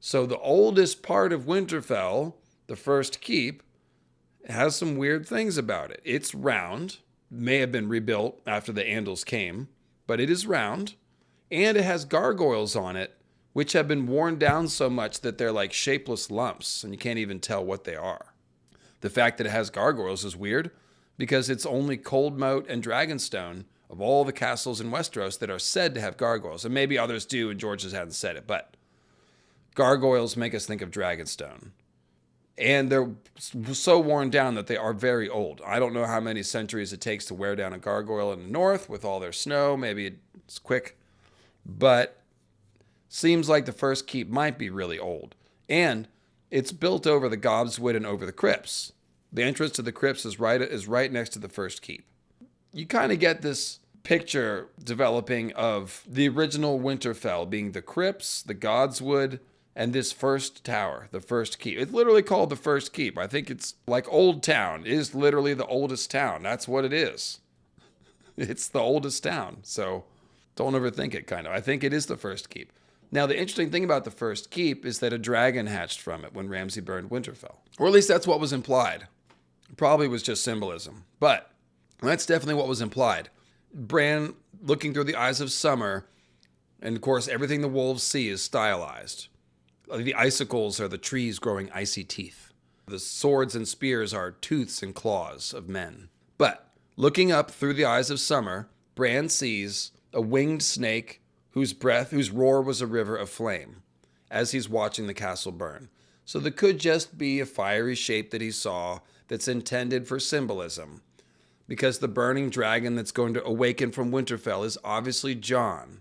So the oldest part of Winterfell, the first keep, has some weird things about it. It's round, may have been rebuilt after the Andals came, but it is round, and it has gargoyles on it, which have been worn down so much that they're like shapeless lumps, and you can't even tell what they are. The fact that it has gargoyles is weird, because it's only Cold Moat and Dragonstone of all the castles in Westeros that are said to have gargoyles, and maybe others do, and George just hasn't said it, but gargoyles make us think of Dragonstone. And they're so worn down that they are very old. I don't know how many centuries it takes to wear down a gargoyle in the north with all their snow. Maybe it's quick. But seems like the first keep might be really old. And it's built over the Godswood and over the crypts. The entrance to the crypts is right next to the first keep. You kind of get this picture developing of the original Winterfell being the crypts, the Godswood, and this first tower, the first keep. It's literally called the first keep. I think it's like Old Town is literally the oldest town. That's what it is. It's the oldest town. So don't overthink it, kind of. I think it is the first keep. Now, the interesting thing about the first keep is that a dragon hatched from it when Ramsay burned Winterfell. Or at least that's what was implied. It probably was just symbolism. But that's definitely what was implied. Bran looking through the eyes of summer, and of course, everything the wolves see is stylized. The icicles are the trees growing icy teeth. The swords and spears are tooths and claws of men. But looking up through the eyes of summer, Bran sees a winged snake whose roar was a river of flame as he's watching the castle burn. So there could just be a fiery shape that he saw that's intended for symbolism, because the burning dragon that's going to awaken from Winterfell is obviously Jon,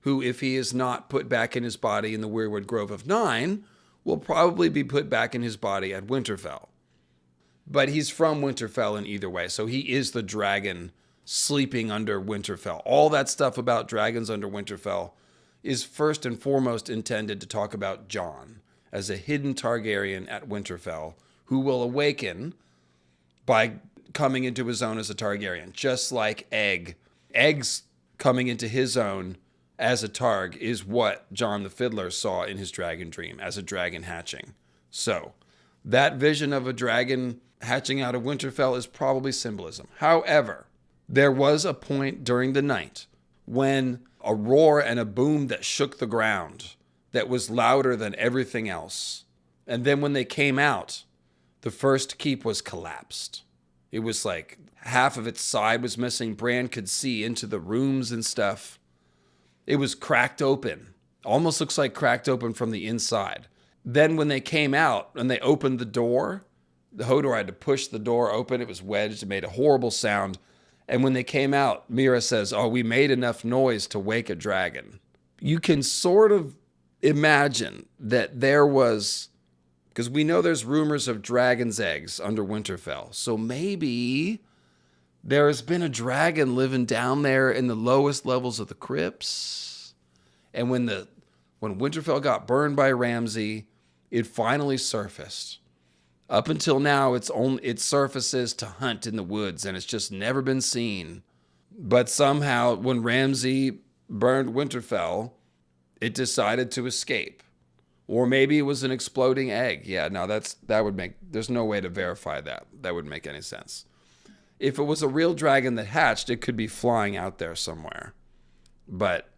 who, if he is not put back in his body in the Weirwood Grove of Nine, will probably be put back in his body at Winterfell. But he's from Winterfell in either way, so he is the dragon sleeping under Winterfell. All that stuff about dragons under Winterfell is first and foremost intended to talk about Jon as a hidden Targaryen at Winterfell who will awaken by coming into his own as a Targaryen, just like Egg. Egg's coming into his own as a Targ is what Jon the Fiddler saw in his dragon dream, as a dragon hatching. So, that vision of a dragon hatching out of Winterfell is probably symbolism. However, there was a point during the night when a roar and a boom that shook the ground that was louder than everything else. And then when they came out, the first keep was collapsed. It was like half of its side was missing. Bran could see into the rooms and stuff. It was cracked open. Almost looks like cracked open from the inside. Then when they came out and they opened the door, the Hodor had to push the door open. It was wedged. It made a horrible sound. And when they came out, Mira says, "Oh, we made enough noise to wake a dragon." You can sort of imagine that there was, because we know there's rumors of dragon's eggs under Winterfell. So maybe there has been a dragon living down there in the lowest levels of the crypts. And when Winterfell got burned by Ramsay, it finally surfaced. Up until now, it surfaces to hunt in the woods, and it's just never been seen. But somehow, when Ramsay burned Winterfell, it decided to escape. Or maybe it was an exploding egg. Yeah, no, there's no way to verify that. That wouldn't make any sense. If it was a real dragon that hatched, it could be flying out there somewhere. But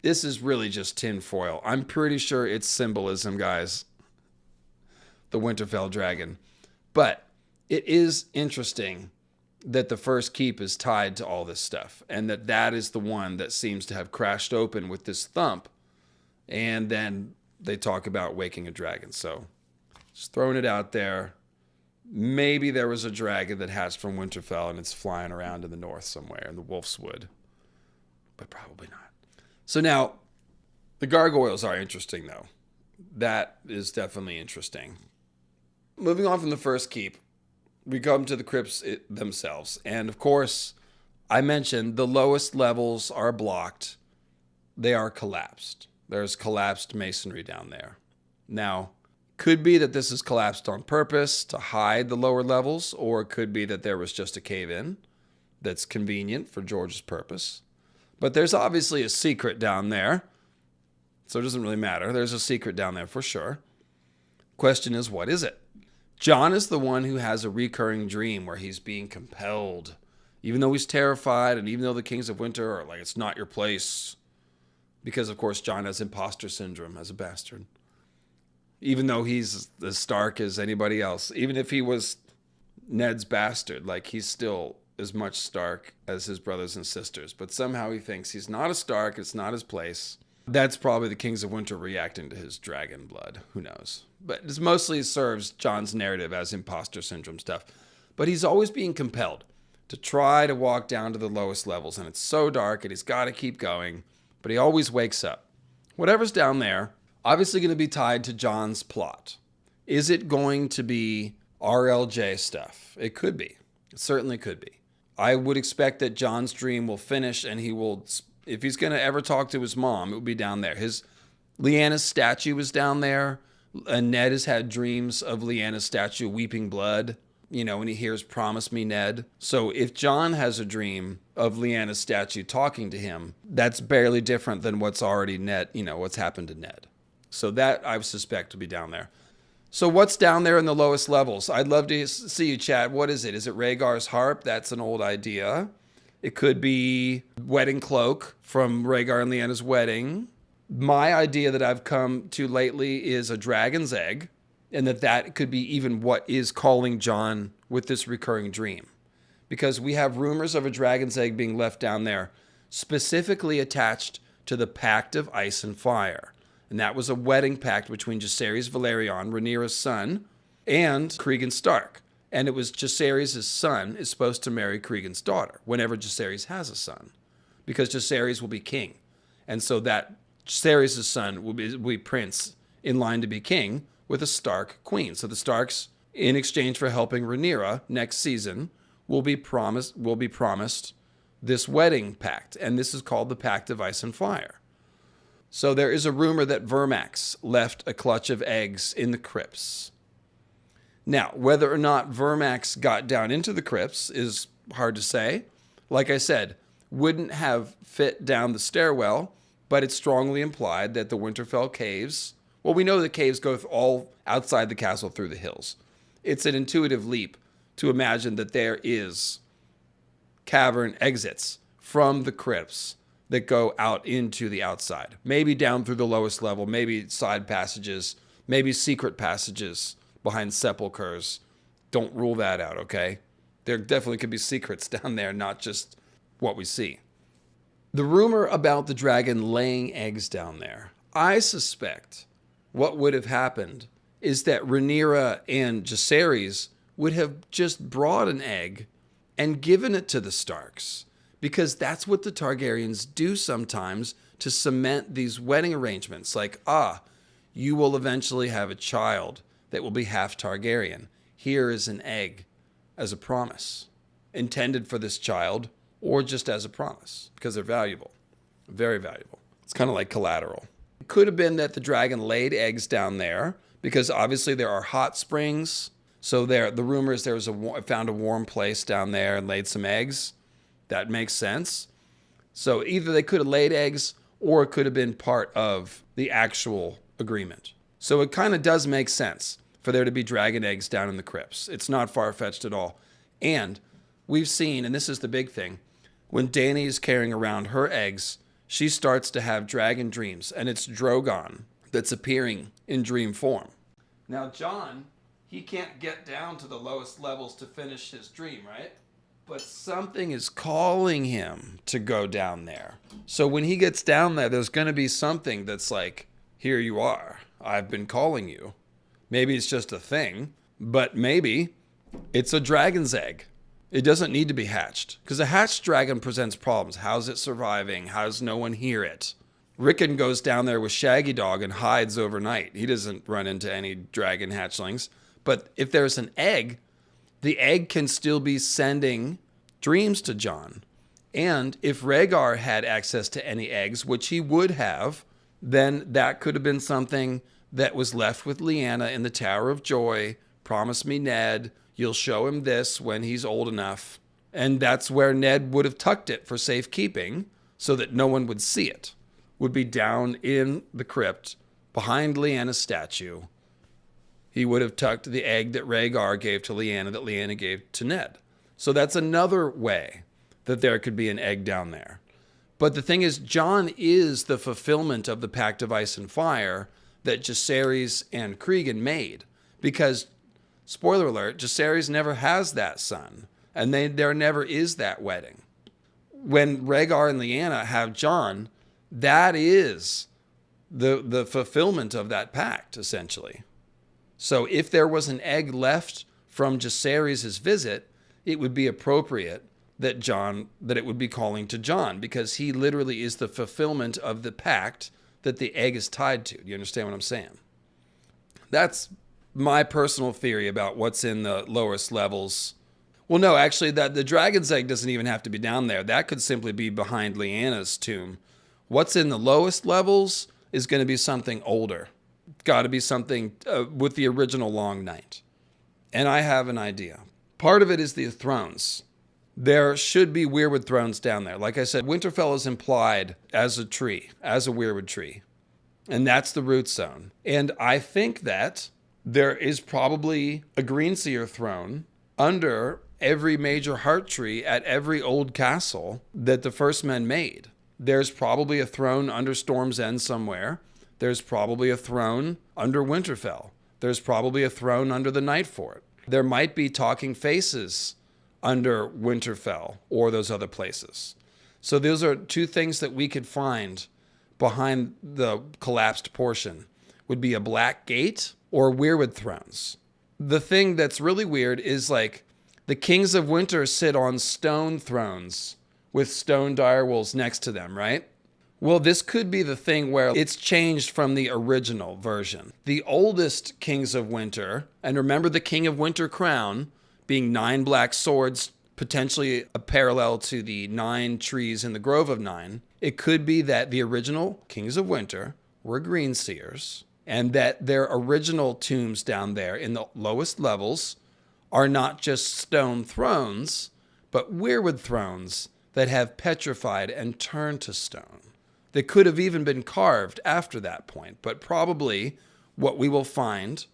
this is really just tinfoil. I'm pretty sure it's symbolism, guys. The Winterfell dragon. But it is interesting that the first keep is tied to all this stuff, and that is the one that seems to have crashed open with this thump. And then they talk about waking a dragon. So just throwing it out there. Maybe there was a dragon that hatched from Winterfell and it's flying around in the north somewhere in the Wolf's Wood. But probably not. So now, the gargoyles are interesting, though. That is definitely interesting. Moving on from the first keep, we come to the crypts themselves. And of course, I mentioned the lowest levels are blocked. They are collapsed. There's collapsed masonry down there. Now, could be that this is collapsed on purpose to hide the lower levels, or it could be that there was just a cave-in that's convenient for George's purpose. But there's obviously a secret down there, so it doesn't really matter. There's a secret down there for sure. Question is, what is it? Jon is the one who has a recurring dream where he's being compelled, even though he's terrified, and even though the Kings of Winter are like, it's not your place. Because, of course, Jon has imposter syndrome as a bastard. Even though he's as Stark as anybody else. Even if he was Ned's bastard, like, he's still as much Stark as his brothers and sisters. But somehow he thinks he's not a Stark, it's not his place. That's probably the Kings of Winter reacting to his dragon blood. Who knows? But this mostly serves Jon's narrative as imposter syndrome stuff. But he's always being compelled to try to walk down to the lowest levels. And it's so dark and he's got to keep going. But he always wakes up. Whatever's down there, obviously going to be tied to Jon's plot. Is it going to be RLJ stuff? It could be. It certainly could be. I would expect that Jon's dream will finish and he will, if he's going to ever talk to his mom, it would be down there. Lyanna's statue is down there. And Ned has had dreams of Lyanna's statue weeping blood, when he hears "Promise me, Ned." So if Jon has a dream of Lyanna's statue talking to him, that's barely different than what's already Ned, what's happened to Ned. So that I suspect will be down there. So what's down there in the lowest levels? I'd love to see you chat. What is it? Is it Rhaegar's harp? That's an old idea. It could be wedding cloak from Rhaegar and Lyanna's wedding. My idea that I've come to lately is a dragon's egg. And that could be even what is calling Jon with this recurring dream. Because we have rumors of a dragon's egg being left down there, specifically attached to the Pact of Ice and Fire. And that was a wedding pact between Jacaerys Velaryon, Rhaenyra's son, and Cregan Stark. And it was Jacaerys' son is supposed to marry Cregan's daughter whenever Jacaerys has a son. Because Jacaerys will be king. And so that Jacaerys' son will be prince in line to be king with a Stark queen. So the Starks, in exchange for helping Rhaenyra next season, will be promised this wedding pact. And this is called the Pact of Ice and Fire. So there is a rumor that Vermax left a clutch of eggs in the crypts. Now, whether or not Vermax got down into the crypts is hard to say. Like I said, wouldn't have fit down the stairwell, but it's strongly implied that the Winterfell caves, well, we know the caves go all outside the castle through the hills. It's an intuitive leap to imagine that there is cavern exits from the crypts that go out into the outside. Maybe down through the lowest level, maybe side passages, maybe secret passages behind sepulchers. Don't rule that out, okay? There definitely could be secrets down there, not just what we see. The rumor about the dragon laying eggs down there, I suspect what would have happened is that Rhaenyra and Jacaerys would have just brought an egg and given it to the Starks, because that's what the Targaryens do sometimes to cement these wedding arrangements. Like, you will eventually have a child that will be half Targaryen. Here is an egg as a promise, intended for this child, or just as a promise, because they're valuable, very valuable. It's kind of like collateral. It could have been that the dragon laid eggs down there, because obviously there are hot springs. So the rumor is found a warm place down there and laid some eggs. That makes sense. So either they could have laid eggs, or it could have been part of the actual agreement. So it kind of does make sense for there to be dragon eggs down in the crypts. It's not far-fetched at all. And we've seen, and this is the big thing, when Dany is carrying around her eggs, she starts to have dragon dreams, and it's Drogon that's appearing in dream form. Now, Jon, he can't get down to the lowest levels to finish his dream, right? But something is calling him to go down there. So when he gets down there, there's going to be something that's like, here you are. I've been calling you. Maybe it's just a thing, but maybe it's a dragon's egg. It doesn't need to be hatched, because a hatched dragon presents problems. How's it surviving? How does no one hear it? Rickon goes down there with Shaggy Dog and hides overnight. He doesn't run into any dragon hatchlings. But if there's an egg, the egg can still be sending dreams to Jon. And if Rhaegar had access to any eggs, which he would have, then that could have been something that was left with Lyanna in the Tower of Joy. Promise me, Ned, you'll show him this when he's old enough. And that's where Ned would have tucked it for safekeeping so that no one would see it. Would be down in the crypt behind Lyanna's statue. He would have tucked the egg that Rhaegar gave to Lyanna that Lyanna gave to Ned. So that's another way that there could be an egg down there. But the thing is, Jon is the fulfillment of the Pact of Ice and Fire that Jacaerys and Cregan made. Because, spoiler alert, Jacaerys never has that son. And there never is that wedding. When Rhaegar and Lyanna have Jon, that is the fulfillment of that pact, essentially. So if there was an egg left from Jacaerys' visit, it would be appropriate that it would be calling to Jon, because he literally is the fulfillment of the pact that the egg is tied to. Do you understand what I'm saying? That's my personal theory about what's in the lowest levels. Well, no, actually, the dragon's egg doesn't even have to be down there. That could simply be behind Lyanna's tomb. What's in the lowest levels is going to be something older. Got to be something with the original Long Night. And I have an idea. Part of it is the thrones. There should be Weirwood thrones down there. Like I said, Winterfell is implied as a tree, as a Weirwood tree. And that's the root zone. And I think that there is probably a Greenseer throne under every major heart tree at every old castle that the First Men made. There's probably a throne under Storm's End somewhere. There's probably a throne under Winterfell. There's probably a throne under the Night Fort. There might be talking faces under Winterfell or those other places. So those are two things that we could find behind the collapsed portion. Would be a black gate or weirwood thrones. The thing that's really weird is like the Kings of Winter sit on stone thrones with stone direwolves next to them, right? Well, this could be the thing where it's changed from the original version. The oldest Kings of Winter, and remember the King of Winter crown being 9 black swords, potentially a parallel to the 9 trees in the Grove of Nine. It could be that the original Kings of Winter were green seers, and that their original tombs down there in the lowest levels are not just stone thrones, but weirwood thrones that have petrified and turned to stone. They could have even been carved after that point, but probably what we will find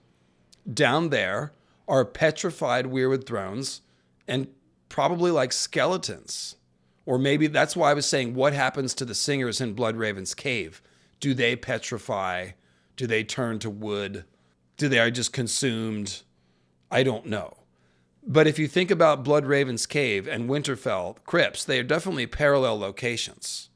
down there are petrified weirwood thrones and probably like skeletons. Or maybe that's why I was saying, what happens to the singers in Bloodraven's cave? Do they petrify? Do they turn to wood? Do they are just consumed? I don't know. But if you think about Bloodraven's cave and Winterfell crypts, they are definitely parallel locations.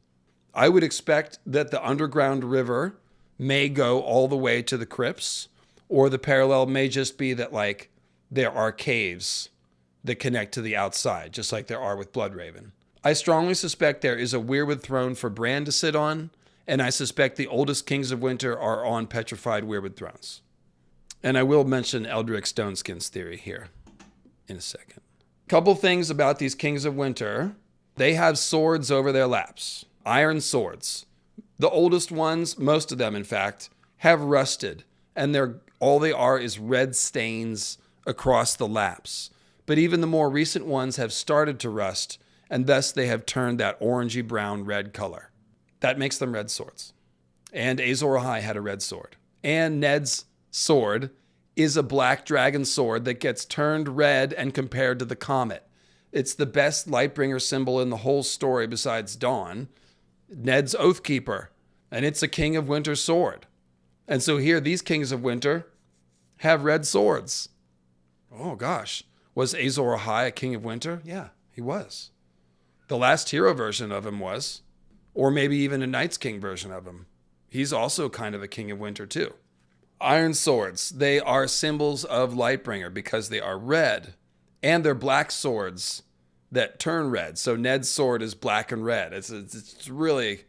I would expect that the underground river may go all the way to the crypts, or the parallel may just be that like there are caves that connect to the outside, just like there are with Bloodraven. I strongly suspect there is a weirwood throne for Bran to sit on, and I suspect the oldest Kings of Winter are on petrified weirwood thrones. And I will mention Eldrick Stoneskin's theory here in a second. Couple things about these Kings of Winter. They have swords over their laps. Iron swords. The oldest ones, most of them in fact, have rusted, and all they are is red stains across the laps. But even the more recent ones have started to rust, and thus they have turned that orangey brown red color. That makes them red swords. And Azor Ahai had a red sword. And Ned's sword is a black dragon sword that gets turned red and compared to the comet. It's the best Lightbringer symbol in the whole story besides Dawn. Ned's Oathkeeper, and it's a King of Winter sword. And so here, these Kings of Winter have red swords. Oh gosh, was Azor Ahai a King of Winter? Yeah, he was. The last hero version of him was, or maybe even a Night's King version of him. He's also kind of a King of Winter too. Iron swords, they are symbols of Lightbringer because they are red, and they're black swords that turn red. So Ned's sword is black and red. It's really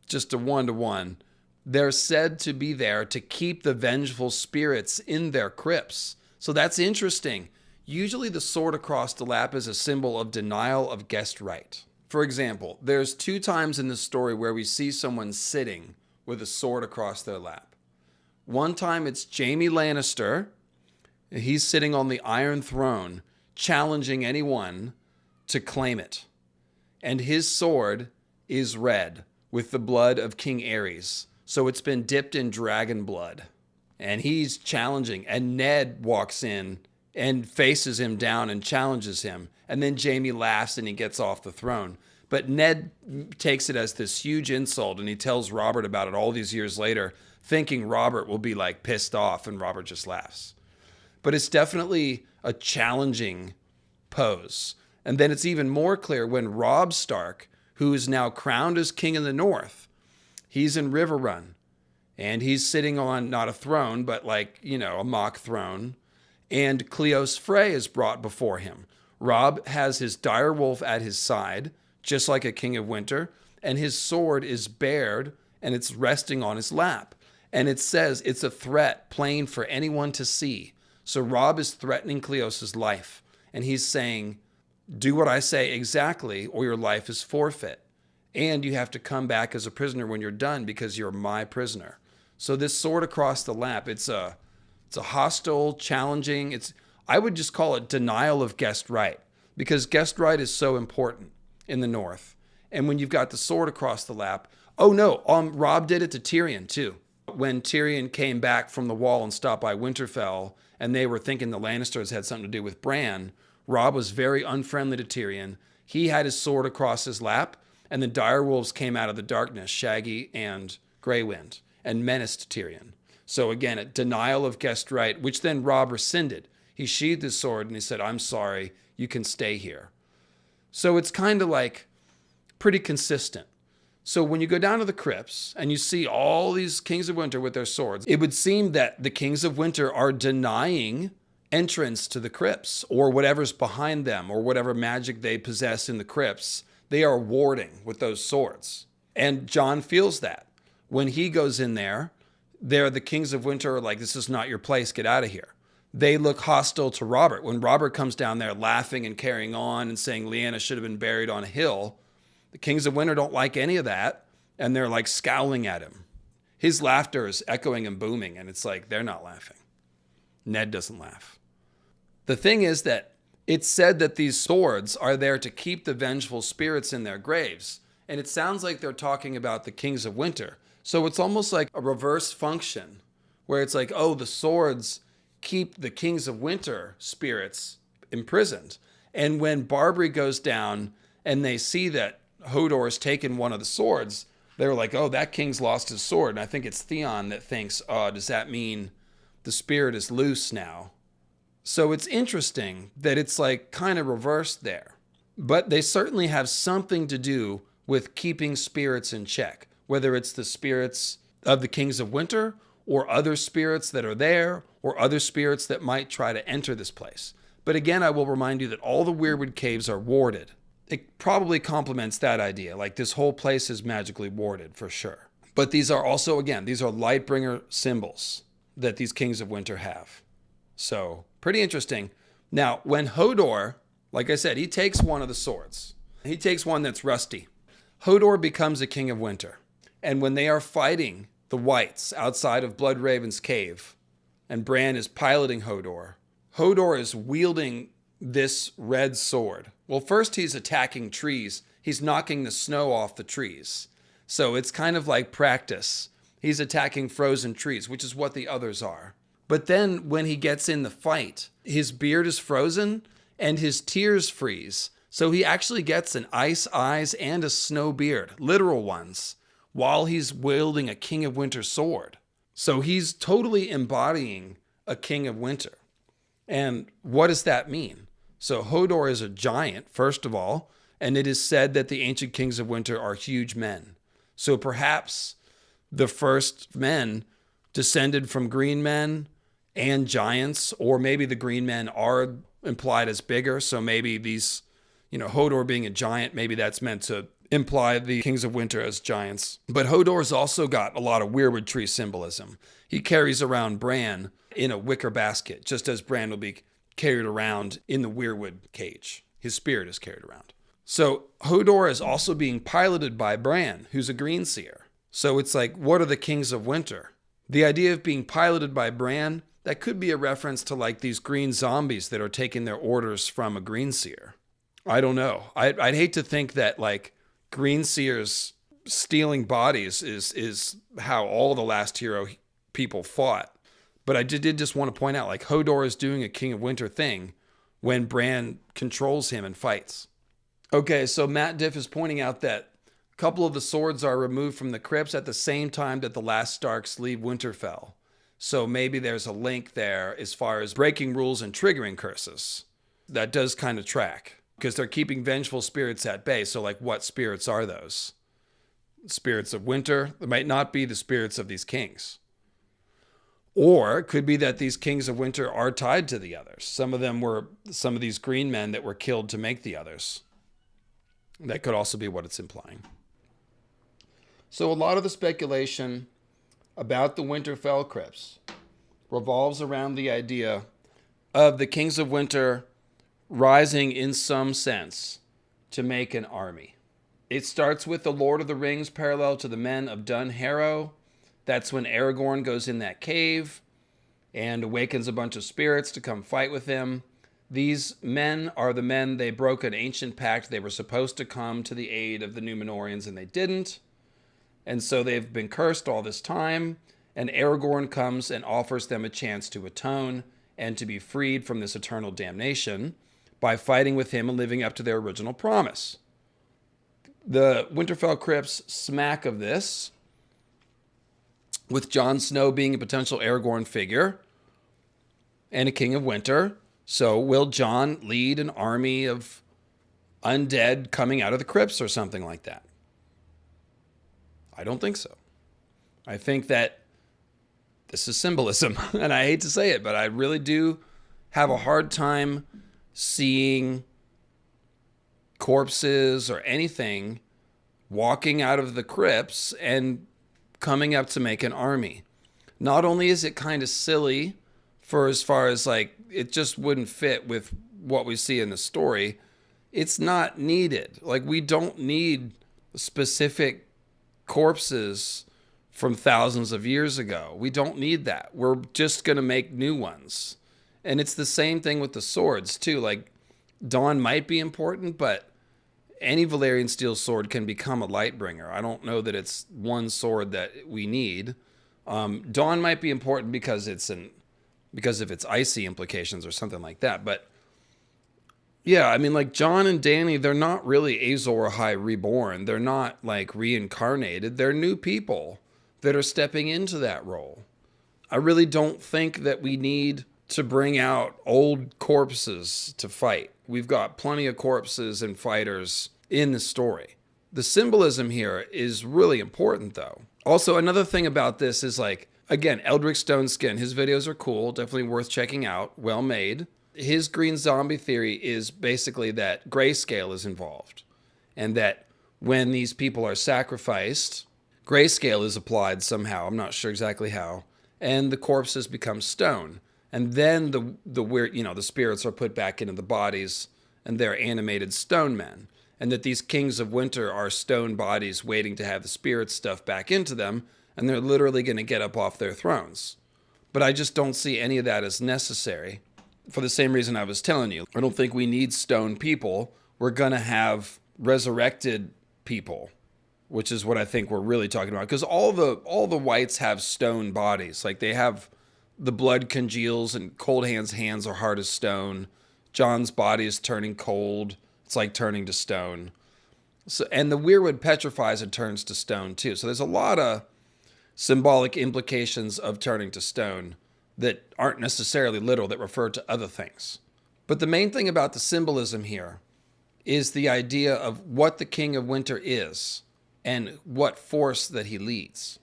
just a one-to-one. They're said to be there to keep the vengeful spirits in their crypts. So that's interesting. Usually the sword across the lap is a symbol of denial of guest right. For example, there's 2 times in the story where we see someone sitting with a sword across their lap. One time it's Jaime Lannister. He's sitting on the Iron Throne, challenging anyone to claim it. And his sword is red with the blood of King Aerys. So it's been dipped in dragon blood. And he's challenging. And Ned walks in and faces him down and challenges him. And then Jaime laughs and he gets off the throne. But Ned takes it as this huge insult, and he tells Robert about it all these years later, thinking Robert will be like pissed off, and Robert just laughs. But it's definitely a challenging pose. And then it's even more clear when Robb Stark, who is now crowned as King of the North, he's in Riverrun, and he's sitting on not a throne, but like, a mock throne. And Cleos Frey is brought before him. Robb has his direwolf at his side, just like a King of Winter, and his sword is bared and it's resting on his lap. And it says it's a threat plain for anyone to see. So Robb is threatening Cleos's life, and he's saying, do what I say exactly, or your life is forfeit. And you have to come back as a prisoner when you're done because you're my prisoner. So this sword across the lap, it's a hostile, challenging, I would just call it denial of guest right, because guest right is so important in the North. And when you've got the sword across the lap, Robb did it to Tyrion too. When Tyrion came back from the wall and stopped by Winterfell, and they were thinking the Lannisters had something to do with Bran, Robb was very unfriendly to Tyrion. He had his sword across his lap, and the direwolves came out of the darkness, Shaggy and Greywind, and menaced Tyrion. So again, a denial of guest right, which then Robb rescinded. He sheathed his sword and he said, I'm sorry, you can stay here. So it's kind of like pretty consistent. So when you go down to the crypts and you see all these Kings of Winter with their swords, it would seem that the Kings of Winter are denying entrance to the crypts or whatever's behind them or whatever magic they possess in the crypts. They are warding with those swords. And Jon feels that. When he goes in there, the Kings of Winter are like, this is not your place, get out of here. They look hostile to Robert. When Robert comes down there laughing and carrying on and saying Lyanna should have been buried on a hill, the Kings of Winter don't like any of that, and they're like scowling at him. His laughter is echoing and booming, and it's like they're not laughing. Ned doesn't laugh. The thing is that it's said that these swords are there to keep the vengeful spirits in their graves, and it sounds like they're talking about the Kings of Winter. So it's almost like a reverse function, where it's like, oh, the swords keep the Kings of Winter spirits imprisoned. And when Barbary goes down and they see that Hodor has taken one of the swords, they're like, oh, that king's lost his sword. And I think it's Theon that thinks, oh, does that mean the spirit is loose now? So it's interesting that it's like kind of reversed there. But they certainly have something to do with keeping spirits in check, whether it's the spirits of the Kings of Winter or other spirits that are there or other spirits that might try to enter this place. But again, I will remind you that all the Weirwood caves are warded. It probably complements that idea. Like this whole place is magically warded for sure. But these are also, again, these are Lightbringer symbols that these Kings of Winter have. So pretty interesting. Now, when Hodor, like I said, he takes one of the swords. He takes one that's rusty. Hodor becomes a King of Winter. And when they are fighting the Whites outside of Bloodraven's cave, and Bran is piloting Hodor, Hodor is wielding this red sword. Well, first he's attacking trees. He's knocking the snow off the trees. So it's kind of like practice. He's attacking frozen trees, which is what the others are. But then when he gets in the fight, his beard is frozen and his tears freeze. So he actually gets an ice eyes and a snow beard, literal ones, while he's wielding a King of Winter sword. So he's totally embodying a King of Winter. And what does that mean? So Hodor is a giant, first of all, and it is said that the ancient Kings of Winter are huge men. So perhaps the first men descended from green men and giants, or maybe the green men are implied as bigger. So maybe these, Hodor being a giant, maybe that's meant to imply the Kings of Winter as giants. But Hodor's also got a lot of Weirwood tree symbolism. He carries around Bran in a wicker basket, just as Bran will be carried around in the Weirwood cage. His spirit is carried around. So Hodor is also being piloted by Bran, who's a green seer. So it's like, what are the Kings of Winter? The idea of being piloted by Bran, that could be a reference to like these green zombies that are taking their orders from a green seer. I don't know. I'd hate to think that like green seers stealing bodies is how all the last hero people fought. But I did just want to point out, like, Hodor is doing a King of Winter thing when Bran controls him and fights. Okay, so Matt Diff is pointing out that a couple of the swords are removed from the crypts at the same time that the last Starks leave Winterfell. So maybe there's a link there as far as breaking rules and triggering curses. That does kind of track, because they're keeping vengeful spirits at bay. So, like, what spirits are those? Spirits of Winter? They might not be the spirits of these kings. Or it could be that these Kings of Winter are tied to the others. Some of them were some of these green men that were killed to make the others. That could also be what it's implying. So a lot of the speculation about the Winterfell crypts revolves around the idea of the Kings of Winter rising in some sense to make an army. It starts with the Lord of the Rings parallel to the men of Dun Harrow. That's when Aragorn goes in that cave and awakens a bunch of spirits to come fight with him. These men are the men, they broke an ancient pact. They were supposed to come to the aid of the Númenóreans and they didn't. And so they've been cursed all this time. And Aragorn comes and offers them a chance to atone and to be freed from this eternal damnation by fighting with him and living up to their original promise. The Winterfell crypts smack of this. with Jon Snow being a potential Aragorn figure and a King of Winter. So will Jon lead an army of undead coming out of the crypts or something like that? I don't think so. I think that this is symbolism, and I hate to say it, but I really do have a hard time seeing corpses or anything walking out of the crypts and coming up to make an army. Not only is it kind of silly for as far as like it just wouldn't fit with what we see in the story, it's not needed. Like, we don't need specific corpses from thousands of years ago. We don't need that. We're just going to make new ones. And it's the same thing with the swords too. Like, Dawn might be important, but any Valyrian steel sword can become a Lightbringer. I don't know that it's one sword that we need. Dawn might be important because of its icy implications or something like that. But yeah, I mean, like Jon and Dany, they're not really Azor Ahai reborn. They're not like reincarnated. They're new people that are stepping into that role. I really don't think that we need to bring out old corpses to fight. We've got plenty of corpses and fighters in the story. The symbolism here is really important, though. Also, another thing about this is, like, again, Eldrick Stoneskin, his videos are cool, definitely worth checking out, well made. His green zombie theory is basically that grayscale is involved, and that when these people are sacrificed, grayscale is applied somehow, I'm not sure exactly how, and the corpses become stone. And then the weird, the spirits are put back into the bodies, and they're animated stone men. And that these kings of winter are stone bodies waiting to have the spirit stuff back into them, and they're literally going to get up off their thrones. But I just don't see any of that as necessary, for the same reason I was telling you. I don't think we need stone people. We're going to have resurrected people, which is what I think we're really talking about. Because all the whites have stone bodies. Like, they have the blood congeals, and Cold Hand's hands are hard as stone. Jon's body is turning cold. It's like turning to stone. So, and the Weirwood petrifies and turns to stone too. So there's a lot of symbolic implications of turning to stone that aren't necessarily literal, that refer to other things. But the main thing about the symbolism here is the idea of what the King of Winter is and what force that he leads.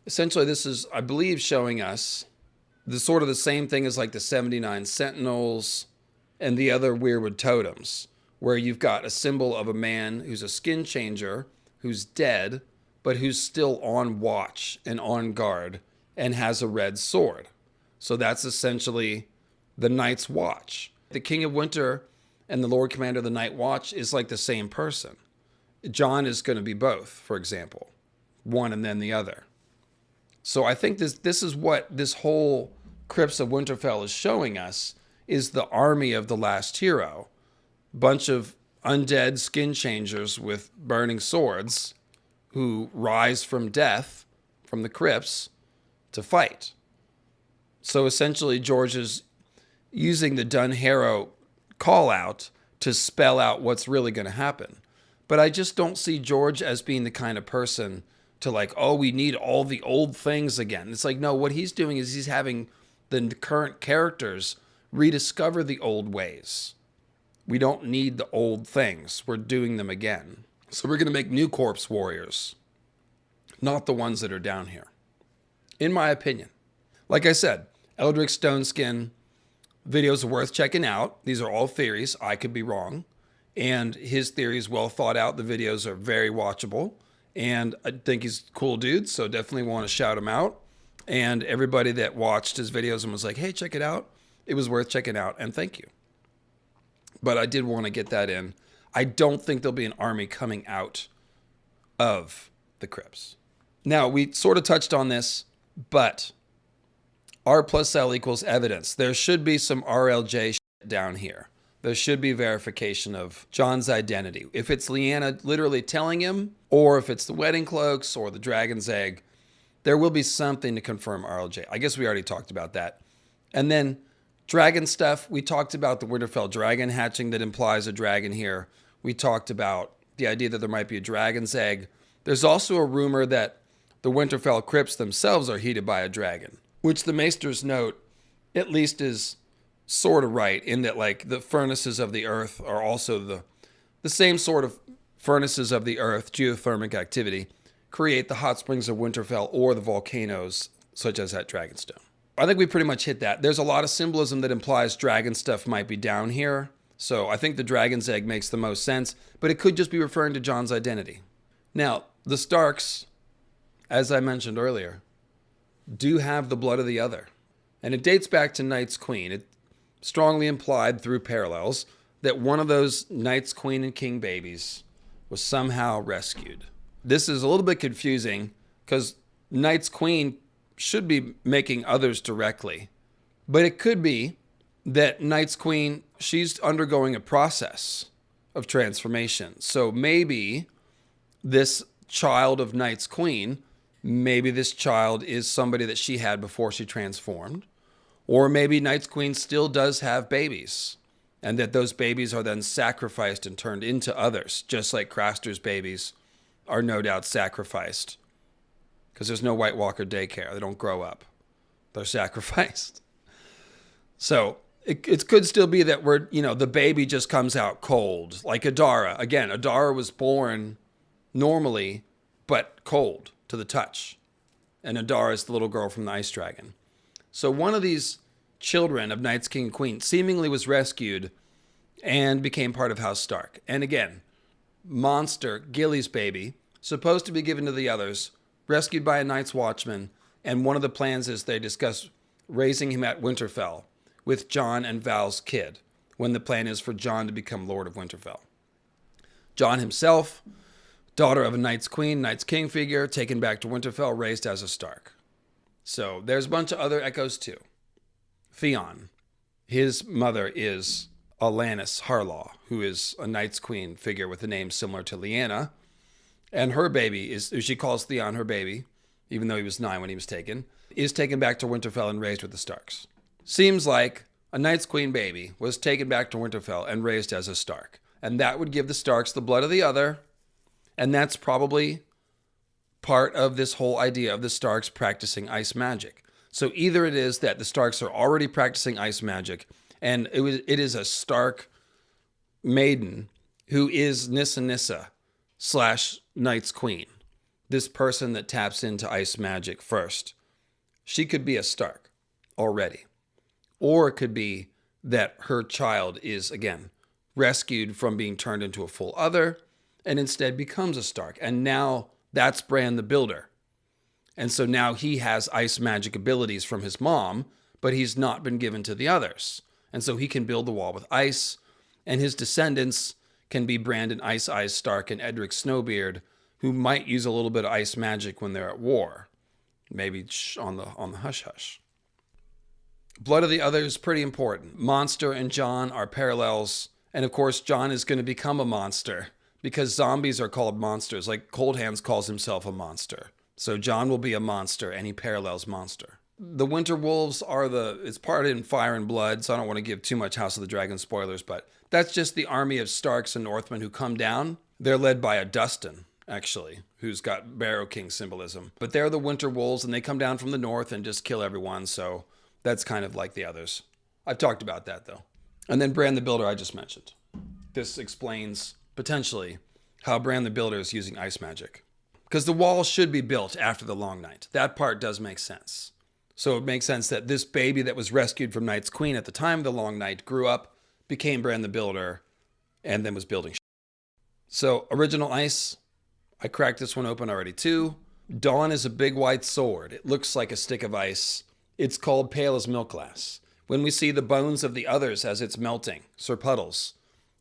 Essentially, this is, I believe, showing us the sort of the same thing as like the 79 Sentinels and the other Weirwood totems, where you've got a symbol of a man who's a skin changer, who's dead, but who's still on watch and on guard and has a red sword. So that's essentially the Night's Watch. The King of Winter and the Lord Commander of the Night Watch is like the same person. Jon is going to be both, for example, one and then the other. So I think this is what this whole Crypts of Winterfell is showing us, is the army of the last hero. Bunch of undead skin changers with burning swords who rise from death, from the crypts, to fight. So essentially, George is using the Dun Harrow call out to spell out what's really going to happen. But I just don't see George as being the kind of person to like, oh, we need all the old things again. It's like, no, what he's doing is he's having the current characters rediscover the old ways. We don't need the old things. We're doing them again. So we're going to make new corpse warriors, not the ones that are down here, in my opinion. Like I said, Eldrick Stoneskin videos are worth checking out. These are all theories. I could be wrong. And his theory is well thought out. The videos are very watchable. And I think he's a cool dude, so definitely want to shout him out. And everybody that watched his videos and was like, hey, check it out, it was worth checking out, and thank you. But I did want to get that in. I don't think there'll be an army coming out of the crypts. Now, we sort of touched on this, but R plus L equals evidence. There should be some RLJ shit down here. There should be verification of Jon's identity. If it's Lyanna literally telling him, or if it's the wedding cloaks or the dragon's egg, there will be something to confirm RLJ. I guess we already talked about that. And then dragon stuff, we talked about the Winterfell dragon hatching that implies a dragon here. We talked about the idea that there might be a dragon's egg. There's also a rumor that the Winterfell crypts themselves are heated by a dragon, which the Maesters note at least is sort of right in that, like, the furnaces of the earth are also the same sort of furnaces of the earth, geothermic activity, create the hot springs of Winterfell or the volcanoes such as at Dragonstone. I think we pretty much hit that. There's a lot of symbolism that implies dragon stuff might be down here. So I think the dragon's egg makes the most sense, but it could just be referring to Jon's identity. Now, the Starks, as I mentioned earlier, do have the blood of the other. And it dates back to Night's Queen. It strongly implied through parallels that one of those Night's Queen and King babies was somehow rescued. This is a little bit confusing because Night's Queen should be making others directly. But it could be that Night's Queen, she's undergoing a process of transformation. So maybe this child of Night's Queen, maybe this child is somebody that she had before she transformed. Or maybe Night's Queen still does have babies, and that those babies are then sacrificed and turned into others, just like Craster's babies are no doubt sacrificed. Because there's no White Walker daycare. They don't grow up. They're sacrificed. So it could still be that the baby just comes out cold. Like Adara. Again, Adara was born normally, but cold to the touch. And Adara is the little girl from the Ice Dragon. So one of these children of Night's King and Queen seemingly was rescued and became part of House Stark. And again, monster, Gilly's baby, supposed to be given to the others, rescued by a Night's Watchman, and one of the plans is they discuss raising him at Winterfell with Jon and Val's kid, when the plan is for Jon to become Lord of Winterfell. Jon himself, daughter of a Night's Queen, Night's King figure, taken back to Winterfell, raised as a Stark. So there's a bunch of other echoes too. Theon, his mother is Alanis Harlaw, who is a Night's Queen figure with a name similar to Lyanna. And her baby she calls Theon her baby, even though he was 9 when he was taken, is taken back to Winterfell and raised with the Starks. Seems like a Night's Queen baby was taken back to Winterfell and raised as a Stark. And that would give the Starks the blood of the other. And that's probably part of this whole idea of the Starks practicing ice magic. So either it is that the Starks are already practicing ice magic, and it is a Stark maiden who is Nissa Nissa / Night's Queen. This person that taps into ice magic first. She could be a Stark already. Or it could be that her child is, again, rescued from being turned into a full other and instead becomes a Stark. And now that's Bran the Builder. And so now he has ice magic abilities from his mom, but he's not been given to the others. And so he can build the wall with ice, and his descendants can be Brandon Ice Eyes Stark and Edric Snowbeard, who might use a little bit of ice magic when they're at war. Maybe on the hush hush. Blood of the Other is pretty important. Monster and Jon are parallels, and of course Jon is going to become a monster because zombies are called monsters, like Cold Hands calls himself a monster. So Jon will be a monster, and he parallels monster. The Winter Wolves it's part in Fire and Blood, so I don't want to give too much House of the Dragon spoilers, but that's just the army of Starks and Northmen who come down. They're led by a Dustin, actually, who's got Barrow King symbolism. But they're the Winter Wolves, and they come down from the north and just kill everyone, so that's kind of like the others. I've talked about that, though. And then Bran the Builder I just mentioned. This explains, potentially, how Bran the Builder is using ice magic. Because the wall should be built after the Long Night. That part does make sense. So it makes sense that this baby that was rescued from Night's Queen at the time of the Long Night grew up, became Bran the Builder, and then was building. So, original ice. I cracked this one open already too. Dawn is a big white sword. It looks like a stick of ice. It's called pale as milk glass. When we see the bones of the others as it's melting, Sir Puddles,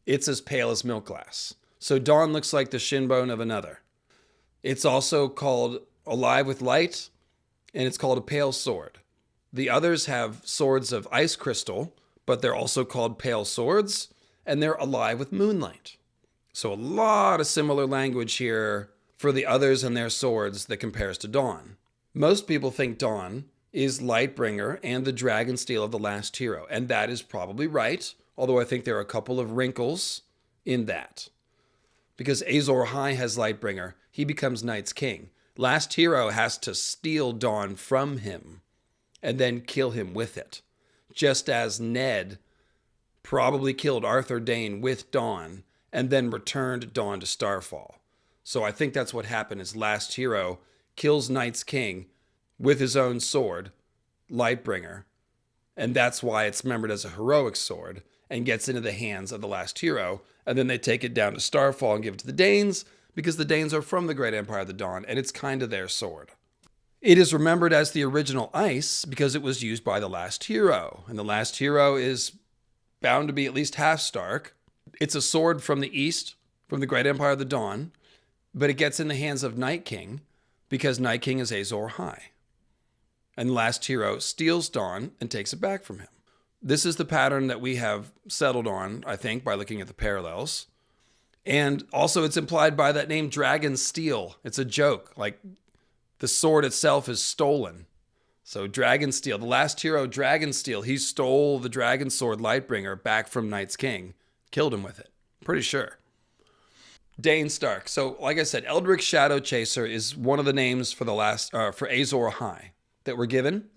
it's as pale as milk glass. So Dawn looks like the shin bone of another. It's also called Alive with Light, and it's called a pale sword. The others have swords of ice crystal, but they're also called pale swords, and they're alive with moonlight. So a lot of similar language here for the others and their swords that compares to Dawn. Most people think Dawn is Lightbringer and the dragon steel of the last hero, and that is probably right, although I think there are a couple of wrinkles in that. Because Azor Ahai has Lightbringer, he becomes Night's King. Last hero has to steal Dawn from him and then kill him with it. Just as Ned probably killed Arthur Dayne with Dawn and then returned Dawn to Starfall. So I think that's what happened is Last Hero kills Night's King with his own sword, Lightbringer, and that's why it's remembered as a heroic sword and gets into the hands of the Last Hero, and then they take it down to Starfall and give it to the Danes because the Danes are from the Great Empire of the Dawn, and it's kind of their sword. It is remembered as the original ice because it was used by the Last Hero, and the Last Hero is bound to be at least half Stark. It's a sword from the east, from the Great Empire of the Dawn, but it gets in the hands of Night King because Night King is Azor Ahai. And the Last Hero steals Dawn and takes it back from him. This is the pattern that we have settled on, I think, by looking at the parallels. And also it's implied by that name Dragon Steel. It's a joke, like the sword itself is stolen. So Dragon Steel, the Last Hero, Dragon Steel, he stole the dragon sword Lightbringer back from Night's King, killed him with it, pretty sure. Dane Stark. So like I said, Eldrick Shadow Chaser is one of the names for for Azor Ahai that were given.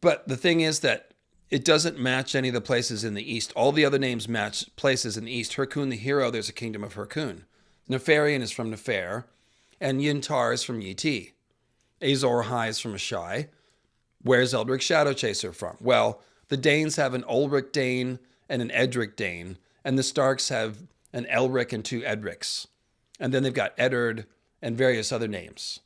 But the thing is that it doesn't match any of the places in the east. All the other names match places in the east. Hyrkoon the Hero, there's a kingdom of Hyrkoon. Nefarian is from Nefer, and Yntar is from Yeti. Azor Ahai is from Ashai. Where's Eldrick Shadow Chaser from? Well, the Danes have an Ulrich Dane and an Edric Dane, and the Starks have an Elric and two Edrics. And then they've got Eddard and various other names.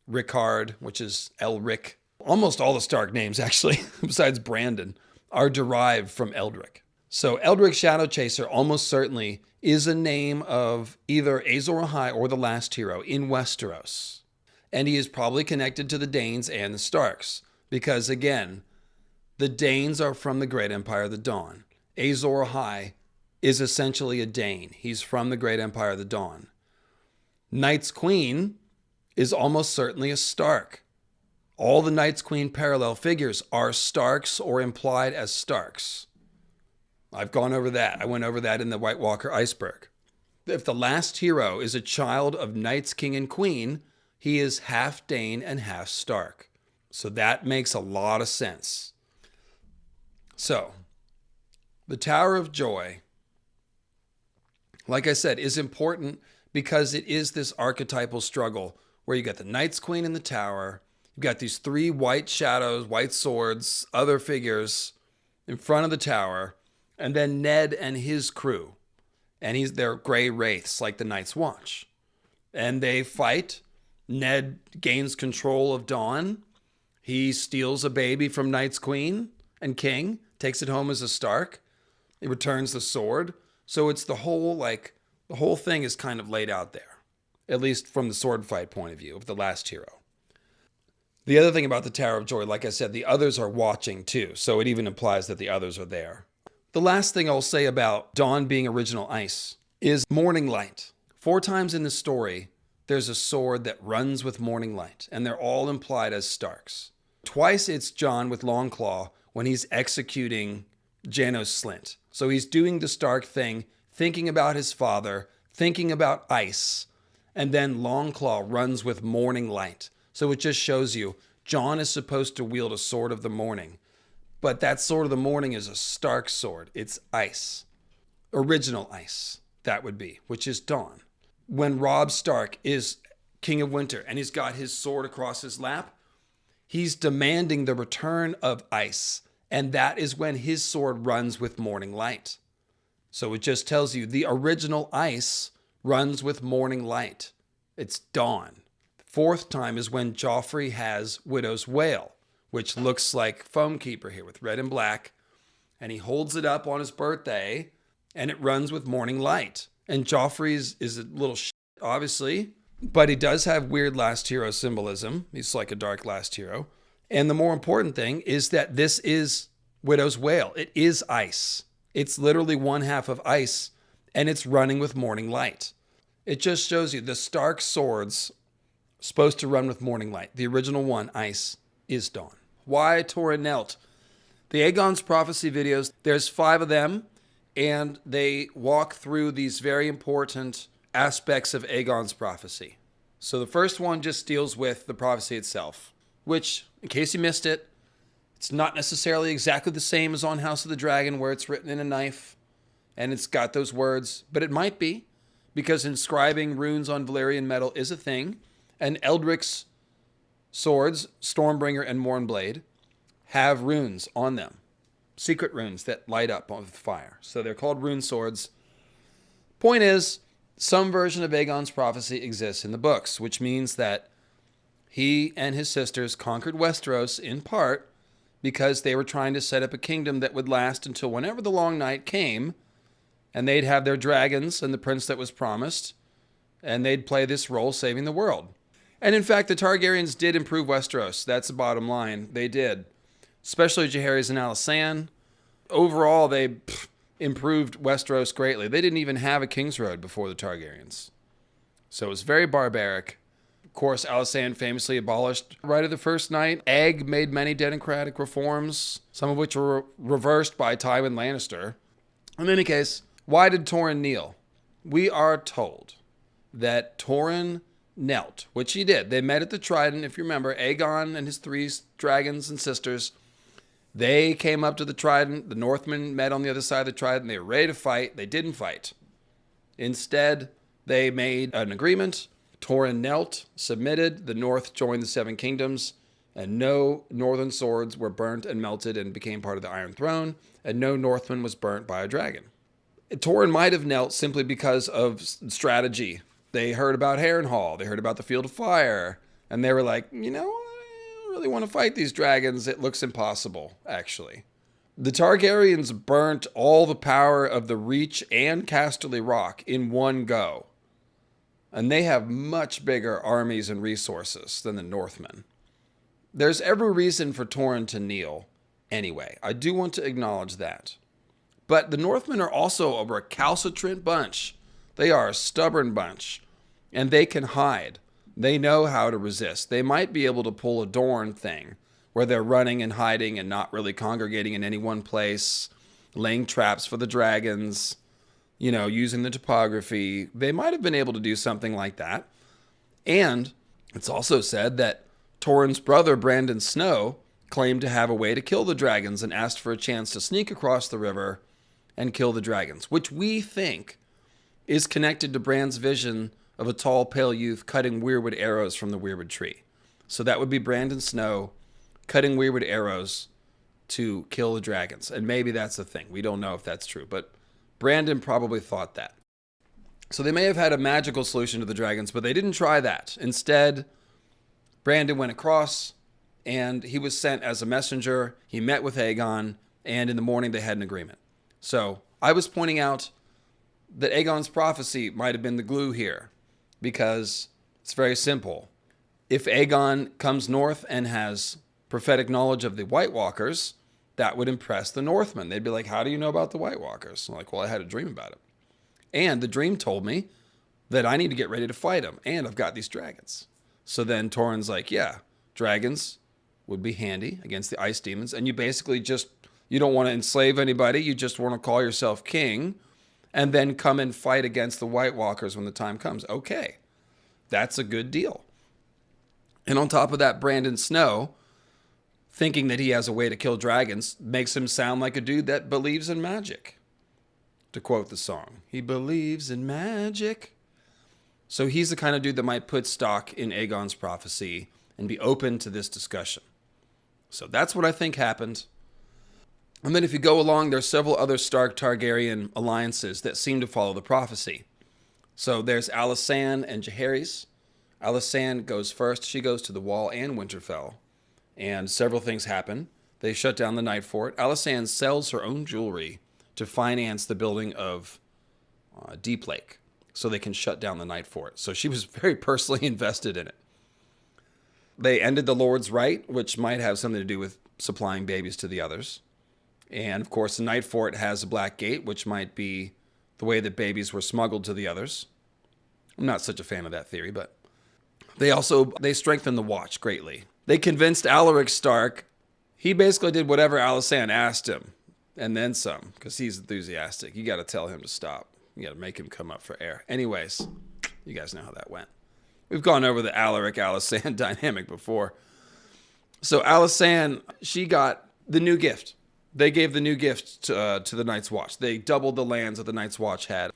Rickard, which is Elric. Almost all the Stark names, actually, besides Brandon, are derived from Eldrick. So Eldrick Shadow Chaser almost certainly is a name of either Azor Ahai or the Last Hero in Westeros. And he is probably connected to the Danes and the Starks. Because again, the Danes are from the Great Empire of the Dawn. Azor Ahai is essentially a Dane. He's from the Great Empire of the Dawn. Night's Queen is almost certainly a Stark. All the Night's Queen parallel figures are Starks or implied as Starks. I've gone over that. I went over that in the White Walker Iceberg. If the Last Hero is a child of Night's King and Queen, he is half Dane and half Stark. So that makes a lot of sense. So, the Tower of Joy, like I said, is important because it is this archetypal struggle where you got the Night's Queen in the tower, you've got these three white shadows, white swords, other figures in front of the tower, and then Ned and his crew. And they're gray wraiths like the Night's Watch. And they fight. Ned gains control of Dawn. He steals a baby from Night's Queen and King, takes it home as a Stark. He returns the sword. So it's the whole thing is kind of laid out there, at least from the sword fight point of view of the Last Hero. The other thing about the Tower of Joy, like I said, the others are watching too. So it even implies that the others are there. The last thing I'll say about Dawn being original ice is Morning Light. 4 times in the story, there's a sword that runs with Morning Light, and they're all implied as Starks. Twice it's Jon with Longclaw when he's executing Janos Slynt. So he's doing the Stark thing, thinking about his father, thinking about ice, and then Longclaw runs with Morning Light. So it just shows you Jon is supposed to wield a sword of the morning. But that sword of the morning is a Stark sword. It's ice. Original ice, that would be, which is Dawn. When Robb Stark is King of Winter and he's got his sword across his lap, he's demanding the return of ice. And that is when his sword runs with Morning Light. So it just tells you the original ice runs with Morning Light. It's Dawn. The 4th time is when Joffrey has Widow's Wail, which looks like Foamkeeper here with red and black. And he holds it up on his birthday, and it runs with Morning Light. And Joffrey's is a little shit, obviously, but he does have weird Last Hero symbolism. He's like a dark Last Hero. And the more important thing is that this is Widow's Wail. It is ice. It's literally one half of ice, and it's running with Morning Light. It just shows you the Stark swords supposed to run with Morning Light. The original one, ice, is Dawn. Why Tor Knelt? The Aegon's Prophecy videos, there's 5 of them, and they walk through these very important aspects of Aegon's Prophecy. So the first one just deals with the prophecy itself, which, in case you missed it, it's not necessarily exactly the same as on House of the Dragon, where it's written in a knife and it's got those words, but it might be, because inscribing runes on Valyrian metal is a thing, and Eldric's swords, Stormbringer and Mournblade, have runes on them. Secret runes that light up with fire. So they're called rune swords. Point is, some version of Aegon's prophecy exists in the books, which means that he and his sisters conquered Westeros in part because they were trying to set up a kingdom that would last until whenever the long night came, and they'd have their dragons and the prince that was promised, and they'd play this role saving the world. And in fact, the Targaryens did improve Westeros. That's the bottom line. They did. Especially Jaehaerys and Alysanne. Overall, they improved Westeros greatly. They didn't even have a King's Road before the Targaryens. So it was very barbaric. Of course, Alysanne famously abolished right of the first night. Egg made many democratic reforms, some of which were reversed by Tywin Lannister. In any case, why did Torrhen kneel? We are told that Torrhen knelt, which he did. They met at the Trident, if you remember. Aegon and his 3 dragons and sisters, they came up to the Trident. The Northmen met on the other side of the Trident. They were ready to fight. They didn't fight. Instead, they made an agreement. Torrhen knelt, submitted. The North joined the 7 Kingdoms, and no Northern swords were burnt and melted and became part of the Iron Throne, and no Northman was burnt by a dragon. Torrhen might have knelt simply because of strategy. They heard about Harrenhal. They heard about the Field of Fire. And they were like, I don't really want to fight these dragons. It looks impossible, actually. The Targaryens burnt all the power of the Reach and Casterly Rock in one go. And they have much bigger armies and resources than the Northmen. There's every reason for Torrhen to kneel anyway. I do want to acknowledge that. But the Northmen are also a recalcitrant bunch. They are a stubborn bunch. And they can hide. They know how to resist. They might be able to pull a Dorne thing, where they're running and hiding and not really congregating in any one place, laying traps for the dragons, using the topography. They might have been able to do something like that. And it's also said that Torrhen's brother, Brandon Snow, claimed to have a way to kill the dragons and asked for a chance to sneak across the river and kill the dragons, which we think is connected to Bran's vision of a tall, pale youth cutting weirwood arrows from the weirwood tree. So that would be Brandon Snow cutting weirwood arrows to kill the dragons. And maybe that's the thing. We don't know if that's true, but Brandon probably thought that. So they may have had a magical solution to the dragons, but they didn't try that. Instead, Brandon went across, and he was sent as a messenger. He met with Aegon, and in the morning they had an agreement. So I was pointing out that Aegon's prophecy might have been the glue here, because it's very simple. If Aegon comes north and has prophetic knowledge of the White Walkers, that would impress the Northmen. They'd be like, how do you know about the White Walkers? I'm like, well, I had a dream about it. And the dream told me that I need to get ready to fight them, and I've got these dragons. So then Torrhen's like, yeah, dragons would be handy against the ice demons, and you basically you don't want to enslave anybody, you just want to call yourself king, and then come and fight against the White Walkers when the time comes. Okay, that's a good deal. And on top of that, Brandon Snow, thinking that he has a way to kill dragons, makes him sound like a dude that believes in magic. To quote the song, he believes in magic. So he's the kind of dude that might put stock in Aegon's prophecy and be open to this discussion. So that's what I think happened. And then if you go along, there's several other Stark Targaryen alliances that seem to follow the prophecy. So there's Alysanne and Jaehaerys. Alysanne goes first. She goes to the Wall and Winterfell. And several things happen. They shut down the Night Fort. Alysanne sells her own jewelry to finance the building of Deep Lake so they can shut down the Night Fort. So she was very personally invested in it. They ended the Lord's Right, which might have something to do with supplying babies to the others. And, of course, the Night Fort has a black gate, which might be the way that babies were smuggled to the others. I'm not such a fan of that theory, but they strengthened the Watch greatly. They convinced Alaric Stark. He basically did whatever Alysanne asked him, and then some, because he's enthusiastic. You got to tell him to stop. You got to make him come up for air. Anyways, you guys know how that went. We've gone over the Alaric-Alysanne dynamic before. So Alysanne, she got the new gift. They gave the new gift to the Night's Watch. They doubled the lands that the Night's Watch had.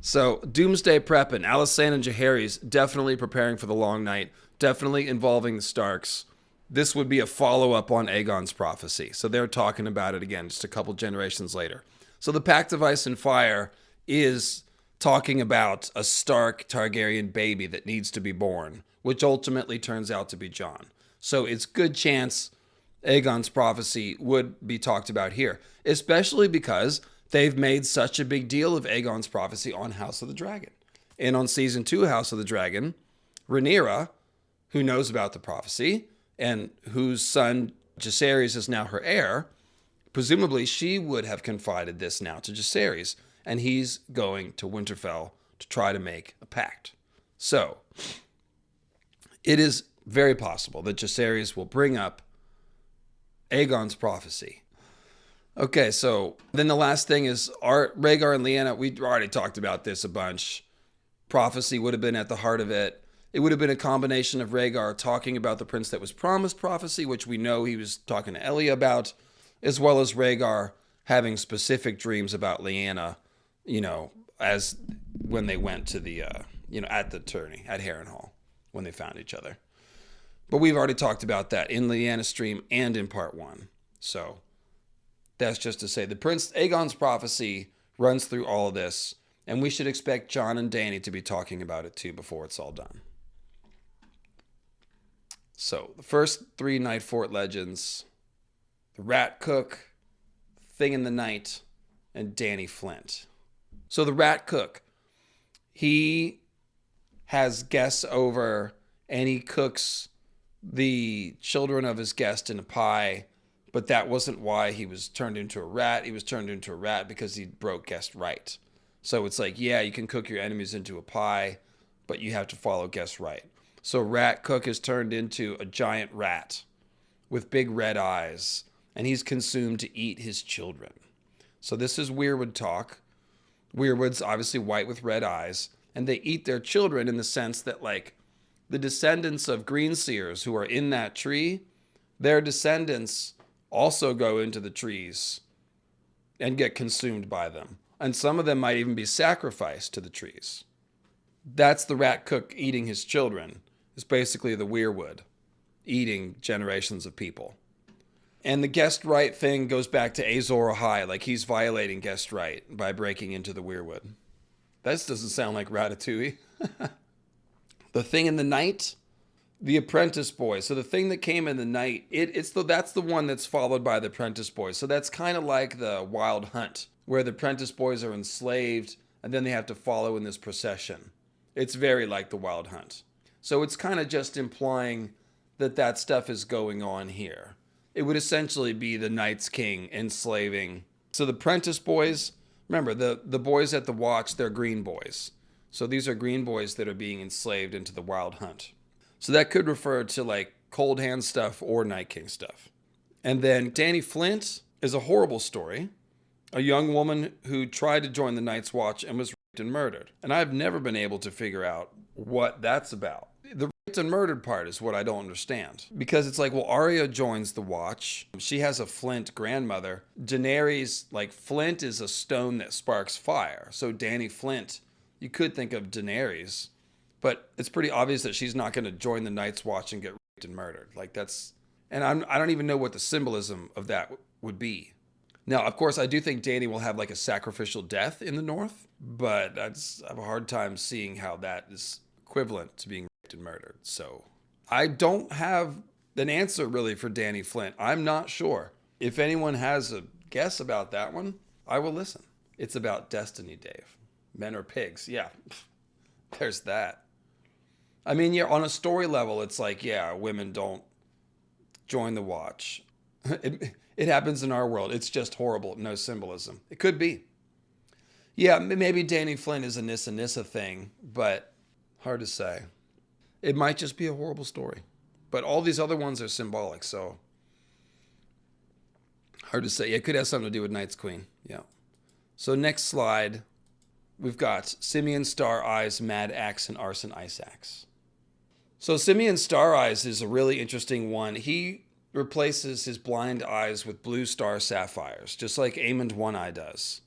So Doomsday prepping. Alysanne and Jaehaerys definitely preparing for the long night. Definitely involving the Starks. This would be a follow-up on Aegon's prophecy. So they're talking about it again just a couple generations later. So the Pact of Ice and Fire is talking about a Stark Targaryen baby that needs to be born, which ultimately turns out to be Jon. So it's good chance Aegon's prophecy would be talked about here, especially because they've made such a big deal of Aegon's prophecy on House of the Dragon. And on season 2 House of the Dragon, Rhaenyra, who knows about the prophecy and whose son Jaehaerys is now her heir, presumably she would have confided this now to Jaehaerys, and he's going to Winterfell to try to make a pact. So it is very possible that Jaehaerys will bring up Aegon's prophecy. Okay, so then the last thing is Rhaegar and Lyanna. We already talked about this a bunch. Prophecy would have been at the heart of it. It would have been a combination of Rhaegar talking about the prince that was promised prophecy, which we know he was talking to Elia about, as well as Rhaegar having specific dreams about Lyanna, as when they went to the, at the tourney at Harrenhal when they found each other. But we've already talked about that in Lyanna's stream and in part 1. So that's just to say the Prince Aegon's prophecy runs through all of this, and we should expect Jon and Dany to be talking about it too before it's all done. So the first 3 Night Fort legends: the Rat Cook, Thing in the Night, and Dany Flint. So the Rat Cook, he has guests over and he cooks the children of his guest in a pie, but that wasn't why he was turned into a rat. He was turned into a rat because he broke guest right. So it's like, yeah, you can cook your enemies into a pie, but you have to follow guest right. So Rat Cook is turned into a giant rat with big red eyes, and he's consumed to eat his children. So this is Weirwood talk. Weirwood's obviously white with red eyes, and they eat their children in the sense that, like, the descendants of Greenseers who are in that tree, their descendants also go into the trees and get consumed by them. And some of them might even be sacrificed to the trees. That's the Rat Cook eating his children. It's basically the Weirwood eating generations of people. And the guest right thing goes back to Azor Ahai, like he's violating guest right by breaking into the Weirwood. That doesn't sound like Ratatouille. The Thing in the Night, the Apprentice Boys. So the thing that came in the night, that's the one that's followed by the Apprentice Boys. So that's kind of like the Wild Hunt, where the Apprentice Boys are enslaved and then they have to follow in this procession. It's very like the Wild Hunt. So it's kind of just implying that stuff is going on here. It would essentially be the Night's King enslaving. So the Apprentice Boys, remember, the boys at the Watch, they're green boys. So these are green boys that are being enslaved into the Wild Hunt. So that could refer to like Cold Hand stuff or Night King stuff. And then Dany Flint is a horrible story. A young woman who tried to join the Night's Watch and was raped and murdered. And I've never been able to figure out what that's about. The raped and murdered part is what I don't understand. Because it's like, well, Arya joins the Watch. She has a Flint grandmother. Daenerys, like, Flint is a stone that sparks fire. So Dany Flint, you could think of Daenerys. But it's pretty obvious that she's not going to join the Night's Watch and get raped and murdered. Like, that's... And I don't even know what the symbolism of that would be. Now, of course, I do think Dany will have like a sacrificial death in the North, but I have a hard time seeing how that is equivalent to being raped and murdered. So I don't have an answer really for Dany Flint. I'm not sure. If anyone has a guess about that one, I will listen. It's about destiny, Dave. Men are pigs. Yeah, there's that. I mean, yeah, on a story level, it's like, yeah, women don't join the Watch. It happens in our world. It's just horrible. No symbolism. It could be. Yeah, maybe Dany Flint is a Nissa thing, but hard to say. It might just be a horrible story. But all these other ones are symbolic, so hard to say. Yeah, it could have something to do with Night's Queen. Yeah. So next slide, we've got Simeon Star Eyes, Mad Axe, and Arson Ice Axe. So Simeon Star Eyes is a really interesting one. He replaces his blind eyes with blue star sapphires, just like Aemond One Eye does.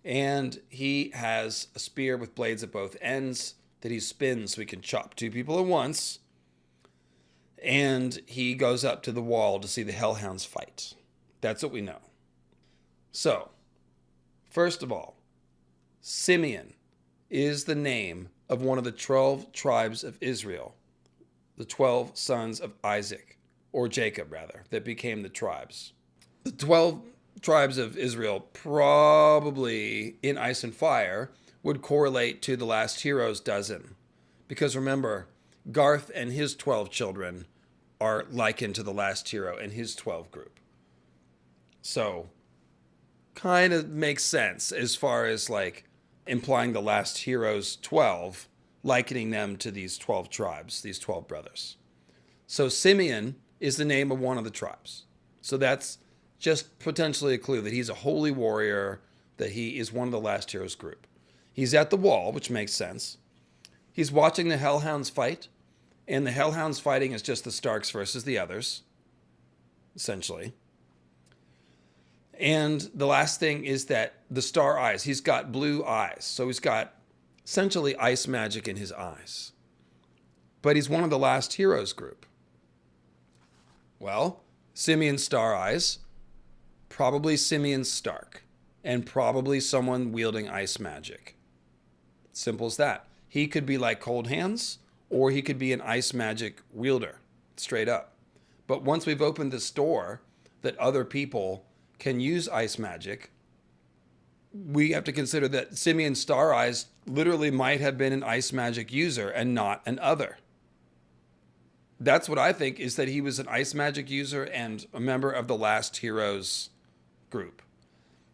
And he has a spear with blades at both ends that he spins so he can chop two people at once. And he goes up to the wall to see the Hellhounds fight. That's what we know. So, first of all, Simeon is the name of one of the 12 tribes of Israel, the 12 sons of Isaac, or Jacob rather, that became the tribes. The 12 tribes of Israel probably in Ice and Fire would correlate to the last hero's dozen. Because remember, Garth and his 12 children are likened to the last hero and his 12 group. So, kind of makes sense as far as like implying the last hero's 12, likening them to these 12 tribes, these 12 brothers. So Simeon is the name of one of the tribes. So that's just potentially a clue that he's a holy warrior, that he is one of the last heroes group. He's at the wall, which makes sense. He's watching the Hellhounds fight, and the Hellhounds fighting is just the Starks versus the others, essentially. And the last thing is that the Star Eyes, he's got blue eyes. So he's got essentially ice magic in his eyes. But he's one of the last heroes group. Well, Simeon Star Eyes, probably Simeon Stark, and probably someone wielding ice magic. Simple as that. He could be like Cold Hands, or he could be an ice magic wielder, straight up. But once we've opened this door that other people can use ice magic, we have to consider that Simeon Star Eyes literally might have been an ice magic user and not an other. That's what I think, is that he was an ice magic user and a member of the last heroes group.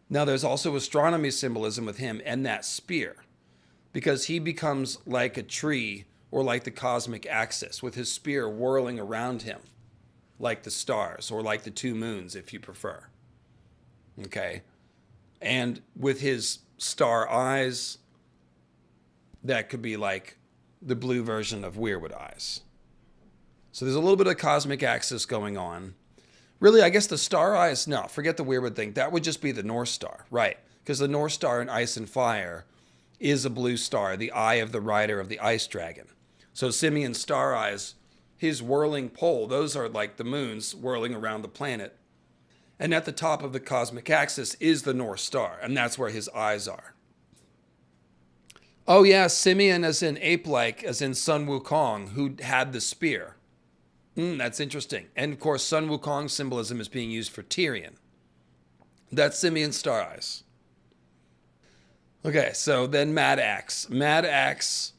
Now there's also astronomy symbolism with him and that spear, because he becomes like a tree or like the cosmic axis with his spear whirling around him like the stars, or like the two moons if you prefer. Okay? And with his star eyes, that could be like the blue version of Weirwood eyes. So there's a little bit of cosmic axis going on. Really, I guess the star eyes, no, forget the Weirwood thing. That would just be the North Star, right? Because the North Star in Ice and Fire is a blue star, the eye of the rider of the ice dragon. So Simeon Star Eyes, his whirling pole, those are like the moons whirling around the planet. And at the top of the cosmic axis is the North Star, and that's where his eyes are. Oh yeah, Simeon as in ape-like, as in Sun Wukong, who had the spear. That's interesting. And of course, Sun Wukong symbolism is being used for Tyrion. That's Simeon Star Eyes. Okay, so then Mad Axe. Mad Axe,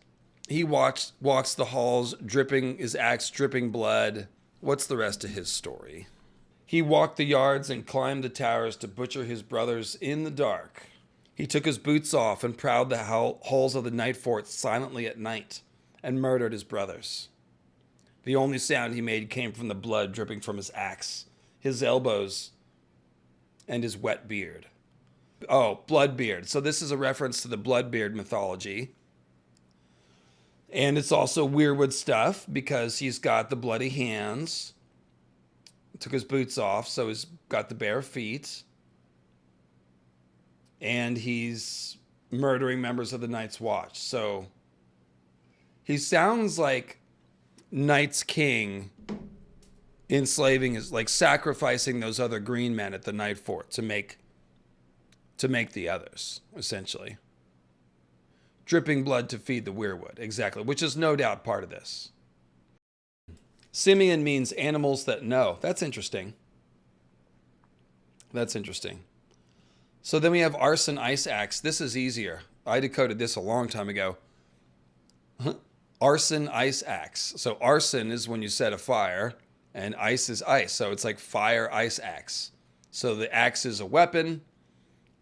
he walks the halls, dripping his axe, dripping blood. What's the rest of his story? He walked the yards and climbed the towers to butcher his brothers in the dark. He took his boots off and prowled the halls of the night fort silently at night and murdered his brothers. The only sound he made came from the blood dripping from his axe, his elbows, and his wet beard. Oh, Bloodbeard. So this is a reference to the Bloodbeard mythology. And it's also Weirwood stuff because he's got the bloody hands. Took his boots off, so he's got the bare feet. And he's murdering members of the Night's Watch. So he sounds like Night's King enslaving, is like sacrificing those other green men at the Night Fort to make the others, essentially. Dripping blood to feed the Weirwood, exactly, which is no doubt part of this. Simeon means animals that know. That's interesting. That's interesting. So then we have Arson Ice Axe. This is easier. I decoded this a long time ago. Arson Ice Axe. So arson is when you set a fire, and ice is ice. So it's like fire ice axe. So the axe is a weapon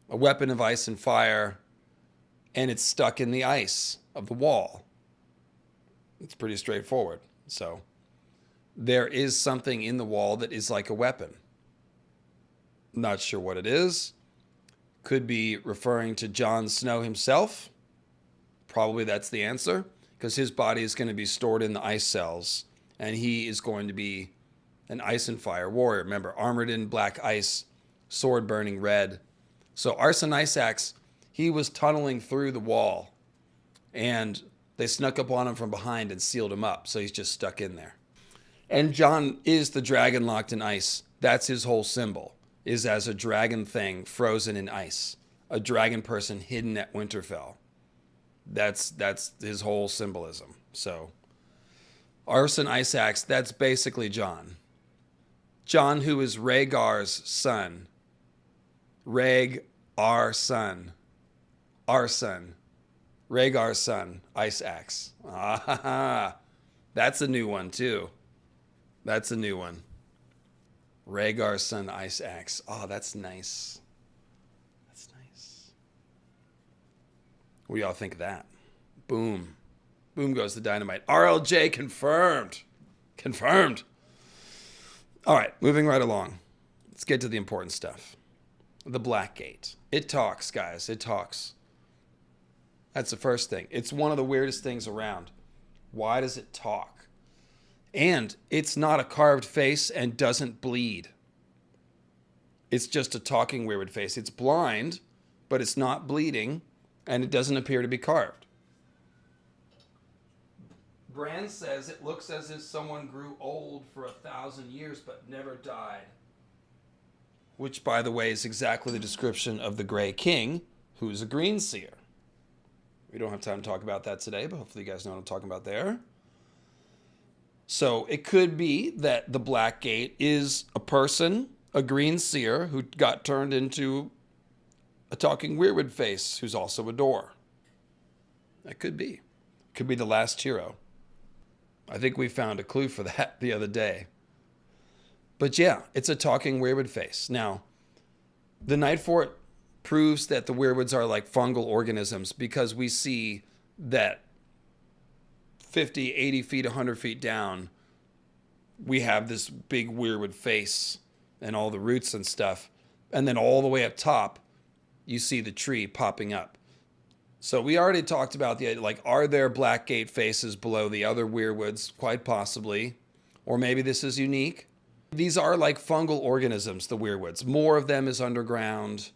of ice and fire, and it's stuck in the ice of the wall. It's pretty straightforward. So there is something in the wall that is like a weapon. Not sure what it is. Could be referring to Jon Snow himself. Probably that's the answer. because his body is going to be stored in the ice cells, and he is going to be an ice and fire warrior. Remember, armored in black ice, sword burning red. So Arson Ice Axe, he was tunneling through the wall, and they snuck up on him from behind and sealed him up, so he's just stuck in there. And Jon is the dragon locked in ice. That's his whole symbol, is as a dragon thing frozen in ice. A dragon person hidden at Winterfell. That's his whole symbolism. So, Arson Ice Axe, that's basically Jon. Jon, who is Rhaegar's son. Our son. Rhaegar's son, Ice Axe. Ah, that's a new one, too. That's a new one. Rhaegar's son, Ice Axe. Oh, that's nice. That's nice. What do y'all think of that? Boom. Boom goes the dynamite. RLJ confirmed. Confirmed. All right, moving right along. Let's get to the important stuff. The Blackgate. It talks, guys. It talks. That's the first thing. It's one of the weirdest things around. Why does it talk? And it's not a carved face and doesn't bleed. It's just a talking weirwood face. It's blind, but it's not bleeding, and it doesn't appear to be carved. Bran says it looks as if someone grew old for 1,000 years but never died. Which, by the way, is exactly the description of the Grey King, who's a green seer. We don't have time to talk about that today, but hopefully you guys know what I'm talking about there. So it could be that the Blackgate is a person, a green seer, who got turned into a talking weirwood face, who's also a door. That could be. Could be the last hero. I think we found a clue for that the other day. But yeah, it's a talking weirwood face. Now, the Night Fort proves that the weirwoods are like fungal organisms because we see that 50, 80 feet, 100 feet down, we have this big weirwood face and all the roots and stuff. And then all the way up top, you see the tree popping up. So we already talked about the, like, are there Blackgate faces below the other weirwoods? Quite possibly. Or maybe this is unique. These are like fungal organisms, the weirwoods. More of them is underground.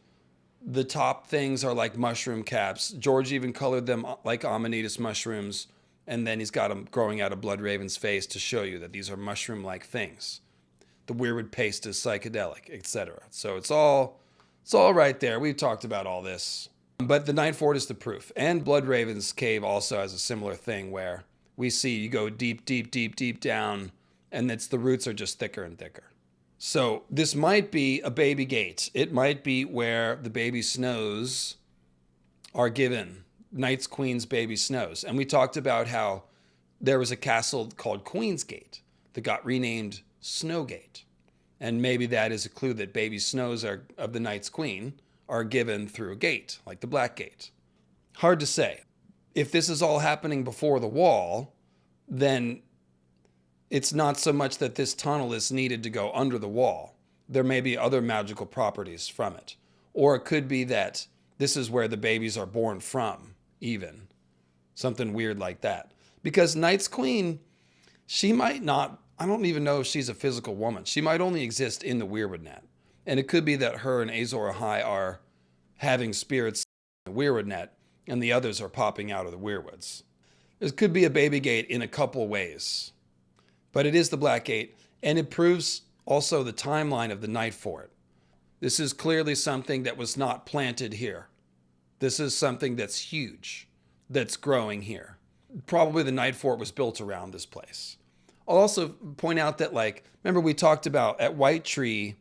The top things are like mushroom caps. George even colored them like Amanitas mushrooms. And then he's got them growing out of Bloodraven's face to show you that these are mushroom-like things. The weirwood paste is psychedelic, etc. So it's all right there. We've talked about all this. But the Night Fort is the proof. And Bloodraven's cave also has a similar thing where we see you go deep, deep, deep, deep down, and the roots are just thicker and thicker. So this might be a baby gate. It might be where the baby snows are given. Night's Queen's baby snows. And we talked about how there was a castle called Queen's Gate that got renamed Snowgate. And maybe that is a clue that baby snows of the Night's Queen are given through a gate, like the Blackgate. Hard to say. If this is all happening before the wall, then it's not so much that this tunnel is needed to go under the wall. There may be other magical properties from it. Or it could be that this is where the babies are born from. Even something weird like that, because Night's Queen, she might not, I don't even know if she's a physical woman. She might only exist in the Weirwood net, and it could be that her and Azor Ahai are having spirits in the Weirwood net and the others are popping out of the Weirwoods. This could be a baby gate in a couple ways, but it is the Blackgate, and it proves also the timeline of the Night Fort. This is clearly something that was not planted here. This is something that's huge, that's growing here. Probably the Night Fort was built around this place. I'll also point out that, like, remember we talked about at White Tree,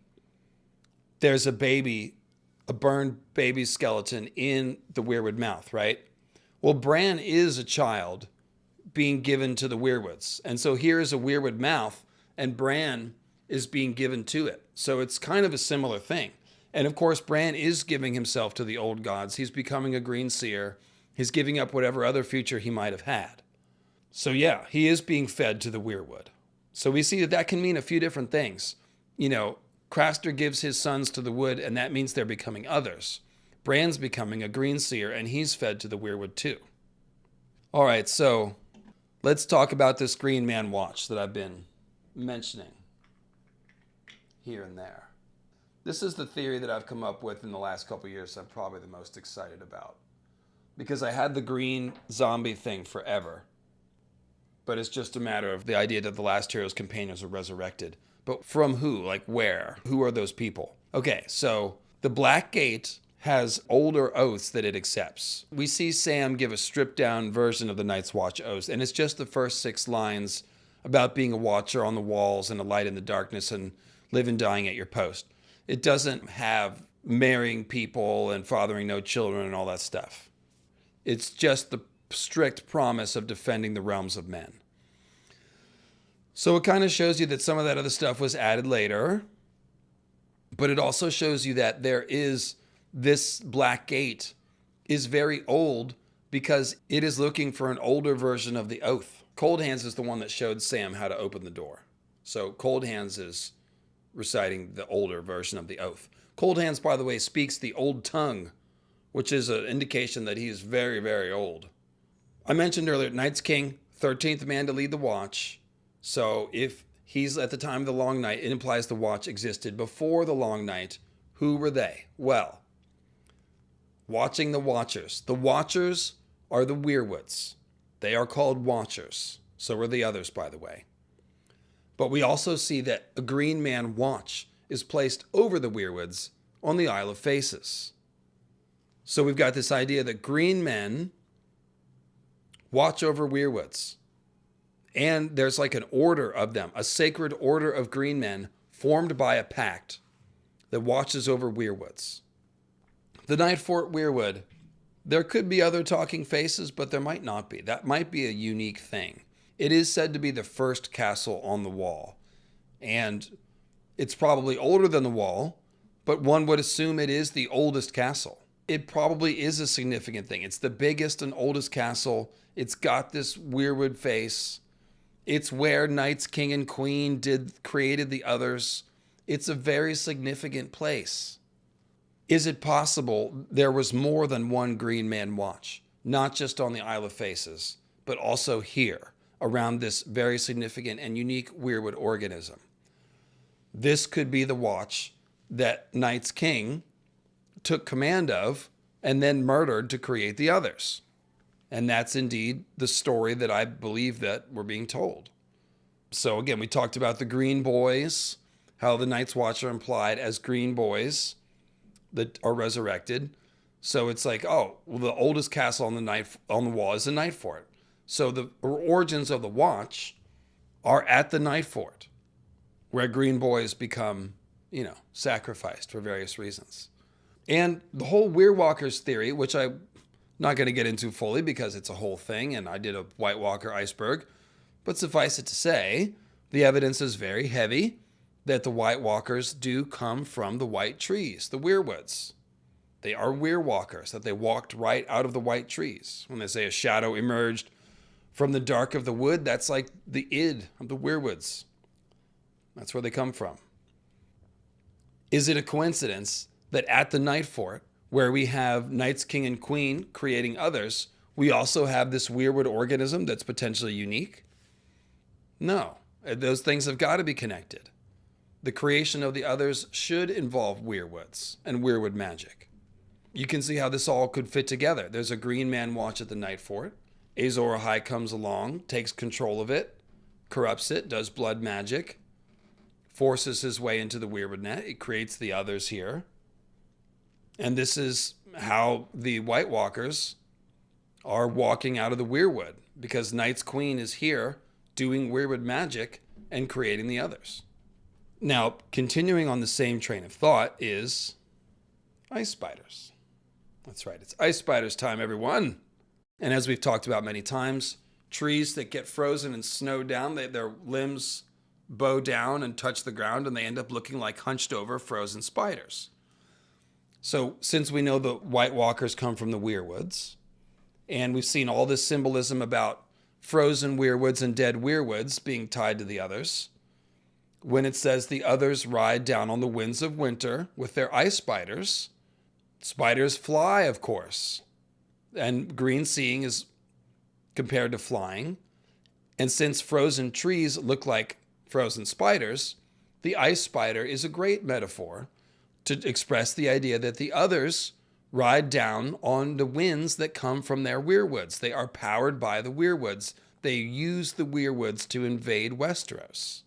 there's a burned baby skeleton in the Weirwood mouth, right? Well, Bran is a child being given to the Weirwoods. And so here is a Weirwood mouth, and Bran is being given to it. So it's kind of a similar thing. And of course, Bran is giving himself to the old gods. He's becoming a green seer. He's giving up whatever other future he might have had. So yeah, he is being fed to the Weirwood. So we see that can mean a few different things. You know, Craster gives his sons to the wood, and that means they're becoming others. Bran's becoming a green seer, and he's fed to the Weirwood too. All right, so let's talk about this Green Man Watch that I've been mentioning here and there. This is the theory that I've come up with in the last couple of years I'm probably the most excited about. Because I had the green zombie thing forever. But it's just a matter of the idea that the last hero's companions are resurrected. But from who? Like where? Who are those people? Okay, so the Black Gate has older oaths that it accepts. We see Sam give a stripped down version of the Night's Watch oath, and it's just the first 6 lines about being a watcher on the walls and a light in the darkness and live and dying at your post. It doesn't have marrying people and fathering no children and all that stuff. It's just the strict promise of defending the realms of men. So it kind of shows you that some of that other stuff was added later, but it also shows you that there is this Black Gate is very old because it is looking for an older version of the oath. Cold Hands is the one that showed Sam how to open the door. So Cold Hands is reciting the older version of the oath. Cold Hands, by the way, speaks the old tongue, which is an indication that he is very, very old. I mentioned earlier, Night's King, 13th man to lead the watch. So if he's at the time of the Long Night, it implies the watch existed before the Long Night. Who were they? Well, watching the Watchers. The Watchers are the Weirwoods. They are called Watchers. So are the others, by the way. But we also see that a Green Man Watch is placed over the Weirwoods on the Isle of Faces. So we've got this idea that green men watch over Weirwoods. And there's like an order of them, a sacred order of green men formed by a pact that watches over Weirwoods. The Night Fort Weirwood, there could be other talking faces, but there might not be. That might be a unique thing. It is said to be the first castle on the wall. And it's probably older than the wall, but one would assume it is the oldest castle. It probably is a significant thing. It's the biggest and oldest castle. It's got this Weirwood face. It's where Knights King and Queen created the others. It's a very significant place. Is it possible there was more than one Green Man Watch, not just on the Isle of Faces, but also here, around this very significant and unique Weirwood organism? This could be the watch that Knights King took command of and then murdered to create the others. And that's indeed the story that I believe that we're being told. So again, we talked about the Green Boys, how the Night's Watch are implied as green boys that are resurrected. So it's like, oh, well, the oldest castle on the wall is the Night Fort. So the origins of the watch are at the Night Fort, where green boys become, sacrificed for various reasons. And the whole Weirwalkers theory, which I'm not going to get into fully because it's a whole thing, and I did a White Walker iceberg, but suffice it to say, the evidence is very heavy that the White Walkers do come from the white trees, the Weirwoods. They are Weirwalkers, that they walked right out of the white trees. When they say a shadow emerged from the dark of the wood, that's like the id of the Weirwoods. That's where they come from. Is it a coincidence that at the Night Fort, where we have Knights King and Queen creating others, we also have this Weirwood organism that's potentially unique? No. Those things have got to be connected. The creation of the others should involve Weirwoods and Weirwood magic. You can see how this all could fit together. There's a Green Man Watch at the Night Fort. Azor Ahai comes along, takes control of it, corrupts it, does blood magic, forces his way into the Weirwood net. It creates the others here. And this is how the White Walkers are walking out of the Weirwood, because Night's Queen is here doing Weirwood magic and creating the others. Now, continuing on the same train of thought is ice spiders. That's right, it's ice spiders time, everyone. And as we've talked about many times, trees that get frozen and snowed down, their limbs bow down and touch the ground, and they end up looking like hunched over frozen spiders. So since we know the White Walkers come from the Weirwoods, and we've seen all this symbolism about frozen Weirwoods and dead Weirwoods being tied to the others, when it says the others ride down on the winds of winter with their ice spiders, spiders fly, of course. And green seeing is compared to flying. And since frozen trees look like frozen spiders, the ice spider is a great metaphor to express the idea that the others ride down on the winds that come from their weirwoods. They are powered by the weirwoods. They use the weirwoods to invade Westeros.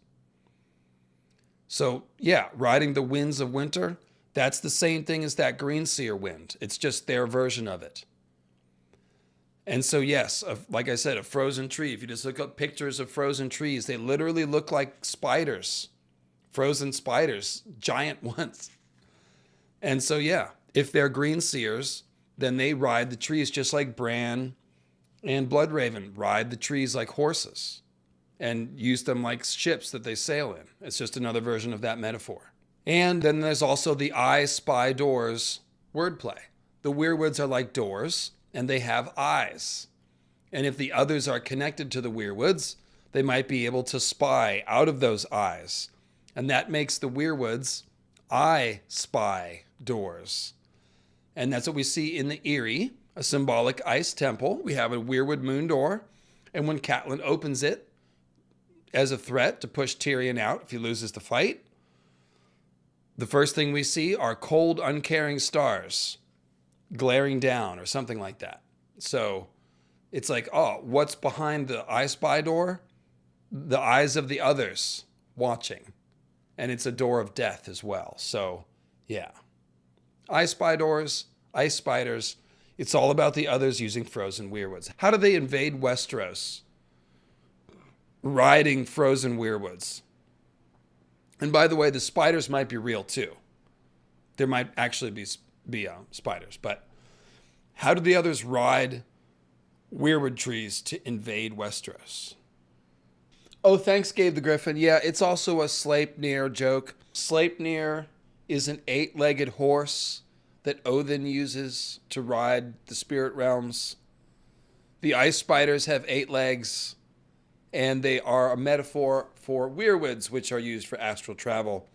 So, yeah, riding the winds of winter, that's the same thing as that Greenseer wind. It's just their version of it. And so, yes, like I said, a frozen tree. If you just look up pictures of frozen trees, they literally look like spiders. Frozen spiders, giant ones. And so, yeah, if they're Greenseers, then they ride the trees just like Bran and Bloodraven ride the trees like horses and use them like ships that they sail in. It's just another version of that metaphor. And then there's also the I spy doors wordplay. The weirwoods are like doors, and they have eyes. And if the others are connected to the weirwoods, they might be able to spy out of those eyes. And that makes the weirwoods I spy doors. And that's what we see in the Eyrie, a symbolic ice temple. We have a weirwood moon door. And when Cailin opens it as a threat to push Tyrion out if he loses the fight, the first thing we see are cold, uncaring stars glaring down or something like that. So it's like, oh, what's behind the I spy door? The eyes of the others watching. And it's a door of death as well. So, yeah. I spy doors, ice spiders. It's all about the others using frozen weirwoods. How do they invade Westeros? Riding frozen weirwoods. And by the way, the spiders might be real too. There might actually be spiders. But how do the others ride weirwood trees to invade Westeros? Oh, thanks, Gabe the Griffin. Yeah, it's also a Sleipnir joke. Sleipnir is an 8-legged horse that Odin uses to ride the spirit realms. The ice spiders have 8 legs, and they are a metaphor for weirwoods, which are used for astral travel.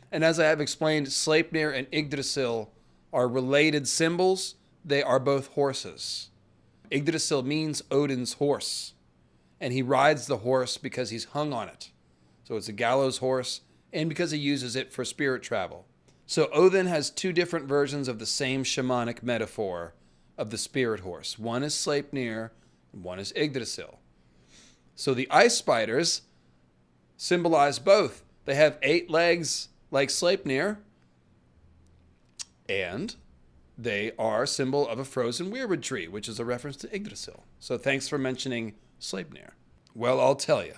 And as I have explained, Sleipnir and Yggdrasil are related symbols. They are both horses. Yggdrasil means Odin's horse, and he rides the horse because he's hung on it. So it's a gallows horse, and because he uses it for spirit travel. So Odin has 2 different versions of the same shamanic metaphor of the spirit horse. One is Sleipnir, and one is Yggdrasil. So the ice spiders symbolize both. They have 8 legs like Sleipnir, and they are a symbol of a frozen weirwood tree, which is a reference to Yggdrasil. So thanks for mentioning Sleipnir. Well, I'll tell you,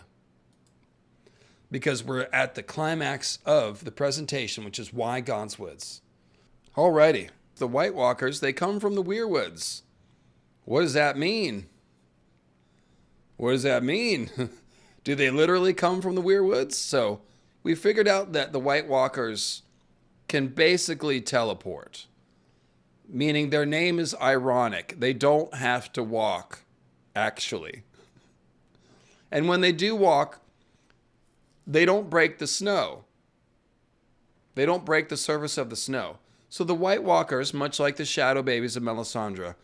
because we're at the climax of the presentation, which is why God's Woods. Alrighty, the White Walkers, they come from the Weirwoods. What does that mean? What does that mean? Do they literally come from the Weirwoods? So we figured out that the White Walkers can basically teleport, meaning their name is ironic. They don't have to walk, actually. And when they do walk, they don't break the snow. They don't break the surface of the snow. So the White Walkers, much like the Shadow Babies of Melisandre,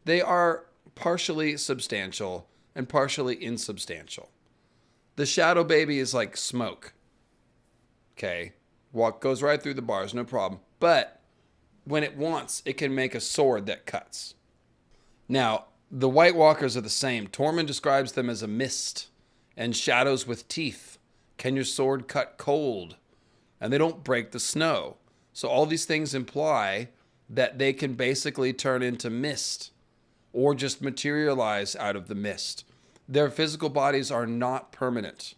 they are partially substantial and partially insubstantial. The Shadow Baby is like smoke. Okay, goes right through the bars, no problem. But when it wants, it can make a sword that cuts. Now, the White Walkers are the same. Tormund describes them as a mist and shadows with teeth. Can your sword cut cold? And they don't break the snow. So all these things imply that they can basically turn into mist or just materialize out of the mist. Their physical bodies are not permanent.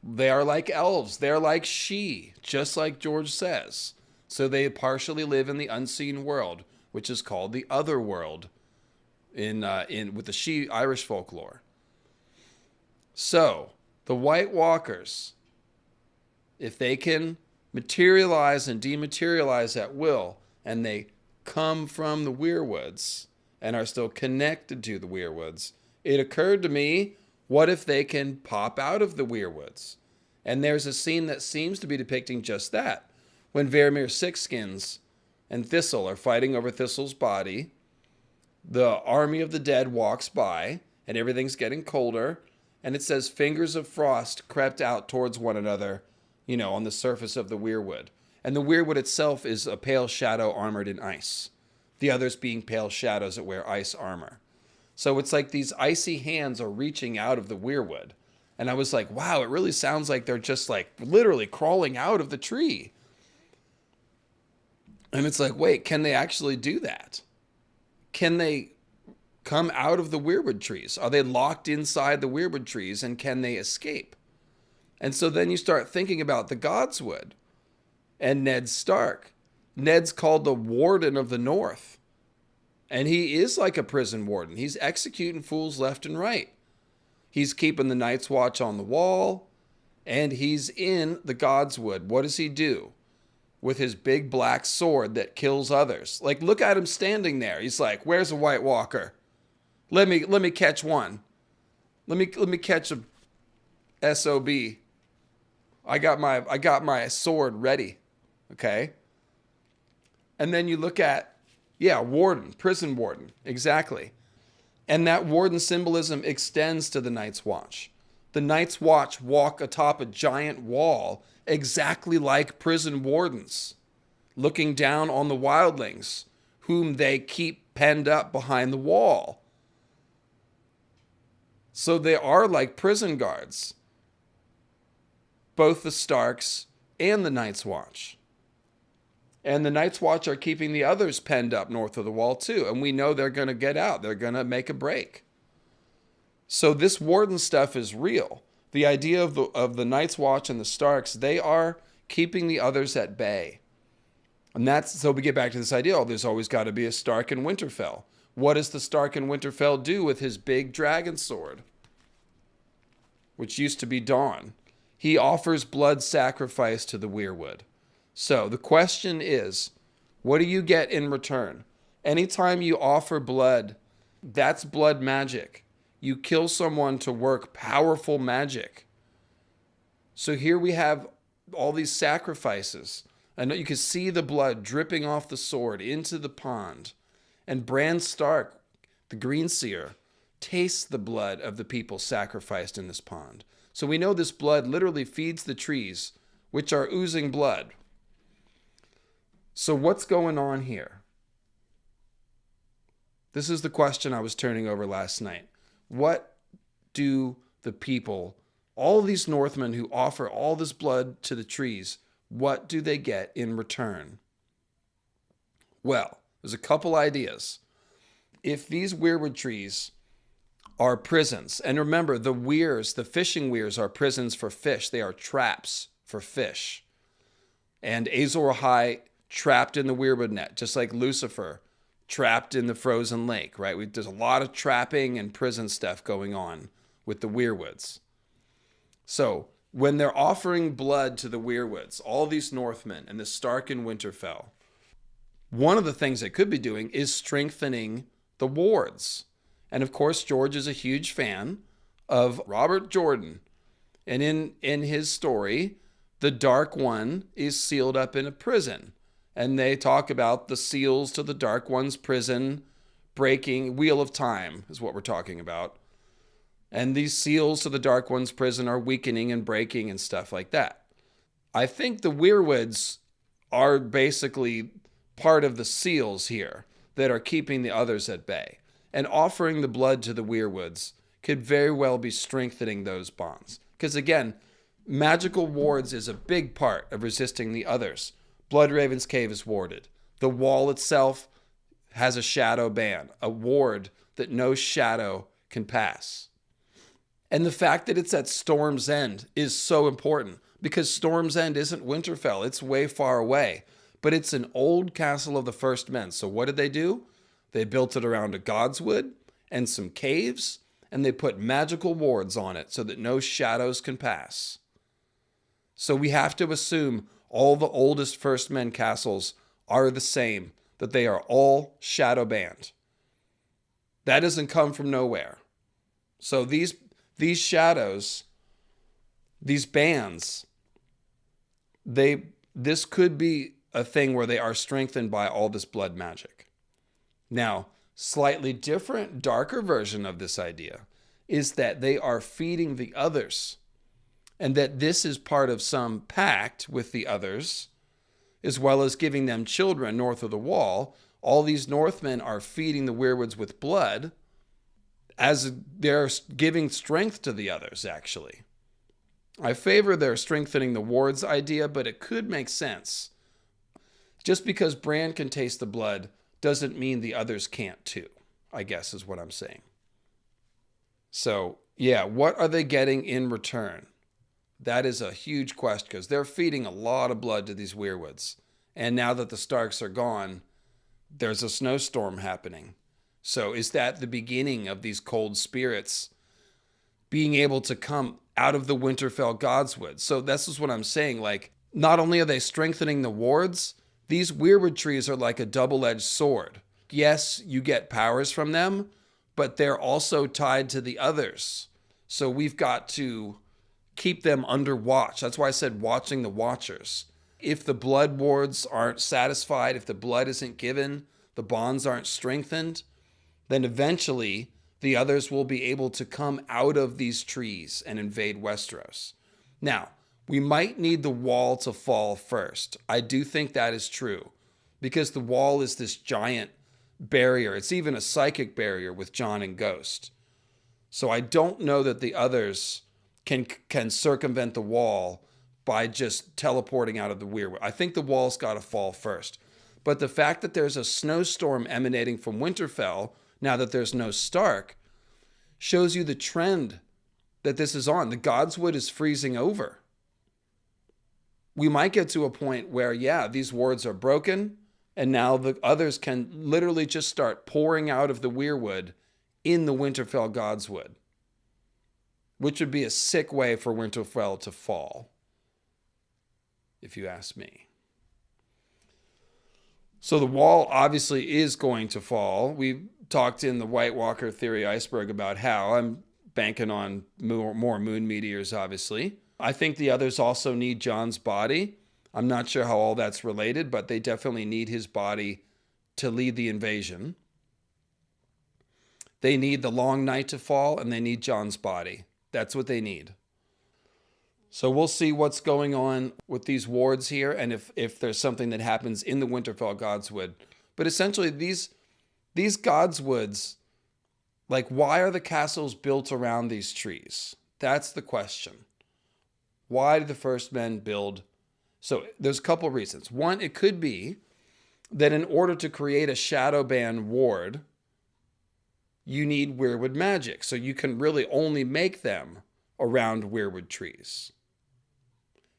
They are like elves. They're like she, just like George says. So they partially live in the unseen world, which is called the other world with the she Irish folklore. So the White Walkers, if they can materialize and dematerialize at will, and they come from the Weirwoods and are still connected to the Weirwoods, it occurred to me, what if they can pop out of the Weirwoods? And there's a scene that seems to be depicting just that. When Varamir Sixskins and Thistle are fighting over Thistle's body, the army of the dead walks by, and everything's getting colder, And it says fingers of frost crept out towards one another, on the surface of the weirwood. And the weirwood itself is a pale shadow armored in ice. The others being pale shadows that wear ice armor. So it's like these icy hands are reaching out of the weirwood. And I was like, wow, it really sounds like they're just like literally crawling out of the tree. And it's like, wait, can they actually do that? Can they come out of the weirwood trees? Are they locked inside the weirwood trees, and can they escape? And so then you start thinking about the Godswood and Ned Stark. Ned's called the Warden of the North. And he is like a prison warden. He's executing fools left and right. He's keeping the Night's Watch on the wall, and he's in the Godswood. What does he do? With his big black sword that kills others. Like, look at him standing there. He's like, where's a White Walker? Let me catch one. Let me catch a SOB. I got my sword ready. Okay? And then you look at, warden, prison warden. Exactly. And that warden symbolism extends to the Night's Watch. The Night's Watch walk atop a giant wall, exactly like prison wardens, looking down on the wildlings, whom they keep penned up behind the wall. So they are like prison guards, both the Starks and the Night's Watch. And the Night's Watch are keeping the others penned up north of the wall too. And we know they're going to get out. They're going to make a break. So this warden stuff is real. The idea of the Night's Watch and the Starks, they are keeping the others at bay. And so we get back to this idea, there's always got to be a Stark in Winterfell. What does the Stark in Winterfell do with his big dragon sword, which used to be Dawn? He offers blood sacrifice to the Weirwood. So the question is, what do you get in return? Anytime you offer blood, that's blood magic. You kill someone to work powerful magic. So here we have all these sacrifices. I know you can see the blood dripping off the sword into the pond. And Bran Stark, the Greenseer, tastes the blood of the people sacrificed in this pond. So we know this blood literally feeds the trees, which are oozing blood. So what's going on here? This is the question I was turning over last night. What do the people, all these Northmen who offer all this blood to the trees, what do they get in return? Well, there's a couple ideas. If these weirwood trees are prisons, and remember the weirs, the fishing weirs are prisons for fish. They are traps for fish. And Azor Ahai trapped in the weirwood net, just like Lucifer trapped in the frozen lake, right? There's a lot of trapping and prison stuff going on with the weirwoods. So when they're offering blood to the weirwoods, all these Northmen and the Stark in Winterfell, one of the things they could be doing is strengthening the wards. And of course, George is a huge fan of Robert Jordan. And in his story, the Dark One is sealed up in a prison. And they talk about the seals to the Dark One's prison breaking. Wheel of Time is what we're talking about. And these seals to the Dark One's prison are weakening and breaking and stuff like that. I think the Weirwoods are basically part of the seals here that are keeping the others at bay. And offering the blood to the Weirwoods could very well be strengthening those bonds. Because again, magical wards is a big part of resisting the others. Bloodraven's Cave is warded. The wall itself has a shadow ban, a ward that no shadow can pass. And the fact that it's at Storm's End is so important because Storm's End isn't Winterfell. It's way far away. But it's an old castle of the First Men. So what did they do? They built it around a godswood and some caves, and they put magical wards on it so that no shadows can pass. So we have to assume all the oldest First Men castles are the same, that they are all shadow banned. That doesn't come from nowhere. So these shadows, these bands, this could be a thing where they are strengthened by all this blood magic. Now, slightly different, darker version of this idea is that they are feeding the others, and that this is part of some pact with the others, as well as giving them children north of the wall. All these Northmen are feeding the Weirwoods with blood, as they're giving strength to the others, actually. I favor their strengthening the wards idea, but it could make sense. Just because Bran can taste the blood doesn't mean the others can't too, I guess is what I'm saying. So, yeah, what are they getting in return? That is a huge question, because they're feeding a lot of blood to these Weirwoods. And now that the Starks are gone, there's a snowstorm happening. So is that the beginning of these cold spirits being able to come out of the Winterfell Godswood? So this is what I'm saying. Like, not only are they strengthening the wards, these Weirwood trees are like a double-edged sword. Yes, you get powers from them, but they're also tied to the others. So we've got to keep them under watch. That's why I said watching the watchers. If the blood wards aren't satisfied, if the blood isn't given, the bonds aren't strengthened, then eventually the others will be able to come out of these trees and invade Westeros. Now, we might need the wall to fall first. I do think that is true, because the wall is this giant barrier. It's even a psychic barrier with Jon and Ghost. So I don't know that the others can circumvent the wall by just teleporting out of the Weirwood. I think the wall's got to fall first. But the fact that there's a snowstorm emanating from Winterfell, now that there's no Stark, shows you the trend that this is on. The Godswood is freezing over. We might get to a point where, yeah, these wards are broken, and now the others can literally just start pouring out of the Weirwood in the Winterfell Godswood, which would be a sick way for Winterfell to fall, if you ask me. So the wall obviously is going to fall. We talked in the White Walker Theory Iceberg about how. I'm banking on more moon meteors, obviously. I think the others also need Jon's body. I'm not sure how all that's related, but they definitely need his body to lead the invasion. They need the long night to fall, and they need Jon's body. That's what they need. So we'll see what's going on with these wards here, and if there's something that happens in the Winterfell Godswood. But essentially, these Godswoods, like, why are the castles built around these trees? That's the question. Why did the first men build? So there's a couple reasons. One, it could be that in order to create a Shadowban ward, you need Weirwood magic. So you can really only make them around Weirwood trees.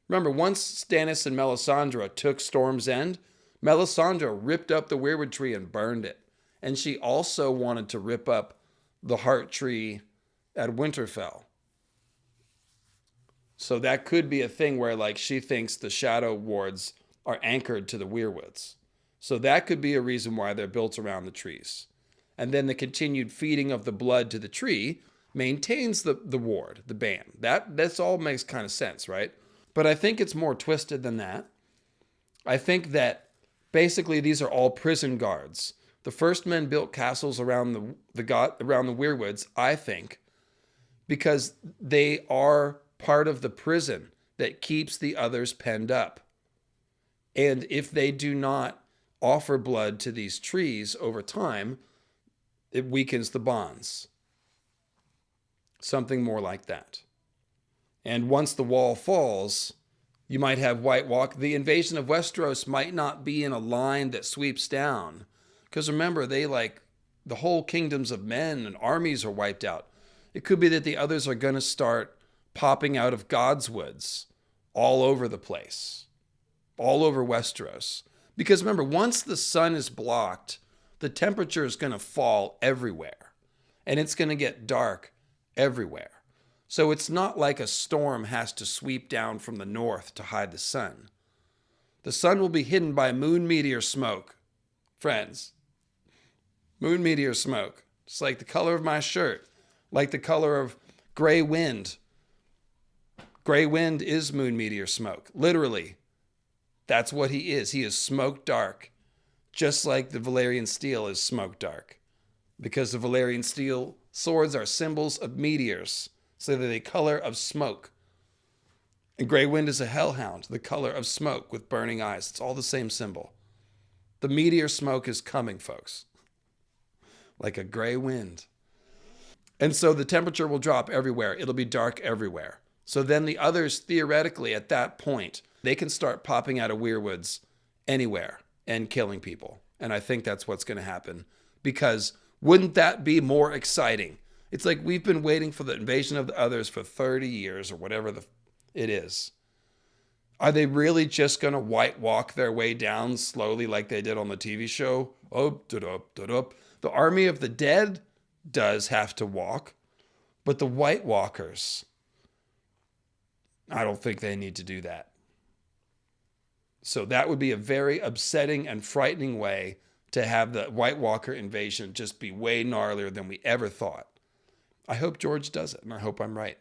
Remember, once Stannis and Melisandre took Storm's End, Melisandre ripped up the Weirwood tree and burned it. And she also wanted to rip up the Heart tree at Winterfell. So that could be a thing where, like, she thinks the Shadow wards are anchored to the Weirwoods. So that could be a reason why they're built around the trees. And then the continued feeding of the blood to the tree maintains the ward, the ban. That's all makes kind of sense, right? But I think it's more twisted than that. I think that basically these are all prison guards. The first men built castles around the Weirwoods, I think, because they are part of the prison that keeps the others penned up. And if they do not offer blood to these trees over time, it weakens the bonds. Something more like that. And once the wall falls, you might have White Walk. The invasion of Westeros might not be in a line that sweeps down. Because remember, the whole kingdoms of men and armies are wiped out. It could be that the others are going to start popping out of Godswoods all over the place. All over Westeros. Because remember, once the sun is blocked, the temperature is going to fall everywhere. And it's going to get dark everywhere. So it's not like a storm has to sweep down from the north to hide the sun. The sun will be hidden by moon meteor smoke. Friends, moon meteor smoke. It's like the color of my shirt. Like the color of gray wind. Gray wind is moon meteor smoke. Literally. That's what he is. He is smoke dark. Just like the Valyrian steel is smoke dark. Because the Valyrian steel Swords are symbols of meteors, so they're the color of smoke. And Grey Wind is a hellhound, the color of smoke with burning eyes. It's all the same symbol. The meteor smoke is coming, folks. Like a gray wind. And so the temperature will drop everywhere. It'll be dark everywhere. So then the others, theoretically, at that point, they can start popping out of Weirwoods anywhere and killing people. And I think that's what's going to happen. Because wouldn't that be more exciting? It's like we've been waiting for the invasion of the others for 30 years or whatever it is. Are they really just going to white walk their way down slowly like they did on the TV show? The army of the dead does have to walk, but the White Walkers, I don't think they need to do that. So that would be a very upsetting and frightening way to have the White Walker invasion just be way gnarlier than we ever thought. I hope George does it, and I hope I'm right.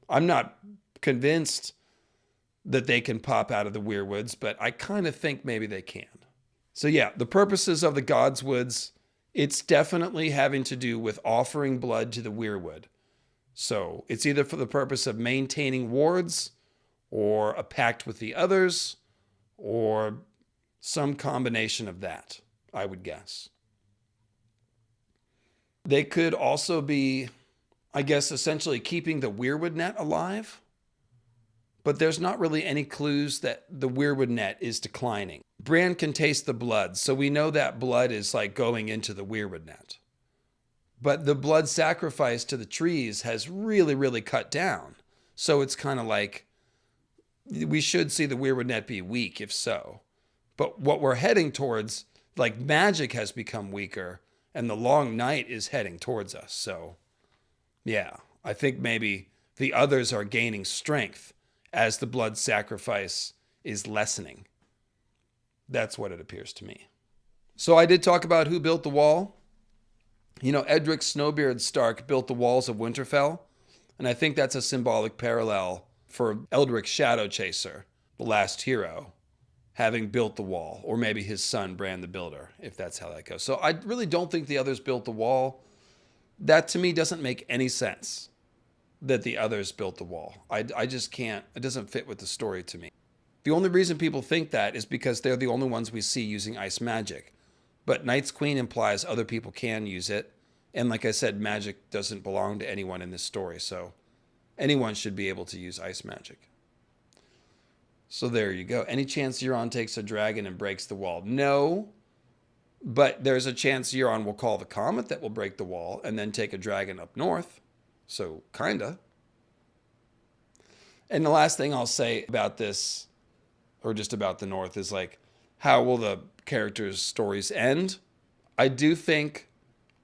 I'm not convinced that they can pop out of the Weirwoods, but I kind of think maybe they can. So yeah, the purposes of the Godswoods, it's definitely having to do with offering blood to the Weirwood. So it's either for the purpose of maintaining wards, or a pact with the others, or some combination of that, I would guess. They could also be, I guess, essentially keeping the Weirwood net alive. But there's not really any clues that the Weirwood net is declining. Bran can taste the blood, so we know that blood is like going into the Weirwood net. But the blood sacrifice to the trees has really, really cut down. So it's kind of like, we should see the Weirwood net be weak, if so. But what we're heading towards, like magic has become weaker, and the long night is heading towards us. So, yeah, I think maybe the others are gaining strength as the blood sacrifice is lessening. That's what it appears to me. So I did talk about who built the wall. You know, Edric Snowbeard Stark built the walls of Winterfell, and I think that's a symbolic parallel for Eldric Shadow Chaser, the last hero, having built the wall, or maybe his son, Bran the Builder, if that's how that goes. So I really don't think the others built the wall. That, to me, doesn't make any sense, that the others built the wall. I just can't. It doesn't fit with the story to me. The only reason people think that is because they're the only ones we see using ice magic. But Night's Queen implies other people can use it. And like I said, magic doesn't belong to anyone in this story. So anyone should be able to use ice magic. So there you go. Any chance Euron takes a dragon and breaks the wall? No. But there's a chance Euron will call the comet that will break the wall and then take a dragon up north. So, kinda. And the last thing I'll say about this, or just about the North, is like, how will the characters' stories end? I do think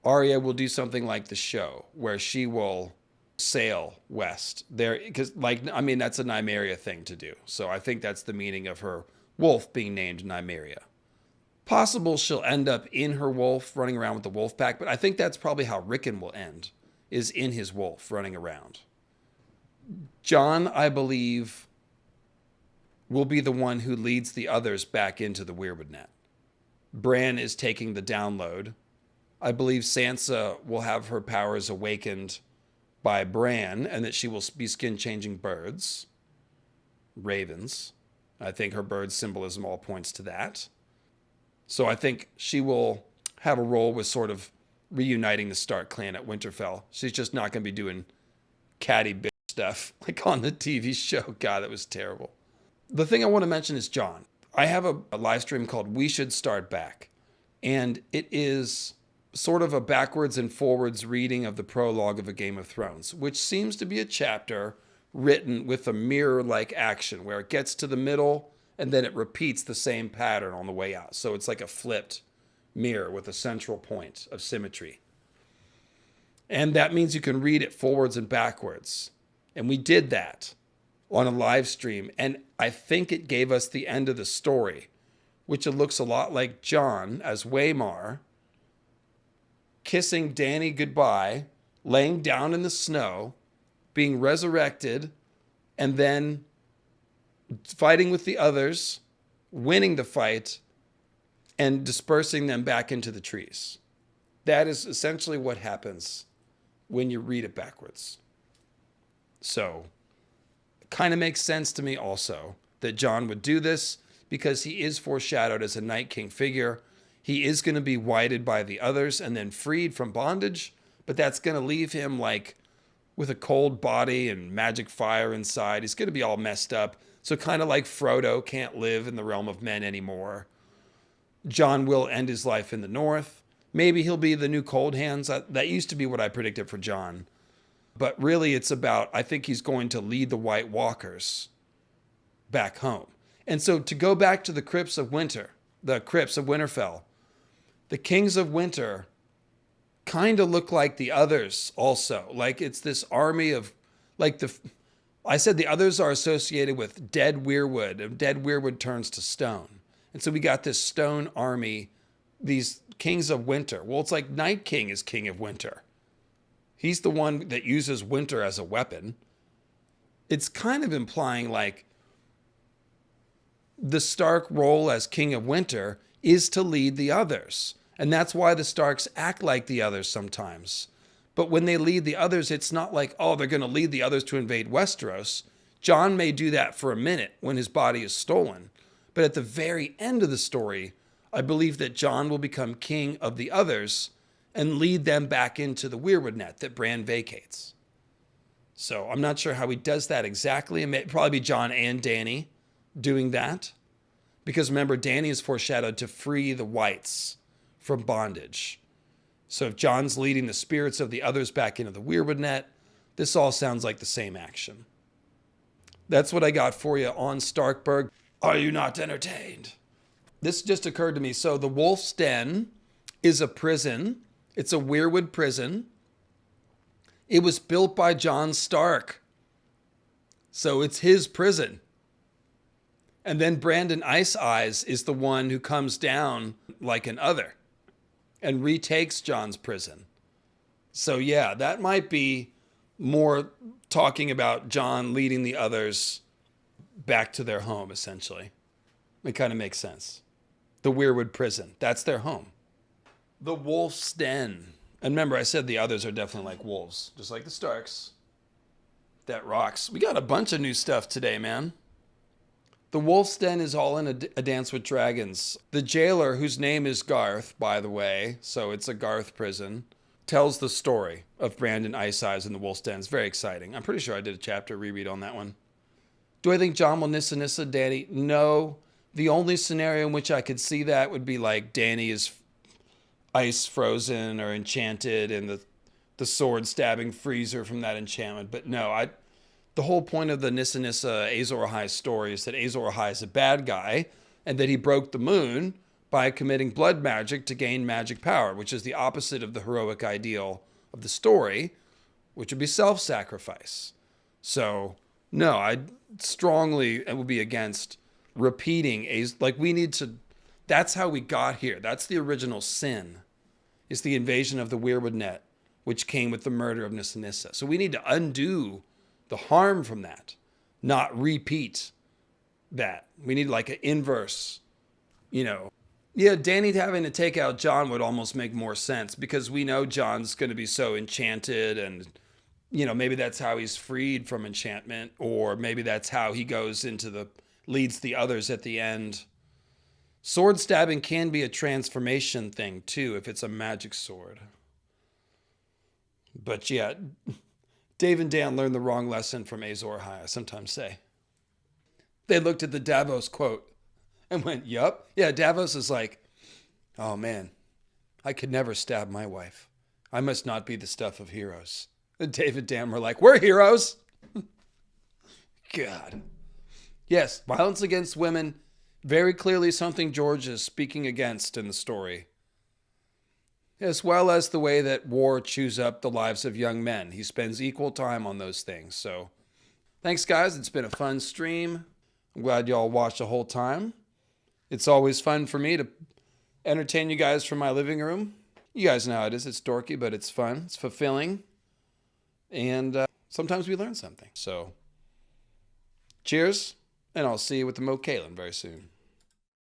Arya will do something like the show, where she will sail west there, because, like, I mean, that's a Nymeria thing to do. So I think that's the meaning of her wolf being named Nymeria. Possible she'll end up in her wolf, running around with the wolf pack, but I think that's probably how Rickon will end, is in his wolf running around. Jon, I believe, will be the one who leads the others back into the Weirwood net. Bran is taking the download. I believe Sansa will have her powers awakened by Bran, and that she will be skin-changing birds, ravens. I think her bird symbolism all points to that. So I think she will have a role with sort of reuniting the Stark clan at Winterfell. She's just not going to be doing catty bitch stuff like on the TV show. God, that was terrible. The thing I want to mention is Jon. I have a live stream called We Should Start Back, and it is sort of a backwards and forwards reading of the prologue of A Game of Thrones, which seems to be a chapter written with a mirror-like action where it gets to the middle and then it repeats the same pattern on the way out. So it's like a flipped mirror with a central point of symmetry. And that means you can read it forwards and backwards. And we did that on a live stream. And I think it gave us the end of the story, which it looks a lot like Jon as Waymar kissing Dany goodbye, laying down in the snow, being resurrected, and then fighting with the others, winning the fight, and dispersing them back into the trees. That is essentially what happens when you read it backwards. So it kind of makes sense to me also that Jon would do this, because he is foreshadowed as a Night King figure. He is going to be whited by the others and then freed from bondage, but that's going to leave him like with a cold body and magic fire inside. He's going to be all messed up. So kind of like Frodo can't live in the realm of men anymore. Jon will end his life in the north. Maybe he'll be the new Cold Hands. That used to be what I predicted for Jon. But really it's about, I think he's going to lead the White Walkers back home. And so to go back to the Crypts of Winter, the Crypts of Winterfell, the Kings of Winter kind of look like the others also. Like it's this army of, like I said the others are associated with dead Weirwood, and dead Weirwood turns to stone. And so we got this stone army, these Kings of Winter. Well, it's like Night King is King of Winter. He's the one that uses winter as a weapon. It's kind of implying like the Stark role as King of Winter is to lead the others. And that's why the Starks act like the others sometimes. But when they lead the others, it's not like, oh, they're going to lead the others to invade Westeros. Jon may do that for a minute when his body is stolen. But at the very end of the story, I believe that Jon will become king of the others and lead them back into the Weirwood net that Bran vacates. So I'm not sure how he does that exactly. It may probably be Jon and Dany doing that. Because remember, Dany is foreshadowed to free the Whites from bondage. So if Jon's leading the spirits of the others back into the Weirwood net, this all sounds like the same action. That's what I got for you on Starkberg. Are you not entertained? This just occurred to me. So the Wolf's Den is a prison. It's a Weirwood prison. It was built by Jon Stark. So it's his prison. And then Brandon Ice Eyes is the one who comes down like an other and retakes Jon's prison. So yeah, that might be more talking about Jon leading the others back to their home, essentially. It kind of makes sense. The Weirwood prison, that's their home. The Wolf's Den. And remember, I said the others are definitely like wolves, just like the Starks. That rocks. We got a bunch of new stuff today, man. The Wolf's Den is all in a Dance with Dragons. The jailer, whose name is Garth, by the way, so it's a Garth prison, tells the story of Brandon Ice Eyes in the Wolf's Den. It's very exciting. I'm pretty sure I did a chapter reread on that one. Do I think Jon will Nissa Dany? No. The only scenario in which I could see that would be like Dany is ice frozen or enchanted and the sword stabbing freezer from that enchantment. But no, the whole point of the Nissa Azor Ahai story is that Azor Ahai is a bad guy and that he broke the moon by committing blood magic to gain magic power, which is the opposite of the heroic ideal of the story, which would be self-sacrifice. So no, I strongly would be against repeating we need to. That's how we got here. That's the original sin, is the invasion of the Weirwood net, which came with the murder of Nissa. So we need to undo the harm from that, not repeat that. We need like an inverse, Yeah, Dany having to take out Jon would almost make more sense because we know Jon's going to be so enchanted and, maybe that's how he's freed from enchantment, or maybe that's how he goes leads the others at the end. Sword stabbing can be a transformation thing too, if it's a magic sword. But yeah, Dave and Dan learned the wrong lesson from Azor Ahai, I sometimes say. They looked at the Davos quote and went, yup. Yeah, Davos is like, oh man, I could never stab my wife. I must not be the stuff of heroes. And Dave and Dan were like, we're heroes. God. Yes, violence against women, very clearly something George is speaking against in the story. As well as the way that war chews up the lives of young men. He spends equal time on those things. So thanks, guys. It's been a fun stream. I'm glad y'all watched the whole time. It's always fun for me to entertain you guys from my living room. You guys know how it is. It's dorky, but it's fun. It's fulfilling. And sometimes we learn something. So cheers, and I'll see you with the Moat Cailin very soon.